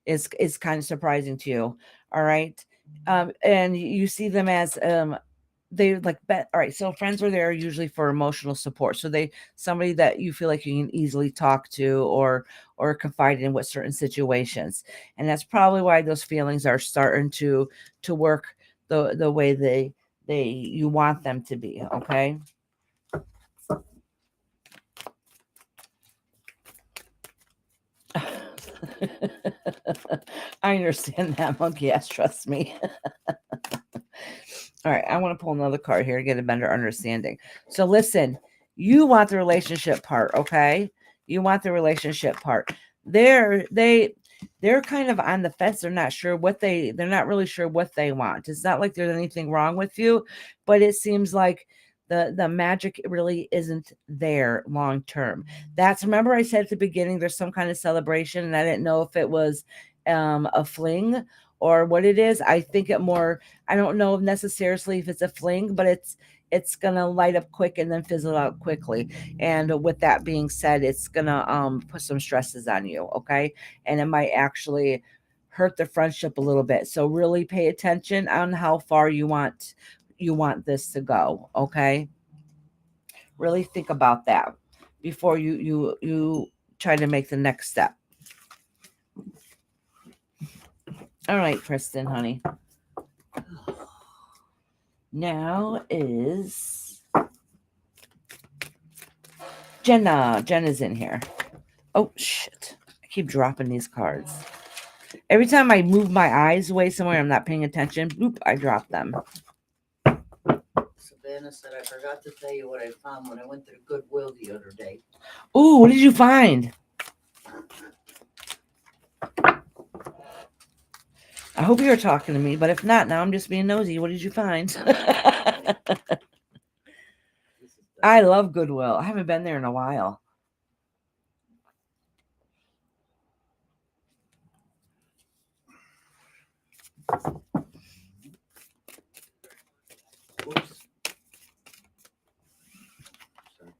is kind of surprising to you. All right. And you see them as, they like bet. All right. So friends are there usually for emotional support. So somebody that you feel like you can easily talk to or confide in with certain situations. And that's probably why those feelings are starting to work the way you want them to be. Okay. I understand that, monkey ass. Trust me. All right, I want to pull another card here to get a better understanding. So listen, you want the relationship part, okay? You want the relationship part. They're kind of on the fence. They're not sure they're not really sure what they want. It's not like there's anything wrong with you, but it seems like the magic really isn't there long term. Remember I said at the beginning there's some kind of celebration, and I didn't know if it was a fling or what it is. I think it more, I don't know necessarily if it's a fling, but it's gonna light up quick and then fizzle out quickly. And with that being said, it's gonna put some stresses on you, okay? And it might actually hurt the friendship a little bit. So really pay attention on how far you want this to go, okay? Really think about that before you try to make the next step. All right, Kristen, honey. Now is Jenna. Jenna's in here. Oh, shit. I keep dropping these cards. Every time I move my eyes away somewhere, I'm not paying attention. Boop, I drop them.
Savannah said, I forgot to tell you what I found when I went to the Goodwill the other day.
Ooh, what did you find? I hope you were talking to me, but if not, now I'm just being nosy. What did you find? I love Goodwill. I haven't been there in a while.
Oops. Sorry.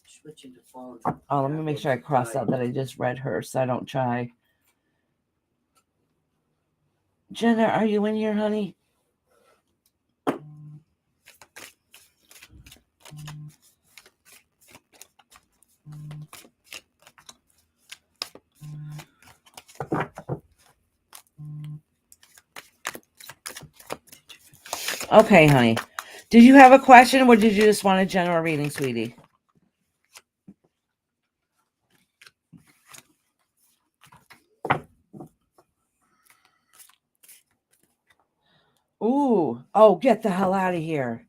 Switching to phone.
Oh, let me make sure I cross out that I just read her so I don't try. Jenna, are you in here, honey? Okay, honey. Did you have a question or did you just want a general reading, sweetie? Ooh. Oh, get the hell out of here.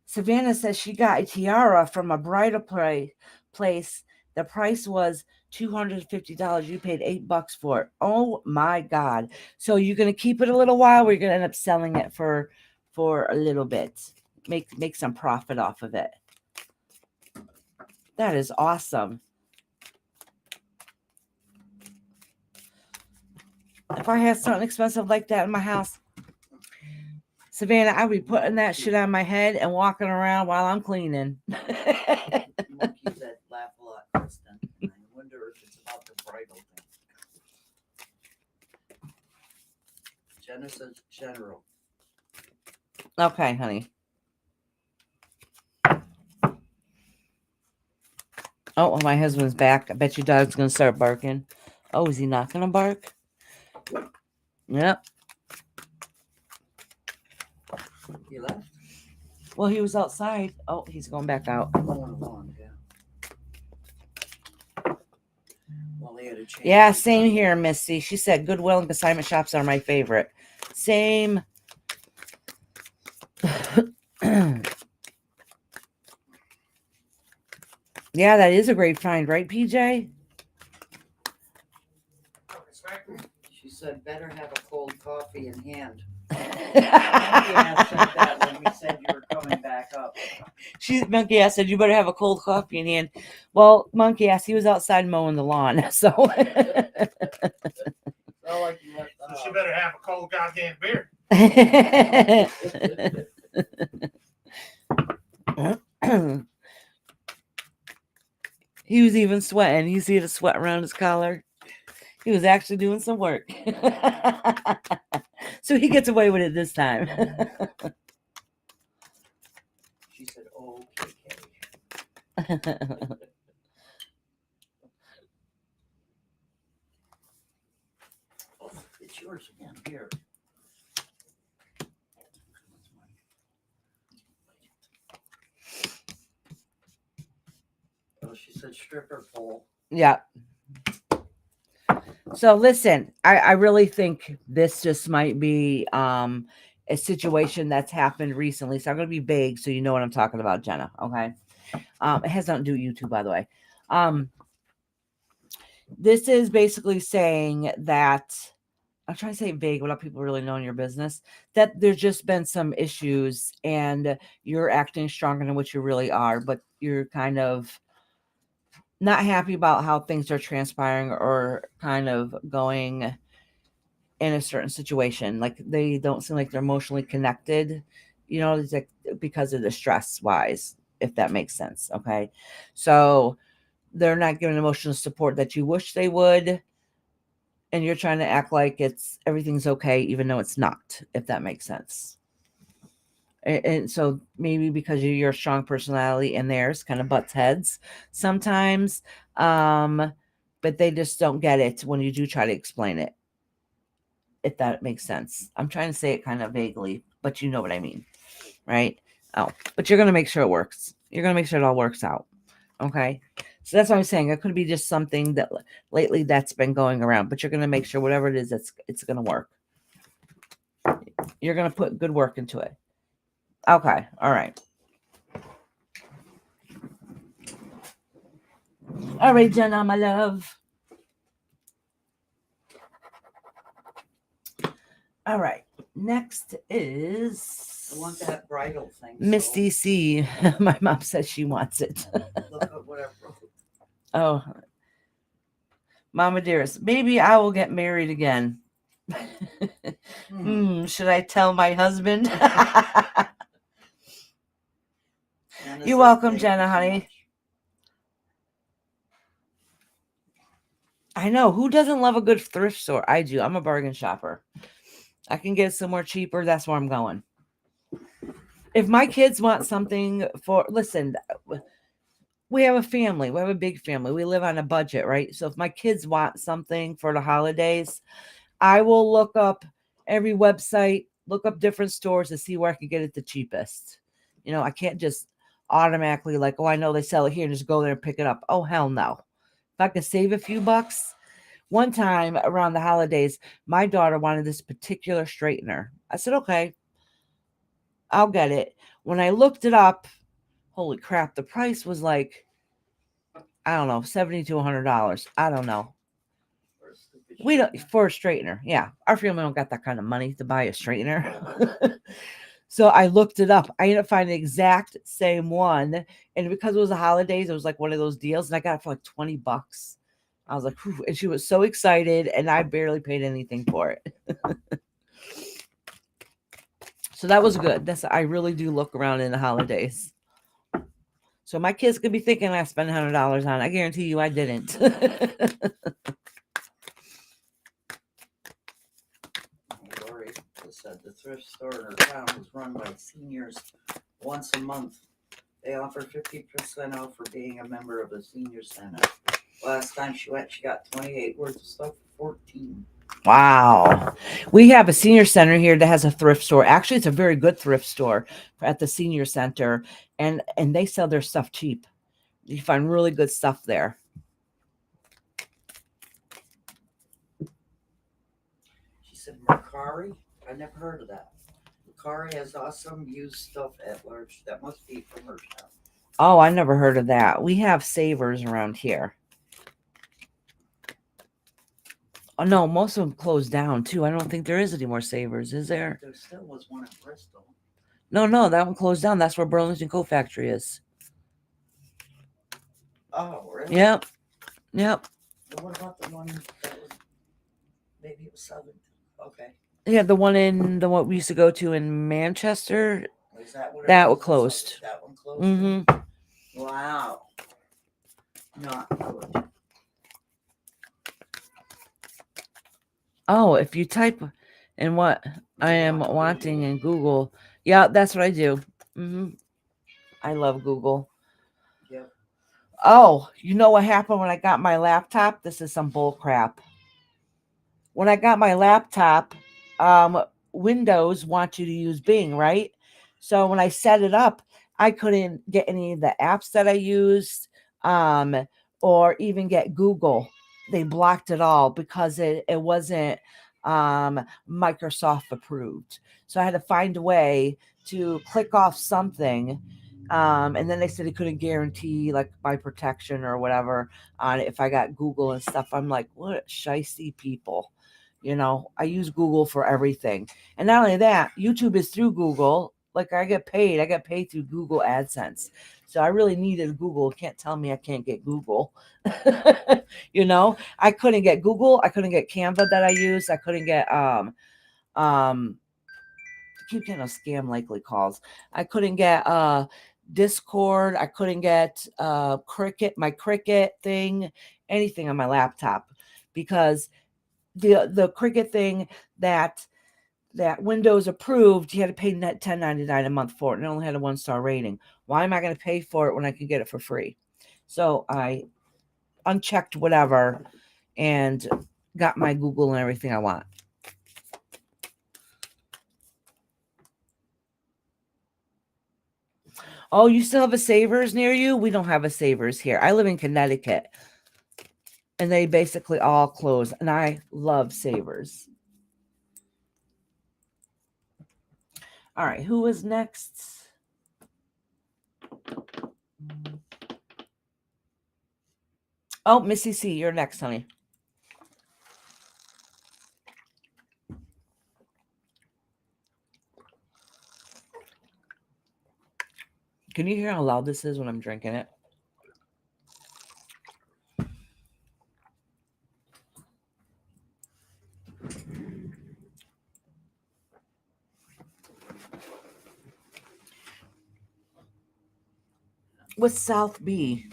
Savannah says she got a tiara from a bridal place. The price was $250. You paid $8 for it. Oh my God. So you're going to keep it a little while, or you're going to end up selling it for a little bit. Make some profit off of it. That is awesome. If I had something expensive like that in my house, Savannah, I'd be putting that shit on my head and walking around while I'm cleaning.
Monkeys that laugh a lot, Kristen. And I wonder if it's about the bridal thing. Jenna says general.
Okay, honey. Oh, my husband's back. I bet your dog's going to start barking. Oh, is he not going to bark? Yep.
He left?
Well, he was outside. Oh, he's going back out.
Going along, yeah. Well, they had a change.
Yeah, same here, Missy. She said Goodwill and consignment shops are my favorite. Same. Yeah, that is a great find, right, PJ?
She said, better have a cold coffee in hand. Monkey ass said that when we said you were coming back up.
Monkey ass said, you better have a cold coffee in hand. Well, Monkey ass, he was outside mowing the lawn, so.
Like you left
So she better have a cold goddamn beer. He was even sweating. You see the sweat around his collar? He was actually doing some work. So he gets away with it this time.
She said, oh, okay. Oh, it's yours again. Here. Oh, she said stripper pole.
Yeah. So listen, I really think this just might be a situation that's happened recently. So I'm gonna be vague so you know what I'm talking about, Jenna. Okay. It has nothing to do with you two, by the way. This is basically saying that I'm trying to say vague without people really knowing your business, that there's just been some issues and you're acting stronger than what you really are, but you're kind of not happy about how things are transpiring or kind of going in a certain situation. Like they don't seem like they're emotionally connected, it's like because of the stress wise, if that makes sense. Okay. So they're not giving emotional support that you wish they would. And you're trying to act like everything's okay, even though it's not, if that makes sense. And so maybe because of your strong personality and theirs kind of butts heads sometimes, but they just don't get it when you do try to explain it, if that makes sense. I'm trying to say it kind of vaguely, but you know what I mean, right? Oh, but you're going to make sure it works. You're going to make sure it all works out. Okay. So that's what I'm saying. It could be just something that lately that's been going around, but you're going to make sure whatever it is, it's going to work. You're going to put good work into it. Okay. All right. All right, Jenna, my love. All right. Next is
I want that bridal thing.
Misty C. My mom says she wants it.
Look at what I wrote.
Oh, Mama dearest, maybe I will get married again. Should I tell my husband?
Jenna
You're
said,
welcome,
"Thank
Jenna,
you so
honey.
much."
I know. Who doesn't love a good thrift store? I do. I'm a bargain shopper. I can get it somewhere cheaper. That's where I'm going. If my kids want something listen, we have a family. We have a big family. We live on a budget, right? So if my kids want something for the holidays, I will look up every website, look up different stores to see where I can get it the cheapest. I can't just automatically like, oh, I know they sell it here and just go there and pick it up. Oh, hell no. If I could save a few bucks. One time around the holidays, my daughter wanted this particular straightener. I said, okay, I'll get it. When I looked it up, holy crap, the price was like, I don't know, $70 to $100. I don't know. We don't for a straightener. Yeah. Our family don't got that kind of money to buy a straightener. So I looked it up. I ended up finding the exact same one. And because it was the holidays, it was like one of those deals. And I got it for like $20. I was like, whew, and she was so excited, and I barely paid anything for it. So that was good. I really do look around in the holidays. So my kids could be thinking I spent $100 on it. I guarantee you I didn't.
Lori said the thrift store in her town is run by seniors once a month. They offer 50% off for being a member of the senior center. Last time she went, she got 28 worth of stuff for 14.
Wow. We have a senior center here that has a thrift store. Actually, it's a very good thrift store at the senior center, and they sell their stuff cheap. You find really good stuff there.
She said, Mercari? I never heard of that. Mercari has awesome used stuff at large. That must be from her town.
Oh, I never heard of that. We have Savers around here. Oh, no, most of them closed down, too. I don't think there is any more Savers, is there?
There still was one in Bristol.
No, that one closed down. That's where Burlington Coat Factory is.
Oh, really?
Yep.
Well, what about the one that was, maybe it was Southern? Okay.
Yeah, the one we used to go to in Manchester.
Is that what it
That
was?
closed.
That one closed?
Mm-hmm.
Wow. Not good.
Oh, if you type in what I am wanting in Google, yeah, that's what I do. Mm-hmm. I love Google.
Yep.
Oh, you know what happened when I got my laptop? This is some bull crap. When I got my laptop, Windows want you to use Bing, right? So when I set it up, I couldn't get any of the apps that I used, or even get Google they blocked it all because it wasn't Microsoft approved. So I had to find a way to click off something. And then they said they couldn't guarantee like my protection or whatever on it if I got Google and stuff. I'm like, what shicey people. You know, I use Google for everything. And not only that, YouTube is through Google. Like I get paid through Google AdSense. So I really needed Google. Can't tell me I can't get Google. You know, I couldn't get Google. I couldn't get Canva that I used. I couldn't get I keep getting a scam likely calls. I couldn't get Discord. I couldn't get Cricket, my Cricket thing, anything on my laptop, because the Cricket thing that Windows approved, you had to pay net $10.99 a month for it, and it only had a 1-star rating. Why am I going to pay for it when I can get it for free? So I unchecked whatever and got my Google and everything I want. Oh, you still have a Savers near you? We don't have a Savers here. I live in Connecticut, and they basically all close, and I love Savers. All right, who is next? Oh, Missy C, you're next, honey. Can you hear how loud this is when I'm drinking it? What's South B?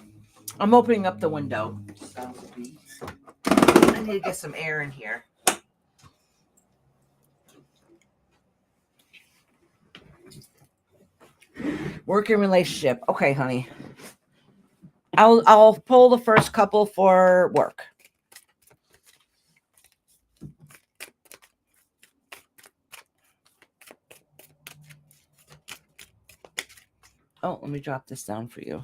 I'm opening up the window.
South B.
I need to get some air in here. Working relationship. Okay, honey. I'll pull the first couple for work. Oh, let me drop this down for you.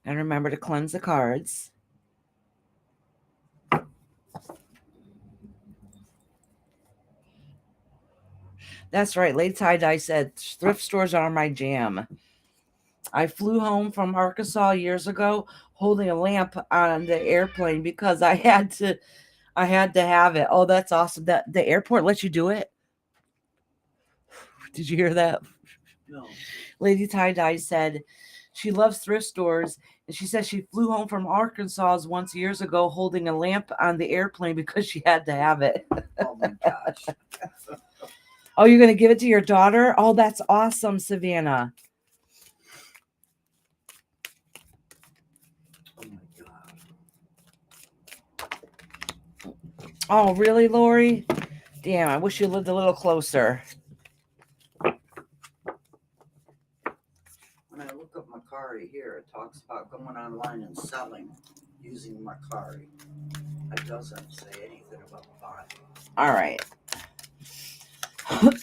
And remember to cleanse the cards. That's right. Lady Tie-Dye said thrift stores are my jam. I flew home from Arkansas years ago holding a lamp on the airplane because I had to have it. Oh, that's awesome. That the airport lets you do it. Did you hear that?
No.
Lady Tie-Dye said she loves thrift stores, and she said she flew home from Arkansas once years ago holding a lamp on the airplane because she had to have it.
Oh my gosh.
Oh, you're going to give it to your daughter? Oh, that's awesome, Savannah.
Oh my god.
Oh, really, Lori? Damn, I wish you lived a little closer.
When I look up Macari here, it talks about going online and selling using Macari. It doesn't say anything about buying.
All right.
Okay,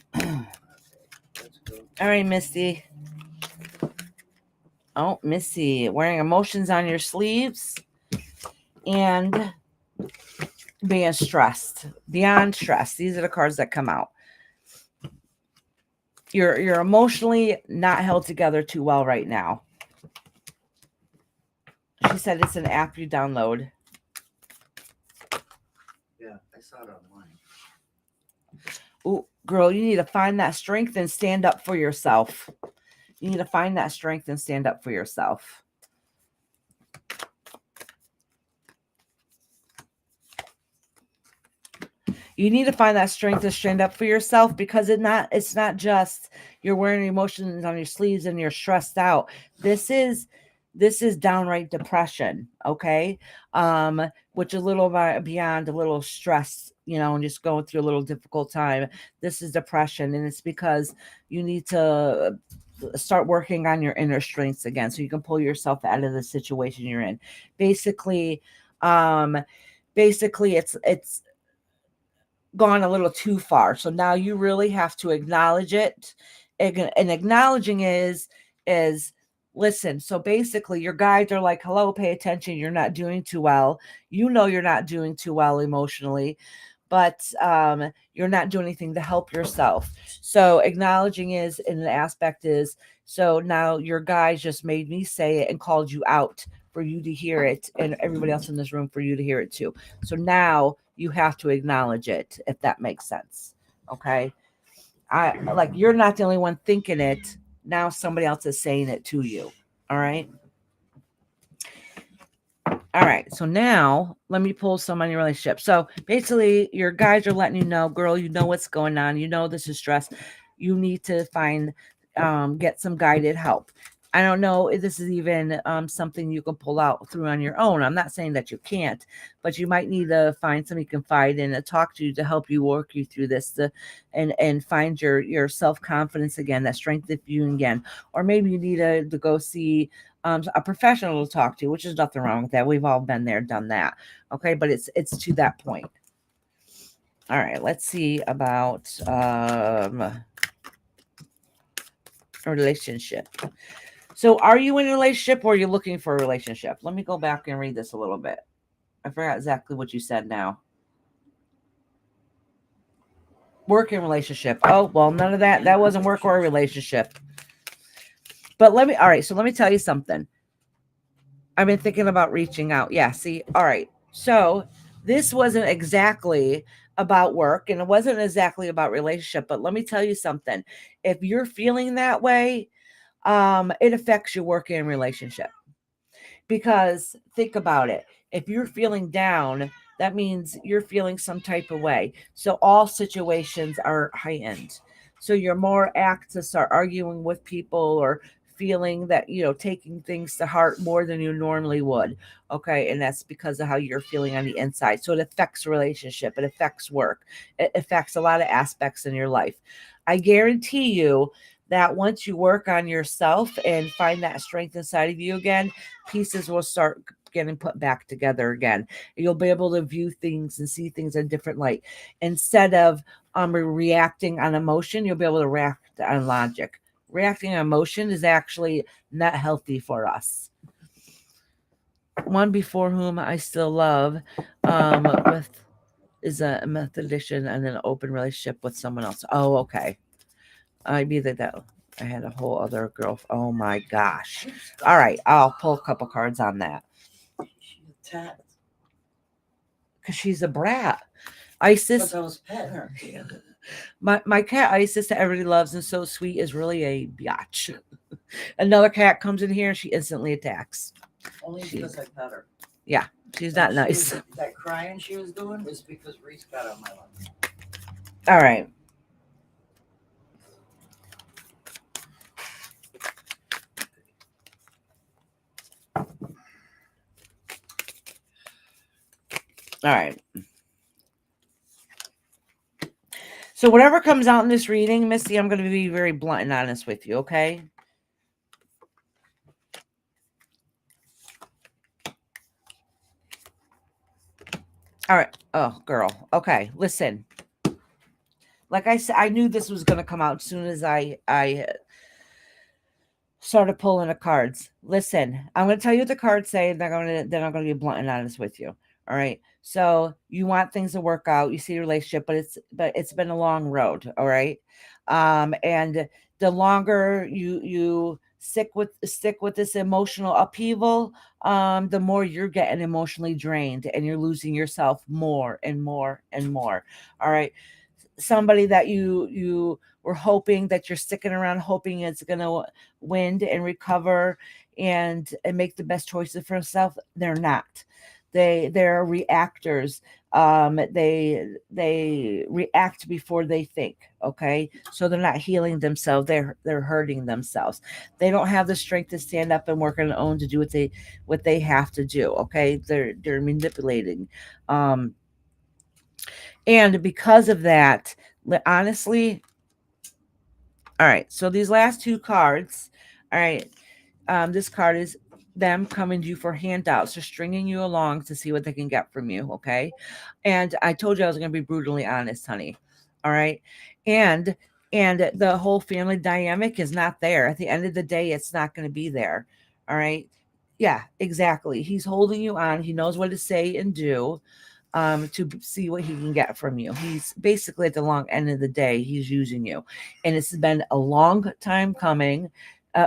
let's go.
All right, Misty. Oh, Missy, wearing emotions on your sleeves and being stressed, beyond stress. These are the cards that come out. You're emotionally not held together too well right now. She said it's an app you download.
Yeah, I saw it online.
Ooh, girl, you need to find that strength and stand up for yourself. You need to find that strength and stand up for yourself. You need to find that strength to stand up for yourself, because it's not just you're wearing emotions on your sleeves and you're stressed out. This is downright depression, okay? Which is a little beyond a little stress, and just going through a little difficult time. This is depression, and it's because you need to start working on your inner strengths again so you can pull yourself out of the situation you're in. Basically, it's gone a little too far. So now you really have to acknowledge it. And acknowledging is listen. So basically, your guides are like, hello, pay attention. You're not doing too well. You know you're not doing too well emotionally, but you're not doing anything to help yourself. So acknowledging is, in an aspect is, so now your guides just made me say it and called you out for you to hear it, and everybody else in this room for you to hear it too. So now you have to acknowledge it, if that makes sense. Okay. I like, you're not the only one thinking it. Now somebody else is saying it to you. All right. All right. So now let me pull some on your relationship. So basically, your guys are letting you know, girl, you know what's going on. You know this is stress. You need to get some guided help. I don't know if this is even something you can pull out through on your own. I'm not saying that you can't, but you might need to find somebody you can confide in and talk to help you work you through this, and find your self-confidence again, that strength of you again. Or maybe you need to go see a professional to talk to, which is nothing wrong with that. We've all been there, done that. Okay, but it's to that point. All right, let's see about a relationship. So are you in a relationship, or are you looking for a relationship? Let me go back and read this a little bit. I forgot exactly what you said now. Working relationship. Oh, well, none of that. That wasn't work or a relationship. But all right, so let me tell you something. I've been thinking about reaching out. Yeah, see, all right. So this wasn't exactly about work, and it wasn't exactly about relationship, but let me tell you something. If you're feeling that way, it affects your work and relationship. Because think about it. If you're feeling down, that means you're feeling some type of way. So all situations are heightened. So you're more apt to start arguing with people, or feeling that, taking things to heart more than you normally would. Okay. And that's because of how you're feeling on the inside. So it affects relationship. It affects work. It affects a lot of aspects in your life. I guarantee you that once you work on yourself and find that strength inside of you again, pieces will start getting put back together again. You'll be able to view things and see things in a different light. Instead of reacting on emotion, you'll be able to react on logic. Reacting on emotion is actually not healthy for us. One before whom I still love is a method addiction and an open relationship with someone else. Oh, okay. I be that I had a whole other girl. Oh my gosh. All right. I'll pull a couple cards on that.
Because
she's a brat. Isis.
I was petting her.
My cat Isis, that everybody loves and so sweet, is really a biatch. Another cat comes in here and she instantly attacks.
Only because I pet her.
Yeah, she's not nice.
That crying she was doing is because Reese got on my lap.
All right. All right. So whatever comes out in this reading, Misty, I'm going to be very blunt and honest with you, okay? All right. Oh, girl. Okay, listen. Like I said, I knew this was going to come out as soon as I started pulling the cards. Listen, I'm going to tell you what the cards say, and then I'm going to be blunt and honest with you. All right. So you want things to work out. You see a relationship, but it's been a long road. All right. And the longer you stick with this emotional upheaval, the more you're getting emotionally drained, and you're losing yourself more and more and more. All right. Somebody that you were hoping, that you're sticking around hoping it's going to win and recover and make the best choices for themselves, they're not. They're reactors. They react before they think. Okay, so they're not healing themselves. They're hurting themselves. They don't have the strength to stand up and work on their own to do what they have to do. Okay, they're manipulating. And because of that, honestly, all right. So these last two cards, all right. This card is them coming to you for handouts, or stringing you along to see what they can get from you. Okay. And I told you I was going to be brutally honest, honey. All right. And And the whole family dynamic is not there. At the end of the day, it's not going to be there. All right. Yeah, exactly. He's holding you on. He knows what to say and do to see what he can get from you. He's basically at the long end of the day, he's using you. And it's been a long time coming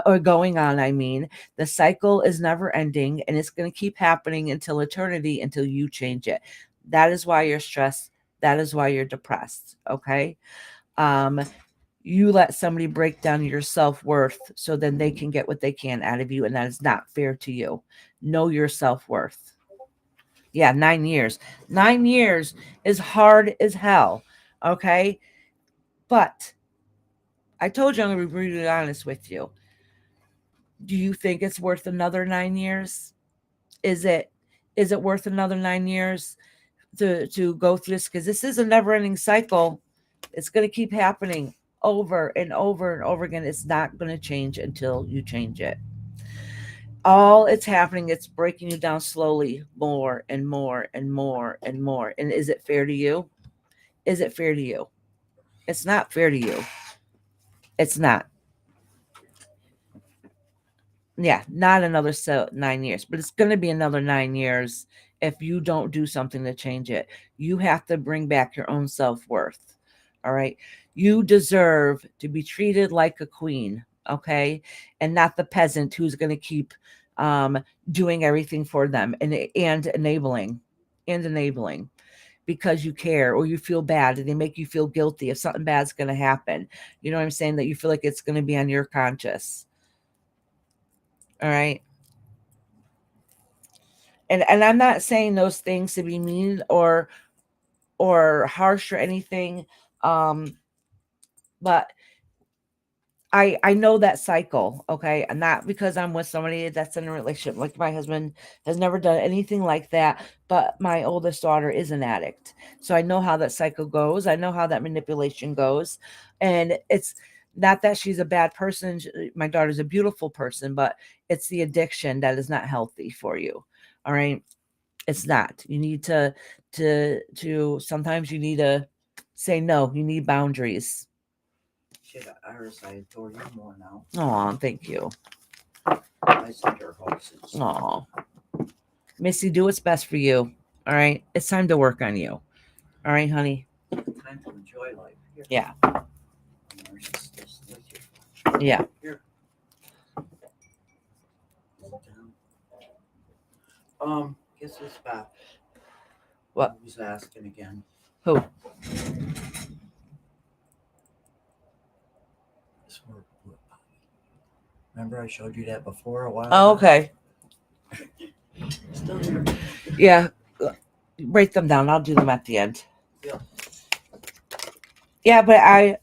or going on. I mean, the cycle is never ending and it's going to keep happening until eternity, until you change it. That is why you're stressed. That is why you're depressed. Okay. You let somebody break down your self-worth so then they can get what they can out of you, and that is not fair to you. Know your self-worth. Yeah, 9 years. 9 years is hard as hell. Okay. But I told you I'm going to be brutally honest with you. Do you think it's worth another 9 years? Is it worth another 9 years to go through this? Because this is a never-ending cycle. It's going to keep happening over and over and over again. It's not going to change until you change it. All it's happening, it's breaking you down slowly, more and more and more and more. And is it fair to you? Is it fair to you? It's not fair to you. It's not. Yeah, not another 9 years, but it's going to be another 9 years if you don't do something to change it. You have to bring back your own self-worth. All right. You deserve to be treated like a queen. Okay. And not the peasant who's going to keep doing everything for them and enabling because you care or you feel bad and they make you feel guilty if something bad's going to happen. You know what I'm saying? That you feel like it's going to be on your conscience. All right. And I'm not saying those things to be mean or harsh or anything. But I know that cycle, okay? And not because I'm with somebody that's in a relationship. Like my husband has never done anything like that, but my oldest daughter is an addict. So I know how that cycle goes. I know how that manipulation goes. And it's not that she's a bad person. My daughter's a beautiful person, but it's the addiction that is not healthy for you. All right? It's not. You need to sometimes you need to say no. You need boundaries.
Shit, Iris, I adore you more now.
Oh, thank you.
I think your horses.
Oh, Missy, do what's best for you. All right. It's time to work on you. All right, honey.
Time to enjoy life. Here.
Yeah.
There's this with you.
Yeah.
Here. Guess who's back?
What?
Who's asking again?
Who?
Remember I showed you that before a while
Oh,
back?
okay.
Still here.
Yeah. Break them down. I'll do them at the end.
Yeah.
Yeah, but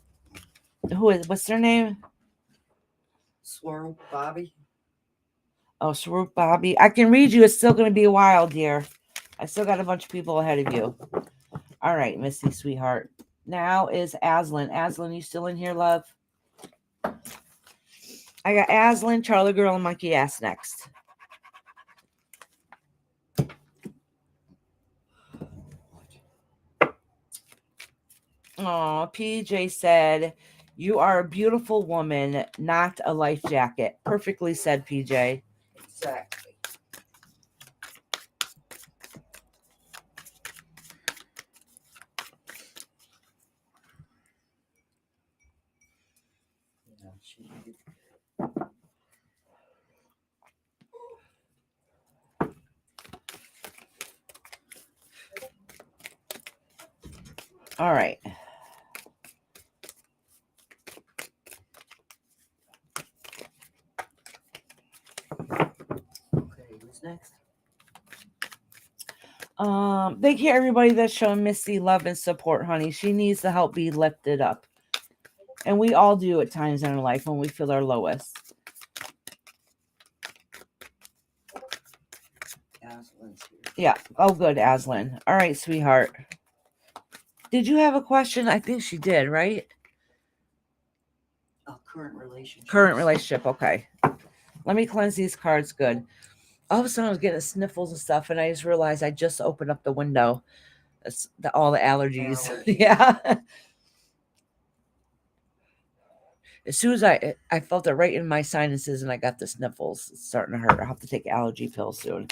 what's their name?
Swirl Bobby.
Oh, Swoop Bobby. I can read you. It's still going to be a while, dear. I still got a bunch of people ahead of you. All right, Missy, sweetheart. Now is Aslan. Aslan, you still in here, love? I got Aslan, Charlie Girl, and Monkey Ass next. Oh, PJ said, "You are a beautiful woman, not a life jacket." Perfectly said, PJ.
Exactly. Yeah, she
All right.
Okay, who's next?
Thank you everybody that's showing Missy love and support, honey. She needs the help be lifted up. And we all do at times in our life when we feel our lowest.
Aslan's here.
Yeah. Oh, good, Aslan. All right, sweetheart. Did you have a question? I think she did, right?
Current relationship.
Current relationship. Okay. Let me cleanse these cards. Good. All of a sudden, I was getting sniffles and stuff, and I just realized I just opened up the window. That's all the allergies.
Allergies.
Yeah. As soon as I felt it right in my sinuses and I got the sniffles. It's starting to hurt. I'll have to take allergy pills soon.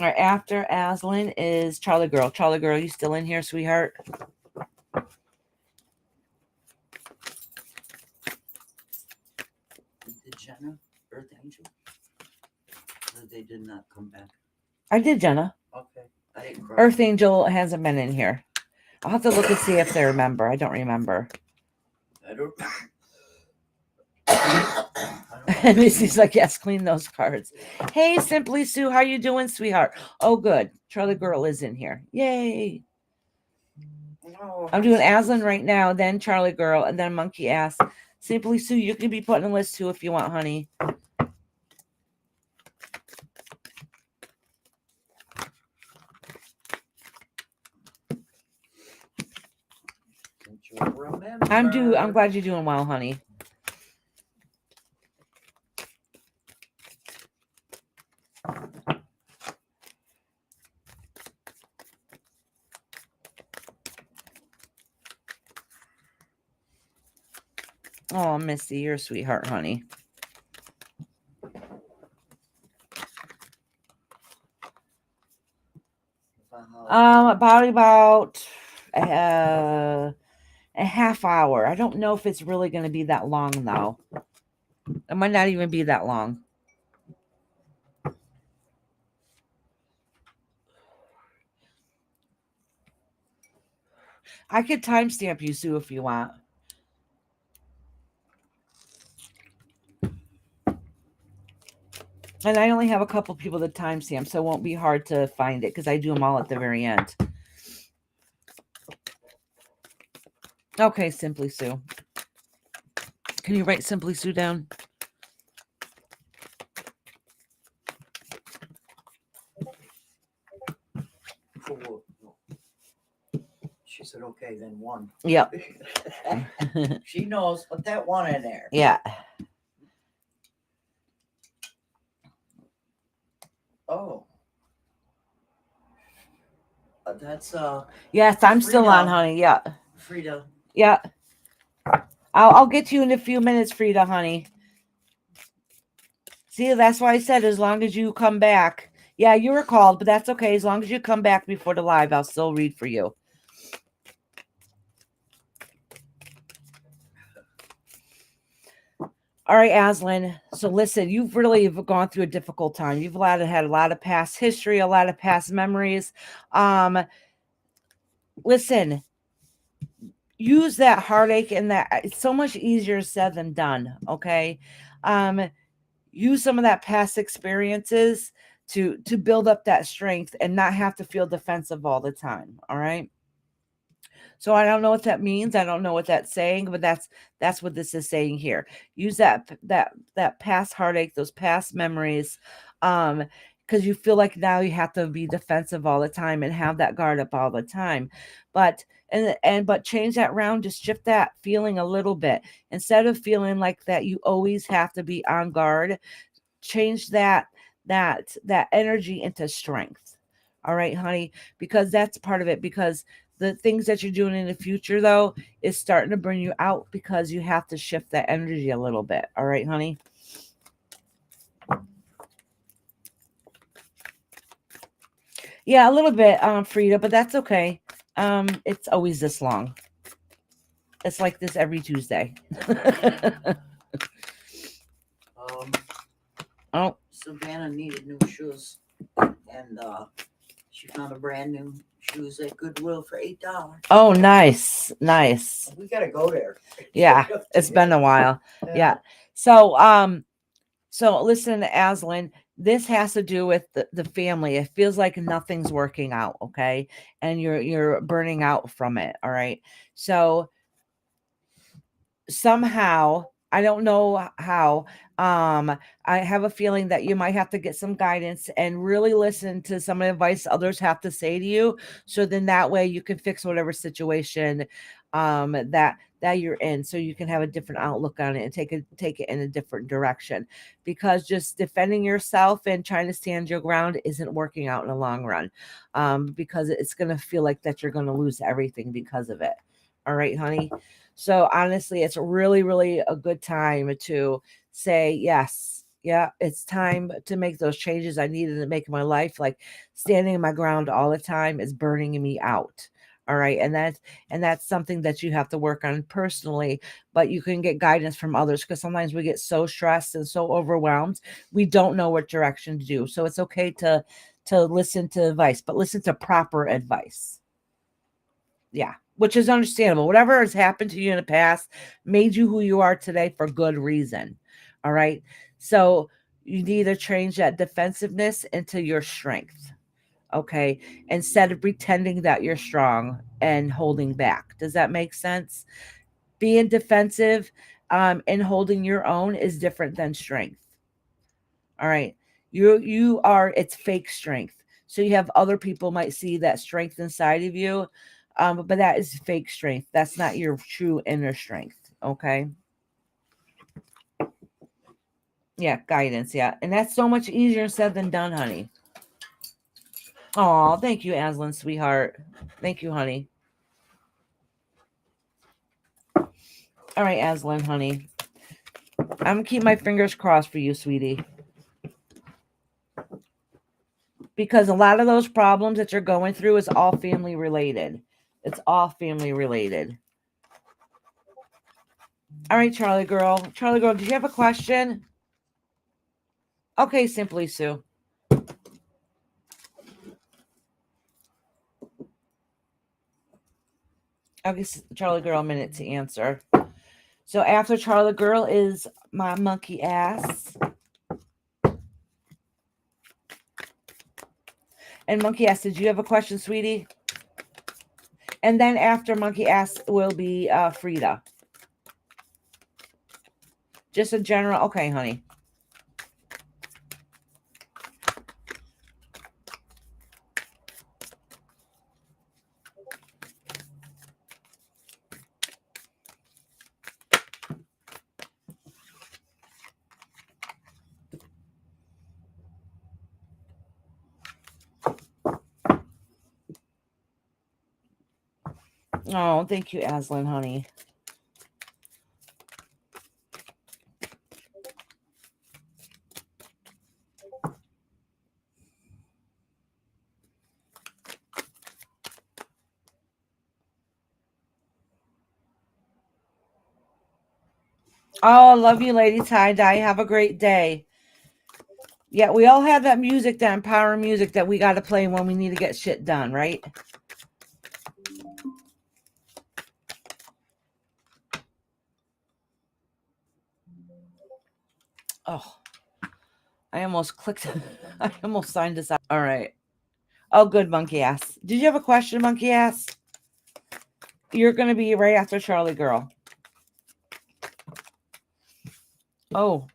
All right, after Aslan is Charlie Girl. Charlie Girl, you still in here, sweetheart?
Did Jenna, Earth Angel? Or they did not come back.
I did, Jenna.
Okay. I didn't cry.
Earth Angel hasn't been in here. I'll have to look and see if they remember. I don't remember.
I don't.
And Missy's like, yes, clean those cards. Hey, Simply Sue, how you doing, sweetheart? Oh, good. Charlie Girl is in here. Yay.
No,
I'm doing Aslan right now, then Charlie Girl, and then Monkey Ass. Simply Sue, you can be put in a list too if you want, honey.
Don't you remember?
I'm glad you're doing well, honey. Oh, Missy, you're a sweetheart, honey. About a half hour. I don't know if it's really going to be that long though. It might not even be that long. I could timestamp you, Sue, if you want. And I only have a couple people to timestamp, so it won't be hard to find it because I do them all at the very end. Okay, Simply Sue. Can you write Simply Sue down?
Cool. She said, okay, then one.
Yep.
She knows. Put that one in there.
Yeah.
Oh. That's
Yes, I'm still on,
Frida.
honey. Yeah.
Frida.
Yeah. I'll get to you in a few minutes, Frida, honey. See, that's why I said as long as you come back. Yeah, you were called, but that's okay. As long as you come back before the live, I'll still read for you. All right, Aslan. So listen, you've really gone through a difficult time. You've had a lot of past history, a lot of past memories. Listen, use that heartache and that it's so much easier said than done. Okay. Use some of that past experiences to build up that strength and not have to feel defensive all the time. All right. So I don't know what that means. I don't know what that's saying, but that's what this is saying here. Use that past heartache, those past memories, because you feel like now you have to be defensive all the time and have that guard up all the time. But change that around, just shift that feeling a little bit. Instead of feeling like that you always have to be on guard, change that energy into strength. All right, honey, because that's part of it. Because the things that you're doing in the future, though, is starting to burn you out because you have to shift that energy a little bit. All right, honey? Yeah, a little bit, Frida, but that's okay. It's always this long. It's like this every Tuesday. Oh.
Savannah needed new shoes, and she found a brand new shoes at Goodwill for $8.
Oh, nice.
We gotta go there.
Yeah, it's been a while. Yeah. So listen, Aslan, this has to do with the family. It feels like nothing's working out, okay? And you're burning out from it, all right? So somehow, I don't know how, I have a feeling that you might have to get some guidance and really listen to some advice others have to say to you. So then that way you can fix whatever situation that you're in, so you can have a different outlook on it and take it in a different direction, because just defending yourself and trying to stand your ground isn't working out in the long run, because it's going to feel like that you're going to lose everything because of it. All right, honey. So honestly, it's really, really a good time to say, yes, yeah, it's time to make those changes I needed to make in my life. Like standing my ground all the time is burning me out. All right. And that's something that you have to work on personally, but you can get guidance from others, because sometimes we get so stressed and so overwhelmed, we don't know what direction to do. So it's okay to listen to advice, but listen to proper advice. Yeah, which is understandable. Whatever has happened to you in the past made you who you are today for good reason. All right. So you need to change that defensiveness into your strength. Okay. Instead of pretending that you're strong and holding back. Does that make sense? Being defensive and holding your own is different than strength. All right. You are, it's fake strength. So you have other people might see that strength inside of you. But that is fake strength. That's not your true inner strength. Okay. Yeah, guidance. Yeah. And that's so much easier said than done, honey. Oh, thank you, Aslan, sweetheart. Thank you, honey. All right, Aslan, honey. I'm gonna keep my fingers crossed for you, sweetie. Because a lot of those problems that you're going through is all family related. It's all family related. All right, Charlie girl. Charlie girl, did you have a question? Okay, Simply Sue. I'll give Charlie girl a minute to answer. So after Charlie girl is my monkey ass. And monkey ass, did you have a question, sweetie? And then after monkey ass will be Frida. Just a general. Okay, honey. Oh, thank you, Aslan, honey. Oh, love you, lady tie-dye. Have a great day. Yeah, we all have that music, that empower music that we got to play when we need to get shit done, right? Oh, I almost clicked. I almost signed this out. All right. Oh, good, monkey ass. Did you have a question, monkey ass? You're going to be right after Charlie girl. Oh,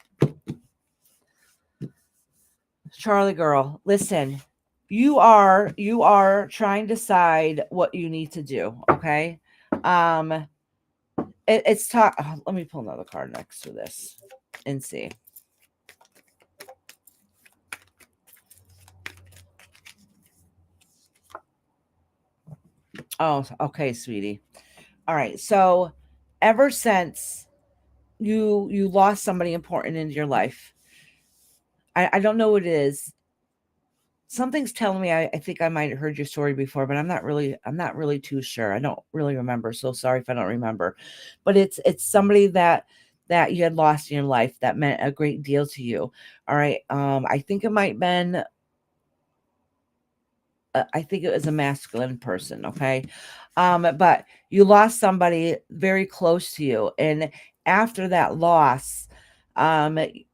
Charlie girl, listen. You are trying to decide what you need to do, okay? It's talk. Oh, let me pull another card next to this and see. Oh, okay, sweetie. All right. So, ever since you lost somebody important in your life, I don't know what it is. Something's telling me I think I might have heard your story before, but I'm not really too sure. I don't really remember. So sorry if I don't remember. But it's somebody that you had lost in your life that meant a great deal to you. All right. I think it might have been I think it was a masculine person, okay? But you lost somebody very close to you, and after that loss,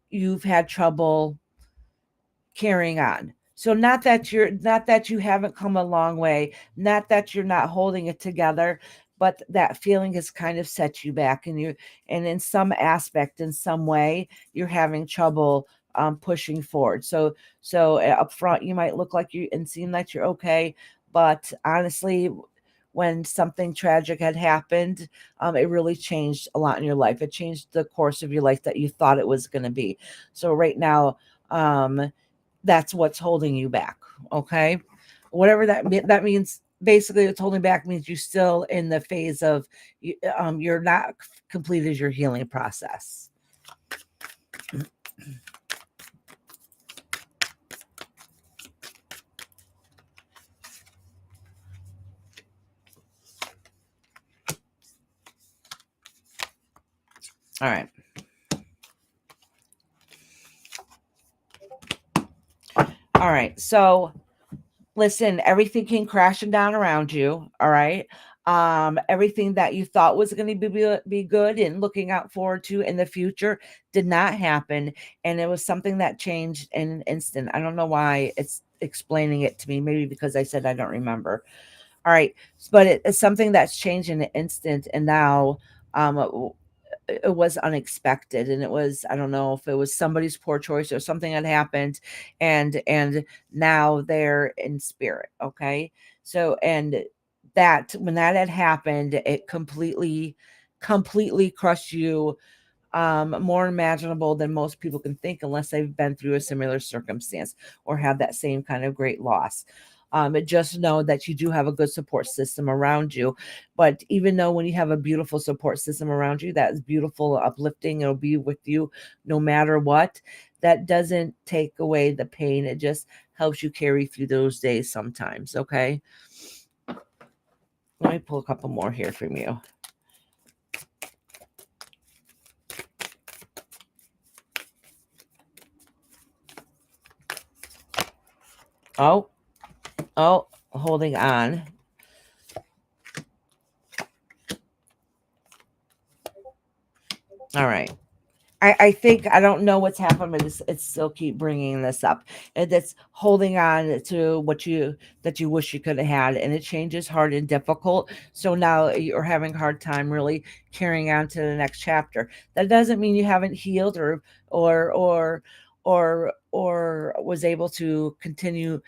you've had trouble carrying on. So not that you haven't come a long way, not that you're not holding it together, but that feeling has kind of set you back, and in some aspect, in some way, you're having trouble pushing forward. So up front, you might look like you and seem like you're okay, but honestly, when something tragic had happened, it really changed a lot in your life. It changed the course of your life that you thought it was going to be. So right now, that's what's holding you back. Okay. Whatever that means, basically it's holding back means you're still in the phase of, you're not completed your healing process. All right. All right. So listen, everything came crashing down around you. All right. Everything that you thought was going to be good and looking out forward to in the future did not happen. And it was something that changed in an instant. I don't know why it's explaining it to me. Maybe because I said I don't remember. All right. But it's something that's changed in an instant. And now, it was unexpected, and it was, I don't know if it was somebody's poor choice or something had happened, and now they're in spirit. Okay. So, and that when that had happened, it completely crushed you, more imaginable than most people can think, unless they've been through a similar circumstance or have that same kind of great loss. Just know that you do have a good support system around you. But even though when you have a beautiful support system around you, that is beautiful, uplifting, it'll be with you no matter what. That doesn't take away the pain. It just helps you carry through those days sometimes. Okay. Let me pull a couple more here from you. Oh, holding on. All right. I think, I don't know what's happened, but it's still keep bringing this up. And it's holding on to that you wish you could have had. And it changes hard and difficult. So now you're having a hard time really carrying on to the next chapter. That doesn't mean you haven't healed or was able to continue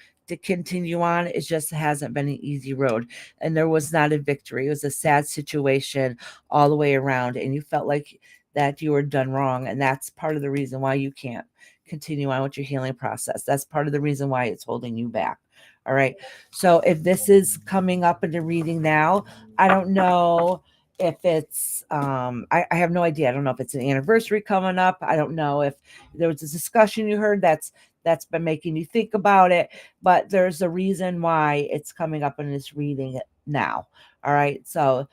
on. It just hasn't been an easy road. And there was not a victory. It was a sad situation all the way around. And you felt like that you were done wrong. And that's part of the reason why you can't continue on with your healing process. That's part of the reason why it's holding you back. All right. So if this is coming up in the reading now, I don't know if it's, I have no idea. I don't know if it's an anniversary coming up. I don't know if there was a discussion you heard that's been making you think about it, but there's a reason why it's coming up in this reading now. All right. So,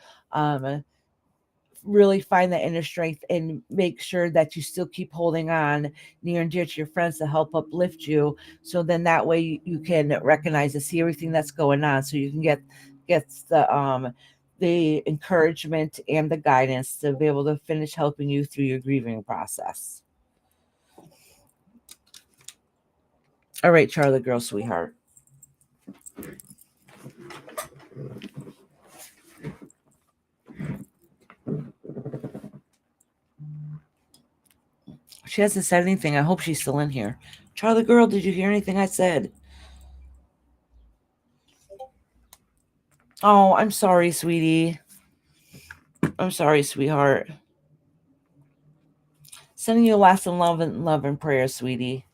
really find that inner strength and make sure that you still keep holding on near and dear to your friends to help uplift you. So then that way you can recognize and see everything that's going on. So you can get the encouragement and the guidance to be able to finish helping you through your grieving process. All right, Charlie girl, sweetheart. She hasn't said anything. I hope she's still in here. Charlie girl, did you hear anything I said? Oh, I'm sorry, sweetie. I'm sorry, sweetheart. Sending you lots of love and prayer, sweetie.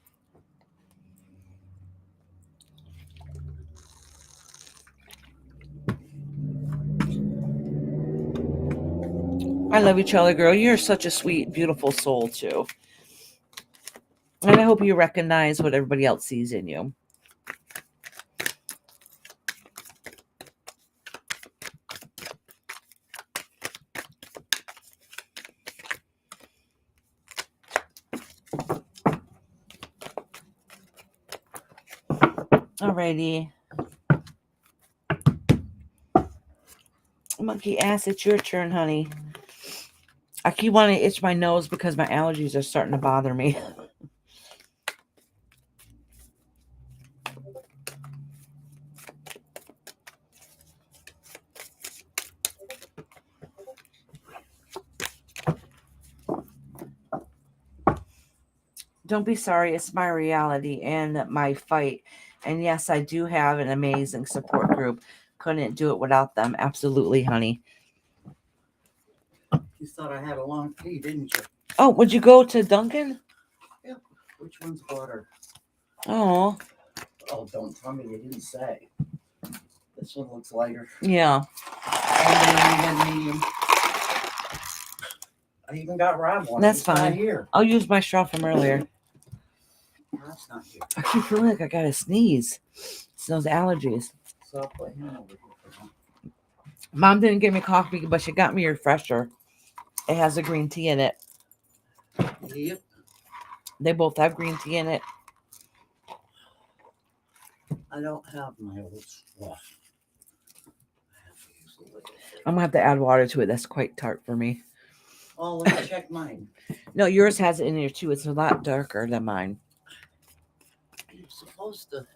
I love you, Charlie girl. You're such a sweet, beautiful soul, too. And I hope you recognize what everybody else sees in you. Alrighty. Monkey ass, it's your turn, honey. I keep wanting to itch my nose because my allergies are starting to bother me. Don't be sorry. It's my reality and my fight. And yes, I do have an amazing support group. Couldn't do it without them. Absolutely, honey.
You thought I had a long tea, didn't you?
Oh, would you go to Duncan?
Which one's butter?
Oh,
Oh, don't tell me they didn't say. This one looks lighter.
yeah.
Medium. I even got Rob one.
That's
He's not
fine.
here.
I'll use my straw from earlier.
Rob's not here.
I keep feeling like I gotta sneeze. It's those allergies.
So I'll put him over here for now.
Mom didn't give me coffee, but she got me a refresher. It has a green tea in it.
Yep.
They both have green tea in it.
I don't have my old straw. I have to use the liquid.
I'm gonna have to add water to it. That's quite tart for me.
Oh, let me check mine.
No, yours has it in there too. It's a lot darker than mine.
You're supposed to.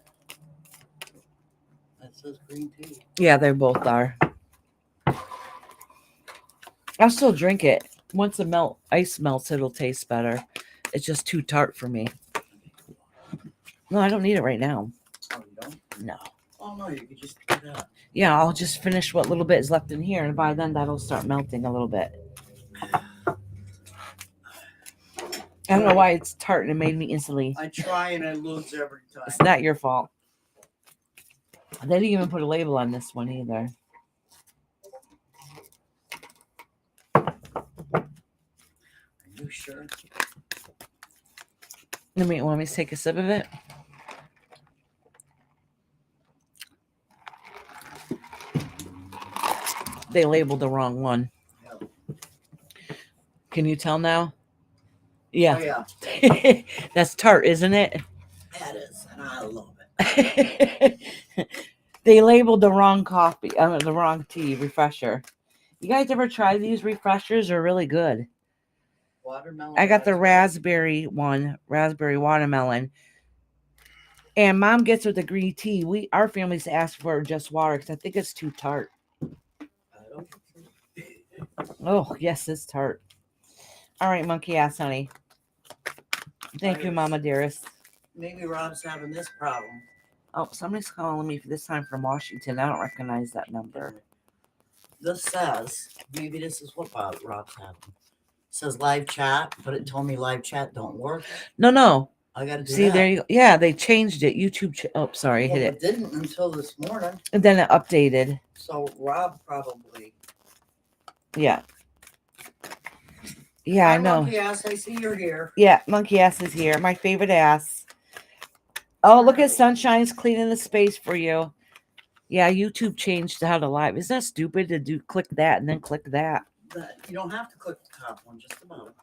That says green tea.
Yeah, they both are. I'll still drink it. Once the ice melts, it'll taste better. It's just too tart for me. No, I don't need it right now.
Oh, you don't?
No.
Oh, no, you could just do that.
Yeah, I'll just finish what little bit is left in here, and by then that'll start melting a little bit. I don't know why it's tart and it made me instantly.
I try and I lose every time.
It's not your fault. They didn't even put a label on this one either.
Are you sure?
Want me to take a sip of it? They labeled the wrong one.
Yep.
Can you tell now?
Oh,
Yeah.
yeah.
That's tart, isn't it?
That is, and I love it.
They labeled the wrong coffee, the wrong tea refresher. You guys ever try these refreshers? They're really good.
Watermelon.
I got the raspberry one, raspberry watermelon. And Mom gets with the green tea. Our family's asked for just water because I think it's too tart.
I don't
Oh, yes, it's tart. All right, monkey ass, honey. Thank you, Mama dearest.
Maybe Rob's having this problem.
Oh, somebody's calling me for this time from Washington. I don't recognize that number.
This says, maybe this is what Rob's having. It says live chat, but it told me live chat don't work.
No.
I got to do
See,
that.
there you go. Yeah, they changed it. YouTube. Oh, sorry,
Well,
hit
it
it.
didn't until this morning.
And then it updated.
So Rob probably.
Yeah. Yeah,
Hi,
I know.
Monkey ass, I see you're here.
Yeah, monkey ass is here. My favorite ass. Oh, look at Sunshine's cleaning the space for you. Yeah, YouTube changed how to live. Isn't that stupid to click that and then click that?
You don't have to click the top one, just the bottom.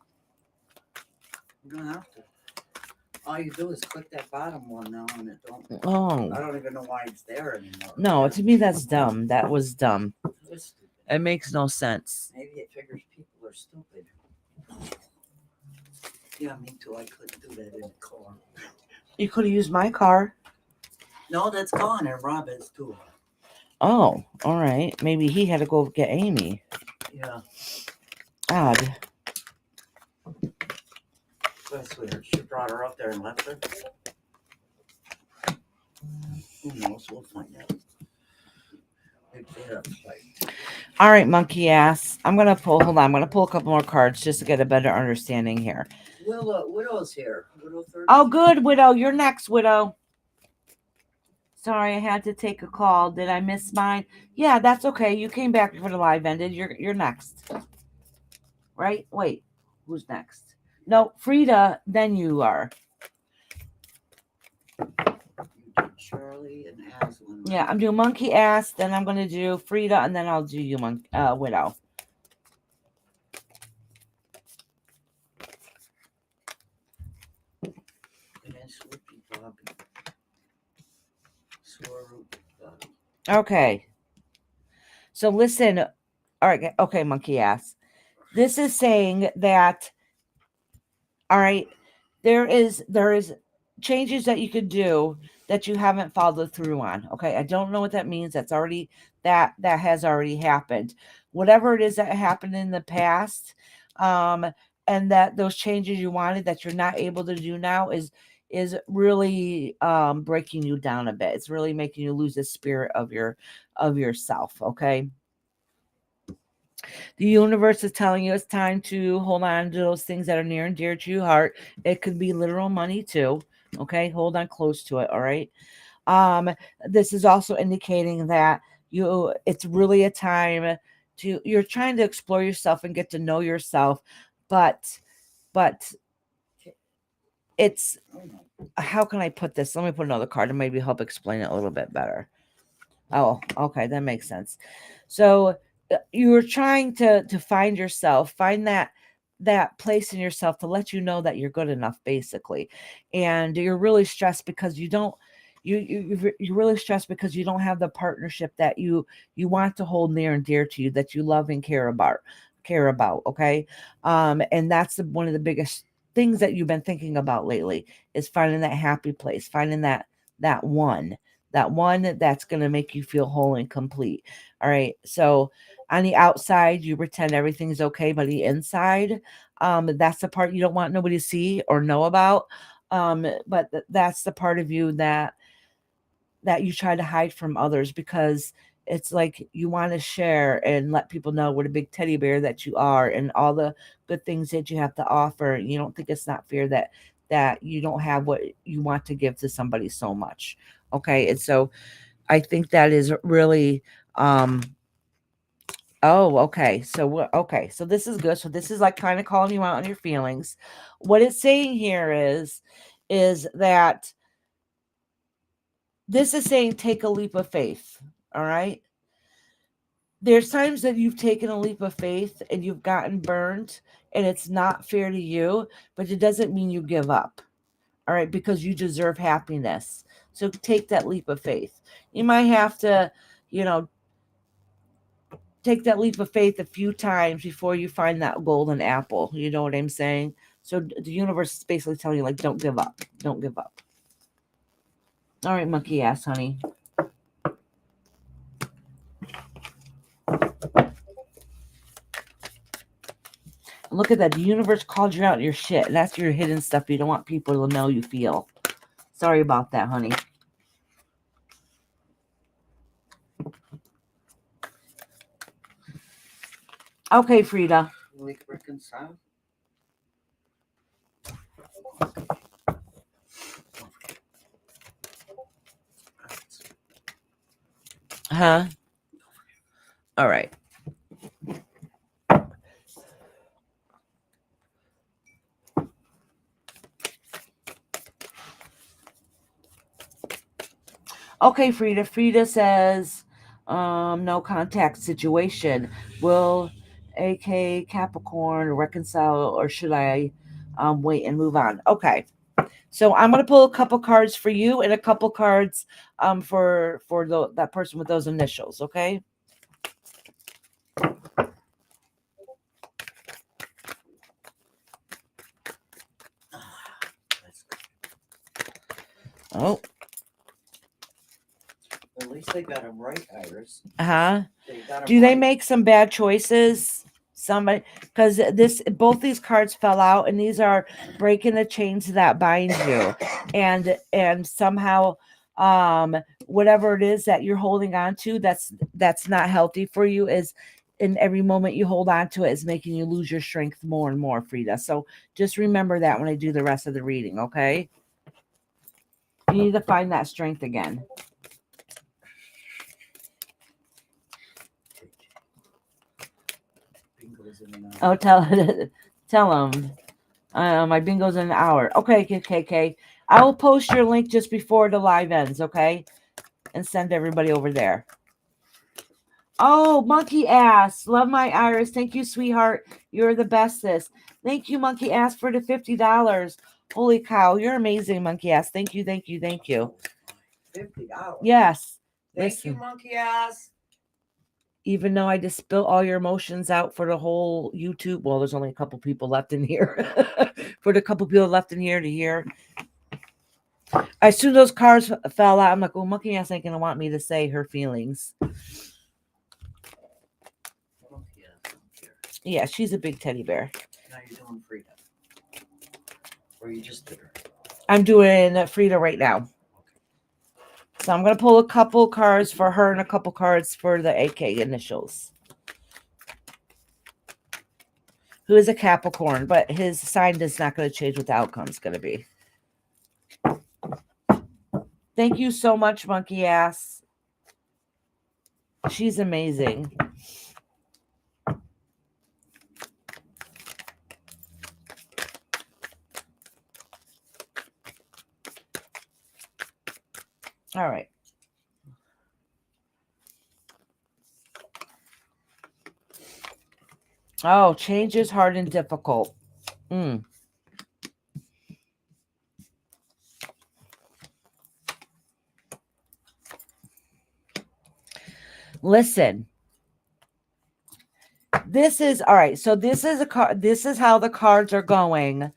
You don't have to. All you do is click that bottom one now, and it don't.
Oh.
I don't even know why it's there anymore.
No, to me that's dumb. That was dumb.
It was stupid.
It makes no sense.
Maybe it figures people are stupid. Yeah, me too. I couldn't do that in the car.
You could have used my car.
No, that's gone, and Rob is too.
Oh, all right. Maybe he had to go get Amy.
Yeah,
Odd.
that's weird. She brought her up there and left her. Who knows? We'll find out.
All right, monkey ass. I'm gonna pull. Hold on. I'm gonna pull a couple more cards just to get a better understanding here.
Widow's here. Widow 30.
Oh, good, Widow. You're next, Widow. Sorry, I had to take a call. Did I miss mine? Yeah, that's okay. You came back before the live ended. You're next. Right? Wait. Who's next? No, Frida, then you are.
You did Charlie and Aslan.
Yeah, I'm doing monkey ass, then I'm gonna do Frida, and then I'll do you Widow.
And then Swoopy Bobby. Swoopy Bobby.
Okay. So listen. All right. Okay, monkey ass. This is saying that. All right. There is changes that you could do that you haven't followed through on. Okay. I don't know what that means. That's already that has already happened. Whatever it is that happened in the past, and that those changes you wanted that you're not able to do now is is really breaking you down a bit. It's really making you lose the spirit of yourself. Okay. The universe is telling you it's time to hold on to those things that are near and dear to your heart. It could be literal money too. Okay, hold on close to it. All right. Um, this is also indicating that it's really a time you're trying to explore yourself and get to know yourself, but it's, how can I put this? Let me put another card and maybe help explain it a little bit better. Oh, okay, that makes sense. So you're trying to find yourself, find that place in yourself to let you know that you're good enough, basically. And you're really stressed because you don't you're really stressed because you don't have the partnership that you want to hold near and dear to you, that you love and care about. Okay. And that's one of the biggest things that you've been thinking about lately, is finding that happy place, finding that one that's going to make you feel whole and complete. All right. So on the outside, you pretend everything's okay, but the inside, that's the part you don't want nobody to see or know about. But that's the part of you that you try to hide from others, because it's like you want to share and let people know what a big teddy bear that you are and all the good things that you have to offer. You don't think it's not fair that you don't have what you want to give to somebody so much. Okay. And so I think that is really, oh, okay. So okay. So this is good. So this is like kind of calling you out on your feelings. What it's saying here is that this is saying take a leap of faith. All right. There's times that you've taken a leap of faith and you've gotten burned and it's not fair to you, but it doesn't mean you give up. All right. Because you deserve happiness. So take that leap of faith. You might have to, you know, take that leap of faith a few times before you find that golden apple. You know what I'm saying? So the universe is basically telling you, like, don't give up. Don't give up. All right, monkey ass, honey. Look at that. The universe called you out your shit. And that's your hidden stuff you don't want people to know you feel. Sorry about that, honey. Okay, Frida.
Like reconcile.
Huh? All right. Okay, Frida. Frida says, no contact situation. Will AK Capricorn reconcile, or should I wait and move on? Okay. So I'm going to pull a couple cards for you and a couple cards for that person with those initials, okay? Oh.
At least they got him right, Iris.
Uh-huh.
Do
Do they make some bad choices? Somebody, because both these cards fell out, and these are breaking the chains that bind you, and somehow, whatever it is that you're holding on to that's not healthy for you, is in every moment you hold on to it is making you lose your strength more and more, Frida. So just remember that when I do the rest of the reading, okay? You need to find that strength again. Oh, tell them. My bingo's in an hour. Okay, KK. I will post your link just before the live ends, okay? And send everybody over there. Oh, monkey ass. Love my Iris. Thank you, sweetheart. You're the bestest. Thank you, monkey ass, for the $50. Holy cow. You're amazing, monkey ass. Thank you, thank you, thank you.
$50.
Yes.
Thank you, monkey ass.
Even though I just spilt all your emotions out for the whole YouTube. Well, there's only a couple people left in here. For the couple people left in here to hear. As soon as those cards fell out, I'm like, oh, monkey ass ain't going to want me to say her feelings. Yeah, she's a big teddy bear.
Now you're doing Frida. Or you just did her.
I'm doing Frida right now. So I'm going to pull a couple cards for her and a couple cards for the AK initials. Who is a Capricorn, but his sign is not going to change what the outcome is going to be. Thank you so much, Monkey Ass. She's amazing. All right. Oh, change is hard and difficult. Listen. This is all right. So this is a card. This is how the cards are going,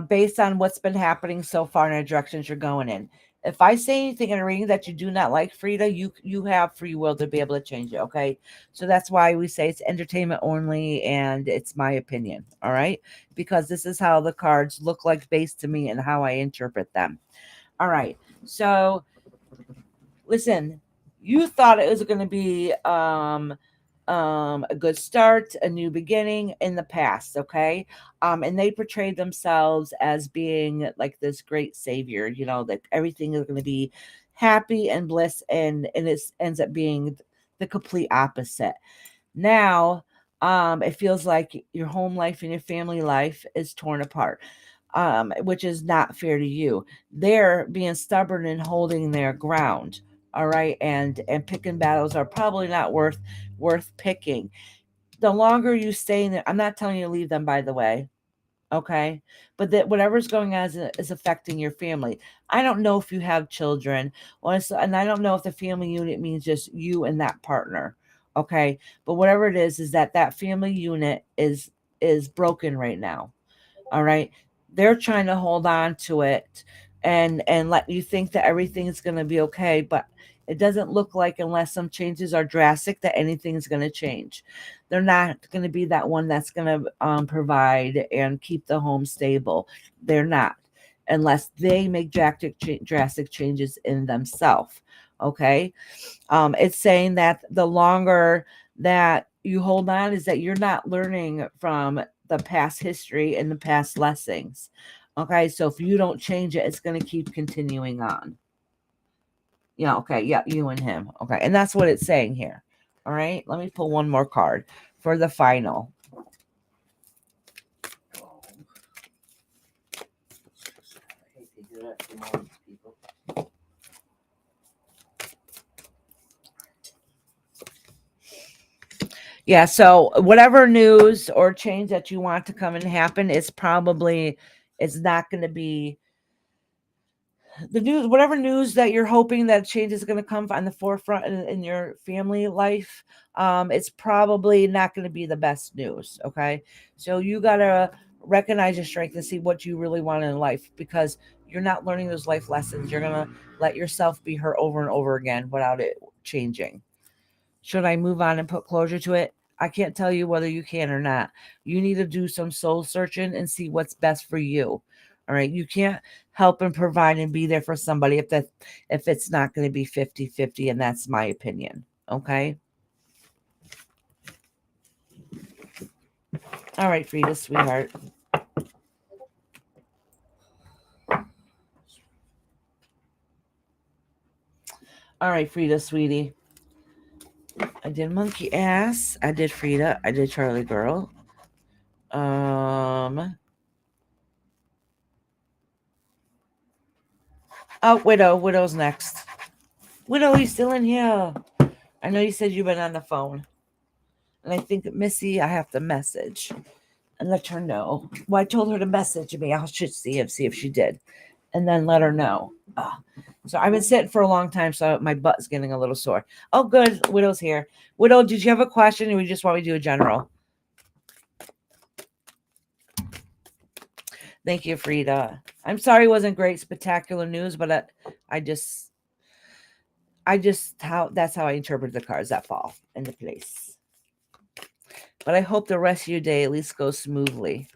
based on what's been happening so far and the directions you're going in. If I say anything in a reading that you do not like, Frida, you have free will to be able to change it. Okay, so that's why we say it's entertainment only, and it's my opinion. All right, because this is how the cards look like based to me and how I interpret them. All right, so listen, you thought it was going to be a good start, a new beginning in the past, okay? And they portrayed themselves as being like this great savior, you know, that everything is going to be happy and bliss, and it ends up being the complete opposite. Now, it feels like your home life and your family life is torn apart, which is not fair to you. They're being stubborn and holding their ground. All right, and picking battles are probably not worth picking. The longer you stay in there, I'm not telling you to leave them, by the way, okay? But that whatever's going on is affecting your family. I don't know if you have children, and I don't know if the family unit means just you and that partner, okay? But whatever it is that family unit is broken right now. All right, they're trying to hold on to it and let you think that everything is going to be okay, but it doesn't look like, unless some changes are drastic, that anything is going to change. They're not going to be that one that's going to provide and keep the home stable. They're not, unless they make drastic changes in themselves. Okay, it's saying that the longer that you hold on is that you're not learning from the past history and the past lessons. Okay, so if you don't change it, it's going to keep continuing on. Yeah, okay, yeah, you and him. Okay, and that's what it's saying here. All right, let me pull one more card for the final. Yeah, so whatever news or change that you want to come and happen, it's not going to be the news. Whatever news that you're hoping that change is going to come on the forefront in your family life, it's probably not going to be the best news. Okay, so you got to recognize your strength and see what you really want in life, because you're not learning those life lessons. You're going to let yourself be hurt over and over again without it changing. Should I move on and put closure to it? I can't tell you whether you can or not. You need to do some soul searching and see what's best for you. All right. You can't help and provide and be there for somebody if it's not going to be 50-50, and that's my opinion. Okay. All right, Frida, sweetheart. All right, Frida, sweetie. I did Monkey Ass. I did Frida. I did Charlie Girl. Oh, Widow. Widow's next. Widow, you still in here? I know you said you've been on the phone. And I think Missy, I have to message and let her know. Well, I told her to message me. I should see if she did. And then let her know. So I've been sitting for a long time, so my butt's getting a little sore. Oh, good. Widow's here. Widow, did you have a question, or you just want me to do a general? Thank you, Frida. I'm sorry it wasn't great, spectacular news, but that's how I interpret the cards that fall into place. But I hope the rest of your day at least goes smoothly.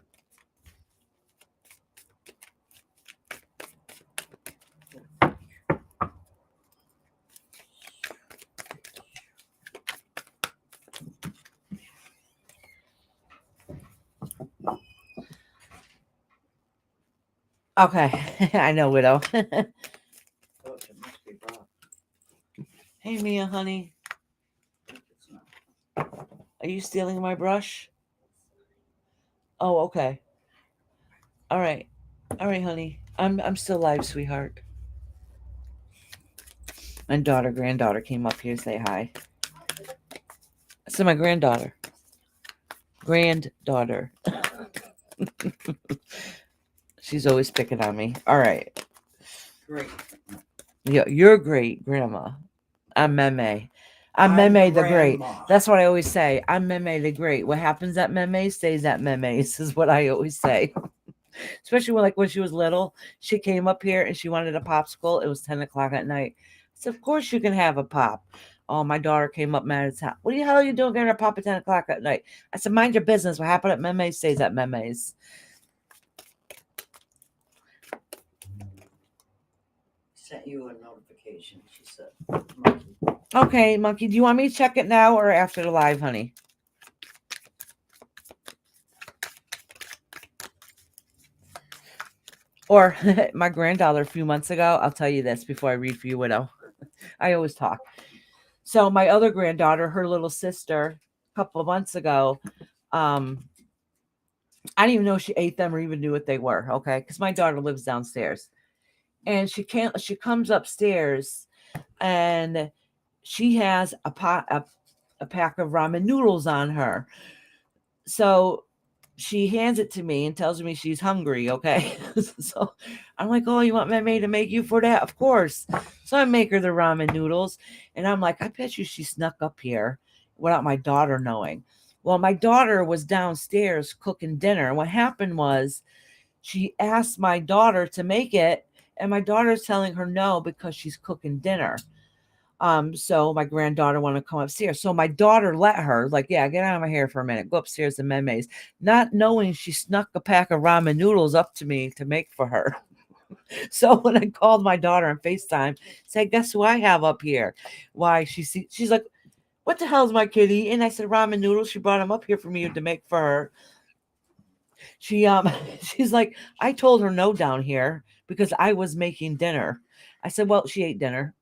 Okay. I know, widow.
Oh, it must be brought.
Hey, Mia, honey.
I think it's not.
Are you stealing my brush? Oh, okay. All right. All right, honey. I'm still live, sweetheart. My granddaughter came up here to say hi. So my granddaughter. She's always picking on me. All right.
Great.
Yeah, you're great, Grandma. I'm Meme. I'm Meme the Great.
grandma.
That's what I always say. I'm Meme the Great. What happens at Meme stays at Meme's is what I always say. Especially when she was little, she came up here and she wanted a popsicle. It was 10 o'clock at night. I said, of course you can have a pop. Oh, my daughter came up mad as hell. What the hell are you doing getting a pop at 10 o'clock at night? I said, mind your business. What happened at Meme's stays at Meme's.
Sent you a notification. She said, "Monkey."
Okay, Monkey, do you want me to check it now or after the live, honey? Or my granddaughter a few months ago, I'll tell you this before I read for you, widow. I always talk. So my other granddaughter, her little sister, a couple of months ago, I didn't even know she ate them or even knew what they were, okay? Because my daughter lives downstairs. And she comes upstairs and she has a pack of ramen noodles on her. So she hands it to me and tells me she's hungry, okay? So I'm like, oh, you want Meme to make you for that? Of course. So I make her the ramen noodles. And I'm like, I bet you she snuck up here without my daughter knowing. Well, my daughter was downstairs cooking dinner. What happened was she asked my daughter to make it, and my daughter's telling her no because she's cooking dinner. So my granddaughter wanted to come upstairs. So my daughter let her, like, yeah, get out of my hair for a minute. Go upstairs to Meme's. Not knowing she snuck a pack of ramen noodles up to me to make for her. So when I called my daughter on FaceTime, said, guess who I have up here? Why she's like, what the hell's my kitty? And I said, ramen noodles. She brought them up here for me to make for her. She's like, I told her no down here because I was making dinner. I said, well, she ate dinner.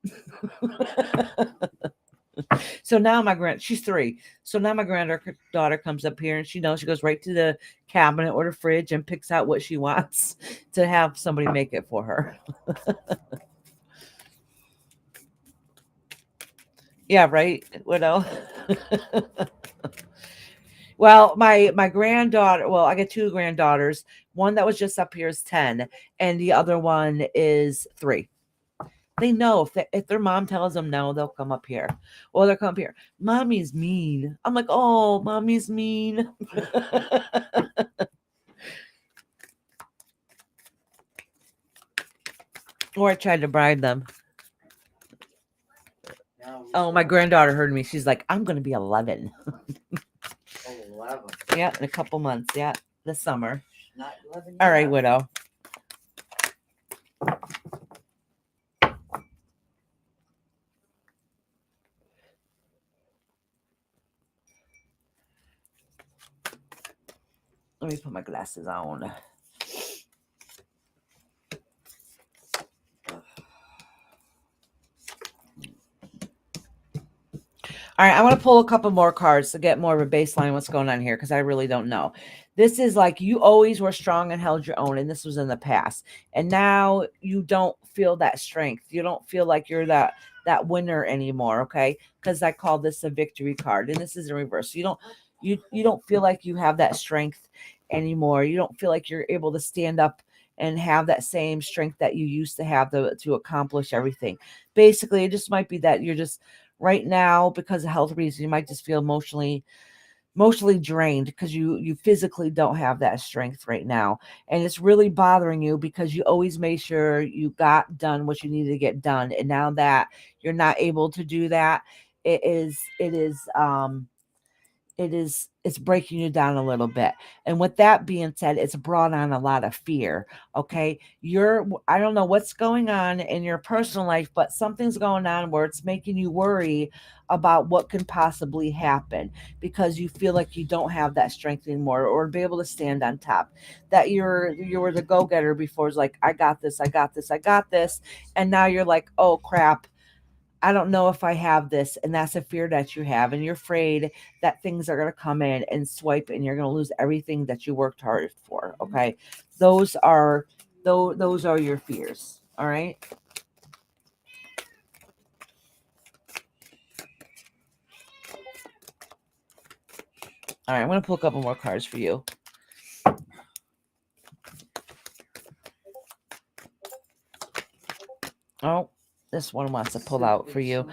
So now she's 3. So now my granddaughter comes up here and she goes right to the cabinet or the fridge and picks out what she wants to have somebody make it for her. Yeah, right, widow. Well, my granddaughter, well, I got 2 granddaughters. One that was just up here is 10, and the other one is 3. They know if their mom tells them no, they'll come up here. Or they'll come up here. Mommy's mean. I'm like, oh, mommy's mean. Or I tried to bribe them.
Now we
Oh, my
start.
granddaughter heard me. She's like, I'm going to be 11.
Oh, 11.
Yeah, in a couple months. Yeah, this summer.
Not 11
All right,
yet.
widow. Let me put my glasses on. All right, I want to pull a couple more cards to get more of a baseline what's going on here because I really don't know. This is like you always were strong and held your own, and this was in the past. And now you don't feel that strength. You don't feel like you're that winner anymore, okay? Because I call this a victory card, and this is in reverse. So you don't feel like you have that strength anymore. You don't feel like you're able to stand up and have that same strength that you used to have to accomplish everything. Basically, it just might be that you're just right now, because of health reasons, you might just feel emotionally drained because you physically don't have that strength right now, and it's really bothering you because you always made sure you got done what you needed to get done, and now that you're not able to do that, it's breaking you down a little bit. And with that being said, it's brought on a lot of fear. Okay. I don't know what's going on in your personal life, but something's going on where it's making you worry about what can possibly happen because you feel like you don't have that strength anymore or be able to stand on top. That you were the go-getter before. It's like, I got this, I got this, I got this. And now you're like, oh crap, I don't know if I have this. And that's a fear that you have. And you're afraid that things are going to come in and swipe and you're going to lose everything that you worked hard for. Okay. Those are your fears. All right. All right. I'm going to pull a couple more cards for you. Oh, this one wants to pull out for you.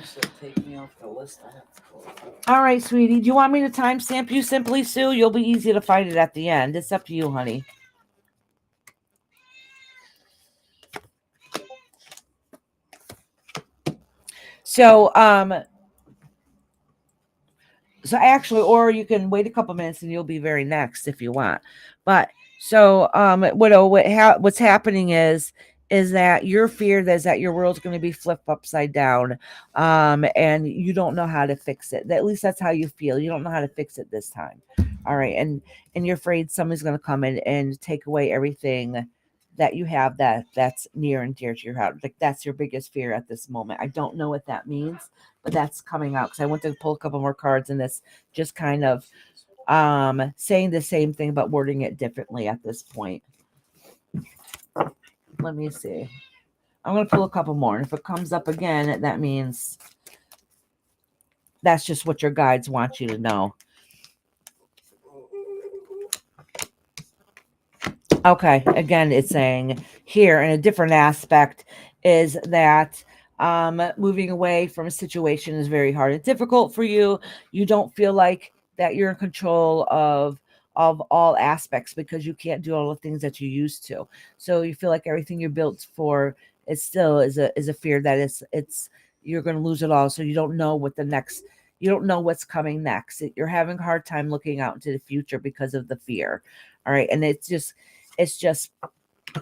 All right, sweetie. Do you want me to timestamp you, Simply Sue? You'll be easy to find it at the end. It's up to you, honey. So actually, or you can wait a couple minutes and you'll be very next if you want. But so what's happening is that your fear is that your world's going to be flipped upside down, and you don't know how to fix it. At least that's how you feel. You don't know how to fix it this time. All right, and you're afraid somebody's going to come in and take away everything that you have that's near and dear to your heart. Like that's your biggest fear at this moment. I don't know what that means, but that's coming out because I went to pull a couple more cards and this just kind of saying the same thing but wording it differently at this point. Let me see. I'm going to pull a couple more, and if it comes up again, that means that's just what your guides want you to know. Okay, again, it's saying here in a different aspect is that moving away from a situation is very hard and difficult for you. You don't feel like that you're in control of all aspects because you can't do all the things that you used to. So you feel like everything you're built for is still is a fear that it's you're going to lose it all. So you don't know you don't know what's coming next. You're having a hard time looking out into the future because of the fear. All right, and it's just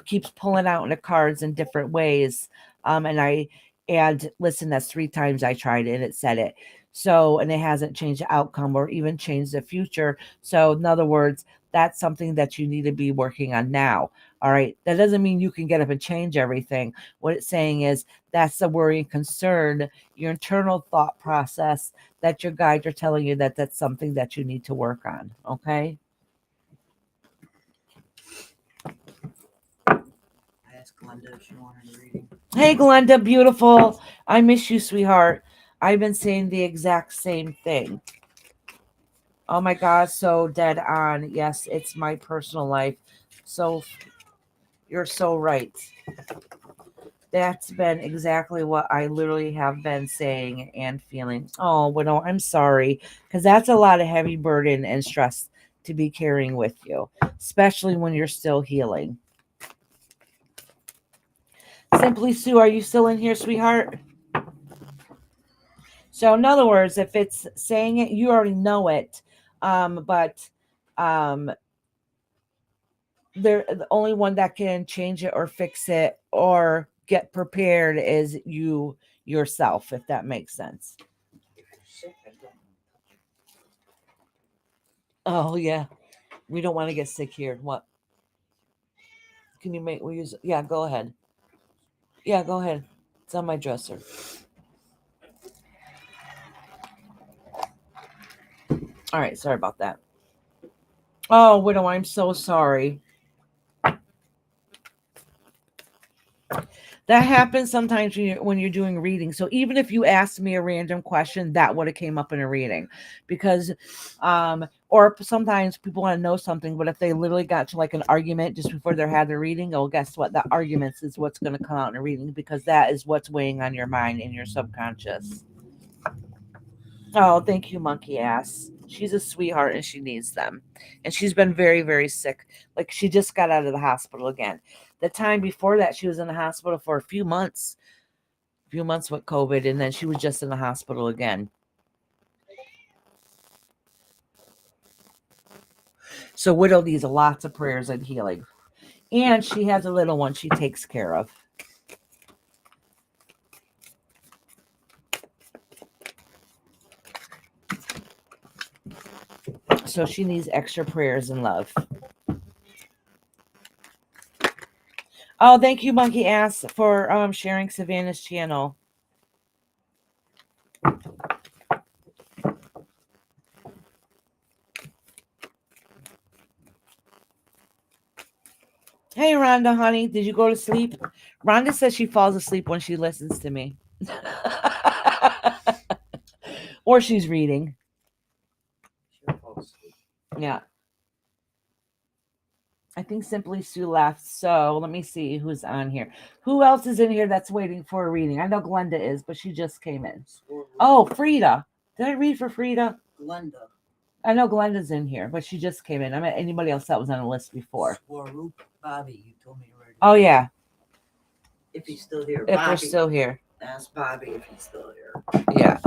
keeps pulling out in the cards in different ways. And listen, that's 3 times I tried it and it said it. So, and it hasn't changed the outcome or even changed the future. So in other words, that's something that you need to be working on now. All right. That doesn't mean you can get up and change everything. What it's saying is that's the worry and concern, your internal thought process that your guides are telling you that that's something that you need to work on. Okay.
Glenda if she wanted a reading.
Hey, Glenda, beautiful. I miss you, sweetheart. I've been saying the exact same thing. Oh my God, so dead on. Yes, it's my personal life. So you're so right. That's been exactly what I literally have been saying and feeling. Oh, Widow, I'm sorry. Because that's a lot of heavy burden and stress to be carrying with you, especially when you're still healing. Simply Sue, are you still in here, sweetheart? So in other words, if it's saying it, you already know it. But they're the only one that can change it or fix it or get prepared is you yourself, if that makes sense. Oh yeah. We don't want to get sick here. What? Can you we use yeah, go ahead. Yeah, go ahead. It's on my dresser. All right, sorry about that. Oh, Widow, I'm so sorry. That happens sometimes when you're doing reading. So even if you asked me a random question, that would have came up in a reading, because, or sometimes people want to know something, but if they literally got to like an argument just before they had their reading, oh, guess what? The arguments is what's going to come out in a reading because that is what's weighing on your mind and your subconscious. Oh, thank you, monkey ass. She's a sweetheart and she needs them. And she's been very, very sick. Like she just got out of the hospital again. The time before that, she was in the hospital for a few months with COVID. And then she was just in the hospital again. So Widow needs lots of prayers and healing. And she has a little one she takes care of. So she needs extra prayers and love. Oh, thank you, Monkey Ass, for sharing Savannah's channel. Hey, Rhonda, honey, did you go to sleep? Rhonda says she falls asleep when she listens to me. Or she's reading.
She'll fall asleep.
Yeah. I think Simply Sue left. So let me see who's on here. Who else is in here that's waiting for a reading? I know Glenda is, but she just came in. Oh, Frida. Did I read for Frida?
Glenda.
I know Glenda's in here, but she just came in. I mean, anybody else that was on the list before.
Swaroop Bobby, you told me to write it
Oh,
down.
yeah.
If he's still here.
If
Bobby.
we're still here.
Ask Bobby if he's still here.
Yeah.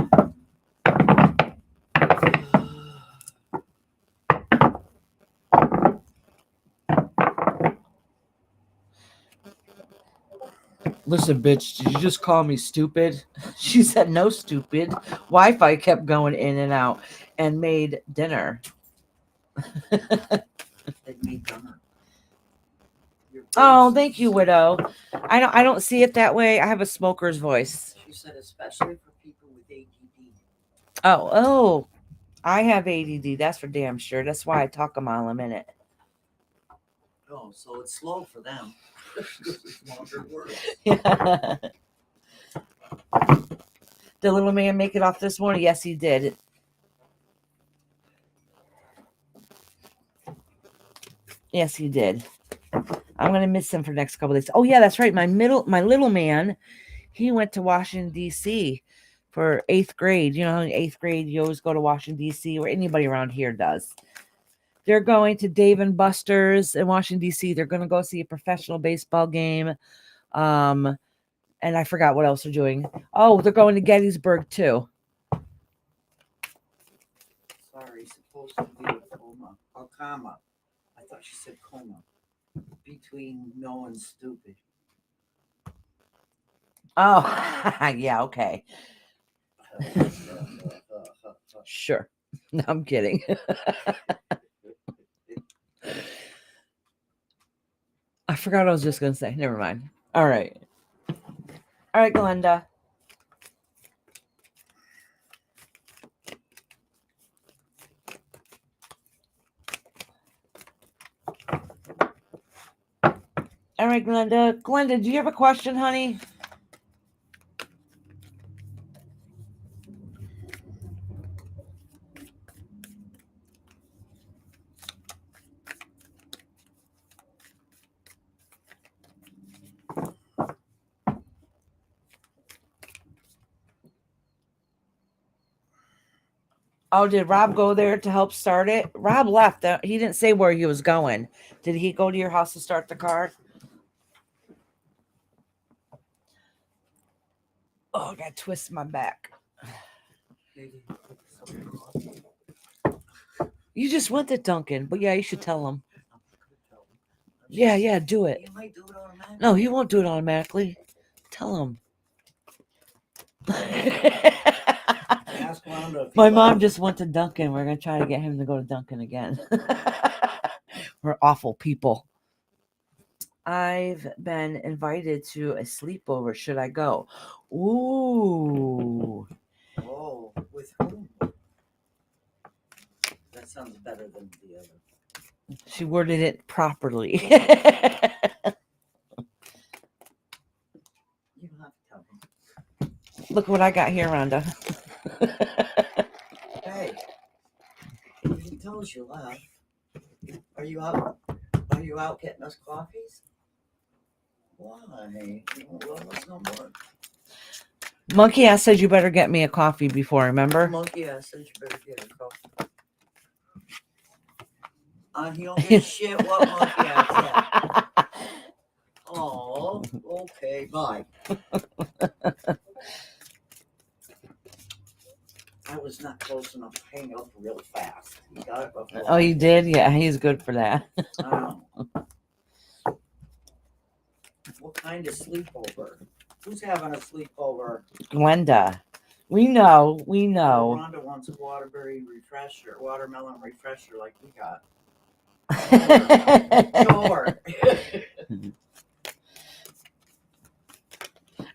Listen, bitch, did you just call me stupid? She said, no, stupid. Wi-Fi kept going in and out and made dinner.
They made dinner. Your
Oh,
voice-
thank you, Widow. I don't see it that way. I have a smoker's voice.
She said, especially for people with ADD.
Oh, I have ADD. That's for damn sure. That's why I talk a mile a minute.
Oh, so it's slow for them. It's longer words.
The little man make it off this morning? Yes, he did. Yes, he did. I'm gonna miss him for the next couple of days. Oh yeah, that's right. My little man, he went to Washington D.C. for 8th grade. You know, in 8th grade you always go to Washington D.C. or anybody around here does. They're going to Dave and Buster's in Washington D.C. They're gonna go see a professional baseball game. And I forgot what else they're doing. Oh, they're going to Gettysburg too.
Sorry, supposed to be a coma. Or comma. I thought she said coma. Between no and stupid.
Oh, yeah, okay. Sure. No, I'm kidding. I forgot what I was just going to say. Never mind. All right. All right, Glenda. All right, Glenda. Glenda, do you have a question, honey? Oh, did Rob go there to help start it? Rob left. He didn't say where he was going. Did he go to your house to start the car? Oh, I got to twist my back. You just went to Duncan, but yeah, you should tell him. Yeah, do it.
You might do it automatically.
No, he won't do it automatically. Tell him.
Ask Wanda if
My
he
mom
left.
just went to Duncan. We're going to try to get him to go to Duncan again. We're awful people. I've been invited to a sleepover. Should I go? Ooh.
Oh, with whom? That sounds better than the other.
She worded it properly.
You don't have to tell him.
Look what I got here, Rhonda.
Hey, you didn't tell us you left. Are you out? Are you out getting us coffees? Why? Well, let's no more.
Monkey ass said you better get me a coffee before, remember?
Monkey ass says you better get a coffee. He don't give a shit what monkey ass said. Oh, okay, bye. I was not close enough to hang up real fast. You got it before.
Oh, you did? Yeah, he's good for that.
What kind of sleepover? Who's having a sleepover?
Glenda. We know.
Rhonda wants a watermelon refresher like we got. Sure.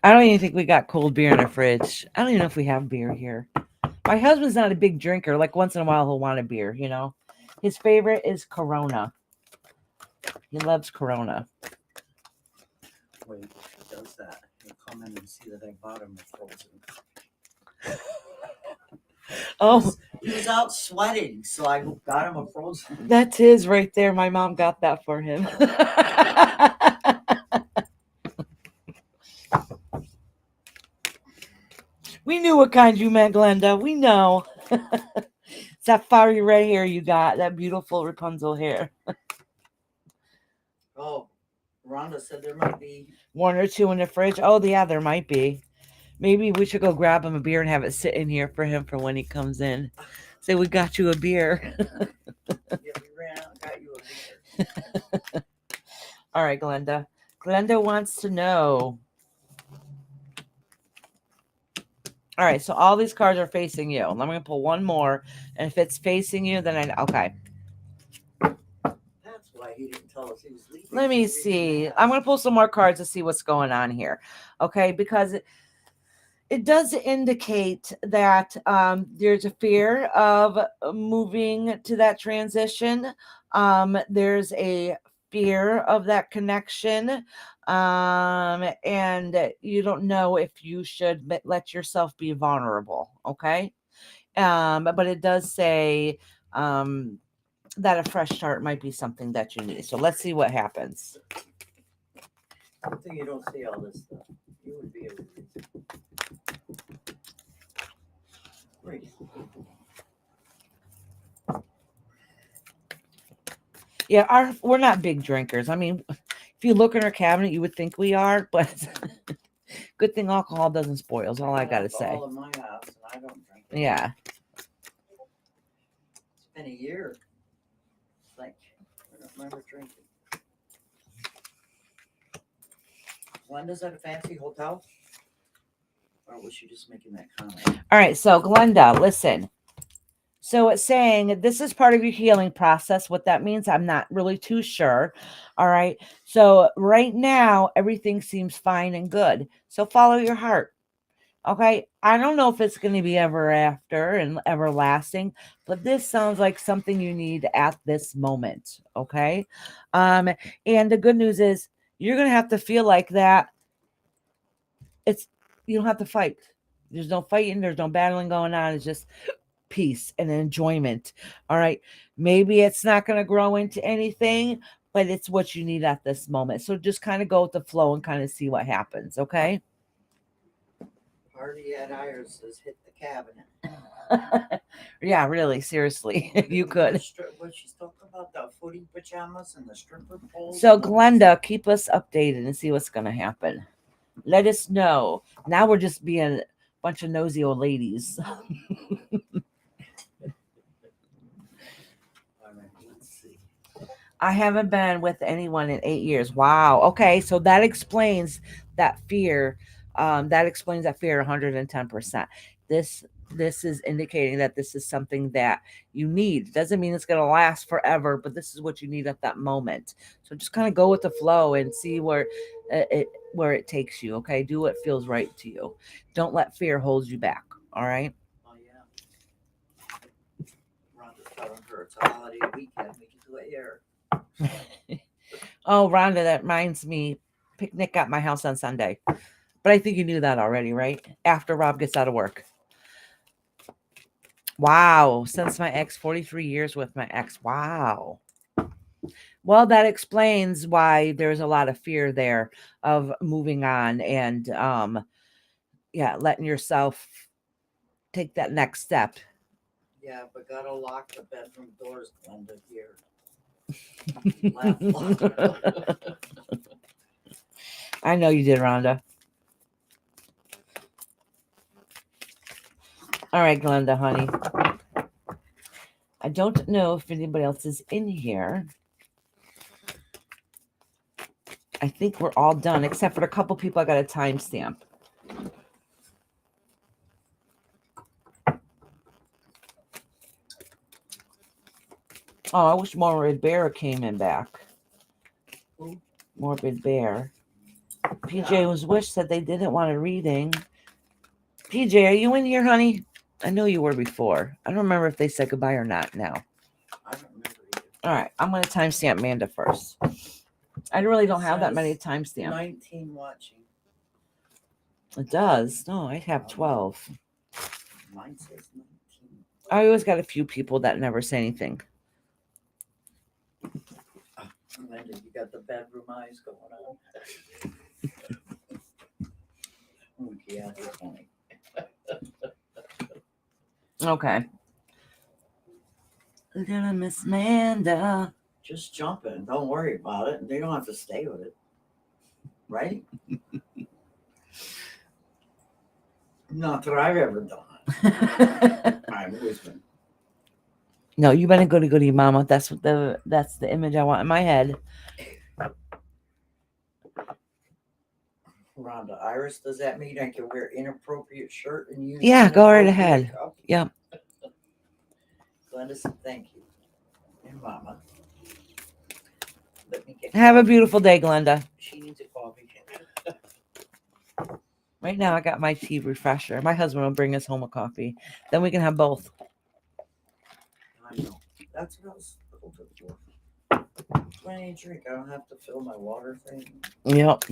I don't even think we got cold beer in the fridge. I don't even know if we have beer here. My husband's not a big drinker. Like once in a while he'll want a beer, you know. His favorite is Corona. He loves Corona.
Wait, if he does that, he'll come in and see that I bought him a frozen.
Oh,
He was out sweating, so I got him a frozen.
that's his right there. My mom got that for him. We knew what kind you meant, Glenda. We know. It's that fiery red hair you got, that beautiful Rapunzel hair.
Oh, Rhonda said there might be
One or two in the fridge. Oh, yeah, there might be. Maybe we should go grab him a beer and have it sit in here for him for when he comes in. Say, we got you a beer.
Yeah, we ran out and got you a beer.
All right, Glenda. Glenda wants to know. All right, so all these cards are facing you. I'm going to pull one more. And if it's facing you, then okay.
That's why he didn't tell us he was leaving.
Let me see. I'm going to pull some more cards to see what's going on here. Okay, because it does indicate that there's a fear of moving to that transition. There's a fear of that connection. And you don't know if you should let yourself be vulnerable. Okay. But it does say that a fresh start might be something that you need. So let's see what happens.
Good thing you don't see all this stuff. You would be able to read it. Great.
Yeah, we're not big drinkers. I mean, if you look in our cabinet, you would think we are, but good thing alcohol doesn't spoil is all I gotta say.
All in my house, and I don't drink it.
Yeah.
It's been a year. It's like I don't remember drinking. Glenda's at a fancy hotel? Or was she just making that comment?
All right, so Glenda, listen. So it's saying this is part of your healing process. What that means, I'm not really too sure. All right. So right now, everything seems fine and good. So follow your heart. Okay. I don't know if it's going to be ever after and everlasting, but this sounds like something you need at this moment. Okay. And the good news is you're going to have to feel like that. You don't have to fight. There's no fighting. There's no battling going on. It's just peace and enjoyment. All right. Maybe it's not going to grow into anything, but it's what you need at this moment. So just kind of go with the flow and kind of see what happens. Okay.
Party at Iris's hit the cabinet.
Yeah, really. Seriously. You could.
What she's talking about, the footy pajamas and the stripper poles.
So Glenda, keep us updated and see what's going to happen. Let us know. Now we're just being a bunch of nosy old ladies.
Let's see.
I haven't been with anyone in 8 years. Wow. Okay. So that explains that fear. That explains that fear 110%. This is indicating that this is something that you need. Doesn't mean it's going to last forever, but this is what you need at that moment. So just kind of go with the flow and see where it takes you. Okay. Do what feels right to you. Don't let fear hold you back. All right.
Oh, yeah. Rhonda's telling her it's a holiday weekend. We can do it here.
Oh, Rhonda, that reminds me. Picnic at my house on Sunday. But I think you knew that already, right? After Rob gets out of work. Wow. Since my ex, 43 years with my ex. Wow. Well, that explains why there's a lot of fear there of moving on and letting yolourself take that next step.
Yeah, but gotta lock the bedroom doors, Glenda, here.
I know you did, Rhonda. All right, Glenda, honey. I don't know if anybody else is in here. I think we're all done, except for a couple people I got a timestamp. Oh, I wish Morbid Bear came in back.
Who?
Morbid Bear. PJ was wish said they didn't want a reading. PJ, are you in here, honey? I know you were before. I don't remember if they said goodbye or not now.
I don't remember either.
All right, I'm going to timestamp Amanda first. I really don't have that
Says
many timestamps.
19 watching.
It does. No, I have 12.
Mine says 19.
I always got a few people that never say anything.
Linda, you got the bedroom eyes going on. Oh, yeah, that's funny.
Okay. Little Miss Amanda.
Just jump in. Don't worry about it. They don't have to stay with it. Right? Not that I've ever done. I'm wisdom.
No, you better go to goody mama. That's the image I want in my head.
Rhonda, Iris, does that mean I can wear inappropriate shirt and use?
Yeah, go right
inappropriate
ahead.
cup?
Yep.
Glenda said thank you. And Mama. Let me get
Have a
coffee.
beautiful day, Glenda.
She needs a coffee.
Right now, I got my tea refresher. My husband will bring us home a coffee. Then we can have both.
I know. That's what I was hoping for. When I drink, I don't have to fill my water thing.
Yep.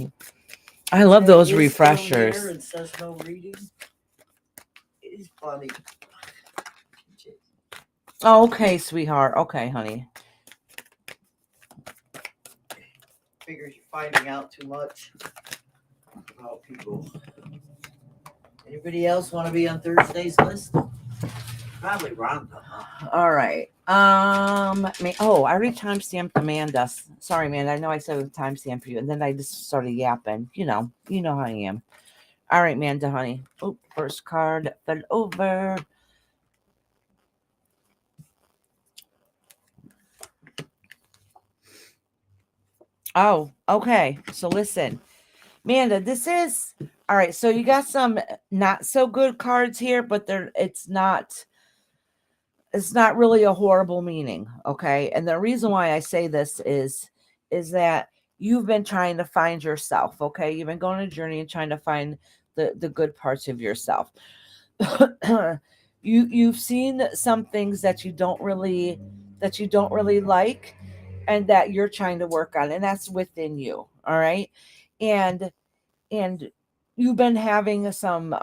I love those
It is down
refreshers.
there and says no reading. It is funny.
Oh, okay, sweetheart. Okay, honey.
Figures you're finding out too much about people. Anybody else want to be on Thursday's list? Probably Rhonda, huh?
All right. I already timestamped Amanda. Sorry, Amanda. I know I said timestamp for you, and then I just started yapping. You know how I am. All right, Amanda, honey. Oh, first card fell over. Oh, okay. So listen, Amanda, this is all right. So you got some not so good cards here, but it's not really a horrible meaning. Okay. And the reason why I say this is that you've been trying to find yourself. Okay. You've been going on a journey and trying to find the good parts of yourself. You've seen some things that you don't really like, and that you're trying to work on, and that's within you. All right. And you've been having some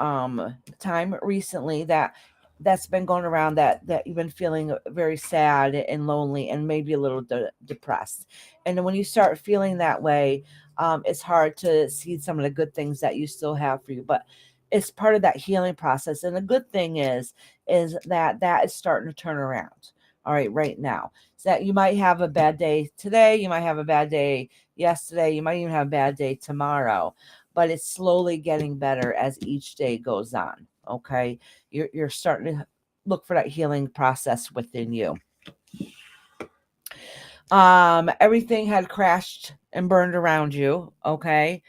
time recently that's been going around that you've been feeling very sad and lonely and maybe a little depressed. And when you start feeling that way, it's hard to see some of the good things that you still have for you, but it's part of that healing process. And the good thing is that is starting to turn around. All right now. So that you might have a bad day today, you might have a bad day yesterday, you might even have a bad day tomorrow, but it's slowly getting better as each day goes on. Okay. You're starting to look for that healing process within you. Everything had crashed and burned around you. Okay.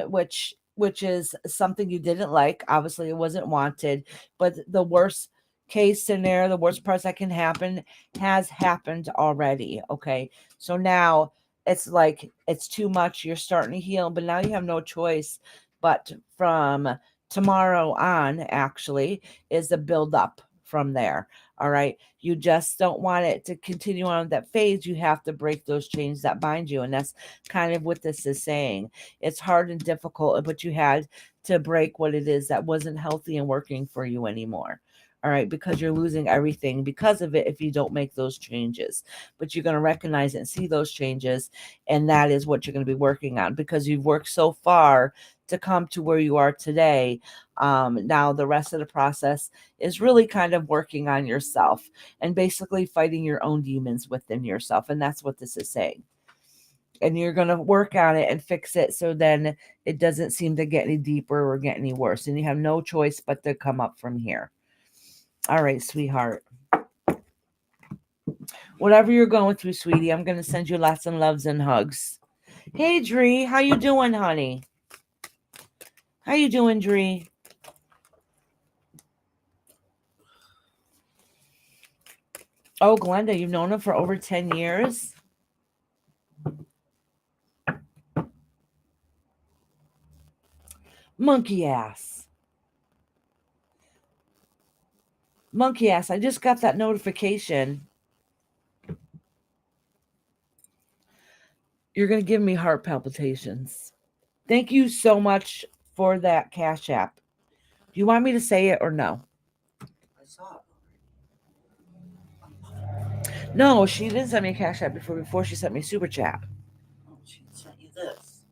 Which is something you didn't like. Obviously it wasn't wanted, but the worst case scenario, the worst parts that can happen has happened already. Okay. So now it's like it's too much. You're starting to heal, but now you have no choice but from tomorrow on, actually, is the build up from there. All right. You just don't want it to continue on that phase. You have to break those chains that bind you. And that's kind of what this is saying. It's hard and difficult, but you had to break what it is that wasn't healthy and working for you anymore. All right, because you're losing everything because of it if you don't make those changes. But you're going to recognize it and see those changes. And that is what you're going to be working on, because you've worked so far to come to where you are today. Now the rest of the process is really kind of working on yourself and basically fighting your own demons within yourself. And that's what this is saying. And you're going to work on it and fix it so then it doesn't seem to get any deeper or get any worse. And you have no choice but to come up from here. All right, sweetheart. Whatever you're going through, sweetie, I'm going to send you lots of loves and hugs. Hey, Dree, how you doing, honey? How you doing, Dree? Oh, Glenda, you've known him for over 10 years? Monkey ass. Monkey ass, I just got that notification. You're going to give me heart palpitations. Thank you so much for that Cash App. Do you want me to say it or no?
I saw it.
No, she didn't send me a Cash App before she sent me Super Chat.
Oh, she sent you this.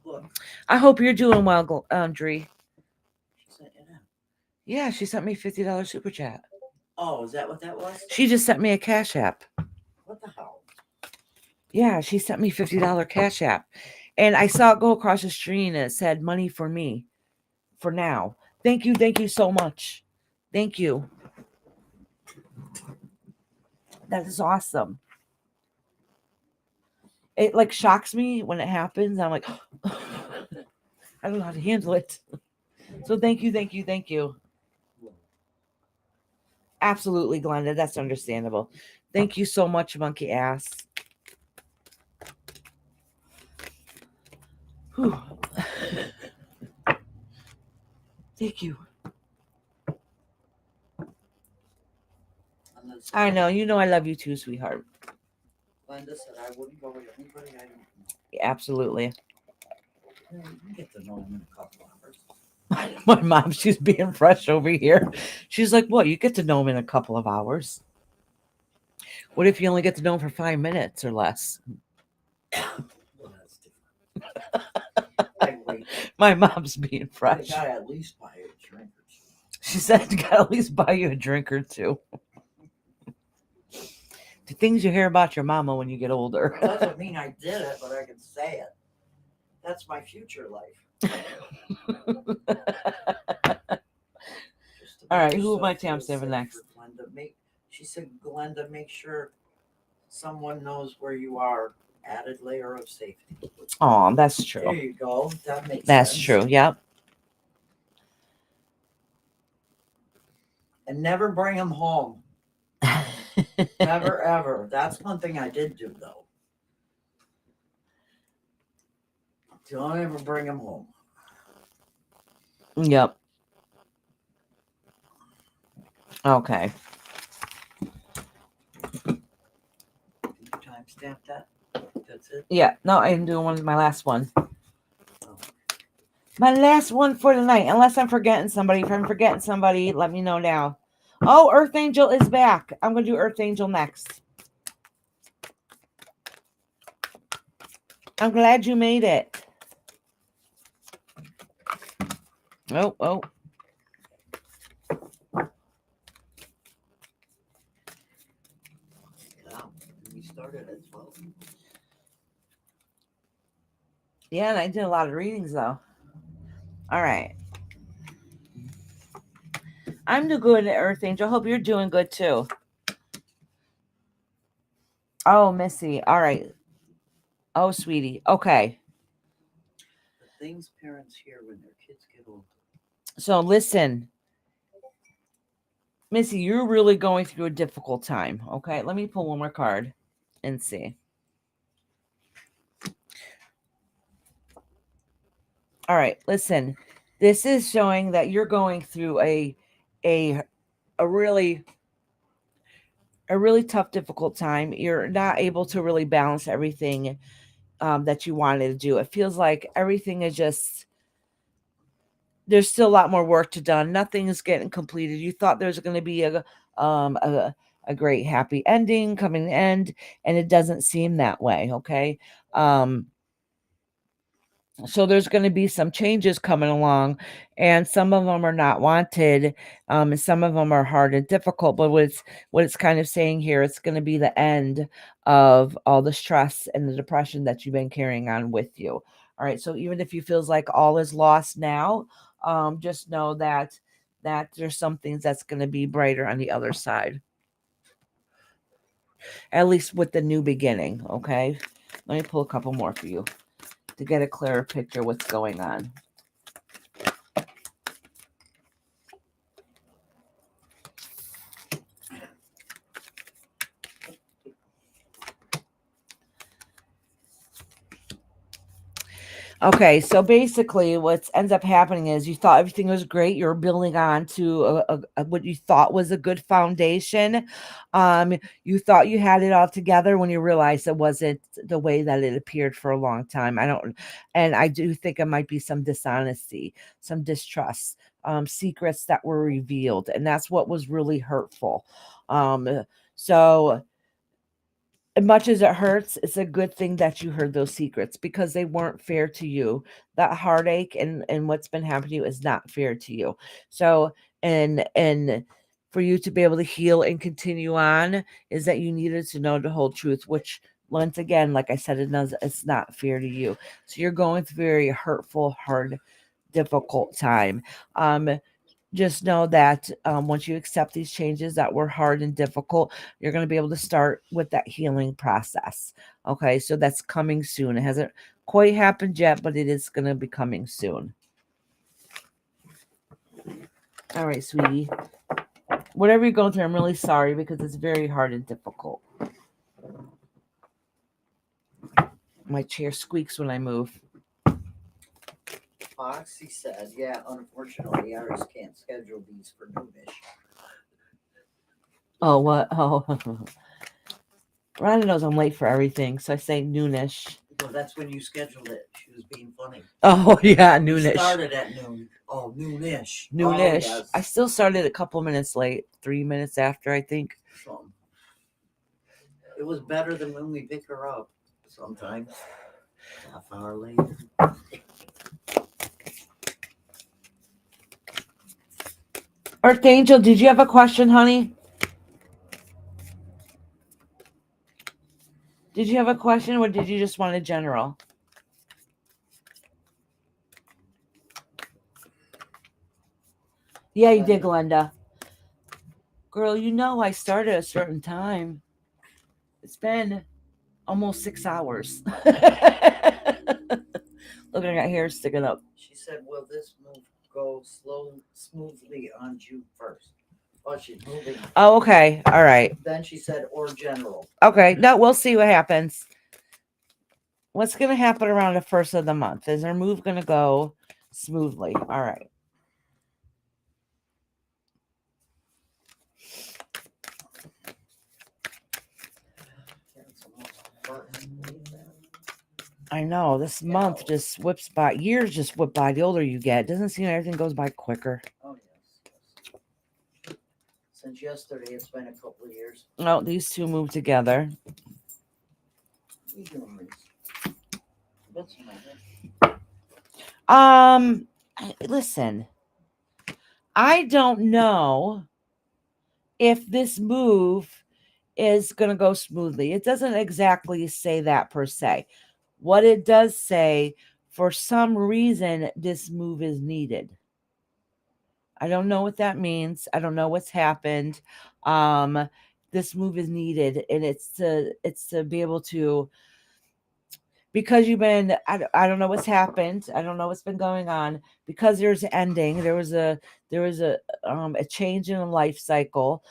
Look,
I hope you're doing well, Dree.
she sent you that.
Yeah, she sent me $50 Super Chat.
Oh, is that what that was?
She just sent me a Cash App.
What the hell?
Yeah, she sent me $50 Cash App. And I saw it go across the screen and it said money for me for now. Thank you so much. Thank you. That is awesome. It like shocks me when it happens. I'm like, I don't know how to handle it. So thank you. Absolutely, Glenda. That's understandable. Thank you so much, monkey ass. Whew. Thank you.
And then said,
I know. You know I love you too, sweetheart.
Glenda said I wouldn't go with anybody I don't know.
Absolutely.
You can get to know him in a couple hours.
My mom, she's being fresh over here. She's like, what? You get to know him in a couple of hours. What if you only get to know him for 5 minutes or less?
Well, that's different. I wait.
My mom's being
I
fresh.
gotta at least buy a drink or two.
She said, you gotta at least buy you a drink or two. The things you hear about your mama when you get older.
Doesn't mean I did it, but I can say it. That's my future life. Just to
All
make
right, who am I
yourself feel
timestamping
safe
next?
for Glenda. She said, Glenda, make sure someone knows where you are. Added layer of safety.
Oh, that's
There
true.
you go. That makes
That's
sense.
true. Yep.
And never bring them home. Never, ever. That's one thing I did do, though. Don't ever bring them home.
Yep. Okay.
Did you timestamp that? That's it?
Yeah. No, I'm doing my last one. My last one for the night. Unless I'm forgetting somebody. If I'm forgetting somebody, let me know now. Oh, Earth Angel is back. I'm going to do Earth Angel next. I'm glad you made it. Oh.
Yeah. We started at 12.
Yeah, and I did a lot of readings, though. All right. I'm doing good, Earth Angel. Hope you're doing good, too. Oh, Missy. All right. Oh, sweetie. Okay.
The things parents hear when their kids get older.
So listen, Missy, you're really going through a difficult time. Okay. Let me pull one more card and see. All right. Listen, this is showing that you're going through a really tough, difficult time. You're not able to really balance everything that you wanted to do. It feels like everything is just, there's still a lot more work to done. Nothing is getting completed. You thought there's going to be a great happy ending coming to the end, and it doesn't seem that way. Okay. So there's going to be some changes coming along, and some of them are not wanted, and some of them are hard and difficult. But what it's kind of saying here, it's going to be the end of all the stress and the depression that you've been carrying on with you. All right. So even if you feels like all is lost now, just know that that there's some things that's going to be brighter on the other side. At least with the new beginning, okay? Let me pull a couple more for you to get a clearer picture what's going on. Okay, so basically what ends up happening is you thought everything was great. You're building on to what you thought was a good foundation. You thought you had it all together when you realized it wasn't the way that it appeared for a long time. And I do think it might be some dishonesty, some distrust, secrets that were revealed. And that's what was really hurtful. So as much as it hurts, it's a good thing that you heard those secrets because they weren't fair to you. That heartache and what's been happening to you is not fair to you. So and for you to be able to heal and continue on is that you needed to know the whole truth, which once again, like I said, it's not fair to you. So you're going through a very hurtful, hard, difficult time. Just know that once you accept these changes that were hard and difficult, you're going to be able to start with that healing process. Okay, so that's coming soon. It hasn't quite happened yet, but it is going to be coming soon. All right, sweetie. Whatever you're going through, I'm really sorry because it's very hard and difficult. My chair squeaks when I move.
Foxy said, yeah, unfortunately, ours can't schedule these for noonish.
Oh, what? Oh. Rhonda knows I'm late for everything, so I say noonish.
Well, that's when you scheduled it. She was being funny.
Oh, yeah,
We
noonish.
started at noon. Oh, noonish.
Noonish.
Oh, yes.
I still started a couple minutes late, 3 minutes after, I think.
It was better than when we pick her up sometimes. Half hour later.
Earth Angel, did you have a question, honey? Did you have a question or did you just want a general? Yeah, you did, Glenda. Girl, you know I started at a certain time. It's been almost 6 hours. Look, I got hair sticking up.
She said, will this move go smoothly on June 1st? Oh, she's moving.
Oh, okay. All right.
Then she said, or general.
Okay. No, we'll see what happens. What's going to happen around the first of the month? Is our move going to go smoothly? All right. I know this month just whips by. Years just whip by. The older you get, it doesn't seem everything goes by quicker.
Oh, yes. Since yesterday, it's been a couple of years.
Oh, these two move together.
We doing this. That's
Listen, I don't know if this move is going to go smoothly. It doesn't exactly say that per se. What it does say, for some reason, this move is needed. I don't know what that means. I don't know what's happened. This move is needed, and it's to be able to, because you've been, I don't know what's happened. I don't know what's been going on, because there's an ending. There was a change in the life cycle.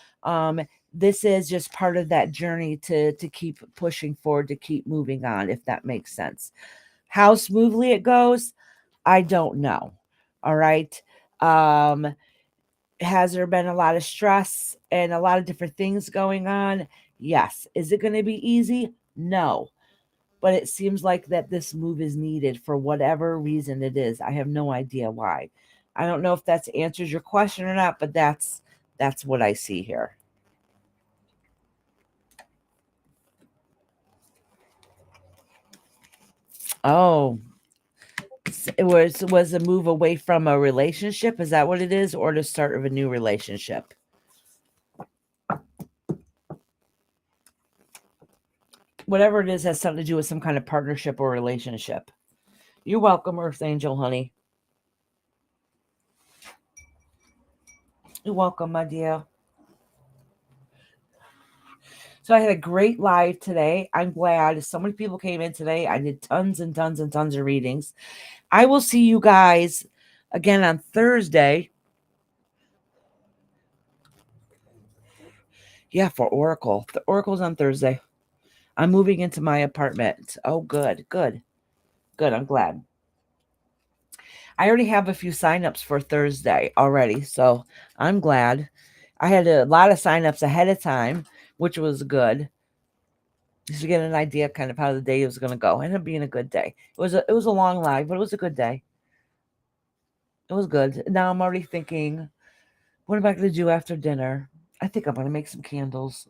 This is just part of that journey to keep pushing forward, to keep moving on, if that makes sense. How smoothly it goes, I don't know. All right. Has there been a lot of stress and a lot of different things going on? Yes. Is it going to be easy? No. But it seems like that this move is needed for whatever reason it is. I have no idea why. I don't know if that answers your question or not, but that's what I see here. Oh, it was a move away from a relationship. Is that what it is? Or the start of a new relationship? Whatever it is has something to do with some kind of partnership or relationship. You're welcome, Earth Angel, honey. You're welcome, my dear. So I had a great live today. I'm glad so many people came in today. I did tons and tons and tons of readings. I will see you guys again on Thursday. Yeah, for Oracle. The Oracle's on Thursday. I'm moving into my apartment. Oh, good, good, good. I'm glad. I already have a few signups for Thursday already, so I'm glad. I had a lot of signups ahead of time, which was good. Just to get an idea kind of how the day was going to go. It ended up being a good day. It was a long live, but it was a good day. It was good. Now I'm already thinking, what am I going to do after dinner? I think I'm going to make some candles.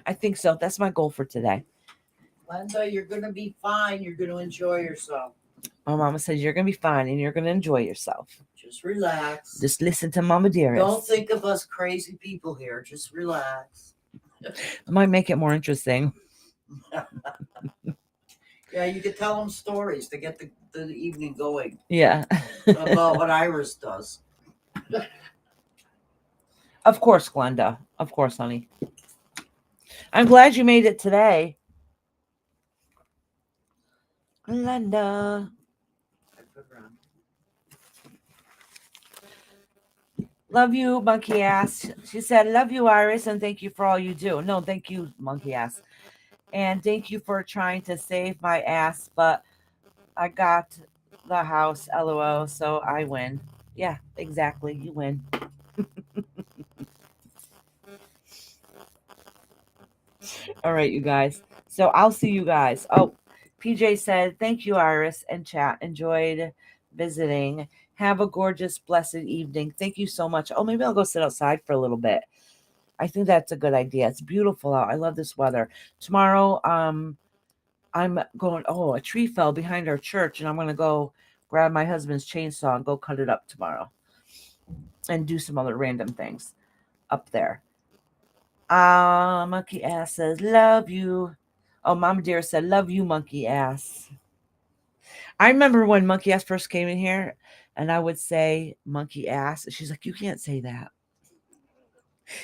I think so. That's my goal for today.
Linda, you're going to be fine. You're going to enjoy yourself.
My mama says you're going to be fine and you're going to enjoy yourself.
Just relax.
Just listen to Mama Dearest.
Don't think of us crazy people here. Just relax.
It might make it more interesting.
Yeah, you could tell them stories to get the evening going
Yeah.
about what Iris does.
Of course, Glenda. Of course, honey. I'm glad you made it today. Glenda. Love you, monkey ass. She said, love you, Iris, and thank you for all you do. No, thank you, monkey ass. And thank you for trying to save my ass, but I got the house, LOL, so I win. Yeah, exactly. You win. All right, you guys. So I'll see you guys. Oh, PJ said, thank you, Iris and chat. Enjoyed visiting. Have a gorgeous, blessed evening. Thank you so much. Oh, maybe I'll go sit outside for a little bit. I think that's a good idea. It's beautiful out. I love this weather. Tomorrow, I'm going, oh, a tree fell behind our church, and I'm going to go grab my husband's chainsaw and go cut it up tomorrow and do some other random things up there. Monkey ass says, love you. Oh, Mama Dear said, love you, monkey ass. I remember when monkey ass first came in here and I would say monkey ass. She's like, you can't say that.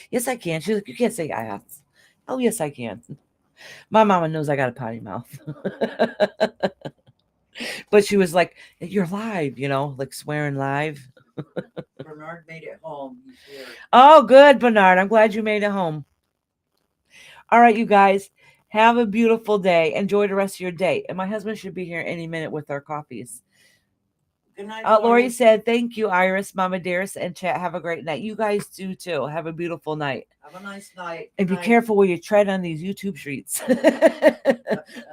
Yes, I can. She's like, you can't say ass. Oh, yes, I can. My mama knows I got a potty mouth. But she was like, you're live, like swearing live.
Bernard made it home. He's here.
Oh, good, Bernard. I'm glad you made it home. All right, you guys. Have a beautiful day. Enjoy the rest of your day. And my husband should be here any minute with our coffees.
Good night,
Lori said, thank you, Iris, Mama Dearest, and chat. Have a great night. You guys do too. Have a beautiful night.
Have a nice night.
And be careful where you tread on these YouTube streets.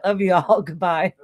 Love you all. Goodbye.